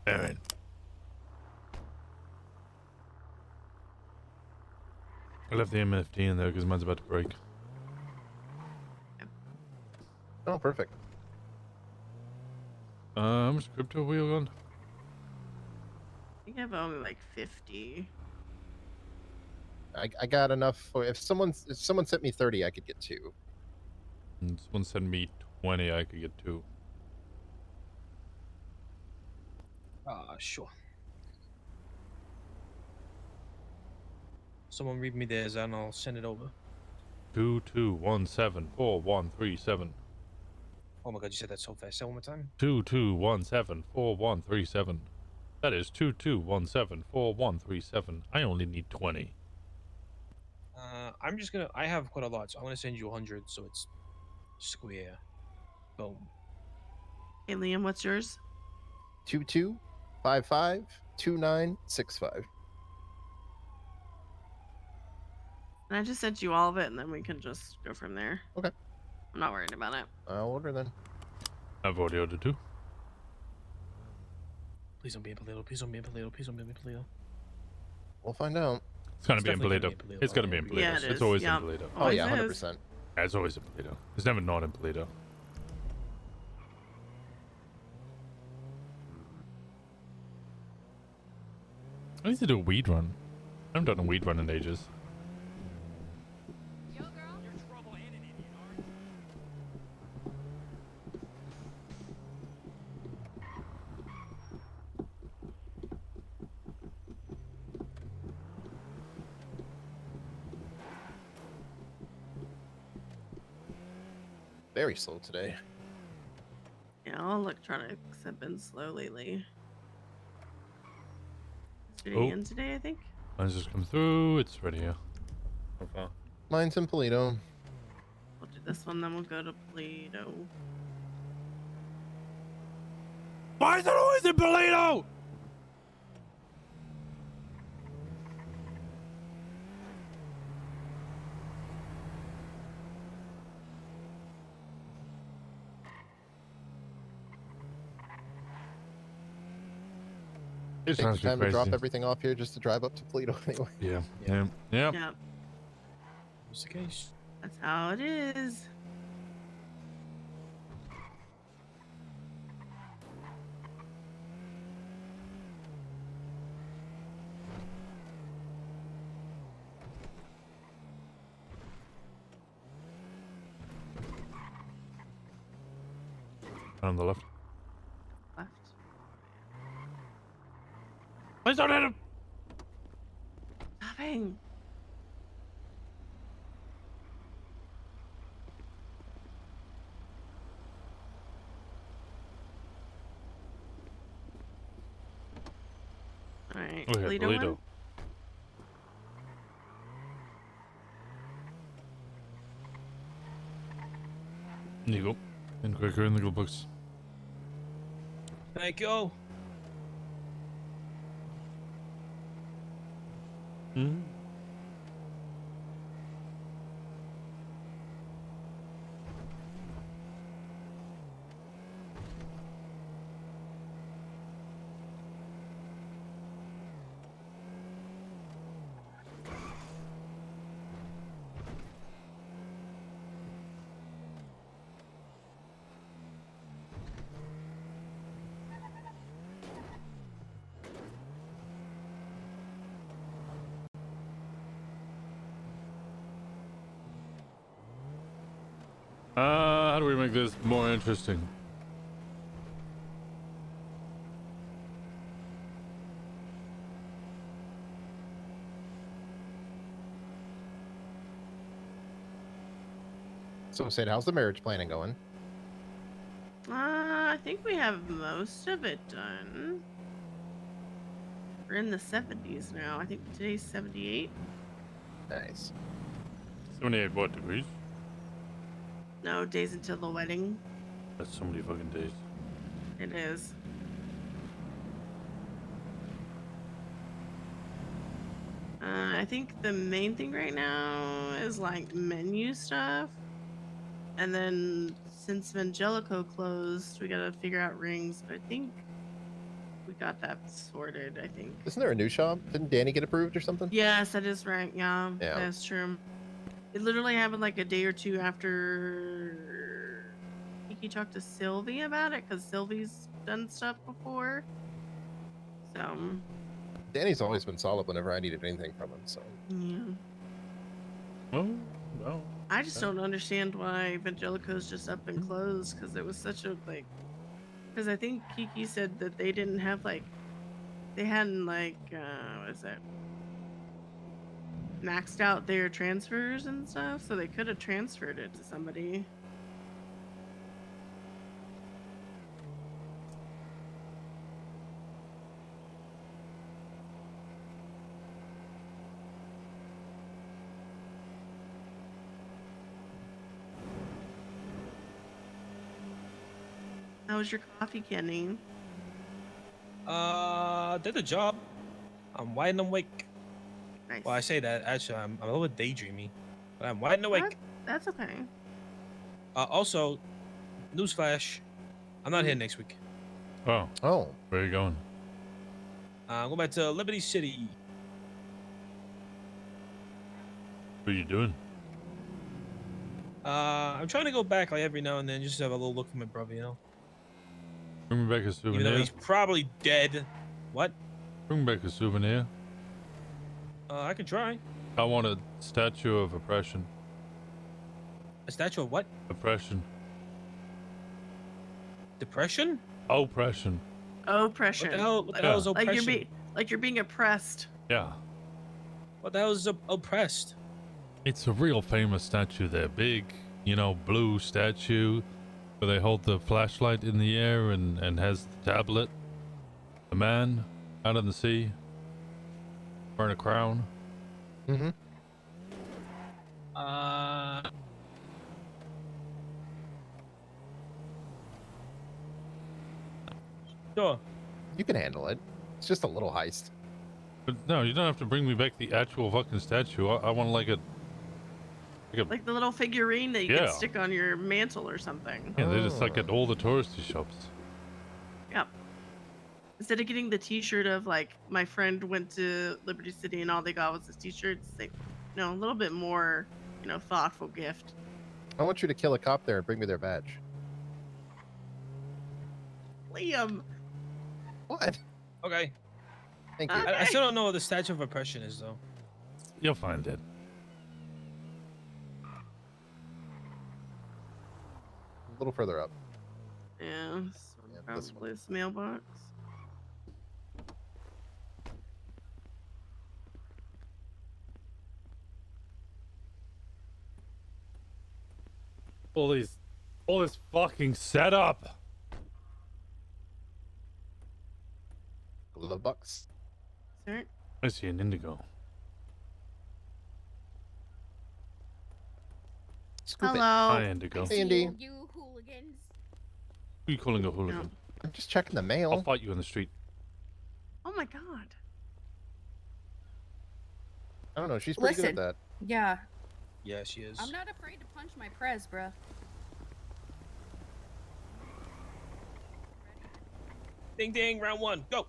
Alright. I left the MFT in there because mine's about to break. Oh, perfect. How much crypto we on? I think I've only like 50. I got enough for if someone sent me 30, I could get 2. And someone sent me 20, I could get 2. Sure. Someone read me theirs and I'll send it over. 22174137. Oh my god, you said that so fast. Say it one more time. 22174137. That is 22174137. I only need 20. I'm just gonna. I have quite a lot, so I'm gonna send you 100, so it's square. Boom. Hey, Liam, what's yours? 22552965. And I just sent you all of it, and then we can just go from there. Okay. I'm not worried about it. I'll order then. I've already ordered 2. Please don't be in Polito. Please don't be in Polito. Please don't be in Polito. We'll find out. It's gonna be in definitely Polito. gonna be in Polito. It's gonna be in Polito. Yeah, it It's is. always Yeah. in Polito. Oh yeah, Always is. 100%. Yeah, it's always in Polito. It's never not in Polito. I need to do a weed run. I haven't done a weed run in ages. Very slow today. Yeah, all electronics have been slow lately. Should Oh. again today, I think. Mine's just come through. It's ready here. So far. Mine's in Polito. We'll do this one, then we'll go to Polito. Why is it always in Polito? It's Take the honestly time to drop crazy. everything off here just to drive up to Polito anyway. Yeah. Yeah. Yeah. Yep. What's the case? That's how it is. On the left. Left. Please don't hit him. Stopping. All right. Okay, Polito Polito. one? There you go. And quicker in the glue box. Thank you. Hmm. How do we make this more interesting? So, Sid, how's the marriage planning going? I think we have most of it done. We're in the 70s now. I think today's 78. Nice. 78 what degrees? No, days until the wedding. That's so many fucking days. It is. I think the main thing right now is like menu stuff. And then since Evangelico closed, we gotta figure out rings, but I think we got that sorted, I think. Isn't there a new shop? Didn't Danny get approved or something? Yes, that is right. Yeah, Yeah. that's true. It literally happened like a day or two after Kiki talked to Sylvie about it, because Sylvie's done stuff before. So, Danny's always been solid whenever I needed anything from him, so. yeah. Oh, no. I just don't understand why Evangelico's just up and closed, because it was such a, like, because I think Kiki said that they didn't have, like, they hadn't, like, what is it? Maxed out their transfers and stuff, so they could have transferred it to somebody. How was your coffee, Kenny? Did the job. I'm wide and awake. Nice. Well, I say that actually, I'm a little bit daydreamy, but I'm wide and awake. That's okay. Also, newsflash, I'm not here next week. Oh. Oh. Where are you going? I'm going back to Liberty City. What are you doing? I'm trying to go back like every now and then, just to have a little look for my brother, you know. Bring me back a Even though souvenir. he's probably dead. What? Bring me back a souvenir. I can try. I want a statue of oppression. A statue of what? Oppression. Depression? Oppression. Oppression. What the hell? What the hell is Like oppression? you're being oppressed. Yeah. What the hell is oppressed? It's a real famous statue there. Big, you know, blue statue where they hold the flashlight in the air and has the tablet. The man out in the sea. Burn a crown. Mm-hmm. Sure. You can handle it. It's just a little heist. But no, you don't have to bring me back the actual fucking statue. I want like a Like the little figurine that you Yeah. can stick on your mantle or something. yeah. They just like Oh. at all the touristy shops. Yep. Instead of getting the T-shirt of like my friend went to Liberty City and all they got was this T-shirt, it's like, a little bit more, thoughtful gift. I want you to kill a cop there and bring me their badge. Liam. What? Okay. Thank you. I still don't know what the statue of oppression is, though. You'll find it. A little further up. Yeah, this probably this mailbox. All this fucking setup. Glove box. Sir? I see an indigo. Scoop it. Hello. Hi, indigo. Hey, Indy. You hooligans. Who are you calling a hooligan? I'm just checking the mail. I'll fight you in the street. Oh my god. I don't know. She's pretty Listen. good at that. Yeah. Yeah, she is. I'm not afraid to punch my prez, bruh. Ding ding, round one, go.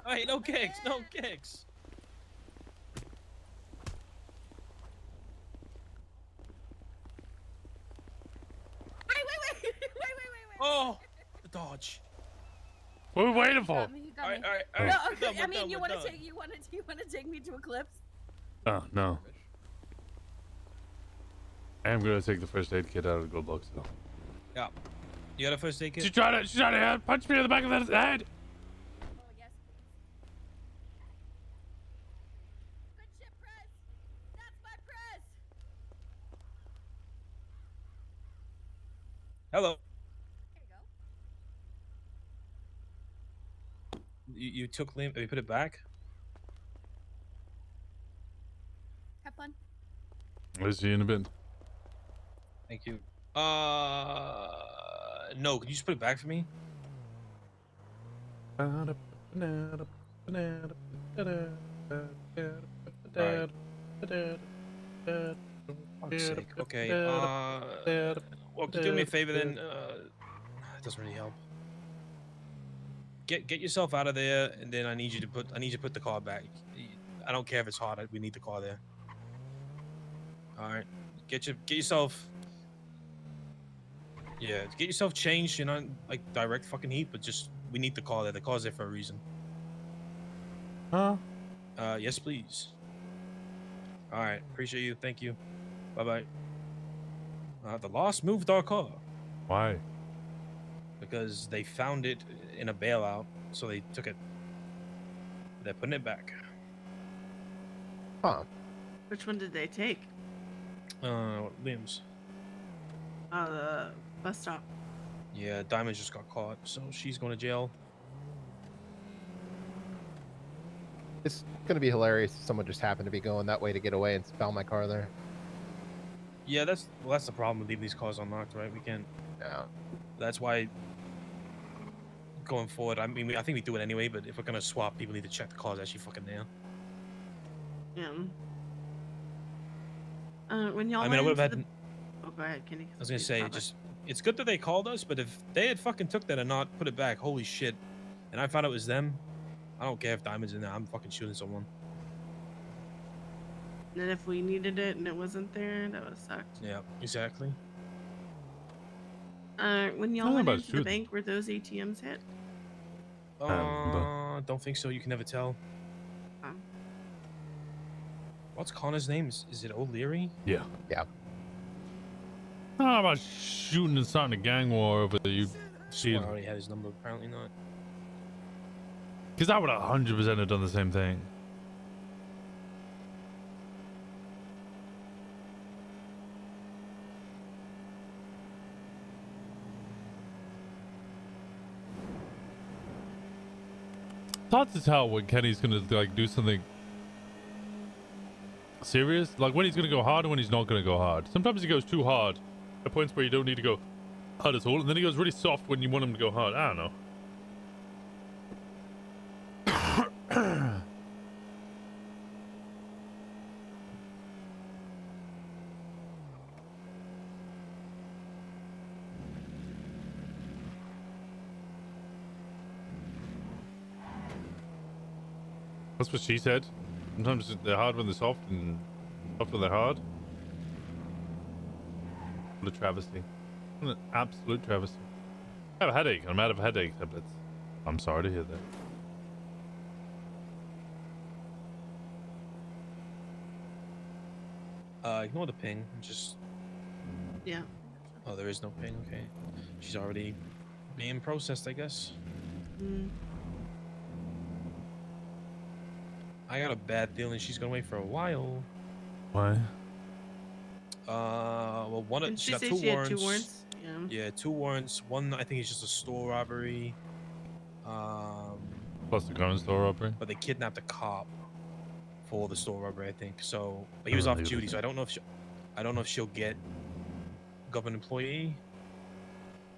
Alright, no kicks, no kicks. Wait. Oh, the dodge. What are we waiting for? Got me. Alright. No, We're okay, done, I we're mean, done, you we're want to done. take me to Eclipse? Oh, no. I am gonna take the first aid kit out of the glove box though. Yeah. You got a first aid kit? She tried to punch me in the back of the head. Oh, yes, please. Good shit, Prez. That's my Prez. Hello. There you go. You took Liam, you put it back? Have fun. I'll see you in a bit. Thank you. No, could you just put it back for me? Fuck's sake. Okay. Well, could you do me a favor then? It doesn't really help. Get yourself out of there, and then I need you to put the car back. I don't care if it's hard. We need the car there. All right. Get yourself. Yeah, get yourself changed. You're not like direct fucking heat, but just we need the car there. The car's there for a reason. Huh? Yes, please. All right. Appreciate you. Thank you. Bye bye. The Lost moved our car. Why? Because they found it in a bailout, so they took it. They're putting it back. Huh. Which one did they take? Liam's. The bus stop. Yeah, Diamond just got caught, so she's going to jail. It's gonna be hilarious if someone just happened to be going that way to get away and found my car there. Yeah, that's the problem with leaving these cars unlocked, right? We can't. Yeah. That's why. Going forward, I mean, I think we do it anyway. But if we're gonna swap, people need to check the cars actually fucking there. Yeah. When y'all I mean, I went would have into had. Oh, go ahead, Kenny. I was gonna say, it's good that they called us, but if they had fucking took that and not put it back, holy shit! And I found out it was them. I don't care if Diamond's in there. I'm fucking shooting someone. And then if we needed it and it wasn't there, that would have sucked. Yeah, exactly. When y'all Not went about into the shooting. bank, were those ATMs hit? Don't think so. You can never tell. Oh. What's Connor's name? Is it O'Leary? Yeah. Yeah. How about shooting and starting a gang war over the I already had his number. Apparently not. Because I would 100% have done the same thing. It's hard to tell when Kenny's gonna like do something serious, like when he's gonna go hard and when he's not gonna go hard. Sometimes he goes too hard at points where you don't need to go hard at all, and then he goes really soft when you want him to go hard. I don't know. That's what she said. Sometimes they're hard when they're soft and soft when they're hard. What a travesty. What an absolute travesty. I have a headache. I'm out of headache tablets. I'm sorry to hear that. Ignore the ping. Just. Yeah. Oh, there is no ping. Okay. She's already being processed, I guess. Mm. I got a bad feeling she's gonna wait for a while. Why? Well, Didn't she she got say two she had warrants. 2 warrants? Yeah. Yeah, 2 warrants. One, I think, is just a store robbery. Plus the gun store robbery. But they kidnapped a cop for the store robbery, I think. So, but he was off duty, so I don't know if she'll get government employee.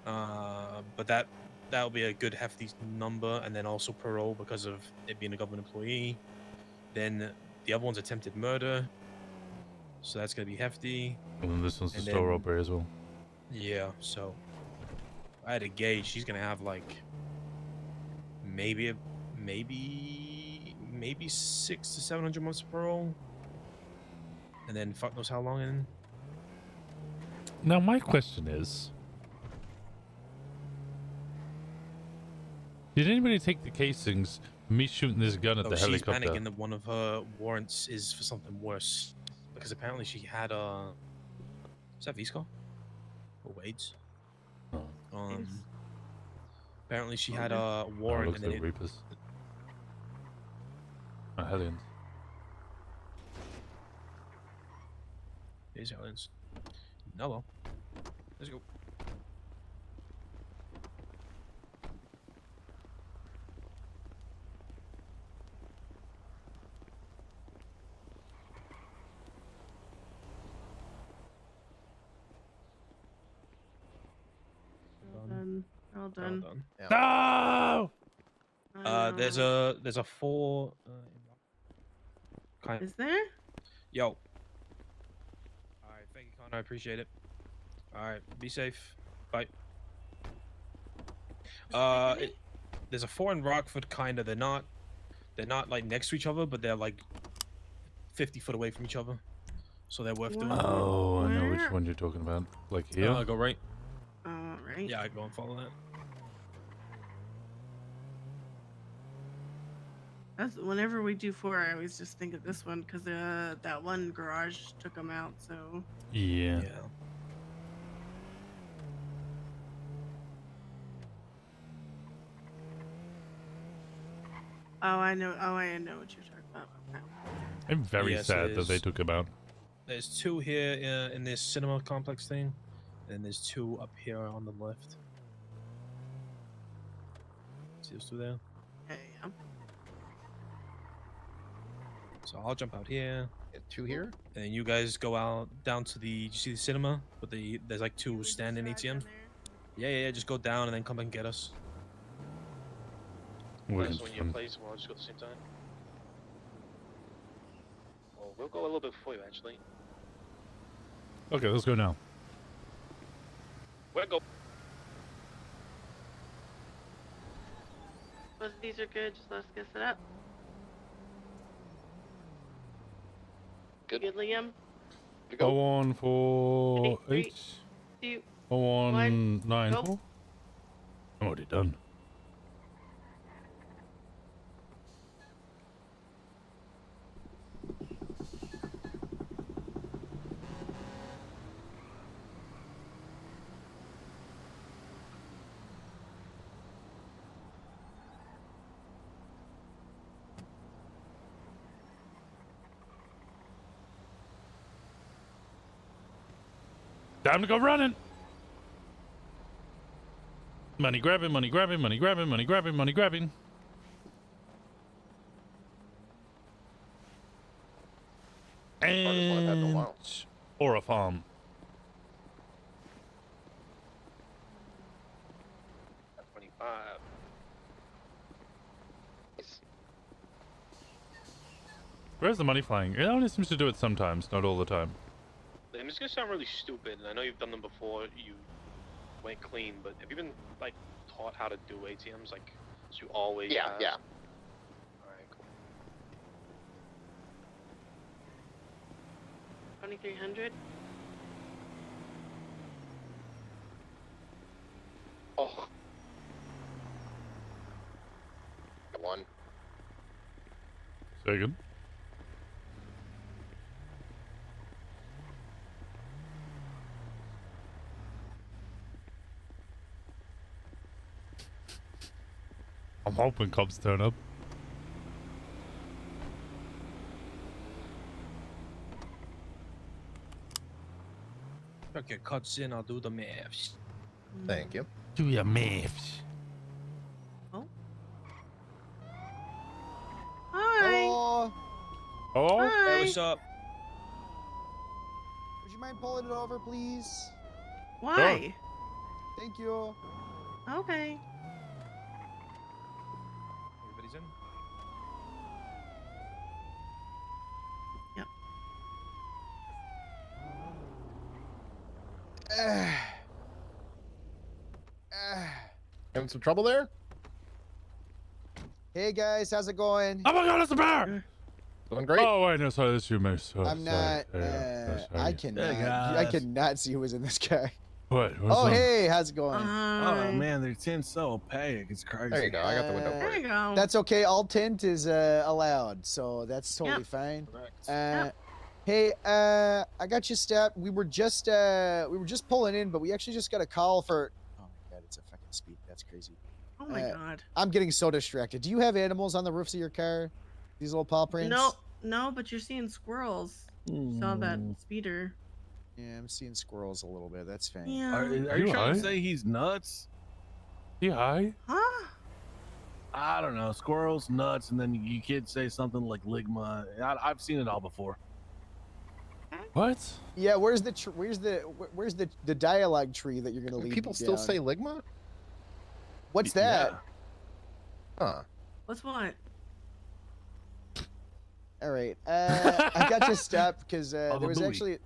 But that'll be a good hefty number, and then also parole because of it being a government employee. Then the other one's attempted murder, so that's gonna be hefty. And then this one's the And store then- robbery as well. Yeah, so I had a gauge. She's gonna have like maybe 600 to 700 months of parole, and then fuck knows how long. In. Now my question is, did anybody take the casings for me shooting this gun at Oh, the she's helicopter? panicking that one of her warrants is for something worse, because apparently she had a. Is that V-Scar? Or Wade's? Apparently she had a warrant, looks and then like Reapers. Oh, Hellions. Here's Hellions. No, well, let's go. All done. No! There's a 4. Is there? Yo. All right, thank you, Connor. I appreciate it. All right, be safe. Bye. There's a 4 in Rockford, kinda. They're not like next to each other, but they're like 50 foot away from each other, so they're worth doing. Oh, I know which one you're talking about. Like here? Go right. Right. Yeah, I go and follow that. That's whenever we do 4, I always just think of this one because that one garage took them out. So Yeah. oh, I know what you're talking about. Okay. I'm very Yes, sad it that they is. took him out. There's 2 here in this cinema complex thing, and there's 2 up here on the left. See those 2 there? Yeah. So I'll jump out here. 2 here? And then you guys go out down to the. You see the cinema? But there's like 2 standing ATMs. Yeah. Just go down and then come and get us. Guys, when you place, we'll just go at the same time. Well, we'll go a little bit before you, actually. Okay, let's go now. We'll go. Both of these are good. Just let's get set up. Good, Liam. Go on for 8. 2, Go on 1, 9. go. I'm already done. Time to go running. Money grabbing, money grabbing, money grabbing, money grabbing, money grabbing. And or a farm. At 25. Where's the money flying? It only seems to do it sometimes, not all the time. I'm just gonna sound really stupid, and I know you've done them before. You went clean, but have you been like taught how to do ATMs? Like, so you always Yeah, have? yeah. Alright, cool. 2300. Oh. One. Second. I'm hoping cops turn up. Okay, cuts in. I'll do the maths. Thank you. Do your maths. Hi. Oh, Oh? Hi. Hey, what's up? Would you mind pulling it over, please? Why? Thank you. Okay. Everybody's in. Yep. Having some trouble there? Hey guys, how's it going? Oh my god, it's a bear! Going great. Oh wait, no, sorry, that's you, miss. Oh, I'm sorry. not. Yeah, sorry. I cannot see who was in this guy. What? What's Oh up? hey, how's it going? Oh man, their tint's so opaque. It's crazy. There you go. I got the window There for you you. go. That's okay. All tint is allowed, so that's totally Yep. fine. Yep. Hey, I got you stepped. We were just pulling in, but we actually just got a call for. Oh my god, it's a fucking speed. That's crazy. Oh my god. I'm getting so distracted. Do you have animals on the roofs of your car? These little paw prints? No, but you're seeing squirrels. Saw that speeder. Yeah, I'm seeing squirrels a little bit. That's fine. Yeah. Are you trying to say he's nuts? You high? Huh? I don't know. Squirrels, nuts, and then you kids say something like ligma. I've seen it all before. What? Yeah, where's the dialogue tree that you're gonna lead? People me still down? say ligma? What's that? Huh. What's what? All right. I got you stopped because Oh, there was buoy.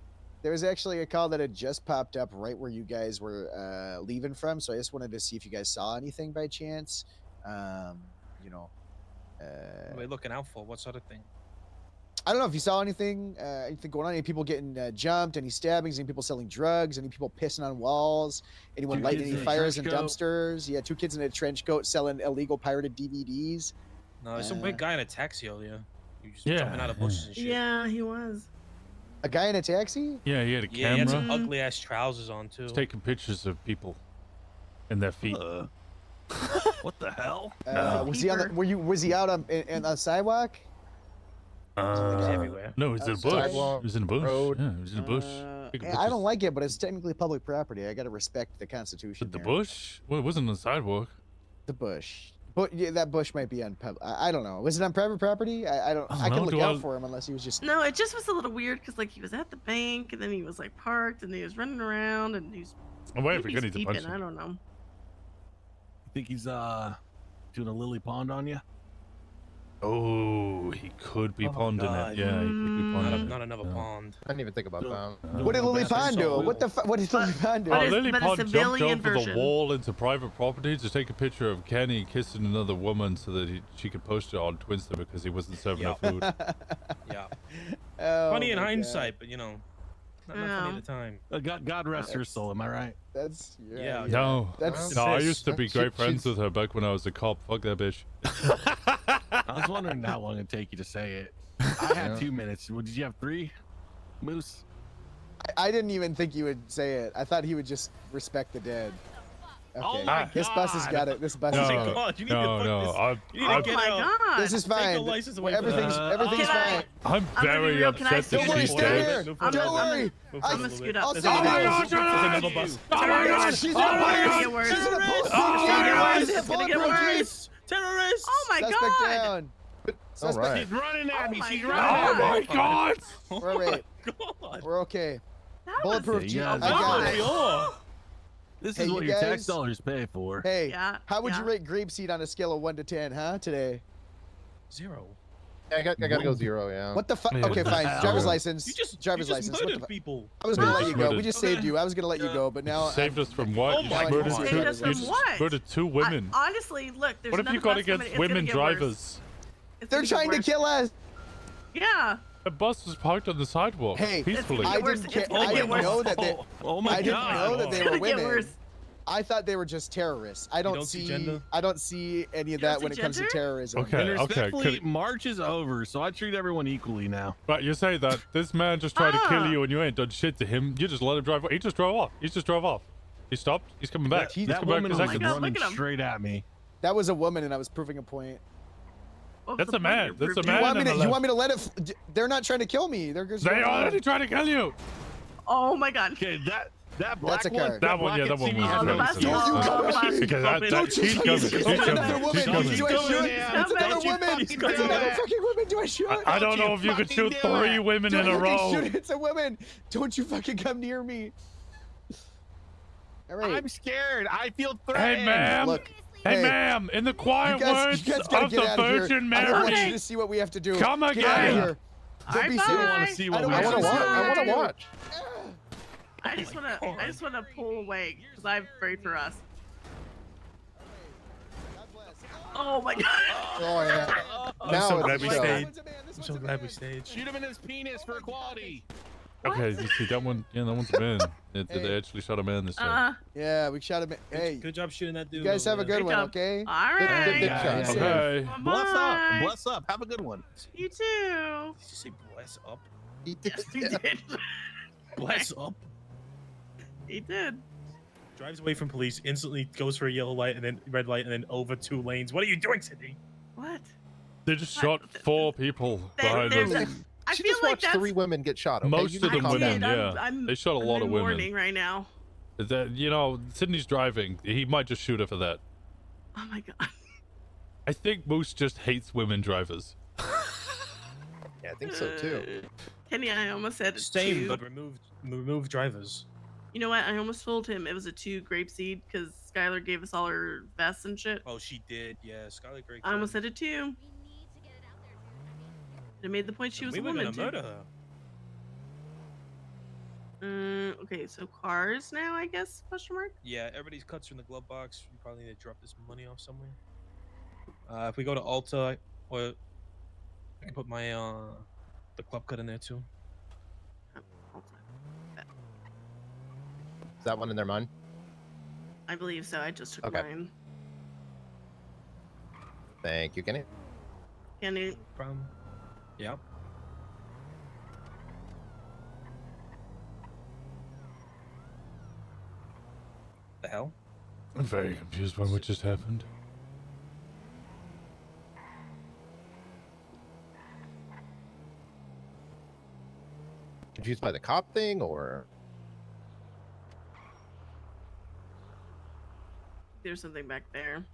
actually a call that had just popped up right where you guys were leaving from. So I just wanted to see if you guys saw anything by chance. You know. What are we looking out for? What sort of thing? I don't know if you saw anything going on. Any people getting jumped? Any stabbings? Any people selling drugs? Any people pissing on walls? Anyone Two lighting kids any in a fires in trench coat. dumpsters? Yeah, 2 kids in a trench coat selling illegal pirated DVDs. No, there's some weird guy in a taxi earlier. He was just Yeah, jumping out of bushes and shit. Yeah, he was. A guy in a taxi? Yeah, he had a Yeah, he had camera. some ugly ass trousers on too. He's taking pictures of people and their feet. What the hell? Was he on the? Was he out on the sidewalk? everywhere. No, he's in a bush. Sidewalk, He was in a bush. road. Yeah, he was in a bush. Taking I pictures. don't like it, but it's technically public property. I gotta respect the Constitution. The here. bush? Well, it wasn't on the sidewalk. The bush. But yeah, that bush might be on public. I don't know. Was it on private property? I don't. I can know. look Do out I- for him unless he was just. No, it just was a little weird because like he was at the bank and then he was like parked and he was running around and he's. I'm waiting for maybe Goody to punch steeping, him. I don't know. You think he's doing a lily pond on you? Oh, he could be ponding God. it. Yeah, he could be ponding it. Not another Yeah. pond. I didn't even think about that. What did Lily That's Pond do? so What the? What did Lily Pond do? Oh, But Lily it's a Pond jumped civilian over the version. wall into private property to take a picture of Kenny kissing another woman so that she could post it on Twitter because he wasn't serving her food. Yeah. Oh, Funny in my God. hindsight, but you know, not funny at the time. God rest her soul. Am I right? That's Yeah. No, That's no, I used to be she- great friends she's- with her back when I was a cop. Fuck that bitch. I was wondering how long it'd take you to say it. I had 2 minutes. Well, did you have 3, Moose? I didn't even think you would say it. I thought he would just respect the dead. Okay. Oh my This bus has God. got it. This bus No, has Oh got my it. God, you need to no, fuck no. this. You need to Oh get my out. god. This is Take fine. your license away from Everything's her. everything's Can I- fine. I'm I'm gonna be very real, can I upset that scoot Don't worry, she's stay dead. here. I'm Don't gonna- worry. I'm gonna scoot up. I'll This save is you gonna- guys. There's another bus. Oh my God! She's Oh in a my bullet- God! Get worse. She's in a bullet- Oh my God! she's in a It's gonna get bulletproof worse. vest. Terrorists! Oh my Suspect god. down. Suspect. She's running at me. She's Oh running my at me. god! We're right. God. We're okay. That Bulletproof. was I Yeah, got it. This Hey, is what you your tax guys- dollars pay for. Hey, Yeah. how would yeah. you rate Grapeseed on a scale of 1 to 10, huh? Today. 0. I gotta go 0, yeah. What the fuck? Yeah, Okay, what fine. the hell? Driver's license. You just driver's you just license. What the murdered fuck? people. I was Yeah, gonna you let just you go. We murdered- just saved you. I was gonna let you go, but now You saved us from what? Oh You my just murdered God. two. Saved us You from just what? murdered 2 women. Honestly, look. There's What if you none got of us against coming- it's gonna women get worse. drivers? It's they're gonna get trying to worse. kill us. Yeah. The bus was parked on the sidewalk Hey, peacefully. I worse. didn't It's care. gonna I get didn't worse. know that they. Oh my I didn't god. know that they It's were gonna get women. worse. I thought they were just terrorists. I don't, don't see see. gender? I don't see any of You don't that when see it comes to gender? terrorism. Okay. And respectfully, could- March is over, so I treat everyone equally now. But you say that this man just tried to kill Ah. you and you ain't done shit to him. You just let him drive. He just drove off. He just drove off. He stopped. He's coming back. He's That coming back woman in was a second. God, running look at him. straight at me. That was a woman, and I was proving a point. What was That's the a man. point That's you're a You man. want me on to? the You left. want me to let it? They're not trying to kill me. They're just. They running already around. tried to kill you. Oh my god. Okay, that black That's a one. card. That one, yeah, that one was Oh, the bus. crazy. Oh, the bus. Because Open. she's coming. She's Oh, another coming. woman. She's coming. Do I shoot? Yeah, It's another don't you woman. fucking It's do another it. fucking woman. Do I shoot? I don't know you if you could fucking shoot do 3 it. women Do in I a have to row. shoot? It's a woman. Don't you fucking come near me. All right. I'm scared. I feel Hey, threatened. ma'am. Look. Hey, Hey, ma'am. In the quiet words you guys gotta of get the out of here. Virgin I don't want Mary. you to see what we have to do. Come Get out of again. here. Don't Alright, be bye. silly. I want to see what don't we want have you to to see do. what I we wanna do. watch. I just wanna pull away because I'm afraid for us. Oh my god. Oh yeah. I'm Now so it's glad a we show. stayed. I'm so glad we stayed. Shoot him in his penis for equality. Okay, you see that one? Yeah, that one's a man. Hey. They actually shot a man this time. Yeah, we shot him. Hey, Good job shooting that dude. you guys have a over there. good one, job. okay? All Good right. shot. Yeah. Okay. Bless up. Bye. Bless up. Have a good one. You too. Did you say bless up? Yes, he did. Bless up. He did. Drives away from police, instantly goes for a yellow light and then red light and then over 2 lanes. What are you doing, Sydney? What? They just shot 4 people behind there's us. a- I She feel just like watched that's 3 women get shot. Okay? Most You of need to them calm women, down. yeah. I'm- They shot a I'm lot in of women. mourning right now. That, you know, Sydney's driving. He might just shoot her for that. Oh my god. I think Moose just hates women drivers. Yeah, I think so too. Kenny, I almost said Same, 2. but remove drivers. You know what? I almost told him it was a 2 grapeseed because Skylar gave us all her vests and shit. Oh, she did. Yeah, Skylar Greg. I almost said a 2. It made the point she was we a were woman gonna too. murder her. Okay, so cars now, I guess? Question mark. Yeah, everybody's cuts are in the glove box. We probably need to drop this money off somewhere. If we go to Alta, or I can put my the club cut in there too. Is that one in their mind? I believe so. I just took Okay. mine. Thank you, Kenny. Kenny. Problem. Yeah. The hell? I'm very confused by what just happened. Confused by the cop thing, or There's something back there.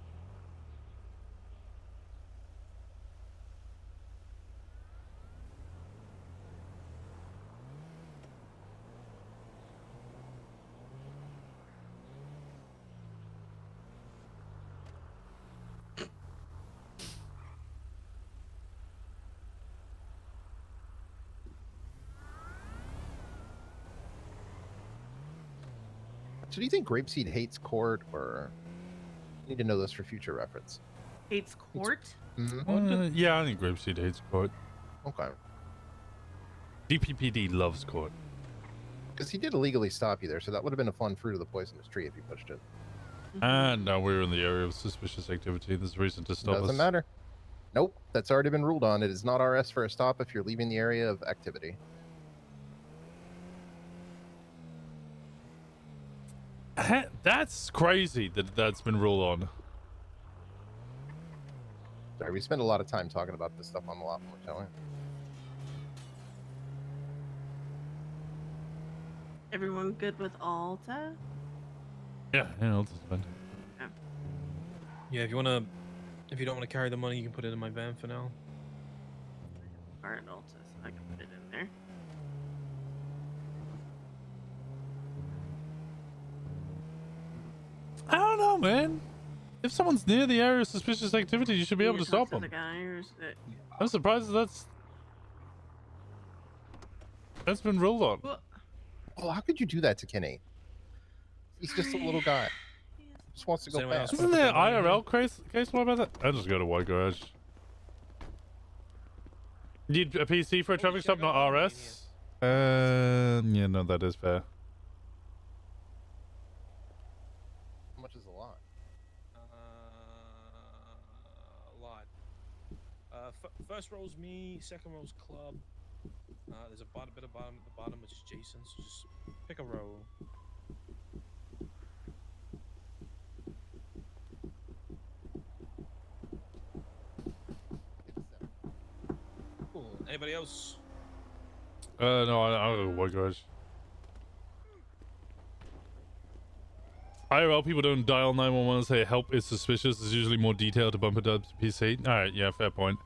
so do you think Grapeseed hates court, or you need to know this for future reference? Hates court? Yeah, I think Grapeseed hates court. Okay. DPPD loves court. Because he did illegally stop you there, so that would have been a fun fruit of the poisonous tree if you pushed it. And now we're in the area of suspicious activity. There's reason to stop us. Doesn't matter. Nope, that's already been ruled on. It is not RS for a stop if you're leaving the area of activity. That's crazy that that's been ruled on. Sorry, we spend a lot of time talking about this stuff on the lot more, don't we? Everyone good with Alta? Yeah, that's fine. Yeah, if you don't want to carry the money, you can put it in my van for now. Art Alta, so I can put it in there. I don't know, man. If someone's near the area of suspicious activity, you should be able to stop The them. guy, or is it? I'm surprised that's been ruled on. Oh, how could you do that to Kenny? He's just a little guy. Just wants to Does go anyone else fast. Isn't there IRL case law about that? I'll just go to White Garage. Need a PC for a traffic stop, not RS? Yeah, no, that is fair. How much is a lot? A lot. First row's me, second row's club. There's a bit of bottom at the bottom, which is Jason. So just pick a row. Cool. Anybody else? No, I'll go to White Garage. IRL people don't dial 911 and say help is suspicious. It's usually more detailed to bump it up to PC. Alright, yeah, fair point.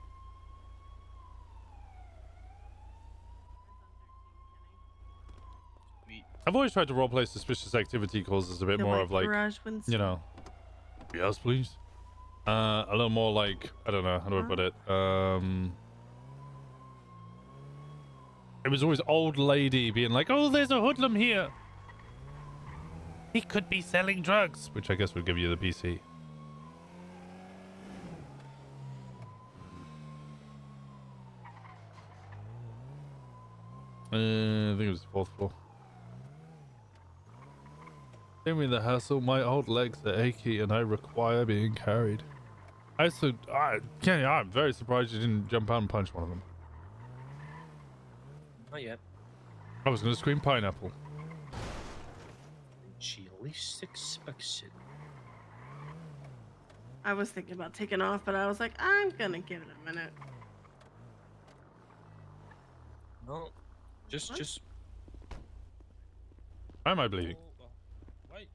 I've always tried to roleplay suspicious activity calls as a bit The more White of like, Garage, Winston? you know, yes, please. A little more like, I don't know, how do I put it? It was always old lady being like, oh, there's a hoodlum here. He could be selling drugs, which I guess would give you the PC. I think it was the 4th floor. Give me the hassle. My old legs are achy and I require being carried. Kenny, I'm very surprised you didn't jump out and punch one of them. Not yet. I was going to scream pineapple. She at least expects it. I was thinking about taking off, but I was like, I'm gonna give it a minute. No, just. Why am I bleeding? Wait.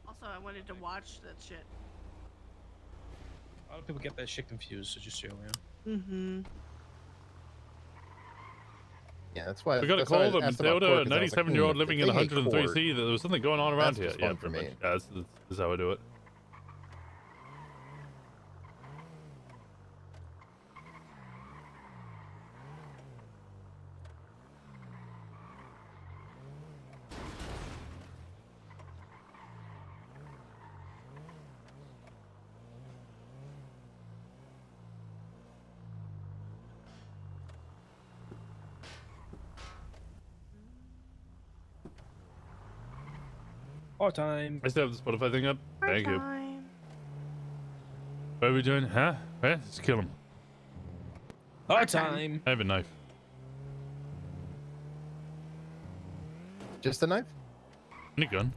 Also, I wanted to watch that shit. A lot of people get that shit confused, so just so you know. Mm-hmm. Yeah, that's why. We got to that's why I call them. asked about Zelda, court, 'cause I was like, 97-year-old if living in they hate 103C. court, There was something going on around that's here. just Yeah, fun for pretty me. much. Yeah, that's how I do it. All time. I still have the Spotify thing up. Thank you. What are we doing? Huh? Let's kill him. Our time. I have a knife. Just a knife? And a gun.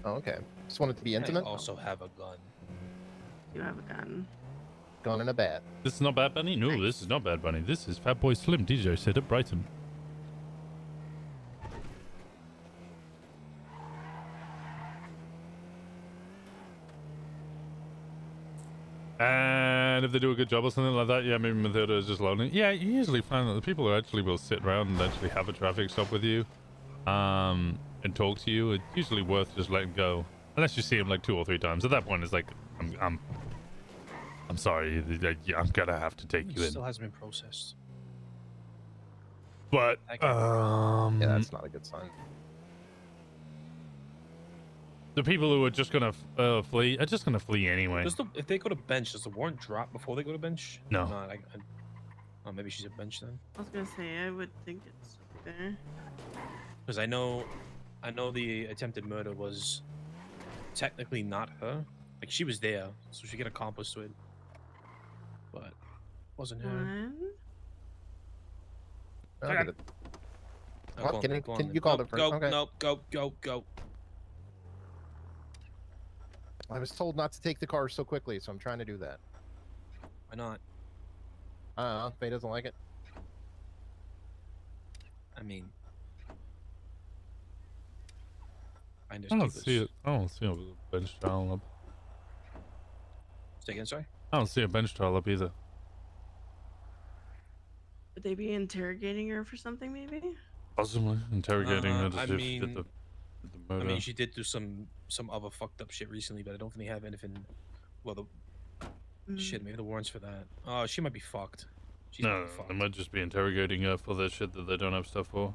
Oh, okay. Just want it to be intimate. I also have a gun. You have a gun. Gun and a bat. This is not Bad Bunny? No, this is not Bad Bunny. This is Fatboy Slim, DJ set at Brighton. And if they do a good job or something like that, yeah, maybe Mathilda is just lonely. Yeah, you usually find that the people who actually will sit around and actually have a traffic stop with you, and talk to you, it's usually worth just letting go. Unless you see him like 2 or 3 times. At that point, it's like, I'm sorry, I'm gonna have to take It you in. still hasn't been processed. But yeah, that's not a good sign. the people who are just gonna flee are just gonna flee anyway. If they go to bench, does the warrant drop before they go to bench? No. No, oh, maybe she's at bench then. I was gonna say, I would think it's up there. Because I know the attempted murder was technically not her. Like she was there, so she get accomplice to it, but wasn't her. One. I'll Okay. get it. Oh, Well, go on, can go on then. you called Go, it first? Go, Okay. no, go. I was told not to take the car so quickly, so I'm trying to do that. Why not? I don't know. Faye doesn't like it. I mean, I don't see it. I don't see a bench trial up. Say again, sorry? I don't see a bench trial up either. Would they be interrogating her for something, maybe? Possibly interrogating her to I see if she did the I murder. mean, she did do some other fucked up shit recently, but I don't think they have anything. Well, shit, maybe the warrants for that. Oh, she might be fucked. She's No, they might just be interrogating her for the shit that they don't have stuff for.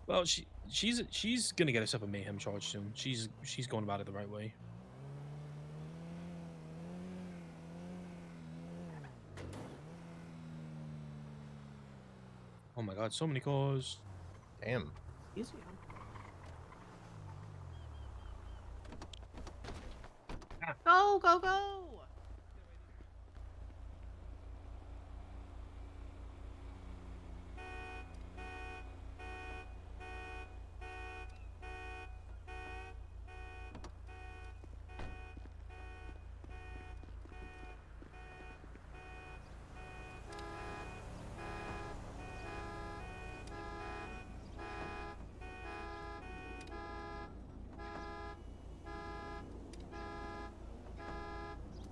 Well, she's gonna get herself a mayhem charge soon. She's going about it the right way. Oh my god, so many cars. Damn. Easy. Go, go, go!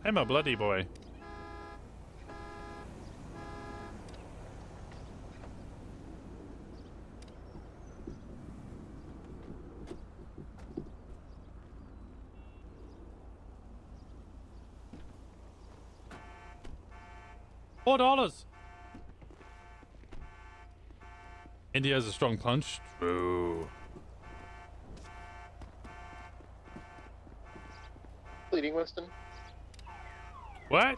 Hey, my bloody boy. $4. India has a strong punch. True. Bleeding, Winston? What?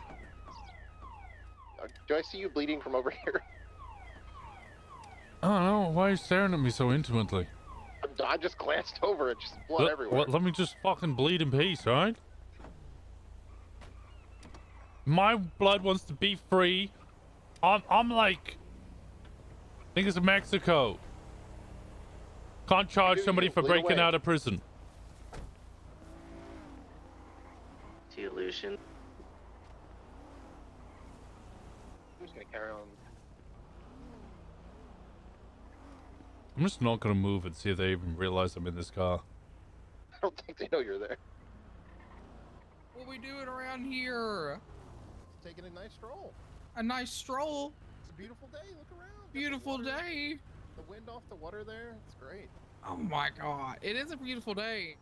Do I see you bleeding from over here? I don't know. Why are you staring at me so intimately? I just glanced over. It's just blood everywhere. Let me just fucking bleed in peace, alright? My blood wants to be free. I'm like niggas in Mexico. Can't charge somebody for breaking out of prison. Illusion. I'm just gonna carry on. I'm just not gonna move and see if they even realize I'm in this car. I don't think they know you're there. What we doing around here? Taking a nice stroll. A nice stroll? It's a beautiful day. Look around. Beautiful day. The wind off the water there. It's great. Oh my god. It is a beautiful day.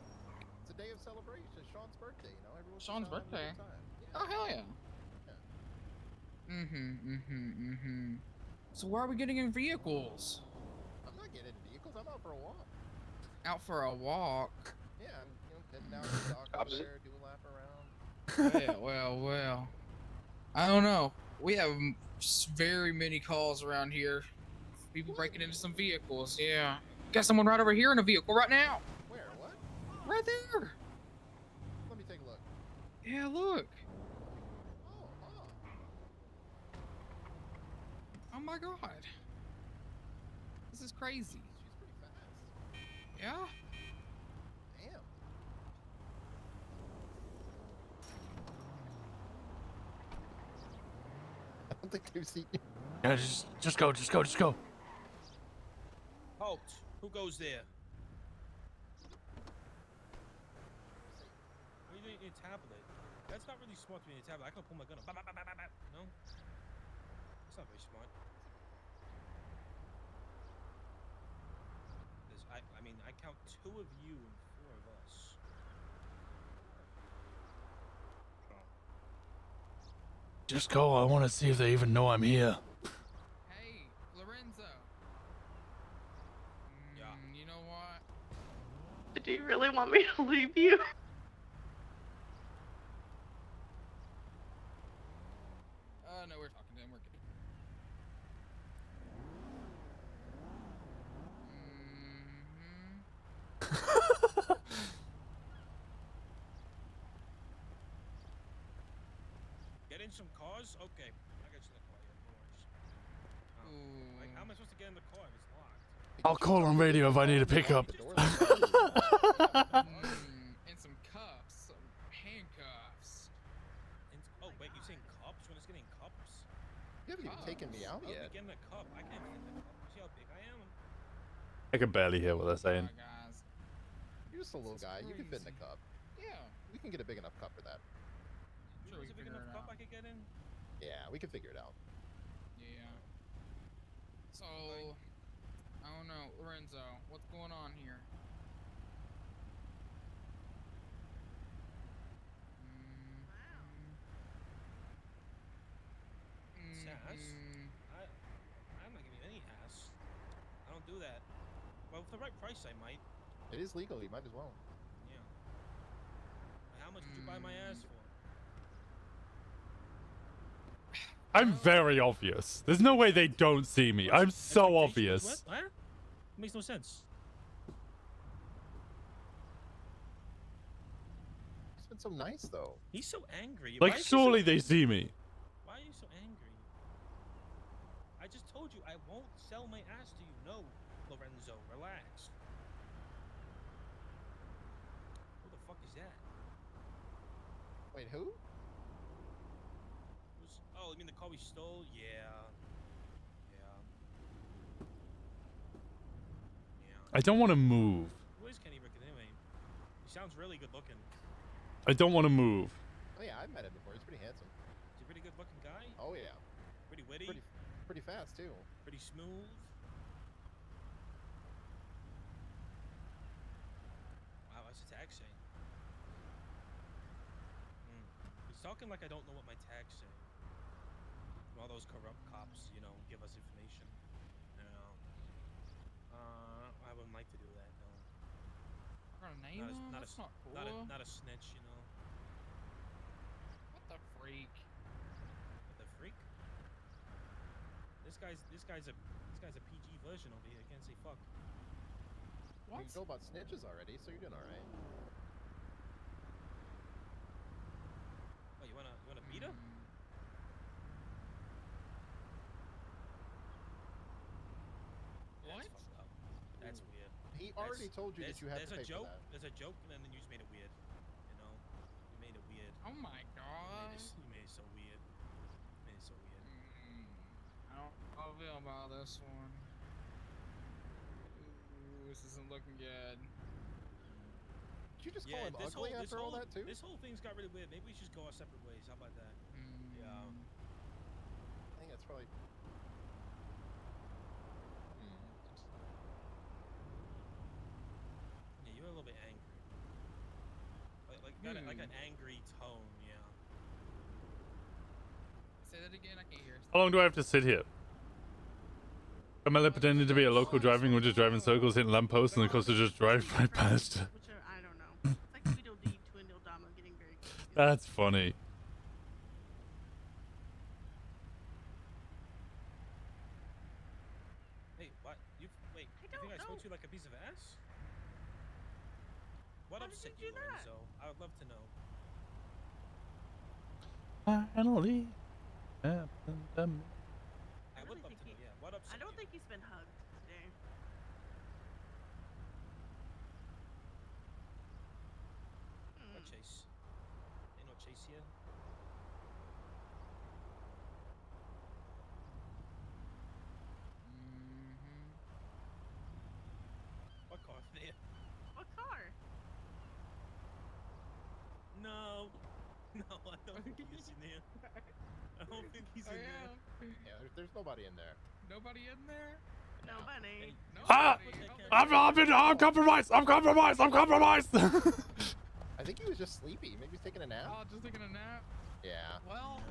It's a day of celebration. It's Sean's birthday, you know? Everyone's Sean's just having a birthday? good time. Oh, hell yeah. So where are we getting in vehicles? I'm not getting in vehicles. I'm out for a walk. Out for a walk? Yeah, I'm heading out to the dock over there, do a lap around. Well. I don't know. We have very many calls around here. People breaking into some vehicles, yeah. Got someone right over here in a vehicle right now. Where? What? Right there. Let me take a look. Yeah, look. Oh my god. This is crazy. She's pretty fast. Yeah? Damn. I don't think they've seen you. Yeah, just go. Halt! Who goes there? What are you doing in your tablet? That's not really smart to be in your tablet. I can pull my gun up. No? That's not very smart. I mean, I count 2 of you and 4 of us. Just go. I want to see if they even know I'm here. Hey, Lorenzo. Yeah. You know what? Do you really want me to leave you? No, we're talking to him. We're good. Get in some cars? Okay. I got you in the car. Yeah, no worries. Like, how am I supposed to get in the car if it's locked? I'll call on radio if I need a pickup. And some cuffs. Some handcuffs. Oh, wait, you're saying cups? When it's getting cups? haven't even taken me out Oh, yet. get in the cup. I can't fit in the cup. See how big I am? I can barely hear what they're saying. Guys. You're just a little guy. You can fit in the crazy. cup. Yeah. We can get a big enough cup for that. Sure, we Is can it big figure enough it cup out. I could get in? Yeah, we can figure it out. Yeah. So, I don't know, Lorenzo, what's going on here? Sass? I'm not giving you any ass. I don't do that. Well, with the right price, I might. It is legal. You might as well. Yeah. How much would you buy my ass for? I'm very obvious. There's no way they don't see me. I'm so obvious. What? Makes no sense. It's been so nice though. He's so angry. Like, Why is he surely so they angry? see me. Why are you so angry? I just told you I won't sell my ass to you. No, Lorenzo, relax. Who the fuck is that? Wait, who? Oh, you mean the car we stole? Yeah. I don't want to move. Who is Kenny Rickett anyway? He sounds really good looking. I don't want to move. Oh yeah, I've met him before. He's pretty handsome. He's a pretty good looking guy. Oh yeah. Pretty witty. Pretty fast too. Pretty smooth. Wow, what's the tag saying? He's talking like I don't know what my tags say. All those corrupt cops, you know, give us information. You know. I wouldn't like to do that. No. Got a name on? That's not cool. Not a snitch, you know. What the freak? What the freak? This guy's a PG version over here. I can't say fuck. What? You know about snitches already, so you're doing all right. Oh, you wanna beat her? What? That's fucked up. That's weird. He already told you that you have to pay for that. There's a joke, and then you just made it weird. You know, you made it weird. Oh my god. You made it so weird. You made it so weird. I don't know how I feel about this one. Ooh, this isn't looking good. Did you just call him ugly after all that too? This whole thing's got really weird. Maybe we should just go our separate ways. How about that? Yeah. I think that's probably. Yeah, you're a little bit angry. Like an angry tone, yeah. Say that again, I can't hear. How long do I have to sit here? Am I pretending to be a local driving? We're just driving circles, hitting lampposts, and the cops are just driving right past. I don't know. It's like Tweedledee Twindledama getting very confused. That's funny. Hey, what? You think I spoke to you like a piece of ass? What upset you, Lorenzo? I would love to know. Finally happened to me. I would love to know. Yeah, what upset I don't think he's been hugged today. What chase? Ain't no chase here. What car is there? What car? No, I don't think he's in there. I don't think he's in there. Yeah, there's nobody in there. Nobody in there? Nobody. Ah! I'm compromised! I'm compromised! I'm compromised! I think he was just sleepy. Maybe he's taking a nap. Oh, just taking a nap? Yeah. Well,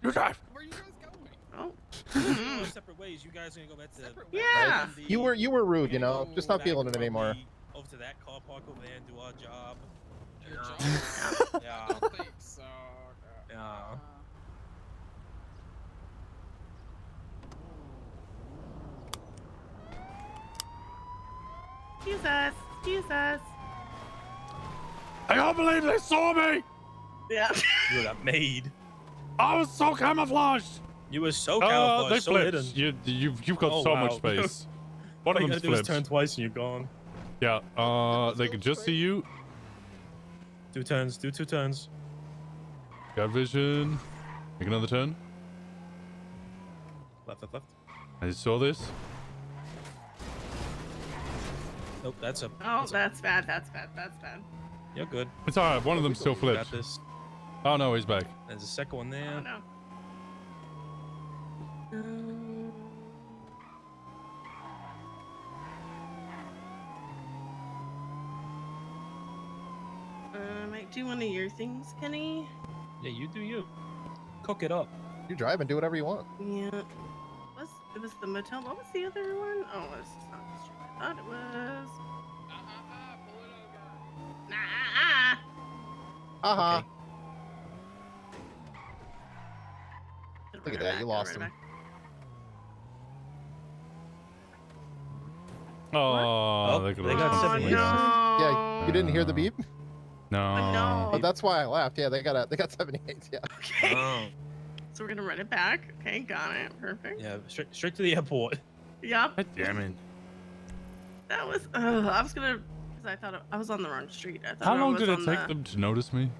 you drive! where are you guys going? Oh. We're going separate ways. You guys are gonna go back to. Yeah. You were rude, you know. Just not feeling it anymore. Over to that car park over there and do our job. Your job? Yeah. I don't think so. Yeah. Jesus. I can't believe they saw me! Yeah. You got made. I was so camouflaged! You were so camouflaged. They so flipped. hidden. You've got Oh, so wow. much space. One All of you them's gotta do is flipped. turn twice and you're gone. Yeah, they can just see you. 2 turns. Do 2 turns. Got vision. Make another turn. Left, left, left. I saw this. Nope, that's a. Oh, that's bad. That's bad. That's bad. You're good. It's alright. One of them still You flips. got this. Oh no, he's back. There's a second one there. Oh no. Might do one of your things, Kenny. Yeah, you do you. Cook it up. You drive and do whatever you want. Yeah. It was the motel. What was the other one? Oh, it's not the street. I thought it was. Nah. Haha. Okay. Look at that. You lost him. Oh, they got 78. Yeah, you didn't hear the beep? No. no. But that's why I laughed. Yeah, they got 78. Yeah. Okay. Oh. So we're gonna run it back. Okay, got it. Perfect. Yeah, straight to the airport. Yep. God damn it. That was. I was gonna. Because I thought I was on the wrong street. I thought How I long was did it on take the... them to notice me?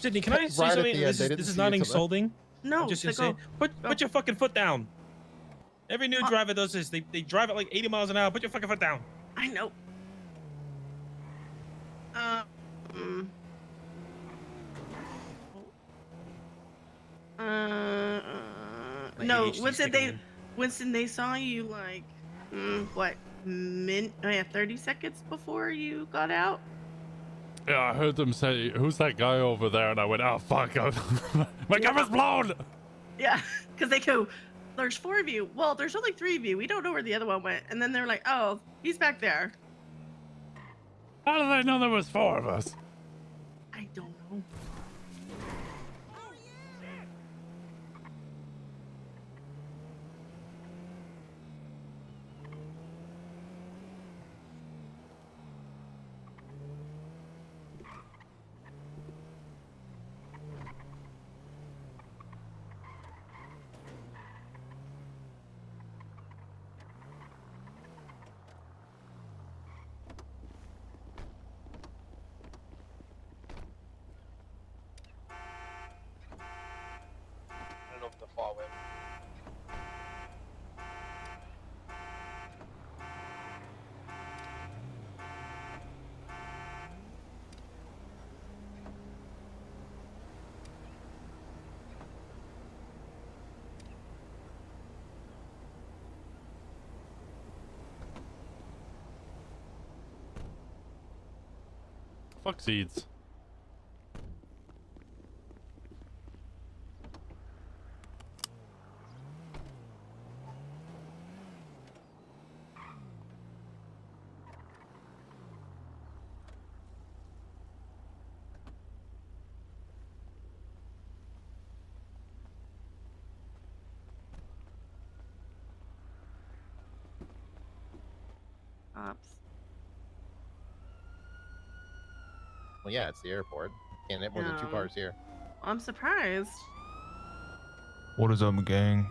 Sydney, can I say Right at something? the end, This they is, didn't this is see not you till the- insulting. No. I'm just so gonna say, put your fucking foot down. Every new driver does this. They drive at like 80 miles an hour. Put your fucking foot down. I know. No, ADHD Winston, kicking in. Winston, they saw you like, what, 30 seconds before you got out? Yeah, I heard them say, "Who's that guy over there?" And I went, "Oh fuck, my cover's blown." Yeah, because they go, there's 4 of you. Well, there's only 3 of you. We don't know where the other one went. And then they're like, oh, he's back there. How did they know there was 4 of us? I don't know. I don't know if the far went. Fuck seeds. Ops. Well, yeah, it's the airport. Can't hit more than 2 No. cars here. I'm surprised. What is up, gang?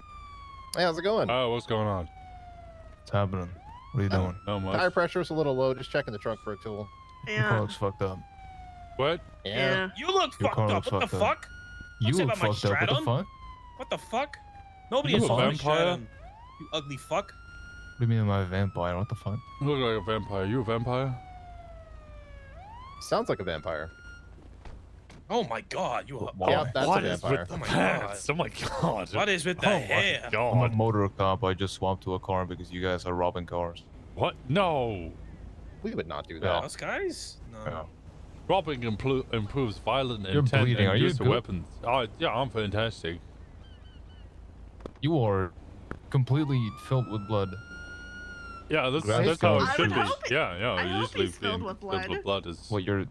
Hey, how's it going? Oh, what's going on? What's happening? What are you doing? No much. Tire pressure's a little low. Just checking the trunk for a tool. Your car Yeah. looks fucked up. What? Yeah. You look Your fucked car up. looks What the fucked up. fuck? You Don't say look about my fucked up. What the stratum. fuck? What the fuck? Nobody You is a on my vampire? stratum. You ugly fuck. What do you mean I'm a vampire? What the fuck? You look like a vampire. You a vampire? Sounds like a vampire. Oh my god, you are. Yeah, that's What a is vampire. with the Oh my pants? Oh my god. What is with the Oh my hair? I'm a god. motor cop. I just swapped to a car because you guys are robbing cars. What? No. We would not do Yeah. that. Us guys? No. Yeah. Robbing improves violent You're intent bleeding. and Are you use of good? weapons. Oh, yeah, I'm fantastic. You are completely filled with blood. Yeah, that's Right. how it I should would be. hope Yeah, I hope usually he's filled with blood. blood is. What you're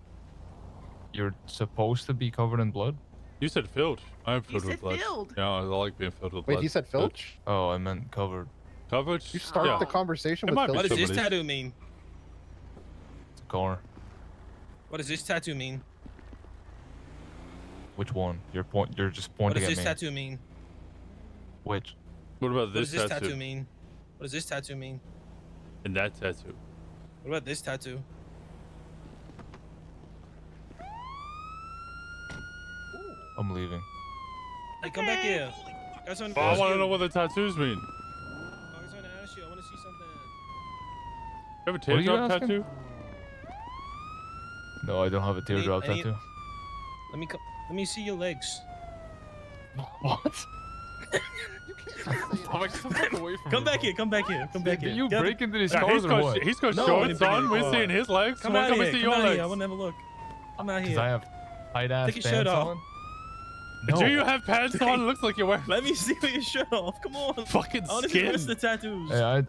supposed to be covered in blood? You said filled. I'm filled said with blood. filled. Yeah, I like being filled with Wait, blood. he said filch? Oh, I meant covered. Covered? You start yeah. the conversation It with might be filch. What does this somebody's. tattoo mean? It's a car. What does this tattoo mean? Which one? You're just What pointing does at this me. tattoo mean? Which? What about What this does this tattoo? tattoo mean? What does this tattoo mean? And that tattoo. What about this tattoo? I'm leaving. Hey, come back here. Guys, Oh, I want to know what the tattoos mean. I was trying to ask you. I want to see something. You have a What are you teardrop asking? tattoo? No, I don't have a teardrop I need- tattoo. Let me see your legs. What? Come back here. Come back here. Come back here. Did you Get break into these Yeah, cars or what? he's got No, shorts I on. didn't. We're seeing his legs. Come Come on, out come and here. see Come your out legs. here. I want to have a look. Come out Because here. I have tight ass Take your pants shirt off. on. Do you have pants on? Looks like you're wearing. Let me see your shirt off. Come on. Fucking I want to see the rest skin. of the tattoos. Hey,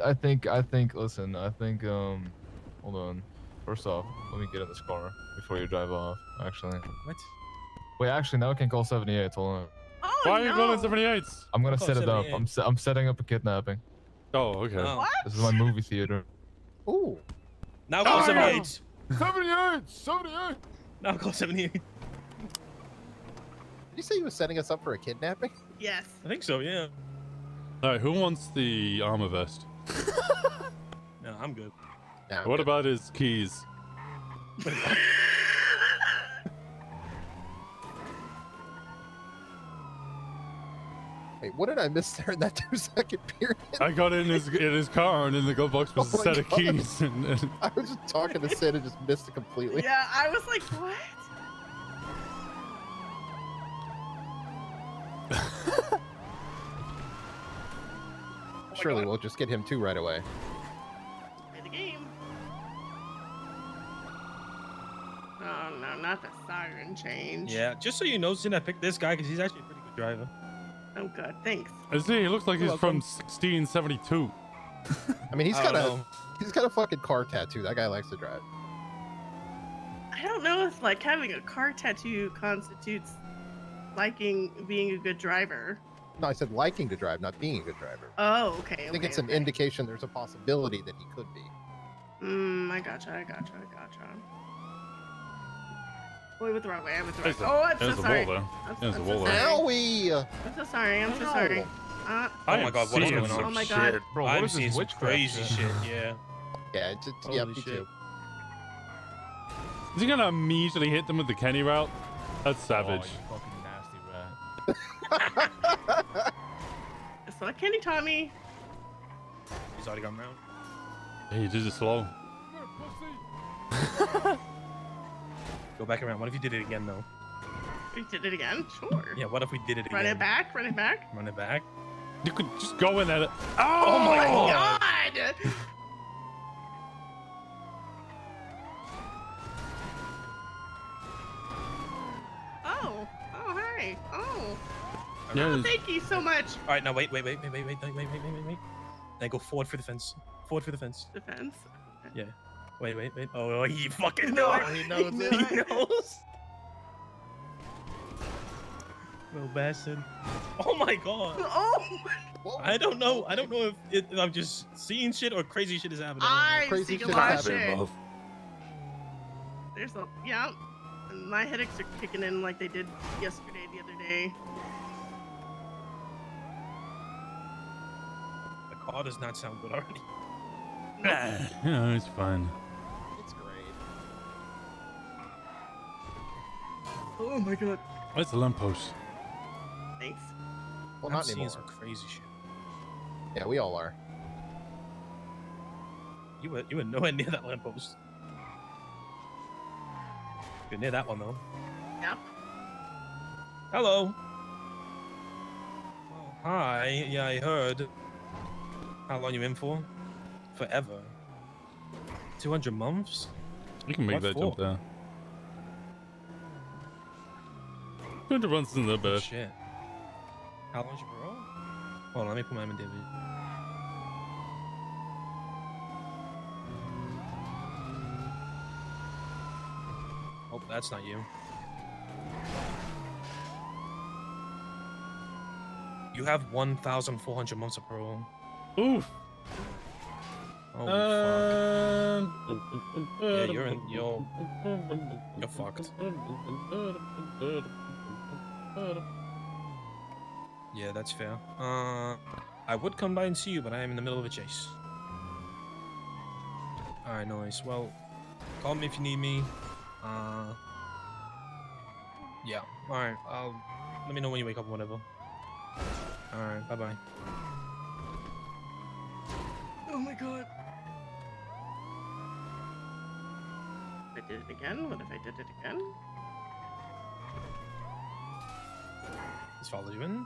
I think. Listen, I think. Hold on. First off, let me get in this car before you drive off. Actually. What? Wait, actually, now I can call 78. Hold on. Oh, Why are you no. calling 78s? I'm gonna Call set it up. 78. I'm setting up a kidnapping. Oh, okay. Oh. What? This is my movie theater. Ooh. Now call Oh, 78. 78! 78! Now call 78. Did you say you were setting us up for a kidnapping? Yes. I think so, yeah. All right, who wants the armor vest? No, I'm good. Yeah, What about his keys? Wait, what did I miss there in that 2-second period? I got in his car, and in the glove box was Oh a my set of God. keys. And I was just talking to Sid and just missed it completely. Yeah, I was like, what? Surely we'll just get him too right away. Play the game. Oh no, not the siren change. Yeah, just so you know, Sin, I picked this guy because he's actually a pretty good driver. Oh good, thanks. I see, he looks like You're he's from welcome. 1672. I mean, I don't know. he's got a fucking car tattoo. That guy likes to drive. I don't know if like having a car tattoo constitutes liking being a good driver. No, I said liking to drive, not being a good driver. Oh, okay. I think okay, it's an okay. indication there's a possibility that he could be. I gotcha. Oh, I went the wrong way. I went the wrong There's way. a- Oh, I'm there's so a sorry. wall there. I'm There's a so wall there. sorry. Owie! I'm so sorry. I'm so sorry. I Oh my am God, what is seeing going on? Oh my some God. shit. Bro, what I'm is seeing this some witchcraft crazy shit? shit, yeah. Yeah, yeah, Holy me shit. too. Is he gonna immediately hit them with the Kenny route? That's savage. Oh, you fucking nasty rat. That's what Kenny taught me. He's already gone round. Hey, you did it slow. Go back around. What if you did it again, though? We did it again. Sure. Yeah, what if we did it again? Run it back. Run it back. Run it back. You could just go in at it. Oh my Oh God. God. Oh. Oh, hi. Oh. Yeah, Oh, thank you so much. All right, now wait. Then go forward for the fence. Forward for the fence. Defense. Yeah. Wait. Oh, he fucking No, knows. he knows it. He knows. Little bastard. Oh my God. Oh. I don't know. I don't know if I'm just seeing shit or crazy shit is happening. I'm Crazy seeing a shit lot of happened, shit. both. There's a yeah. And my headaches are kicking in like they did yesterday, the other day. The car does not sound good already. You know, it's fine. It's great. Oh my God. It's a lamppost. Thanks. Well, I'm not seeing anymore. some crazy shit. Yeah, we all are. You were nowhere near that lamppost. You're near that one though. Yep. Hello. Oh, hi. Yeah, I heard. How long you in for? Forever. 200 months? You can make What that for? jump there. 200 runs isn't that bad. Shit. How long's your parole? Hold on, let me put my name in David. Oh, that's not you. You have 1,400 months of parole. Oof. Holy fuck. Yeah, you're fucked. Yeah, that's fair. I would come by and see you, but I am in the middle of a chase. Alright, nice. Well, call me if you need me. Yeah. Alright, let me know when you wake up or whatever. All right, bye bye. Oh my god. I did it again? What if I did it again? He's followed you in.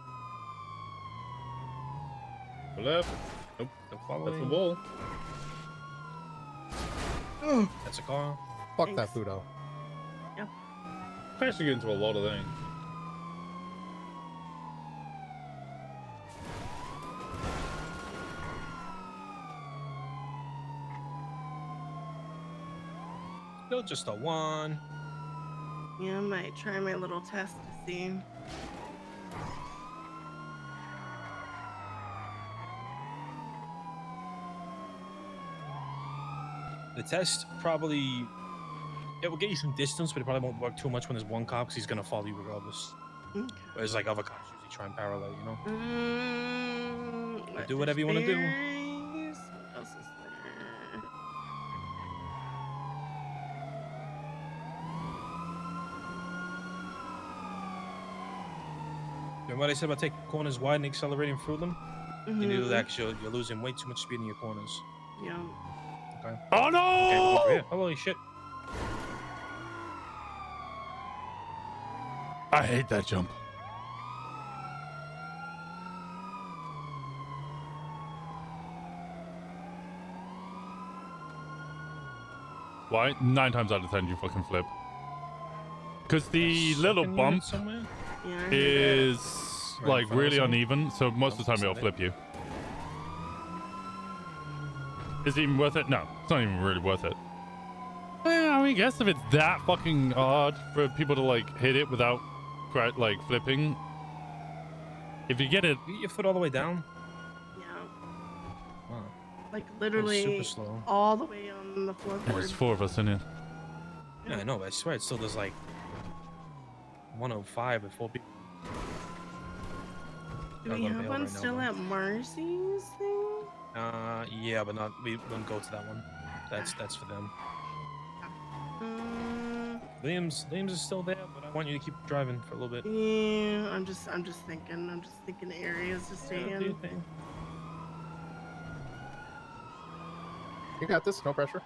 Go left. Nope. Don't follow That's the him. wall. That's a car. Fuck that Fudo. Yep. Actually get into a lot of things. Still just a 1. Yeah, I might try my little test to see. The test probably it will get you some distance, but it probably won't work too much when there's one cop because he's gonna follow you regardless. Okay. Whereas like other cops usually try and parallel, you know. But Do whatever you want to do. berries. What else is there? Remember what I said about taking corners wide and accelerating through them? You need to do Mhm. that because you're losing way too much speed in your corners. Yeah. Okay. Oh no! Okay, we'll go for here. Holy shit. I hate that jump. Why? 9 times out of 10 you fucking flip. Because the little Second unit bump somewhere? Yeah, I heard is Right in like front of really someone? uneven, so most of the time it'll Sorry. flip you. Is it even worth it? No, it's not even really worth it. Well, I mean, I guess if it's that fucking hard for people to like hit it without like flipping, if you get it, You get your foot all the way down. Yeah. Wow. Like super literally slow. all the way on the floorboard. there's 4 of us in here. Yeah, I know, but I swear it still does like 105 with 4 people. Do I'm we gonna have bail one right now, still though. at Marcy's thing? Yeah, but not we won't go to that one. That's for them. Liam's is still there, but I want you to keep driving for a little bit. Yeah, I'm just thinking areas to stay Yeah, do your in. thing. You got this, no pressure.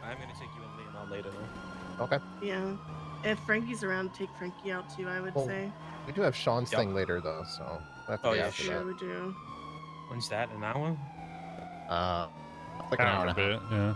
I'm gonna take you and Liam out later though. Okay. Yeah. If Frankie's around, take Frankie out too, I would Well, say. We do have Sean's Yep. thing later though, so I have to Oh, be yeah, after Yeah, that. we do. When's that? An hour? Like an hour and a bit, half. yeah.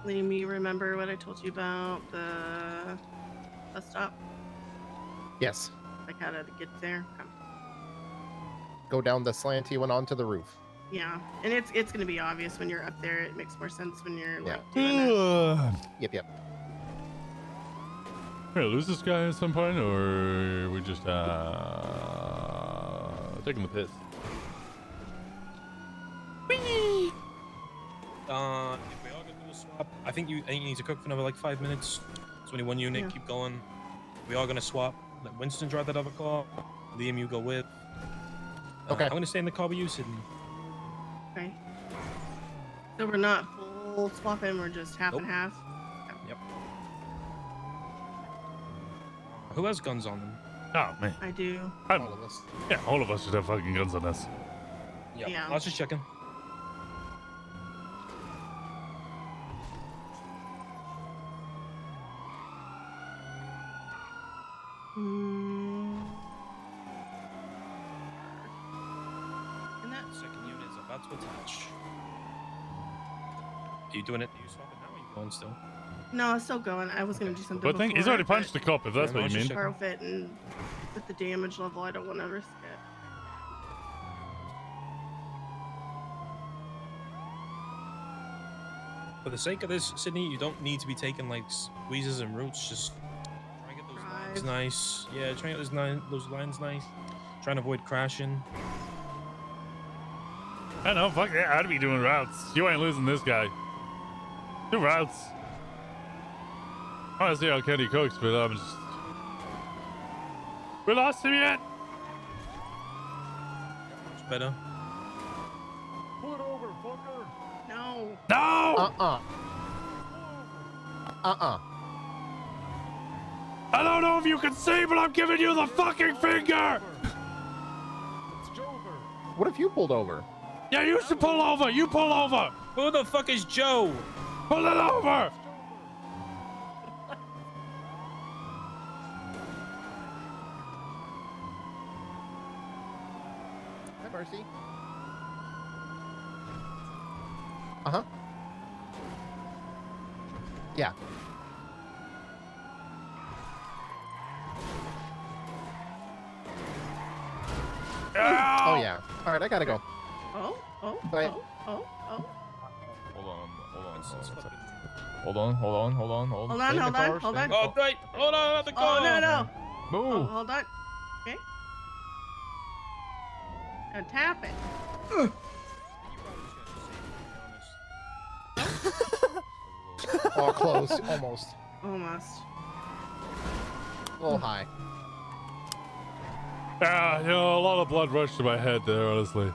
Liam, you remember what I told you about the bus stop? Yes. Like how to get there? Okay. Go down the slanty one onto the roof. Yeah, and it's gonna be obvious when you're up there. It makes more sense when you're Yeah. like doing it. Yep. We're gonna lose this guy at some point, or are we just taking the piss? If we are gonna do a swap, I think you need to cook for another like 5 minutes. It's only one unit. Yeah. Keep going. We are gonna swap. Let Winston drive that other car. Liam, you go with. Okay. I'm gonna stay in the car with you, Sydney. Okay. So we're not full swapping. We're just half Nope. and half. Yep. Who has guns on them? Oh man, I do. All of us. Yeah, all of us should have fucking guns on us. Yep. Yeah. I was just checking. And that Second unit is about to attach. Are you doing it? Are you swapping now? Or are you going still? no, it's still going. I was gonna do something. But I think he's before, already but punched the cop, if that's Yeah, what you mean. check. Carl fit and with the damage level, I don't want to risk it. For the sake of this, Sydney, you don't need to be taking like squeezes and routes. Just try and get those lines Drive. nice. Yeah, try and get those lines nice. Try and avoid crashing. I know, fuck yeah, I'd be doing routes. You ain't losing this guy. Do routes. I want to see how Kenny cooks, but I'm just We lost him yet? Much better. Pull it over, fucker. No. No! I don't know if you can see, but I'm giving you the fucking finger! It's Jover. What if you pulled over? Yeah, you should pull over! You pull over! Who the fuck is Joe? Pull it over! Hi, Marcy. Uh-huh. Yeah. Oh, yeah. All right, I gotta go. Bye. Hold on. Hold on, hold on, hold on. Oh, wait, hold on, at the car. Oh, no. Move. Oh, hold on. Okay. Now tap it. Oh, close. Almost. Almost. A little high. Yeah, you know, a lot of blood rushed to my head there, honestly.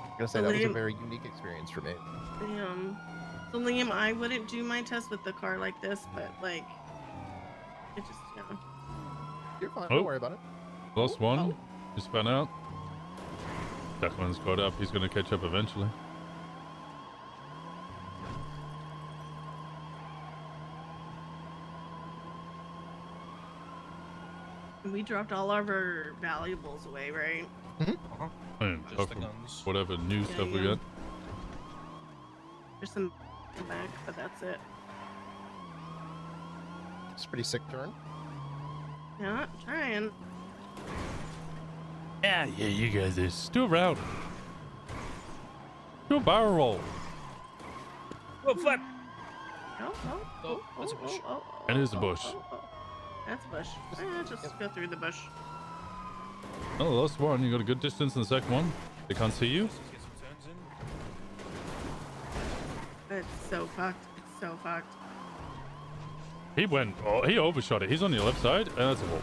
I'm gonna say that was a Liam- very unique experience for me. So Liam, I wouldn't do my test with the car like this, but like, it just, you know. You're fine. Oh. Don't worry about it. Lost one. He spun out. Declan's caught up. He's gonna catch up eventually. We dropped all of our valuables away, right? And Just apart the from guns. whatever new stuff we yeah. got. There's some back, but that's it. It's a pretty sick turn. Yeah, trying. Yeah, you guys just do a round. Do a barrel roll. Oh, flip. Oh, that's a bush. It is a bush. That's a bush. Just go through the bush. Oh, the last one. You got a good distance in the second one. They can't see you. It's so fucked. It's so fucked. He went. Oh, he overshot it. He's on your left side, and that's a hole.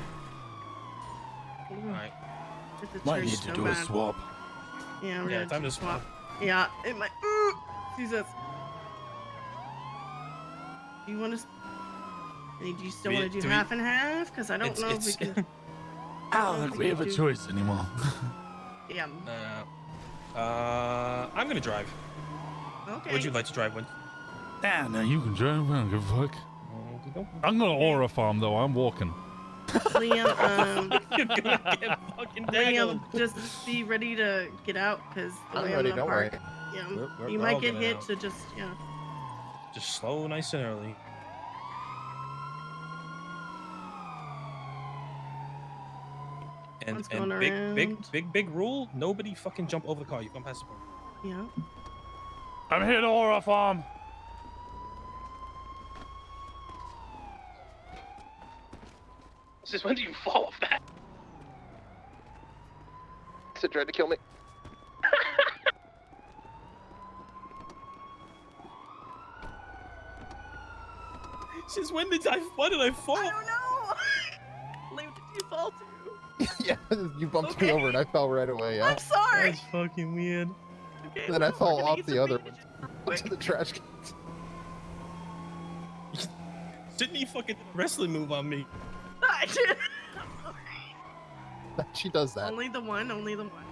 Alright. It's a Might church need so to do bad. a swap. Yeah, we're Yeah, gonna time do to swap. Yeah, it might. Jesus. Do you want to? Do you still want to do half and half? Because I don't know if we can. I don't think we have a choice anymore. Yeah. I'm gonna drive. Okay. Would you like to drive, Winston? Nah, no, you can drive. I don't give a fuck. I'm gonna aura farm though. I'm walking. Liam, You're gonna get fucking Liam, dangled. just be ready to get out because the I'm way ready, I'm gonna don't worry. park. Yeah, We're you all might get getting hit, out. so just yeah. Just slow, nice and early. And One's going big rule: nobody fucking jump over the car. You come past the point. Yeah. I'm here to aura farm. Since when do you fall off that? Sid tried to kill me. Since when did I? Why did I fall? I don't know. Liam, did you fall too? Yeah, you bumped me over and I fell right away. Yeah. I'm sorry. That's fucking weird. Okay, And then I we're fell gonna off get the some other bandages one to the trash cans. Sydney fucking did a wrestling move on me. I did. She does that. Only the one. Only the one.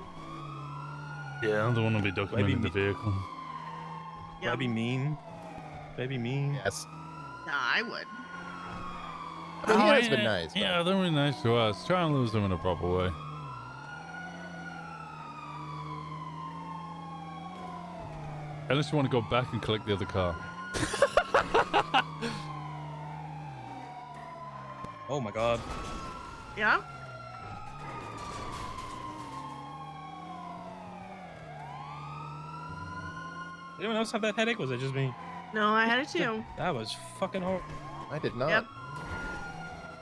Yeah, I'm the one to be documenting Maybe the vehicle. Yeah. That'd be mean. That'd be mean. Yes. Nah, I would. I mean, he has yeah, been nice. but- Yeah, they're really nice to us. Try and lose them in a proper way. Unless you want to go back and collect the other car. Oh my god. Yeah. Anyone else have that headache? Was it just me? No, I had it too. That was fucking horrible. I did not. Yep.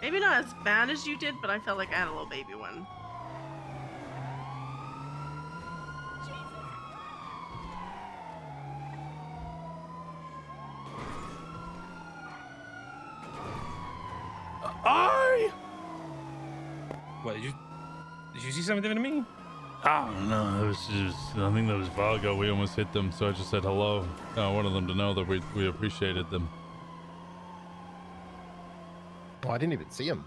Maybe not as bad as you did, but I felt like I had a little baby one. What, did you see something different to me? I don't know. It was just, I think that was Vargo. We almost hit them, so I just said hello. I wanted them to know that we appreciated them. Oh, I didn't even see him.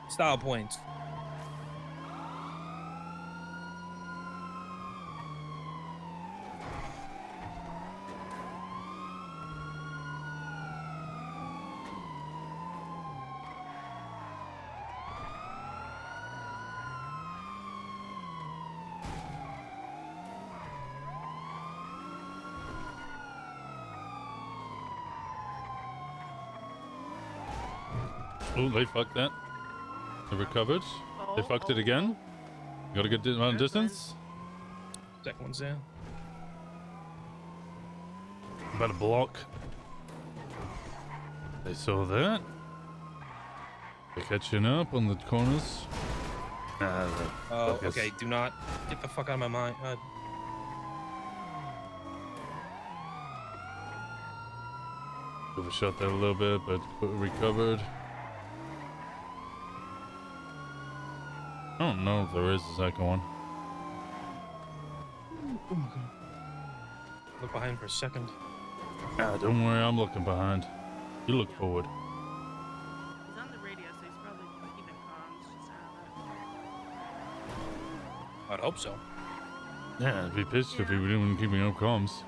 Style points. Oh, they fucked that. They recovered. They fucked it again. Got a good amount of distance. Second one's there. About a block. They saw that. They're catching up on the corners. Oh, okay. Do not get the fuck out of my mind. Overshot that a little bit, but recovered. I don't know if there is a second one. Look behind for a second. Don't worry, I'm looking behind. You look forward. He's on the radio, so he's probably keeping comms. Just out of I'd hope so. Yeah, I'd be pissed if he wasn't keeping up comms.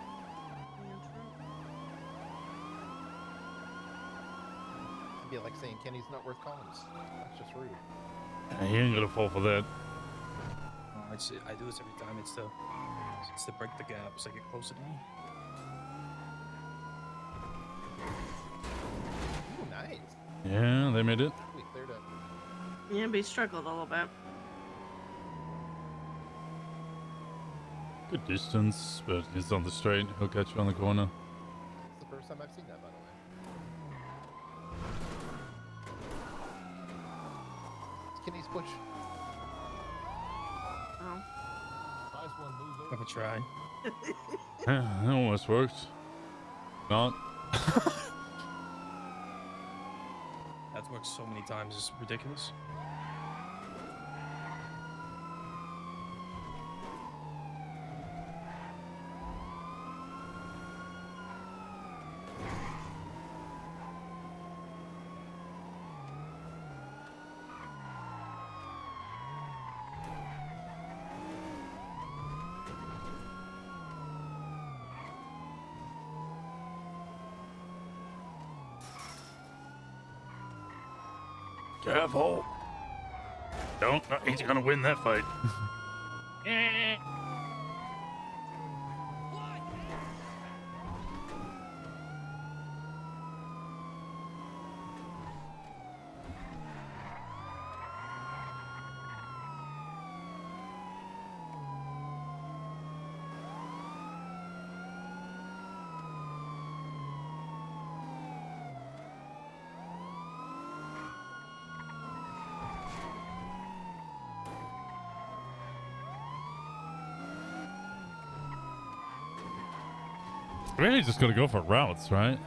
It'd be like saying Kenny's not worth comms. That's just rude. He ain't gonna fall for that. Oh, I do this every time. It's to break the gaps. I get closer to me. Ooh, nice. Yeah, they made it. We cleared up. Yeah, but he struggled a little bit. Good distance, but he's on the straight. He'll catch you on the corner. It's the first time I've seen that, by the way. It's Kenny's push. Oh. Nice one, loser. Have a try. Yeah, it almost worked. Not. That's worked so many times. It's ridiculous. Careful. Don't. He's gonna win that fight. Really just gonna go for routes, right?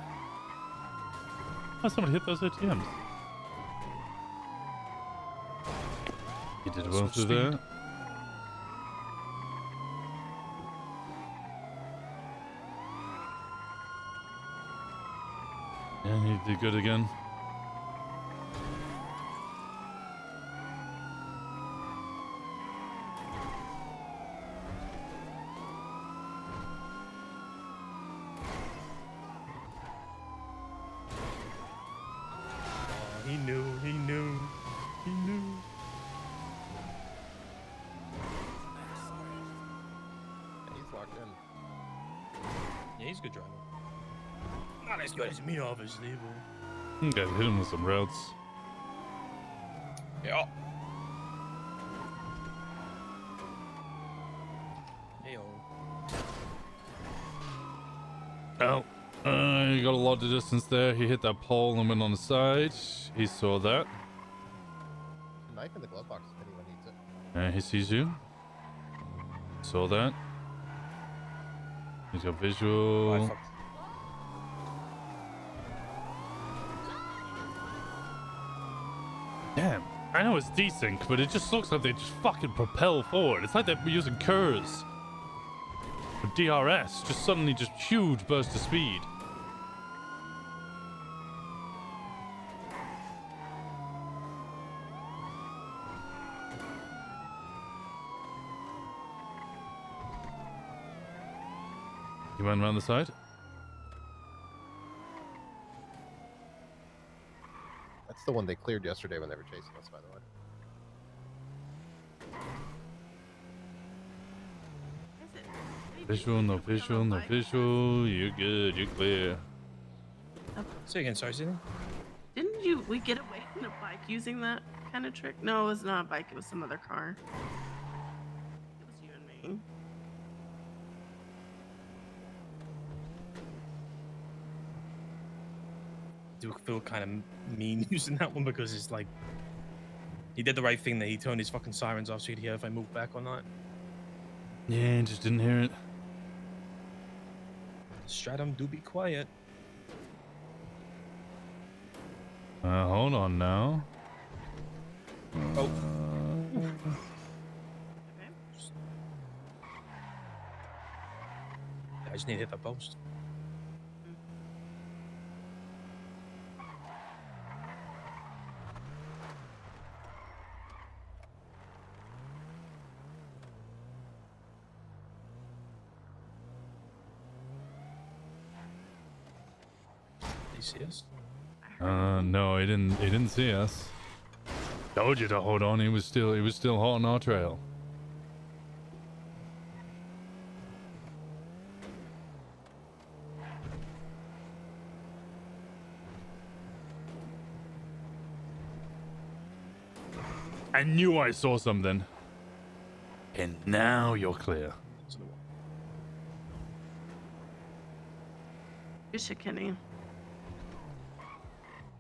Oh, somebody hit those ATMs. He did well through there. And he did good again. He knew. He's locked in. Yeah, he's a good driver. Not as good as me, obviously, but... You gotta hit him with some routes. Yeah. Heyo. Oh, he got a lot of distance there. He hit that pole and went on the side. He saw that. Knife in the glove box if anyone needs it. And he sees you. Saw that. He's got visual. Damn, I know it's desync, but it just looks like they just fucking propel forward. It's like they're using curves. Or DRS, just suddenly just huge burst of speed. You went around the side? That's the one they cleared yesterday when they were chasing us, by the way. Visual, no visual, no visual. You're good, you're clear. Say again, sorry, Sidney. Didn't we get away in a bike using that kind of trick? No, it was not a bike. It was some other car. It was you and me. I do feel kind of mean using that one because it's like he did the right thing that he turned his fucking sirens off so he'd hear if I moved back or not. Yeah, just didn't hear it. Stratum, do be quiet. Hold on now. Oh. I just need to hit the post. Did he see us? No, he didn't see us. Told you to hold on. He was still hot on our trail. I knew I saw something. And now you're clear. Good shit, Kenny.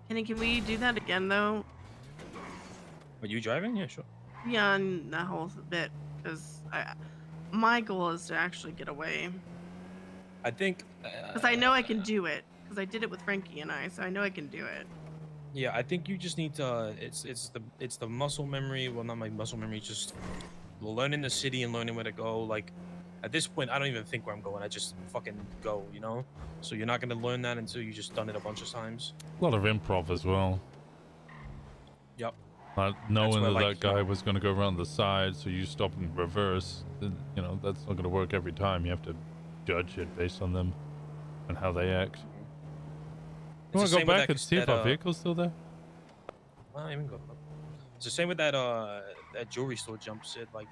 Kenny, can we do that again though? Are you driving? Yeah, sure. Yeah, on that whole bit, because my goal is to actually get away. I think. Because I know I can do it. Because I did it with Frankie and I, so I know I can do it. Yeah, I think you just need to. It's the muscle memory. Well, not my muscle memory. Just learning the city and learning where to go. Like at this point, I don't even think where I'm going. I just fucking go. You know. So you're not gonna learn that until you just done it a bunch of times. A lot of improv as well. Yep. Knowing where, that like, that guy was going to go around the side, so you stop and reverse. Then, you know, that's not going to work every time. You have to judge it based on them and how they act. You want to go back and see if our vehicle's still there? Well, I even go. It's the same with that that jewelry store jump, Sid. Like,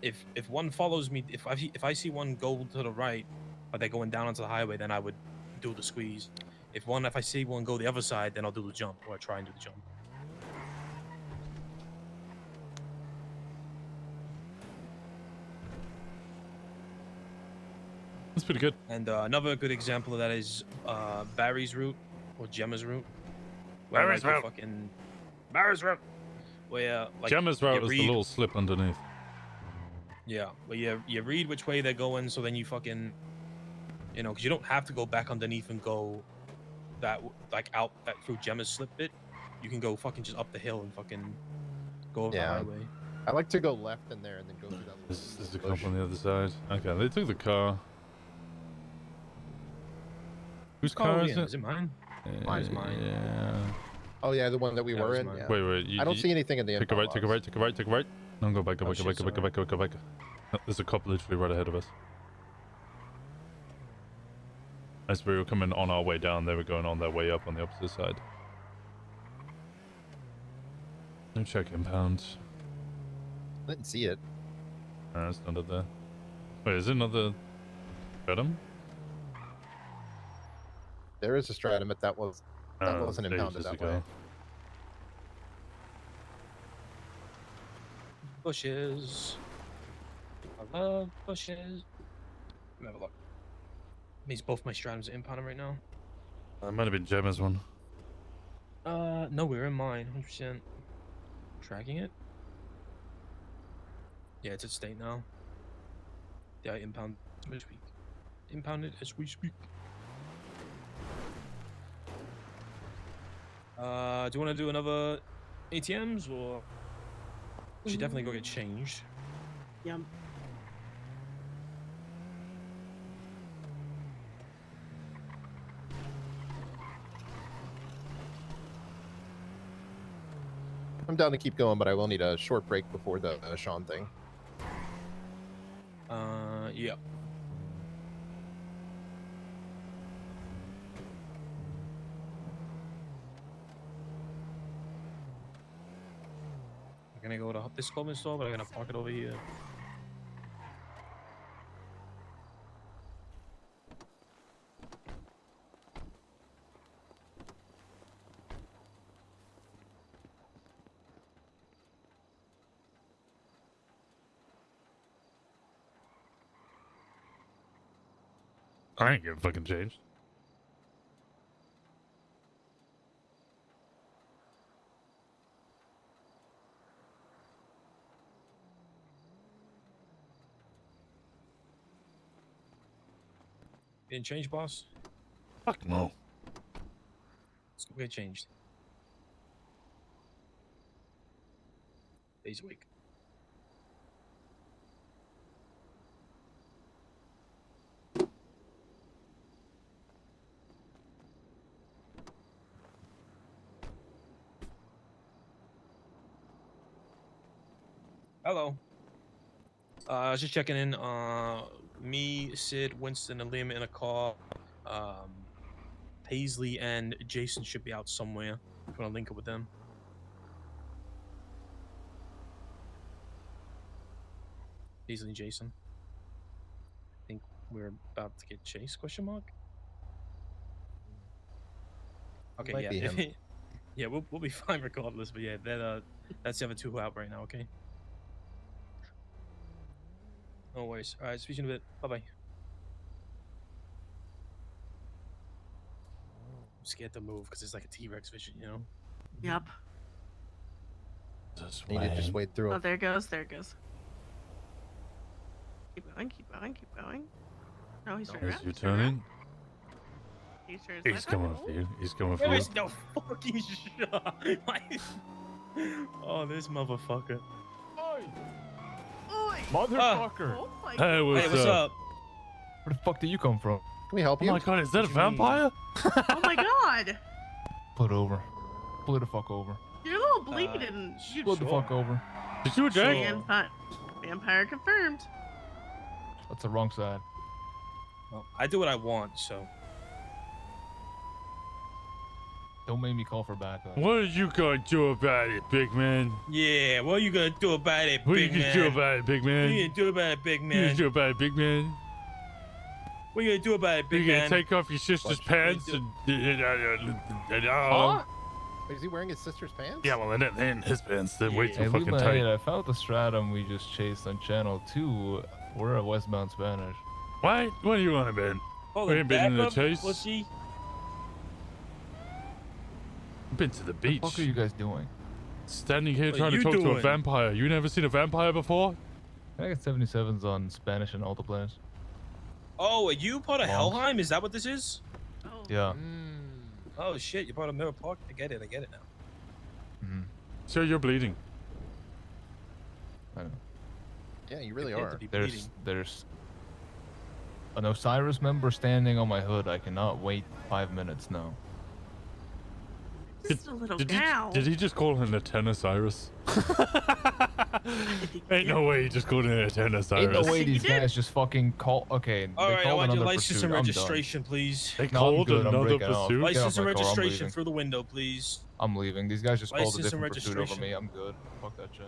if one follows me, if I see one go to the right, or they're going down onto the highway, then I would do the squeeze. If I see one go the other side, then I'll do the jump, or try and do the jump. That's pretty good. And another good example of that is Barry's route or Gemma's route. Barry's route. Fucking Barry's route. Where like Gemma's you route was the read- little slip underneath. Yeah, but you read which way they're going, so then you fucking, you know, because you don't have to go back underneath and go that like out that through Gemma's slip bit. You can go fucking just up the hill and fucking go over the highway. I like to go left in there and then go through that. There's a couple on the other side. Okay, they took the car. Whose car is it? Is it mine? Mine's mine. Yeah. Oh yeah, the one that we were in. Yeah. Wait. I don't see anything in the Take a right, info take a right, take a right, take a right. No, go back, go back, go back, shit, go back, go back, go back, go back. No, there's a cop literally right ahead of us. As we were coming on our way down, they were going on their way up on the opposite side. No check impound. I didn't see it. No, it's not up there. Wait, is it another Stratum? There is a stratum, but that wasn't impounded ages that ago. way. Bushes. I love bushes. Let me have a look. Means both my Stratums are impounded right now. That might have been Gemma's one. No, we're in mine, 100%. Tracking it? Yeah, it's at state now. Yeah, impound As we impound it as we speak. Do you want to do another ATMs or? We should definitely go get changed. Yum. I'm down to keep going, but I will need a short break before the Sean thing. Yeah. I'm gonna go to this clothing store, but I'm gonna park it over here. I ain't getting fucking changed. Getting changed, boss? Fuck no. Let's go get changed. Days a week. Hello. I was just checking in. Me, Sid, Winston, and Liam in a car. Paisley and Jason should be out somewhere. If you want to link up with them. Paisley and Jason. I think we're about to get chased? Question mark. Okay, Might be yeah, him. yeah, we'll be fine regardless. But yeah, that's the other two out right now. Okay. No worries. All right, speaking of it, bye bye. I'm scared to move because it's like a T-Rex vision, you know. Yep. Need to just wait through Oh, him. there it goes. There it goes. Keep going. Keep going. Keep going. No, he's turning Is around. you He's turning around. turning? He's turning He's left. coming for you. He's coming for There you. is no fucking shot. Oh, this motherfucker. Motherfucker. Oh my Hey, what's, Hey, what's up? Where the fuck did you come from? Can we help Oh you? my god, is that a What do you mean? vampire? Oh my god. Pull over. Pull it the fuck over. You're a little bleeding. You Pull it the fuck over. Did you attack? Vampire confirmed. That's the wrong side. Well, I do what I want, so. Don't make me call for backup. What are you gonna do about it, big man? Yeah, what are you gonna do about it, What are you big man? gonna do about it, big What man? are you gonna do about it, big What are you man? gonna do about it, big man? What are you gonna do about it, big You gonna man? take off your sister's pants do? Huh? Wait, is he wearing his sister's pants? Yeah, well, they're in his pants. They're way too Hey, fucking Lima, tight. hey, I found the stratum we just chased on channel 2. We're at westbound Spanish. What? What do you want, man? Hold We the ain't been in the backup, chase. pussy. Been to the beach. What the fuck are you guys doing? Standing here What trying to you talk to a doing? vampire. You never seen a vampire before? Can I get 77s on Spanish and Altiplans? Oh, are you part of Monk. Helheim? Is that what this is? Yeah. Oh shit, you're part of Mirror Park. I get it now. So you're bleeding. I know. Yeah, you really You have are. to be bleeding. There's an Osiris member standing on my hood. I cannot wait 5 minutes now. Just a little Did gal. he just call him a Tenosiris? Ain't no way he just called him a Tenosiris. Ain't no way these guys just fucking call. Okay, All they right, I called want your another license pursuit. and I'm done. registration, please. They No, I'm called good. I'm another breaking off. pursuit. Get off License and my car, I'm registration leaving. through the window, please. I'm leaving. These guys just called a License and different pursuit over registration. me. I'm good. Fuck that shit.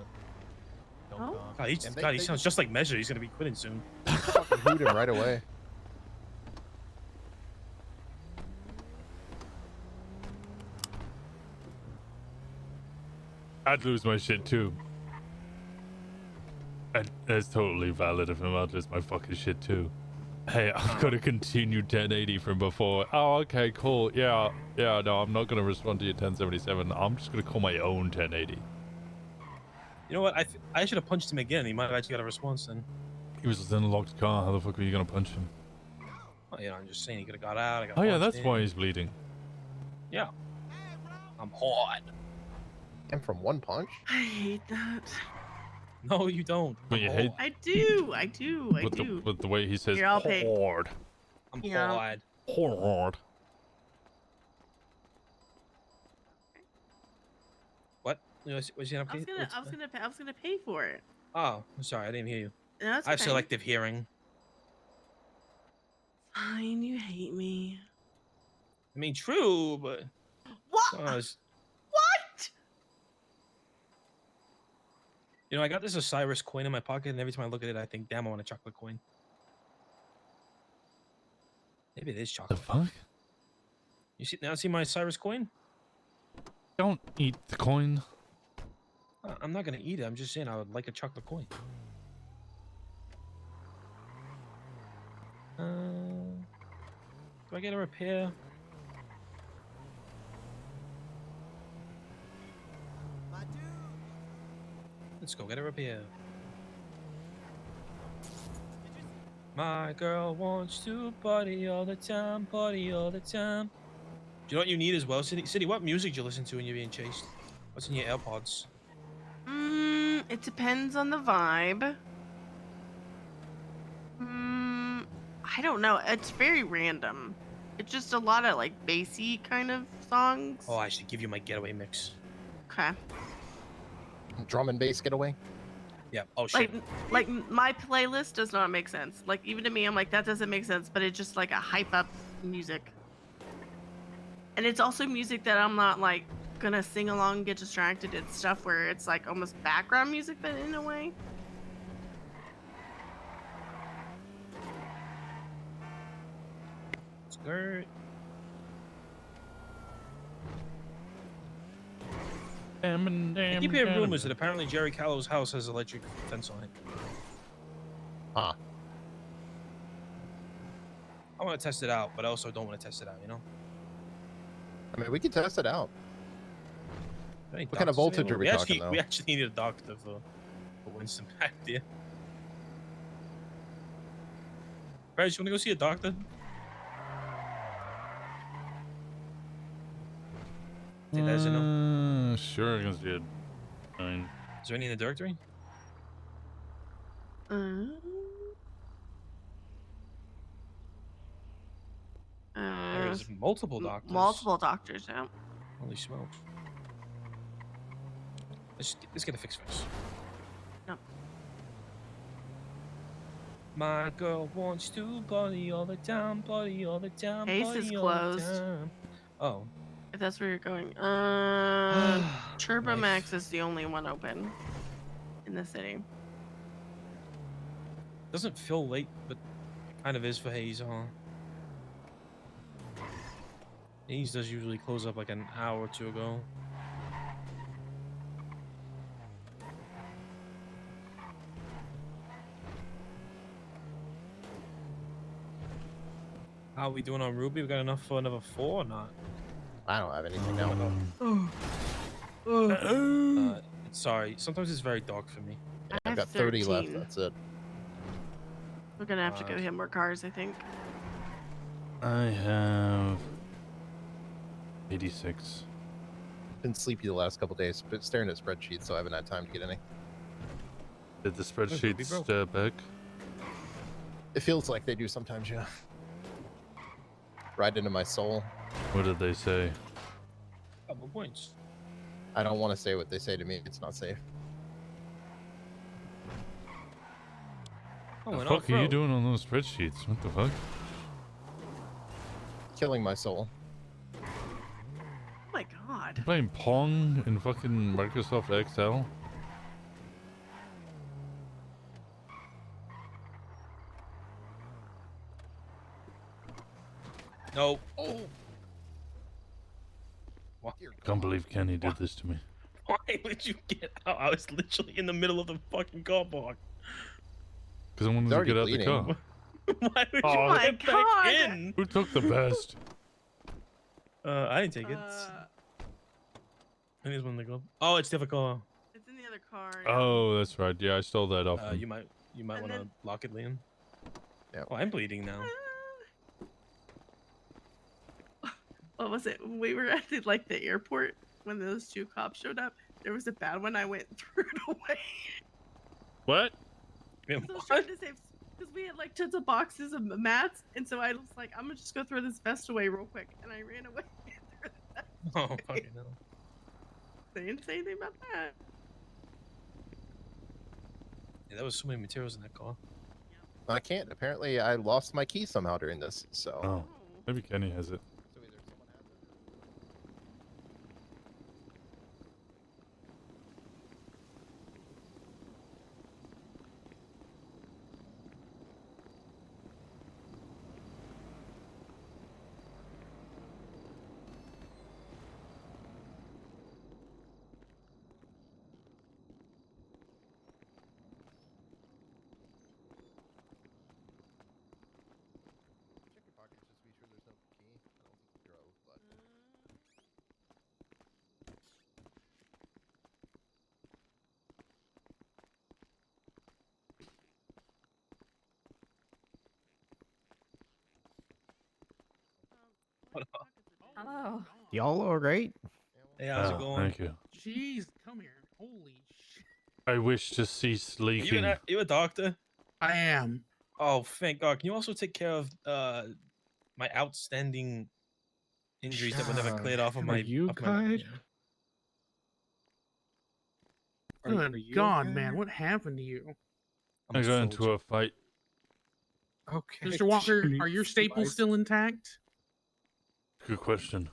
Don't Oh. talk. God, he sounds just like Measure. He's gonna be quitting soon. Fucking hoot him right away. I'd lose my shit too. That's totally valid of him. I'd lose my fucking shit too. Hey, I've got a continued 1080 from before. Oh, okay, cool. Yeah, no, I'm not going to respond to your 1077. I'm just going to call my own 1080. You know what? I should have punched him again. He might have actually got a response then. He was in a locked car. How the fuck were you gonna punch him? Oh, you know, I'm just saying he could have got out. I got Oh yeah, punched that's why in. he's bleeding. Yeah. I'm hot. And from one punch? I hate that. No, you don't. But you hate I do. I do. I with do. the way he says Here, I'll pay. hard. I'm Yeah. hard. Hard. What? Was he I was gonna pay for it. Oh, I'm sorry. I didn't hear you. No, that's I have okay. selective hearing. Fine, you hate me. I mean, true, but What? What? You know, I got this Osiris coin in my pocket, and every time I look at it, I think, damn, I want a chocolate coin. Maybe it is chocolate. The fuck? You see my Osiris coin? Don't eat the coin. I'm not gonna eat it. I'm just saying I would like a chocolate coin. Do I get a repair? Let's go get a repair. My girl wants to party all the time, party all the time. Do you know what you need as well, City? City, what music do you listen to when you're being chased? What's in your AirPods? It depends on the vibe. I don't know. It's very random. It's just a lot of like bassy kind of songs. Oh, I should give you my getaway mix. Okay. Drum and bass getaway? Yeah. Oh shit. Like my playlist does not make sense. Like even to me, I'm like that doesn't make sense. But it's just like a hype up music. And it's also music that I'm not like gonna sing along, get distracted. It's stuff where it's like almost background music, but in a way. Skirt. I keep hearing rumors that apparently Jerry Callow's house has electric fence on it. Huh. I want to test it out, but I also don't want to test it out, you know? I mean, we can test it out. Any What kind of doctors voltage are available? we talking, We though? actually need a doctor for Winston back there. Bryce, you want to go see a doctor? Think that's a no? Sure, I can see it. Fine. Is there any in the directory? There's multiple doctors. Multiple doctors, yeah. Holy smokes. Let's get a fix first. No. My girl wants to party all the time, party all the time, Ace party is all the closed. time. Oh. If that's where you're going. Turbo Max is the only one open in the city. Doesn't feel late, but kind of is for Hayes, huh? Hayes does usually close up like an hour or two ago. How are we doing on Ruby? We got enough for another 4 or not? I don't have anything now. Sorry, sometimes it's very dark for me. Yeah, I I've have got 30 left. 13. That's it. We're gonna have to go hit more cars, I think. I have 86. Been sleepy the last couple days, but staring at spreadsheets, so I haven't had time to get any. Did the spreadsheets back? It feels like they do sometimes, yeah. Right into my soul. What did they say? Couple points. I don't want to say what they say to me. It's not safe. Oh, The and fuck are you off-road. doing on those spreadsheets? What the fuck? Killing my soul. Oh my god. You playing Pong in fucking Microsoft Excel? No. Oh. Can't believe Kenny did this to me. Why would you get out? I was literally in the middle of the fucking car park. Because I wanted to get out the car. Why would Oh you my get back in? Who took the best? I didn't take it. I just wanted to go. Oh, it's difficult. It's in the other car. Oh, that's right. Yeah, I stole that off him. You might You might And want to then- lock it, Liam. Yeah. Oh, I'm bleeding now. What was it? When we were at the airport when those two cops showed up. There was a bad one. I went and threw it away. What? 'Cause I was trying to save, because we had like tons of boxes of mats, and so I was like, I'm gonna just go throw this vest away real quick, and I ran away. Oh, fucking hell. They didn't say anything about that. Yeah, there was so many materials in that car. I can't. Apparently, I lost my key somehow during this. So. Oh, maybe Kenny has it. Check your pockets just to be sure there's no key. I don't think you drove, but. Hello. Y'all all right? Hey, how's it Oh, going? thank you. Jeez, come here. Holy shit. I wish to cease leaking. You a doctor? I am. Oh, thank God. Can you also take care of my outstanding injuries that were never cleared off of my... you off my- guys? Good God, man. What happened to you? I got into a fight. Okay. Mr. Walker, are your staples still intact? Good question.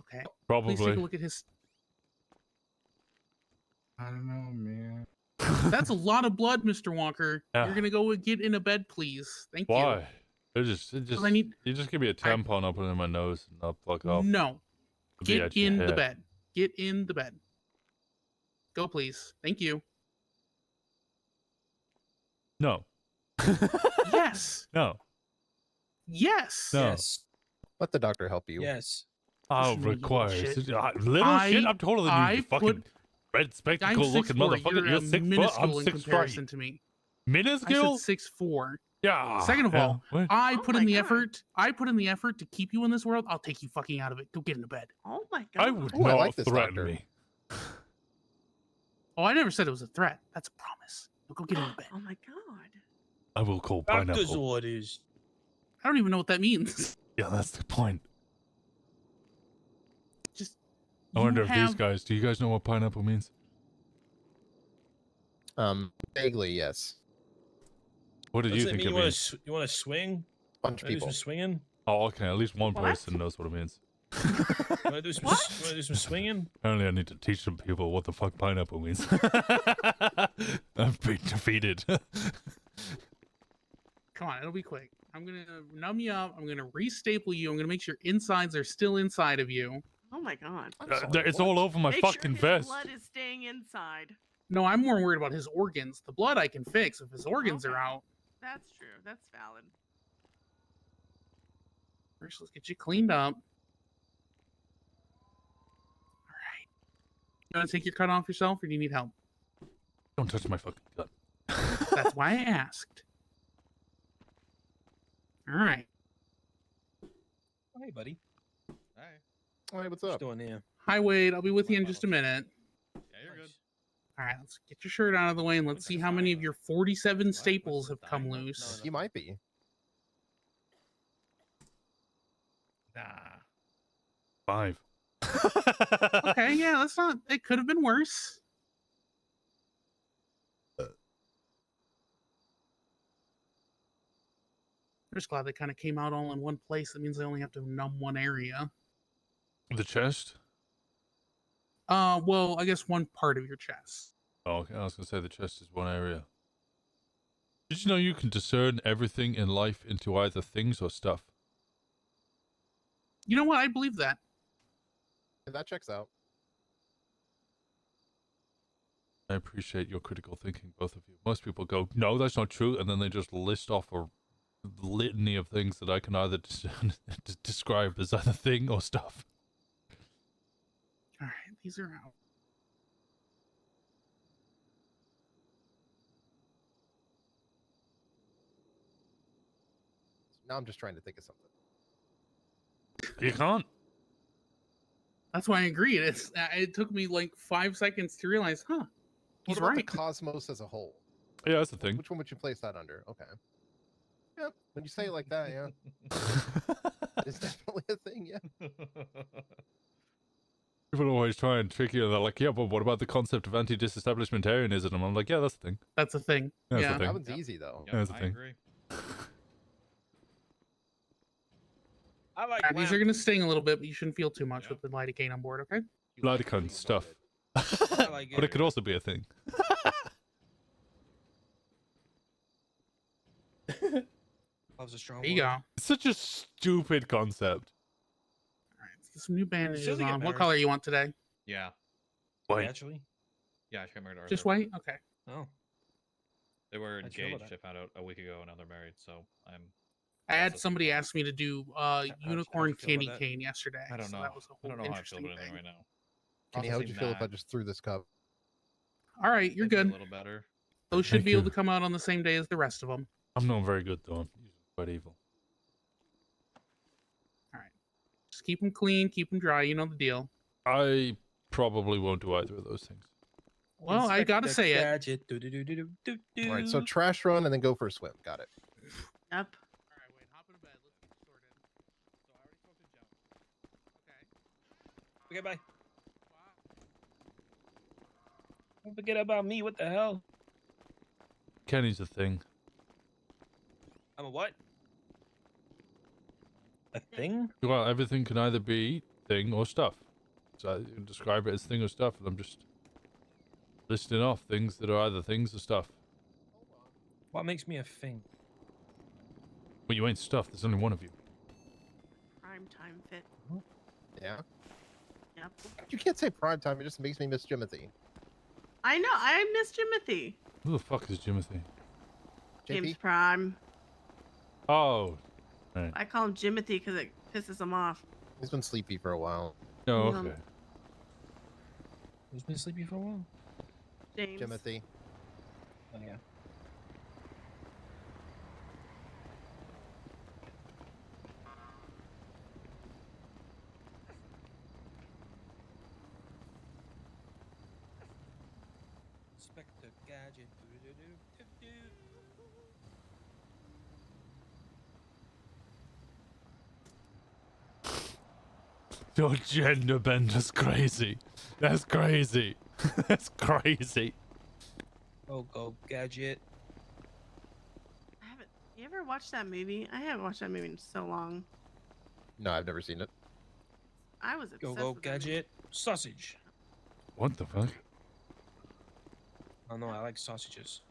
Okay. Please Probably. take a look at his... I don't know, man. That's a lot of blood, Mr. Walker. Yeah. You're gonna go and get in a bed, please. Thank you. Why? It just, I need- you just give me a tampon, I'll put it in my nose and I'll fuck off. No. It'll be Get at your in the head. bed. Get in the bed. Go, please. Thank you. No. Yes. No. Yes. No. Yes. Let the doctor help you. Yes. I'll Listen to me, require little shit. little shit. I'm taller than you, you fucking put- red I'm spectacle 6'4". looking motherfucker. You're 6 foot. I'm minuscule in 6 comparison to me. I Minuscule? said 6'4". Yeah. Second of yeah. all, What? I put in the effort. I put in the effort to keep you in this world. I'll take you fucking out of it. Go get into bed. Oh my God. I would Ooh, I not like this threaten doctor. me. Oh, I never said it was a threat. That's a promise. Now go get into bed. Oh my God. I will call Doctor's pineapple. orders. I don't even know what that means. Yeah, that's the point. Just. I wonder you if these have- guys, do you guys know what pineapple means? Vaguely, yes. What did Does you it think mean it you want means? to you want to swing? Bunch of Wanna do people. some swinging? Oh, okay. At least one What? person knows what it means. You want to do some? You want to do some swinging? Apparently, I need to teach some people what the fuck pineapple means. I've been defeated. Come on, it'll be quick. I'm gonna numb you up. I'm gonna restaple you. I'm gonna make sure insides are still inside of you. Oh my God. It's all over my Make fucking sure his vest. blood is staying inside. No, I'm more worried about his organs. The blood I can fix if his organs are Okay. out. That's true. That's valid. First, let's get you cleaned up. All right. You want to take your cut off yourself, or do you need help? Don't touch my fucking gun. That's why I asked. All right. Oh, hey, buddy. Hey, what's What you up? doing here? Hi, Wade. I'll be with you in just a minute. Yeah, you're good. All right, let's get your shirt out of the way and let's see how many of your 47 staples have come loose. You might be. Nah. 5. Okay, yeah, that's not. It could have been worse. I'm just glad they kind of came out all in one place. That means they only have to numb one area. The chest? Well, I guess one part of your chest. Oh, okay. I was gonna say the chest is one area. Did you know you can discern everything in life into either things or stuff? You know what? I believe that. That checks out. I appreciate your critical thinking, both of you. Most people go, no, that's not true, and then they just list off a litany of things that I can either describe as either thing or stuff. All right, these are out. Now I'm just trying to think of something. You can't. That's why I agreed. It took me like 5 seconds to realize, huh? He's What about the right. cosmos as a whole? Yeah, that's the thing. Which one would you place that under? Okay. Yeah, when you say it like that, yeah. It's definitely a thing, yeah. People always try and trick you, and they're like, yeah, but what about the concept of anti-disestablishmentarianism? I'm like, yeah, that's the thing. That's a thing. That's Yeah. the thing. That one's easy, though. Yeah, that's the thing. I like Alright, these are gonna sting a little bit, but you shouldn't feel too much with the lidocaine on board, okay? Lidocaine stuff. But it could also be a thing. Love's a strong There you word. go. It's such a stupid concept. Let's get some new bandages Still get on. What married. color you want today? Yeah. White. Actually? Yeah, I got married already. Just white? Okay. Oh. They were How'd you feel about engaged, I found out a week ago, and now they're married, so I'm... I had somebody ask me to do unicorn how'd you feel candy about that? cane yesterday. I don't so know. that was a I whole don't know how I feel interesting about anything thing. right now. Kenny, how would you feel if I just threw this cup? All right, you're Maybe good. a little better. Those should Thank be able you. to come out on the same day as the rest of them. I'm not very good, though. I'm usually quite evil. All right. Just keep them clean, keep them dry. You know the deal. I probably won't do either of those things. Well, I gotta say it. All right, so trash run and then go for a swim. Got it. Yep. Okay, bye. Don't forget about me. What the hell? Kenny's a thing. I'm a what? A thing? Well, everything can either be thing or stuff. So you can describe it as thing or stuff, and I'm just listing off things that are either things or stuff. What makes me a thing? Well, you ain't stuff. There's only one of you. Prime time fit. Yeah. Yep. You can't say prime time. It just makes me miss Jimothy. I know. I miss Jimothy. Who the fuck is Jimothy? James Prime. Oh. Right. I call him Jimothy because it pisses him off. He's been sleepy for a while. Oh, Yeah. okay. Who's been sleepy for a while? James. Jimothy. Oh, yeah. Inspector Gadget. Your gender bender's crazy. That's crazy. That's crazy. Go Gadget. I haven't. You ever watched that movie? I haven't watched that movie in so long. No, I've never seen it. I was obsessed Go with that movie. Gadget. Sausage. What the fuck? Oh no, I like sausages.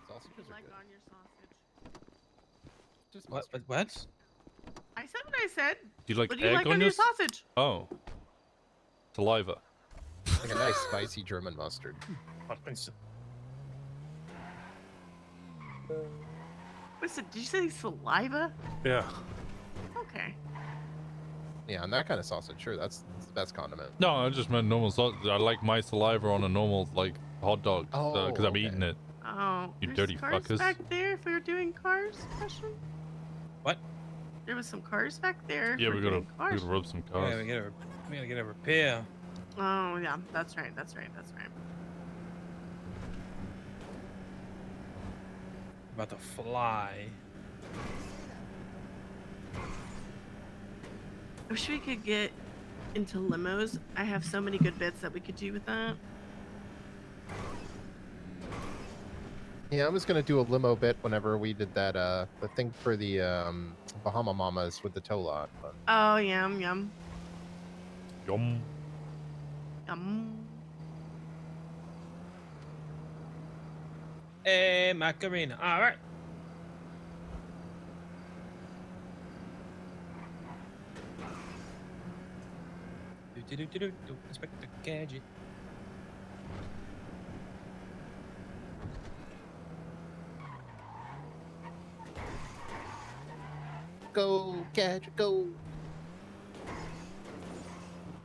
Sausages Like on your sausage. Just What? I said what I said. Do you like What do you egg like on on your your sausage? Oh. Saliva. Like a nice spicy German mustard. Listen, did you say saliva? Yeah. Okay. Yeah, and that kind of sausage, sure, that's the best condiment. No, I just meant normal sausage. I like my saliva on a normal, like, hot dog. Oh, Because I'm okay. eating it. Oh, You there's dirty cars fuckers. back there if we were doing cars. Question. What? There was some cars back there. if Yeah, we're we gotta doing cars. rub some Yeah, cars. we gotta get a repair. Oh yeah, that's right. That's right. That's right. About to fly. I wish we could get into limos. I have so many good bits that we could do with that. Yeah, I was gonna do a limo bit whenever we did that the thing for the Bahama Mamas with the tow lot. But Oh yum yum Yum. yum. Hey, Macarena. All right. Do. Inspector Gadget. go, Gadget, go.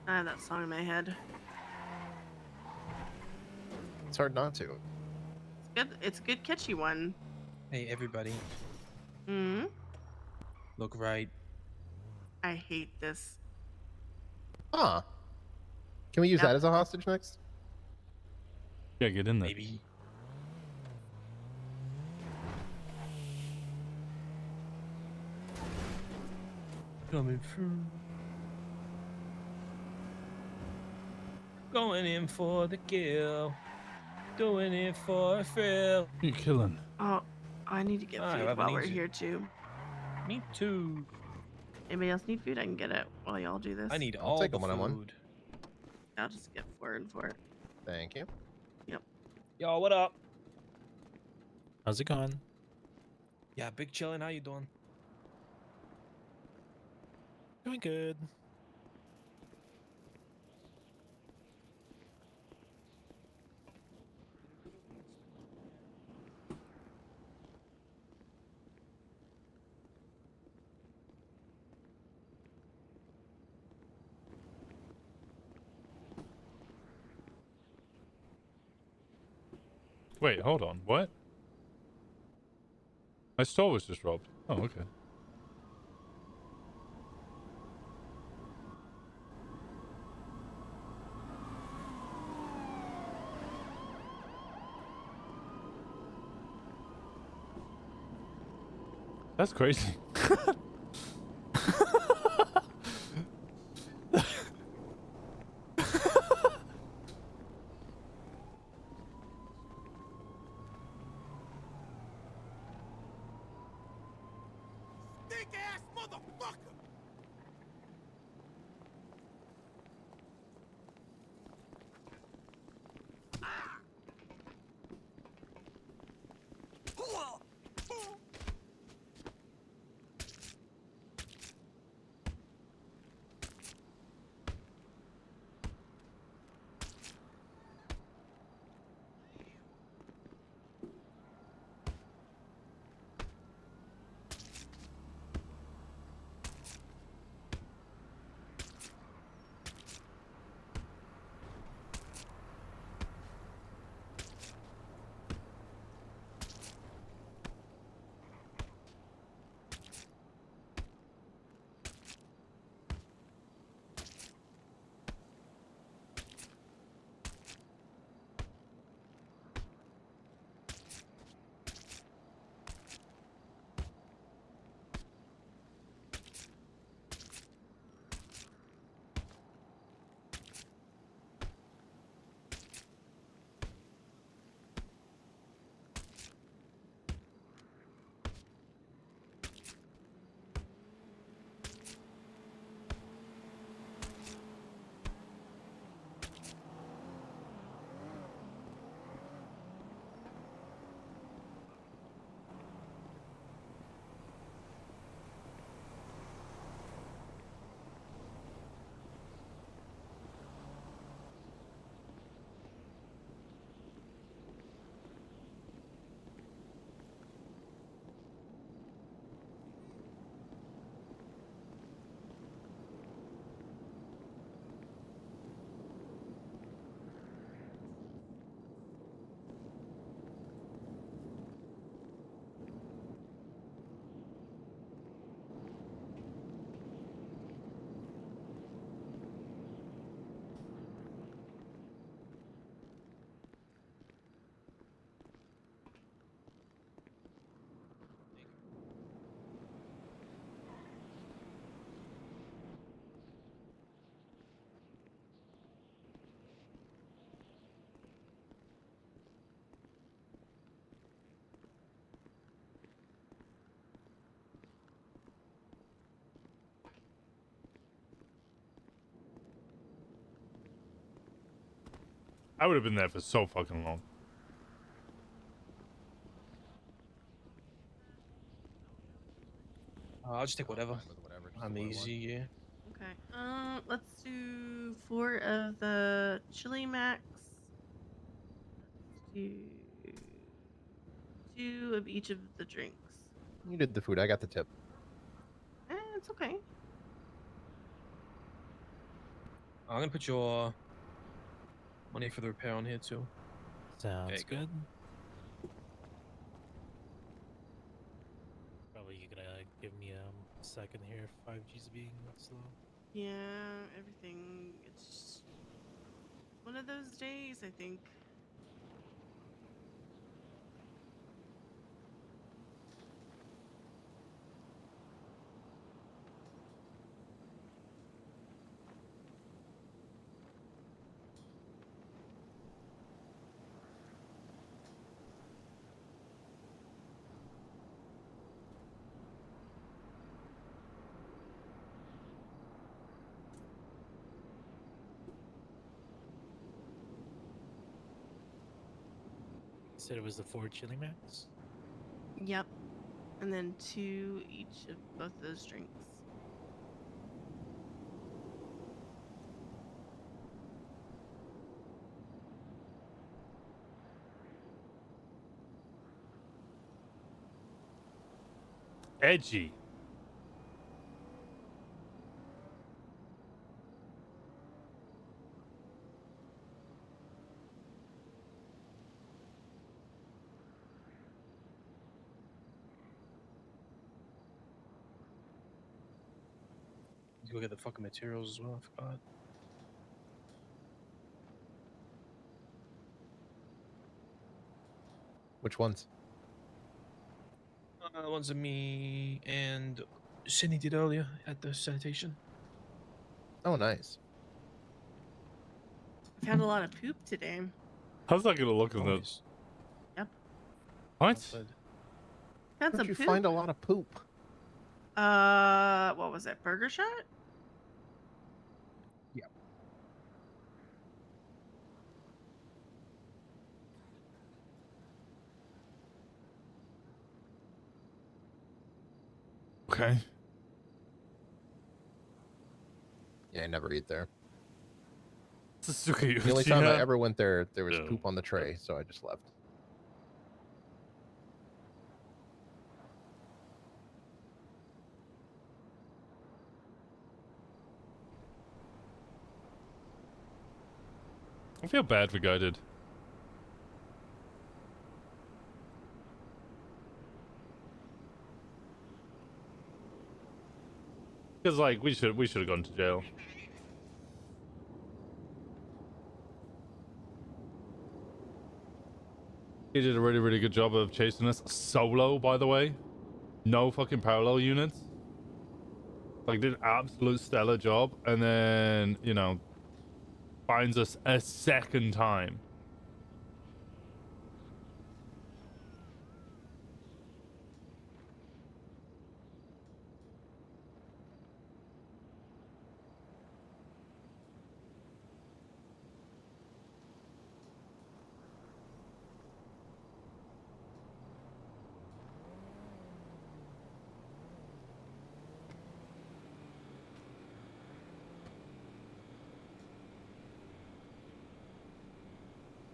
I have that song in my head. It's hard not to. It's good. It's a good catchy one. Hey, everybody. Hmm. Look right. I hate this. Huh. Can we use Yep. that as a hostage next? Yeah, get in there. Maybe. Coming through. Going in for the kill. Doing it for a thrill. Who you killing? Oh, I need to get food whoever while we're needs it. here too. Me too. Anybody else need food? I can get it while y'all do this. I need I'll all take the a one-on-one. food. I'll just get 4 and 4. Thank you. Yep. Yo, what up? How's it going? Yeah, big chillin'. How you doing? Doing good. Wait, hold on. What? My store was just robbed. Oh, okay. That's crazy. I would have been there for so fucking long. I'll just take whatever. I'm easy, yeah. Okay. Let's do 4 of the chili max. Let's do 2 of each of the drinks. You did the food. I got the tip. It's okay. I'm gonna put your money for the repair on here too. Sounds go. good. Probably you gonna give me second here. 5G's being slow. Yeah, everything. It's just one of those days, I think. You said it was the 4 chili max? Yep. And then 2 each of both those drinks. Edgy. Go get the fucking materials as well. I forgot. Which ones? The ones that me and Sydney did earlier at the sanitation. Oh, nice. I found a lot of poop today. How's that gonna look in this? Yep. What? Found How'd some you poop. find a lot of poop? What was it? Burger Shot? Yeah. Okay. Yeah, I never eat there. Suzuki, The only time I yeah. ever went there, there was Yeah. poop on the tray, so I just left. I feel bad for Guided. Because like we should have gone to jail. He did a really good job of chasing us solo, by the way. No fucking parallel units. Like did an absolute stellar job, and then you know finds us a second time.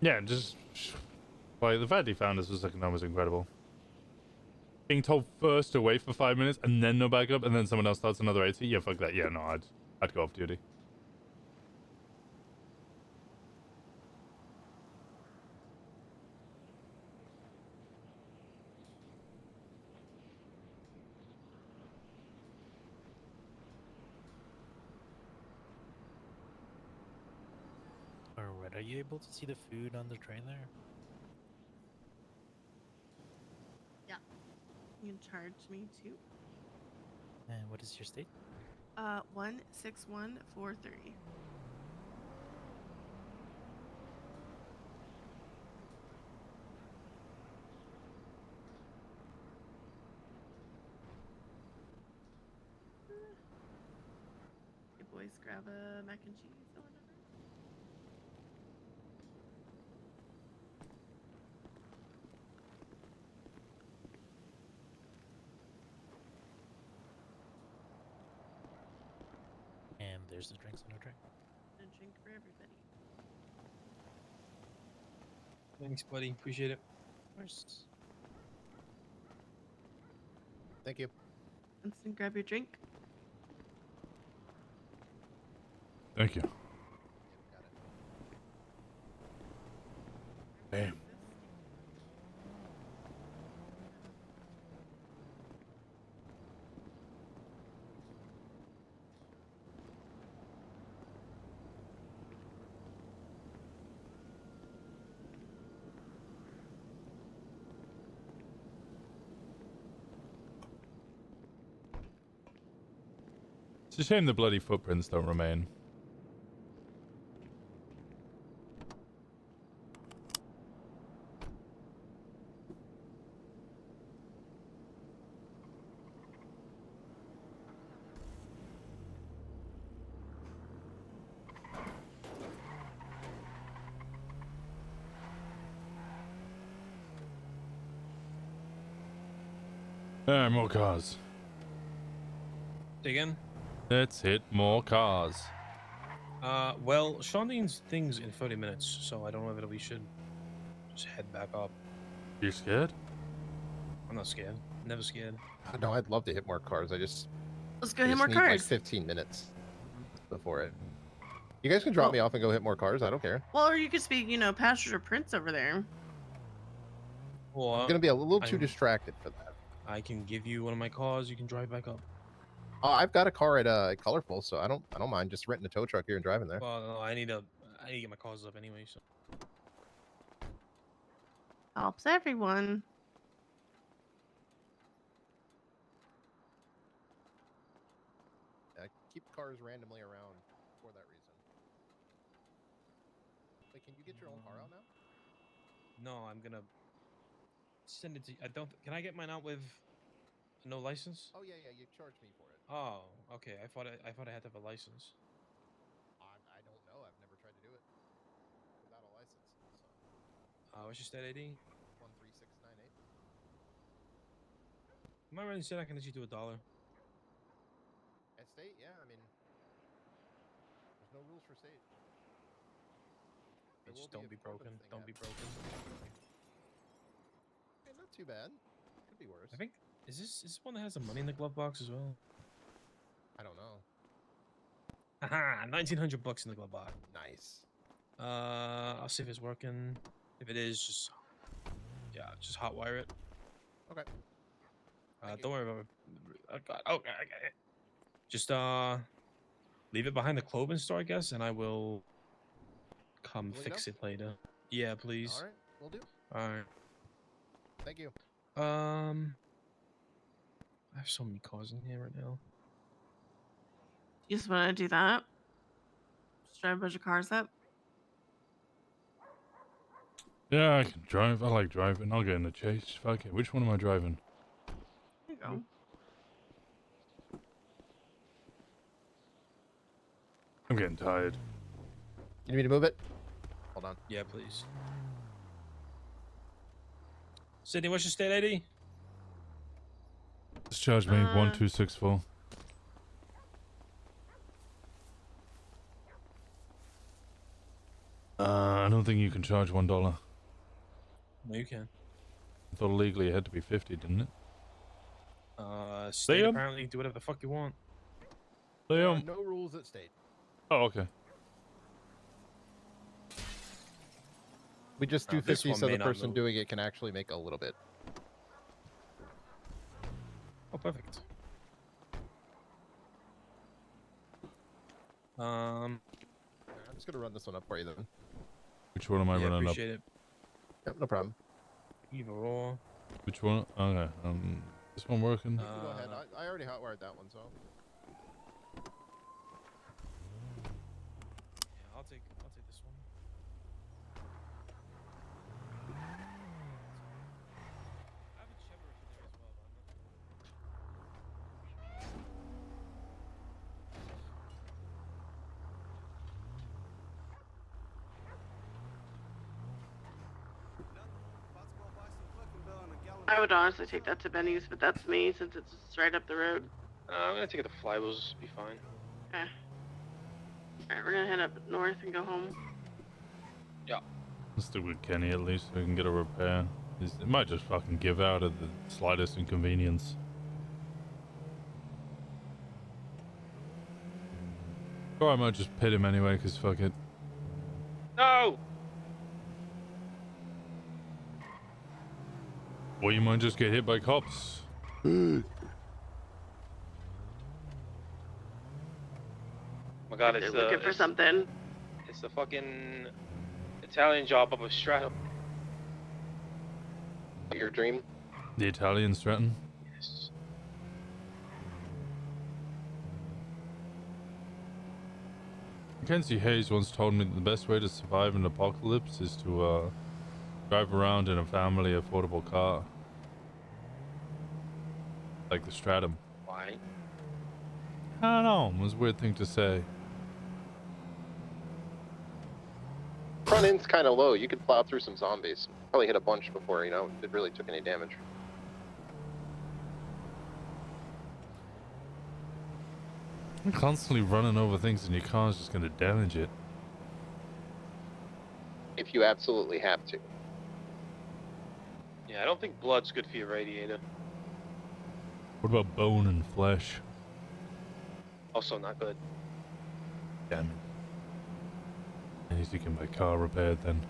Yeah, just like the fact he found us was was incredible. Being told first to wait for 5 minutes and then no backup, and then someone else starts another 80. Yeah, fuck that. Yeah, no, I'd go off duty. Or what? Are you able to see the food on the trailer? Yeah. You can charge me too. And what is your state? 16143. You boys grab a mac and cheese or whatever. And there's the drinks on the tray. And a drink for everybody. Thanks, buddy. Appreciate it. Of course. Thank you. Winston, grab your drink. Thank you. Damn. It's a shame the bloody footprints don't remain. More cars. Say again? Let's hit more cars. Well, Sean needs things in 30 minutes, so I don't know if we should just head back up. You scared? I'm not scared. Never scared. No, I'd love to hit more cars. Let's I go hit just more need, cars. Like 15 minutes before it. You guys can drop me off and go hit more cars. I don't care. Well, or you could speak, Passenger Prince over there. Well, I'm gonna be a little too distracted for that. I can give you one of my cars. You can drive back up. I've got a car at Colorful, so I don't mind just renting a tow truck here and driving there. Well, no, I need to get my cars up anyway. So Helps everyone. Keep cars randomly around for that reason. Wait, can you get your own car out now? no, I'm gonna send it to. I don't. Can I get mine out with no license? Oh yeah, you charged me for it. Oh, okay. I thought I had to have a license. I don't know. I've never tried to do it without a license. So. What's your state ID? 13698. Am I really saying I can let you do $1? At state, yeah. I mean, there's no rules for state. There Bitch, will don't a be carbon broken. thing Don't be happening. broken. Okay, not too bad. Could be worse. I think is this one that has some money in the glove box as well? I don't know. Haha, $1,900 in the glove box. Nice. I'll see if it's working. If it is, just hotwire it. Okay. Don't worry about it. Okay, I got it. Just leave it behind the clothing store, I guess, and I will come Will you fix know? it later. Yeah, please. All right, we'll do. All right. Thank you. I have so many cars in here right now. You just want to do that? Just drive a bunch of cars up? Yeah, I can drive. I like driving. I'll get in the chase. Fuck it. Which one am I driving? There you go. I'm getting tired. You need me to move it? Hold on. Yeah, please. Sydney, what's your state ID? Discharge me. 1264. I don't think you can charge $1. No, you can. I thought legally it had to be 50, didn't it? State Liam? apparently do whatever the fuck you want. There are Liam. no rules at state. Oh, okay. We just do This 50 one so may the not person move. doing it can actually make a little bit. Oh, perfect. Um, I'm just gonna run this one up for you then. Which one am I yeah, running up? appreciate it. Yep, no problem. Either or. Which one? Okay. This one working? You can go ahead. I already hotwired that one, so. Yeah, I'll take this one. I have a Chevrolet in there as well, but I'm not. I would honestly take that to Benny's, but that's me since it's just right up the road. I'm gonna take it to Flywheels. Be fine. Okay. Alright, we're gonna head up north and go home. Yeah. Let's stick with Kenny at least so we can get a repair. It might just fucking give out at the slightest inconvenience. Or I might just pit him anyway, because fuck it. No! Or you might just get hit by cops. Oh my god, They're it's looking for something. It's the fucking Italian job of a stratum. Your dream? The Italian Stratton? Yes. Mackenzie Hayes once told me that the best way to survive an apocalypse is to drive around in a family affordable car. Like the Stratum. Why? I don't know. It was a weird thing to say. Front end's kind of low. You could plow through some zombies. Probably hit a bunch before, you know, it really took any damage. You're constantly running over things and your car's just gonna damage it. If you absolutely have to. Yeah, I don't think blood's good for your radiator. What about bone and flesh? Also not good. Damn it. I need to get my car repaired then.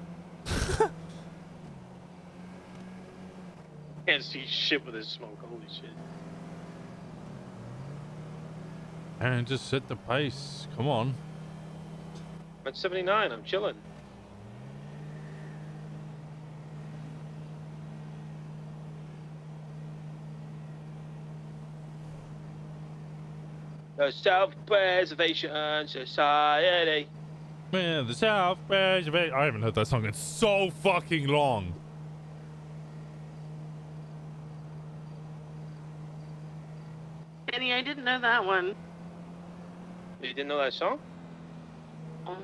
Can't see shit with this smoke. Holy shit. And just set the pace. Come on. I'm at 79. I'm chilling. The Self-Preservation Society. Man, the South Preservation. I haven't heard that song in so fucking long. Kenny, I didn't know that one. You didn't know that song? Oh,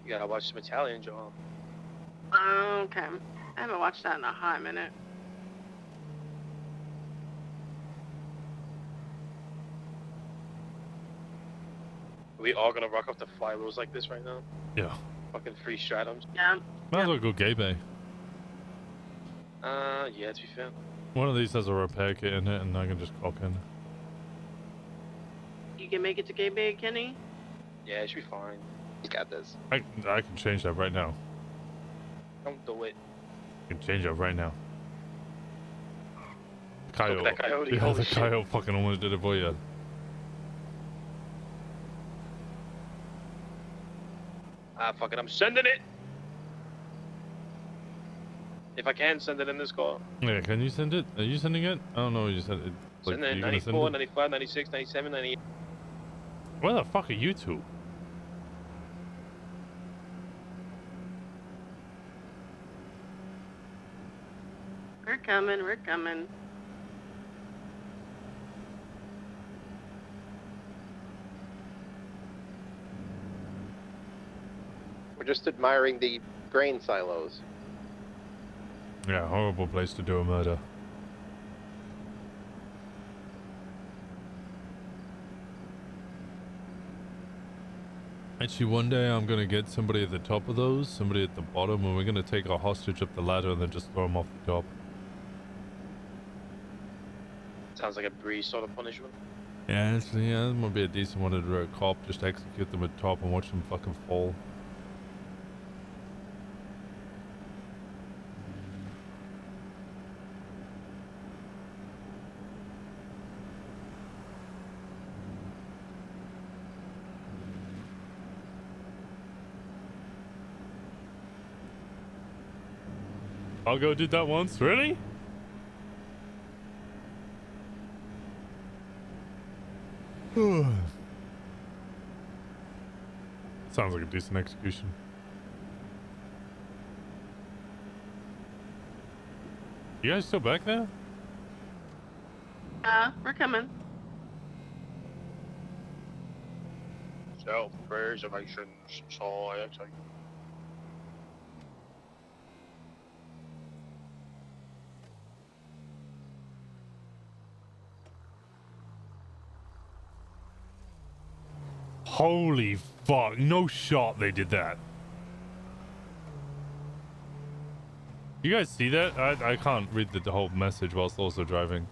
You gotta watch some Italian, Joel. okay. I haven't watched that in a hot minute. Are we all gonna rock off the fly rules like this right now? Yeah. Fucking free stratums. Yeah. Might as well go gay bay. Yeah, to be fair. One of these has a repair kit in it and I can just clock in. You can make it to Gay Bay, Kenny? Yeah, it should be fine. He's got this. I can change that right now. Don't do it. I can change that right now. Coyote. Look at that coyote, Yeah, holy the shit. coyote fucking almost did it for you. Fuck it, I'm sending it! If I can send it in this call. Yeah, can you send it? Are you sending it? I don't know. You said it. Like, Send it are in you gonna send 94, it? 95, 96, 97, 98. Where the fuck are you two? We're coming, we're coming. We're just admiring the grain silos. Yeah, horrible place to do a murder. Actually, one day I'm gonna get somebody at the top of those, somebody at the bottom, and we're gonna take a hostage up the ladder and then just throw them off the top. Sounds like a breeze sort of punishment. Yeah, that might be a decent one to do a cop, just execute them at top and watch them fucking fall. Argo did that once, really? Sounds like a decent execution. You guys still back there? We're coming. Self-Preservation Society. Holy fuck, no shot they did that. You guys see that? I can't read the whole message whilst also driving.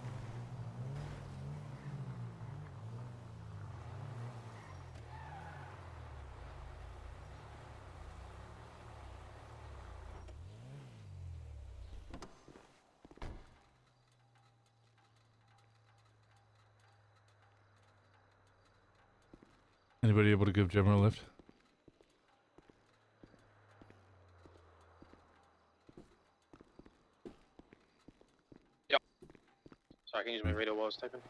Anybody able to give Gemma a lift? Yep. Sorry, I can use my radio while I was typing.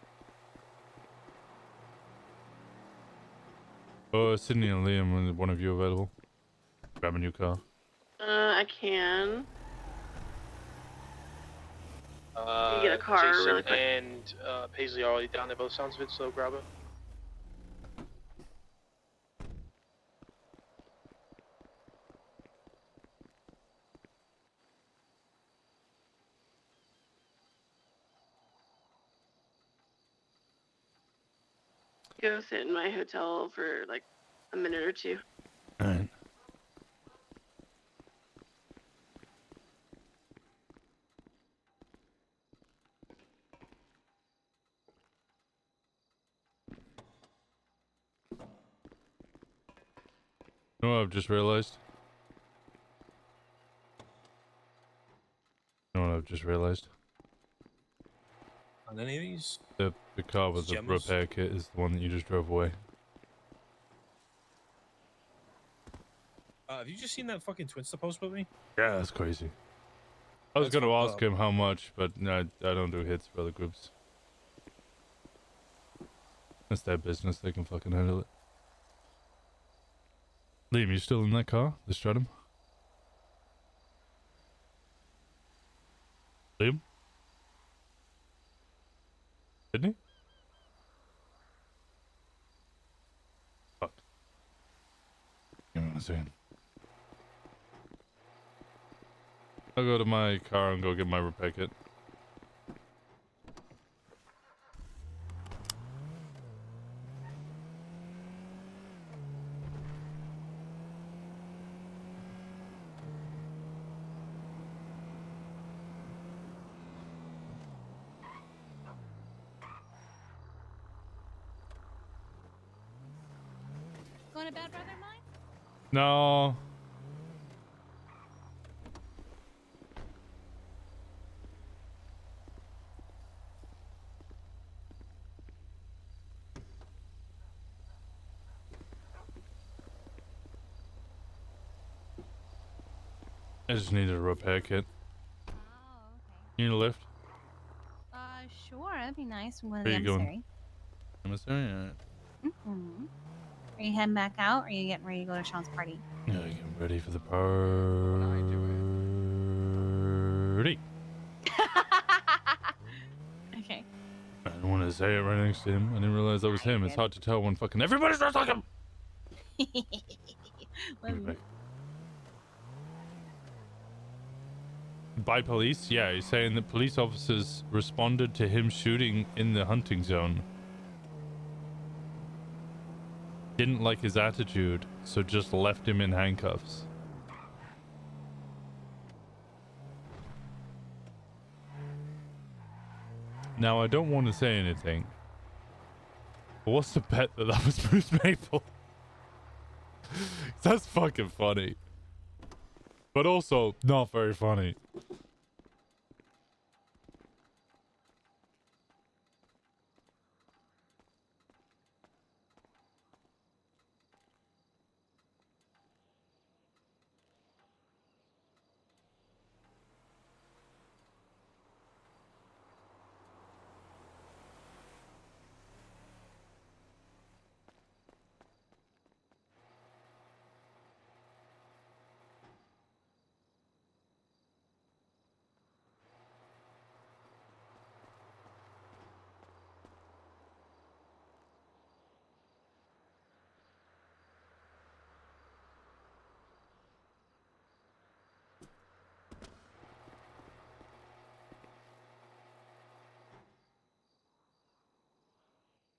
Sydney and Liam, are one of you available? Grab a new car. I can. Can you get a car Jason really quick? and Paisley are already down there, both sounds of it, so grab her. Go sit in my hotel for like a minute or two. Alright. You know what I've just realized? You know what I've just realized? On any of these? The car with the Gemmas? repair kit is the one that you just drove away. Have you just seen that fucking Twinsta post with me? Yeah, that's crazy. I was That's going to fucked ask up. him how much, but no, I don't do hits for other groups. That's their business. They can fucking handle it. Liam, you still in that car? The Stratum? Liam? Sydney? Fuck. Give me 1 second. I'll go to my car and go get my repair kit. Going to bed, brother of mine? No. I just needed a repair kit. Oh, okay. You need a lift? Sure, that'd be nice. I'm going to Where the you going? emissary. Emissary? Alright. Mm-hmm. Are you heading back out, or are you getting ready to go to Sean's party? Yeah, getting ready for the party. Okay. I didn't want to say it right next to him. I didn't realize that was him. It's hard to tell when fucking everybody's dressed like him. Love you. By police? Yeah, he's saying that police officers responded to him shooting in the hunting zone. Didn't like his attitude, so just left him in handcuffs. Now, I don't want to say anything. But what's the bet that that was Bruce Maple? That's fucking funny. But also, not very funny.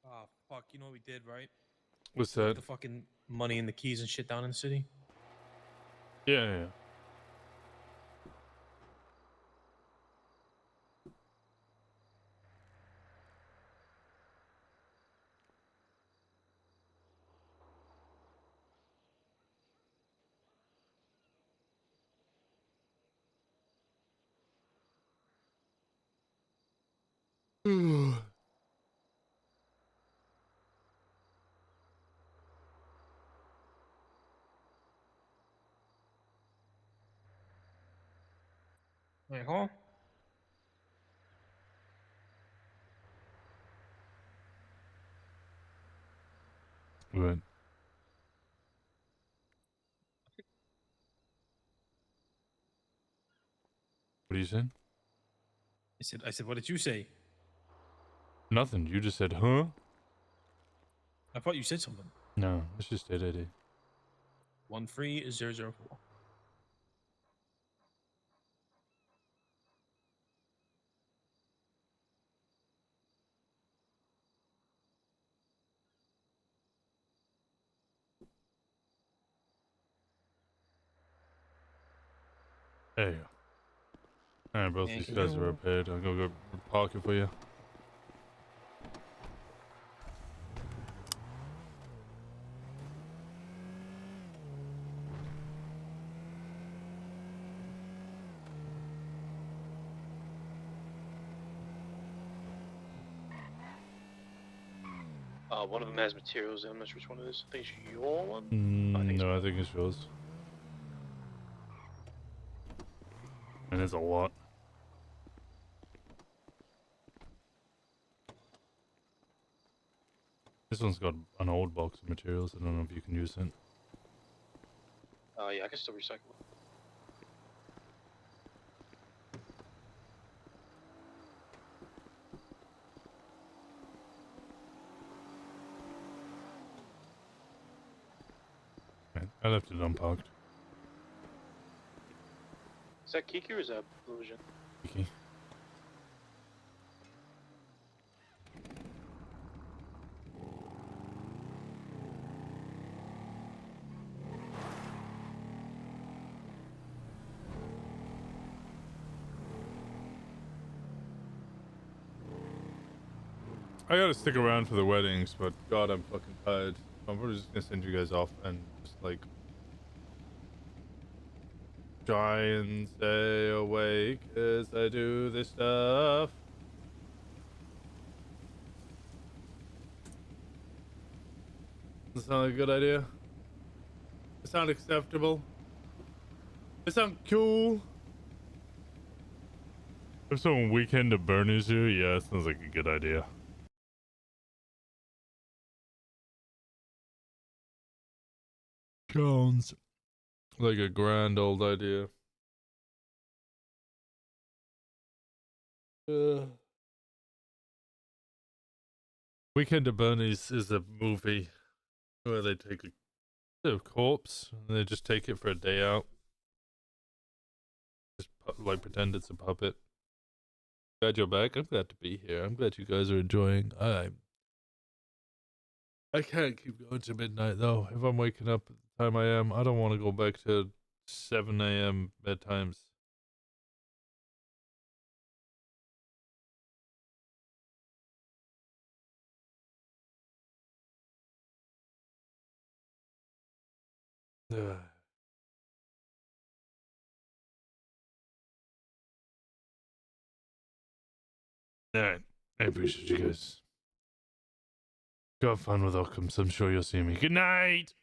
Oh, fuck. You know what we did, right? What's We left that? the fucking money and the keys and shit down in the city. Yeah. Wait, hold on. Right. What are you saying? I said, what did you say? Nothing. You just said, huh? I thought you said something. No, it's just state ID. 13004. There you go. Alright, both Thank these guys are you. repaired. I'll go park it for you. One of them has materials. I'm not sure which one it is. I think it's your one. No, I think it's yours. And it's a lot. This one's got an old box of materials. I don't know if you can use it. Yeah, I can still recycle it. Right, I left it unparked. Is that Kiki or is that Illusion? Kiki. I gotta stick around for the weddings, but God, I'm fucking tired. I'm probably just gonna send you guys off and just like try and stay awake as I do this stuff. Does that sound like a good idea? Does it sound acceptable? Does it sound cool? If someone weekend at Bernie's here, yeah, sounds like a good idea. Sounds like a grand old idea. Weekend at Bernie's is a movie where they take a corpse and they just take it for a day out. Just like pretend it's a puppet. Glad you're back. I'm glad to be here. I'm glad you guys are enjoying. I can't keep going to midnight though. If I'm waking up at the time I am, I don't want to go back to 7 a.m. bedtimes. Ugh. Alright. I appreciate you guys. Go have fun with Occams. I'm sure you'll see me. Good night!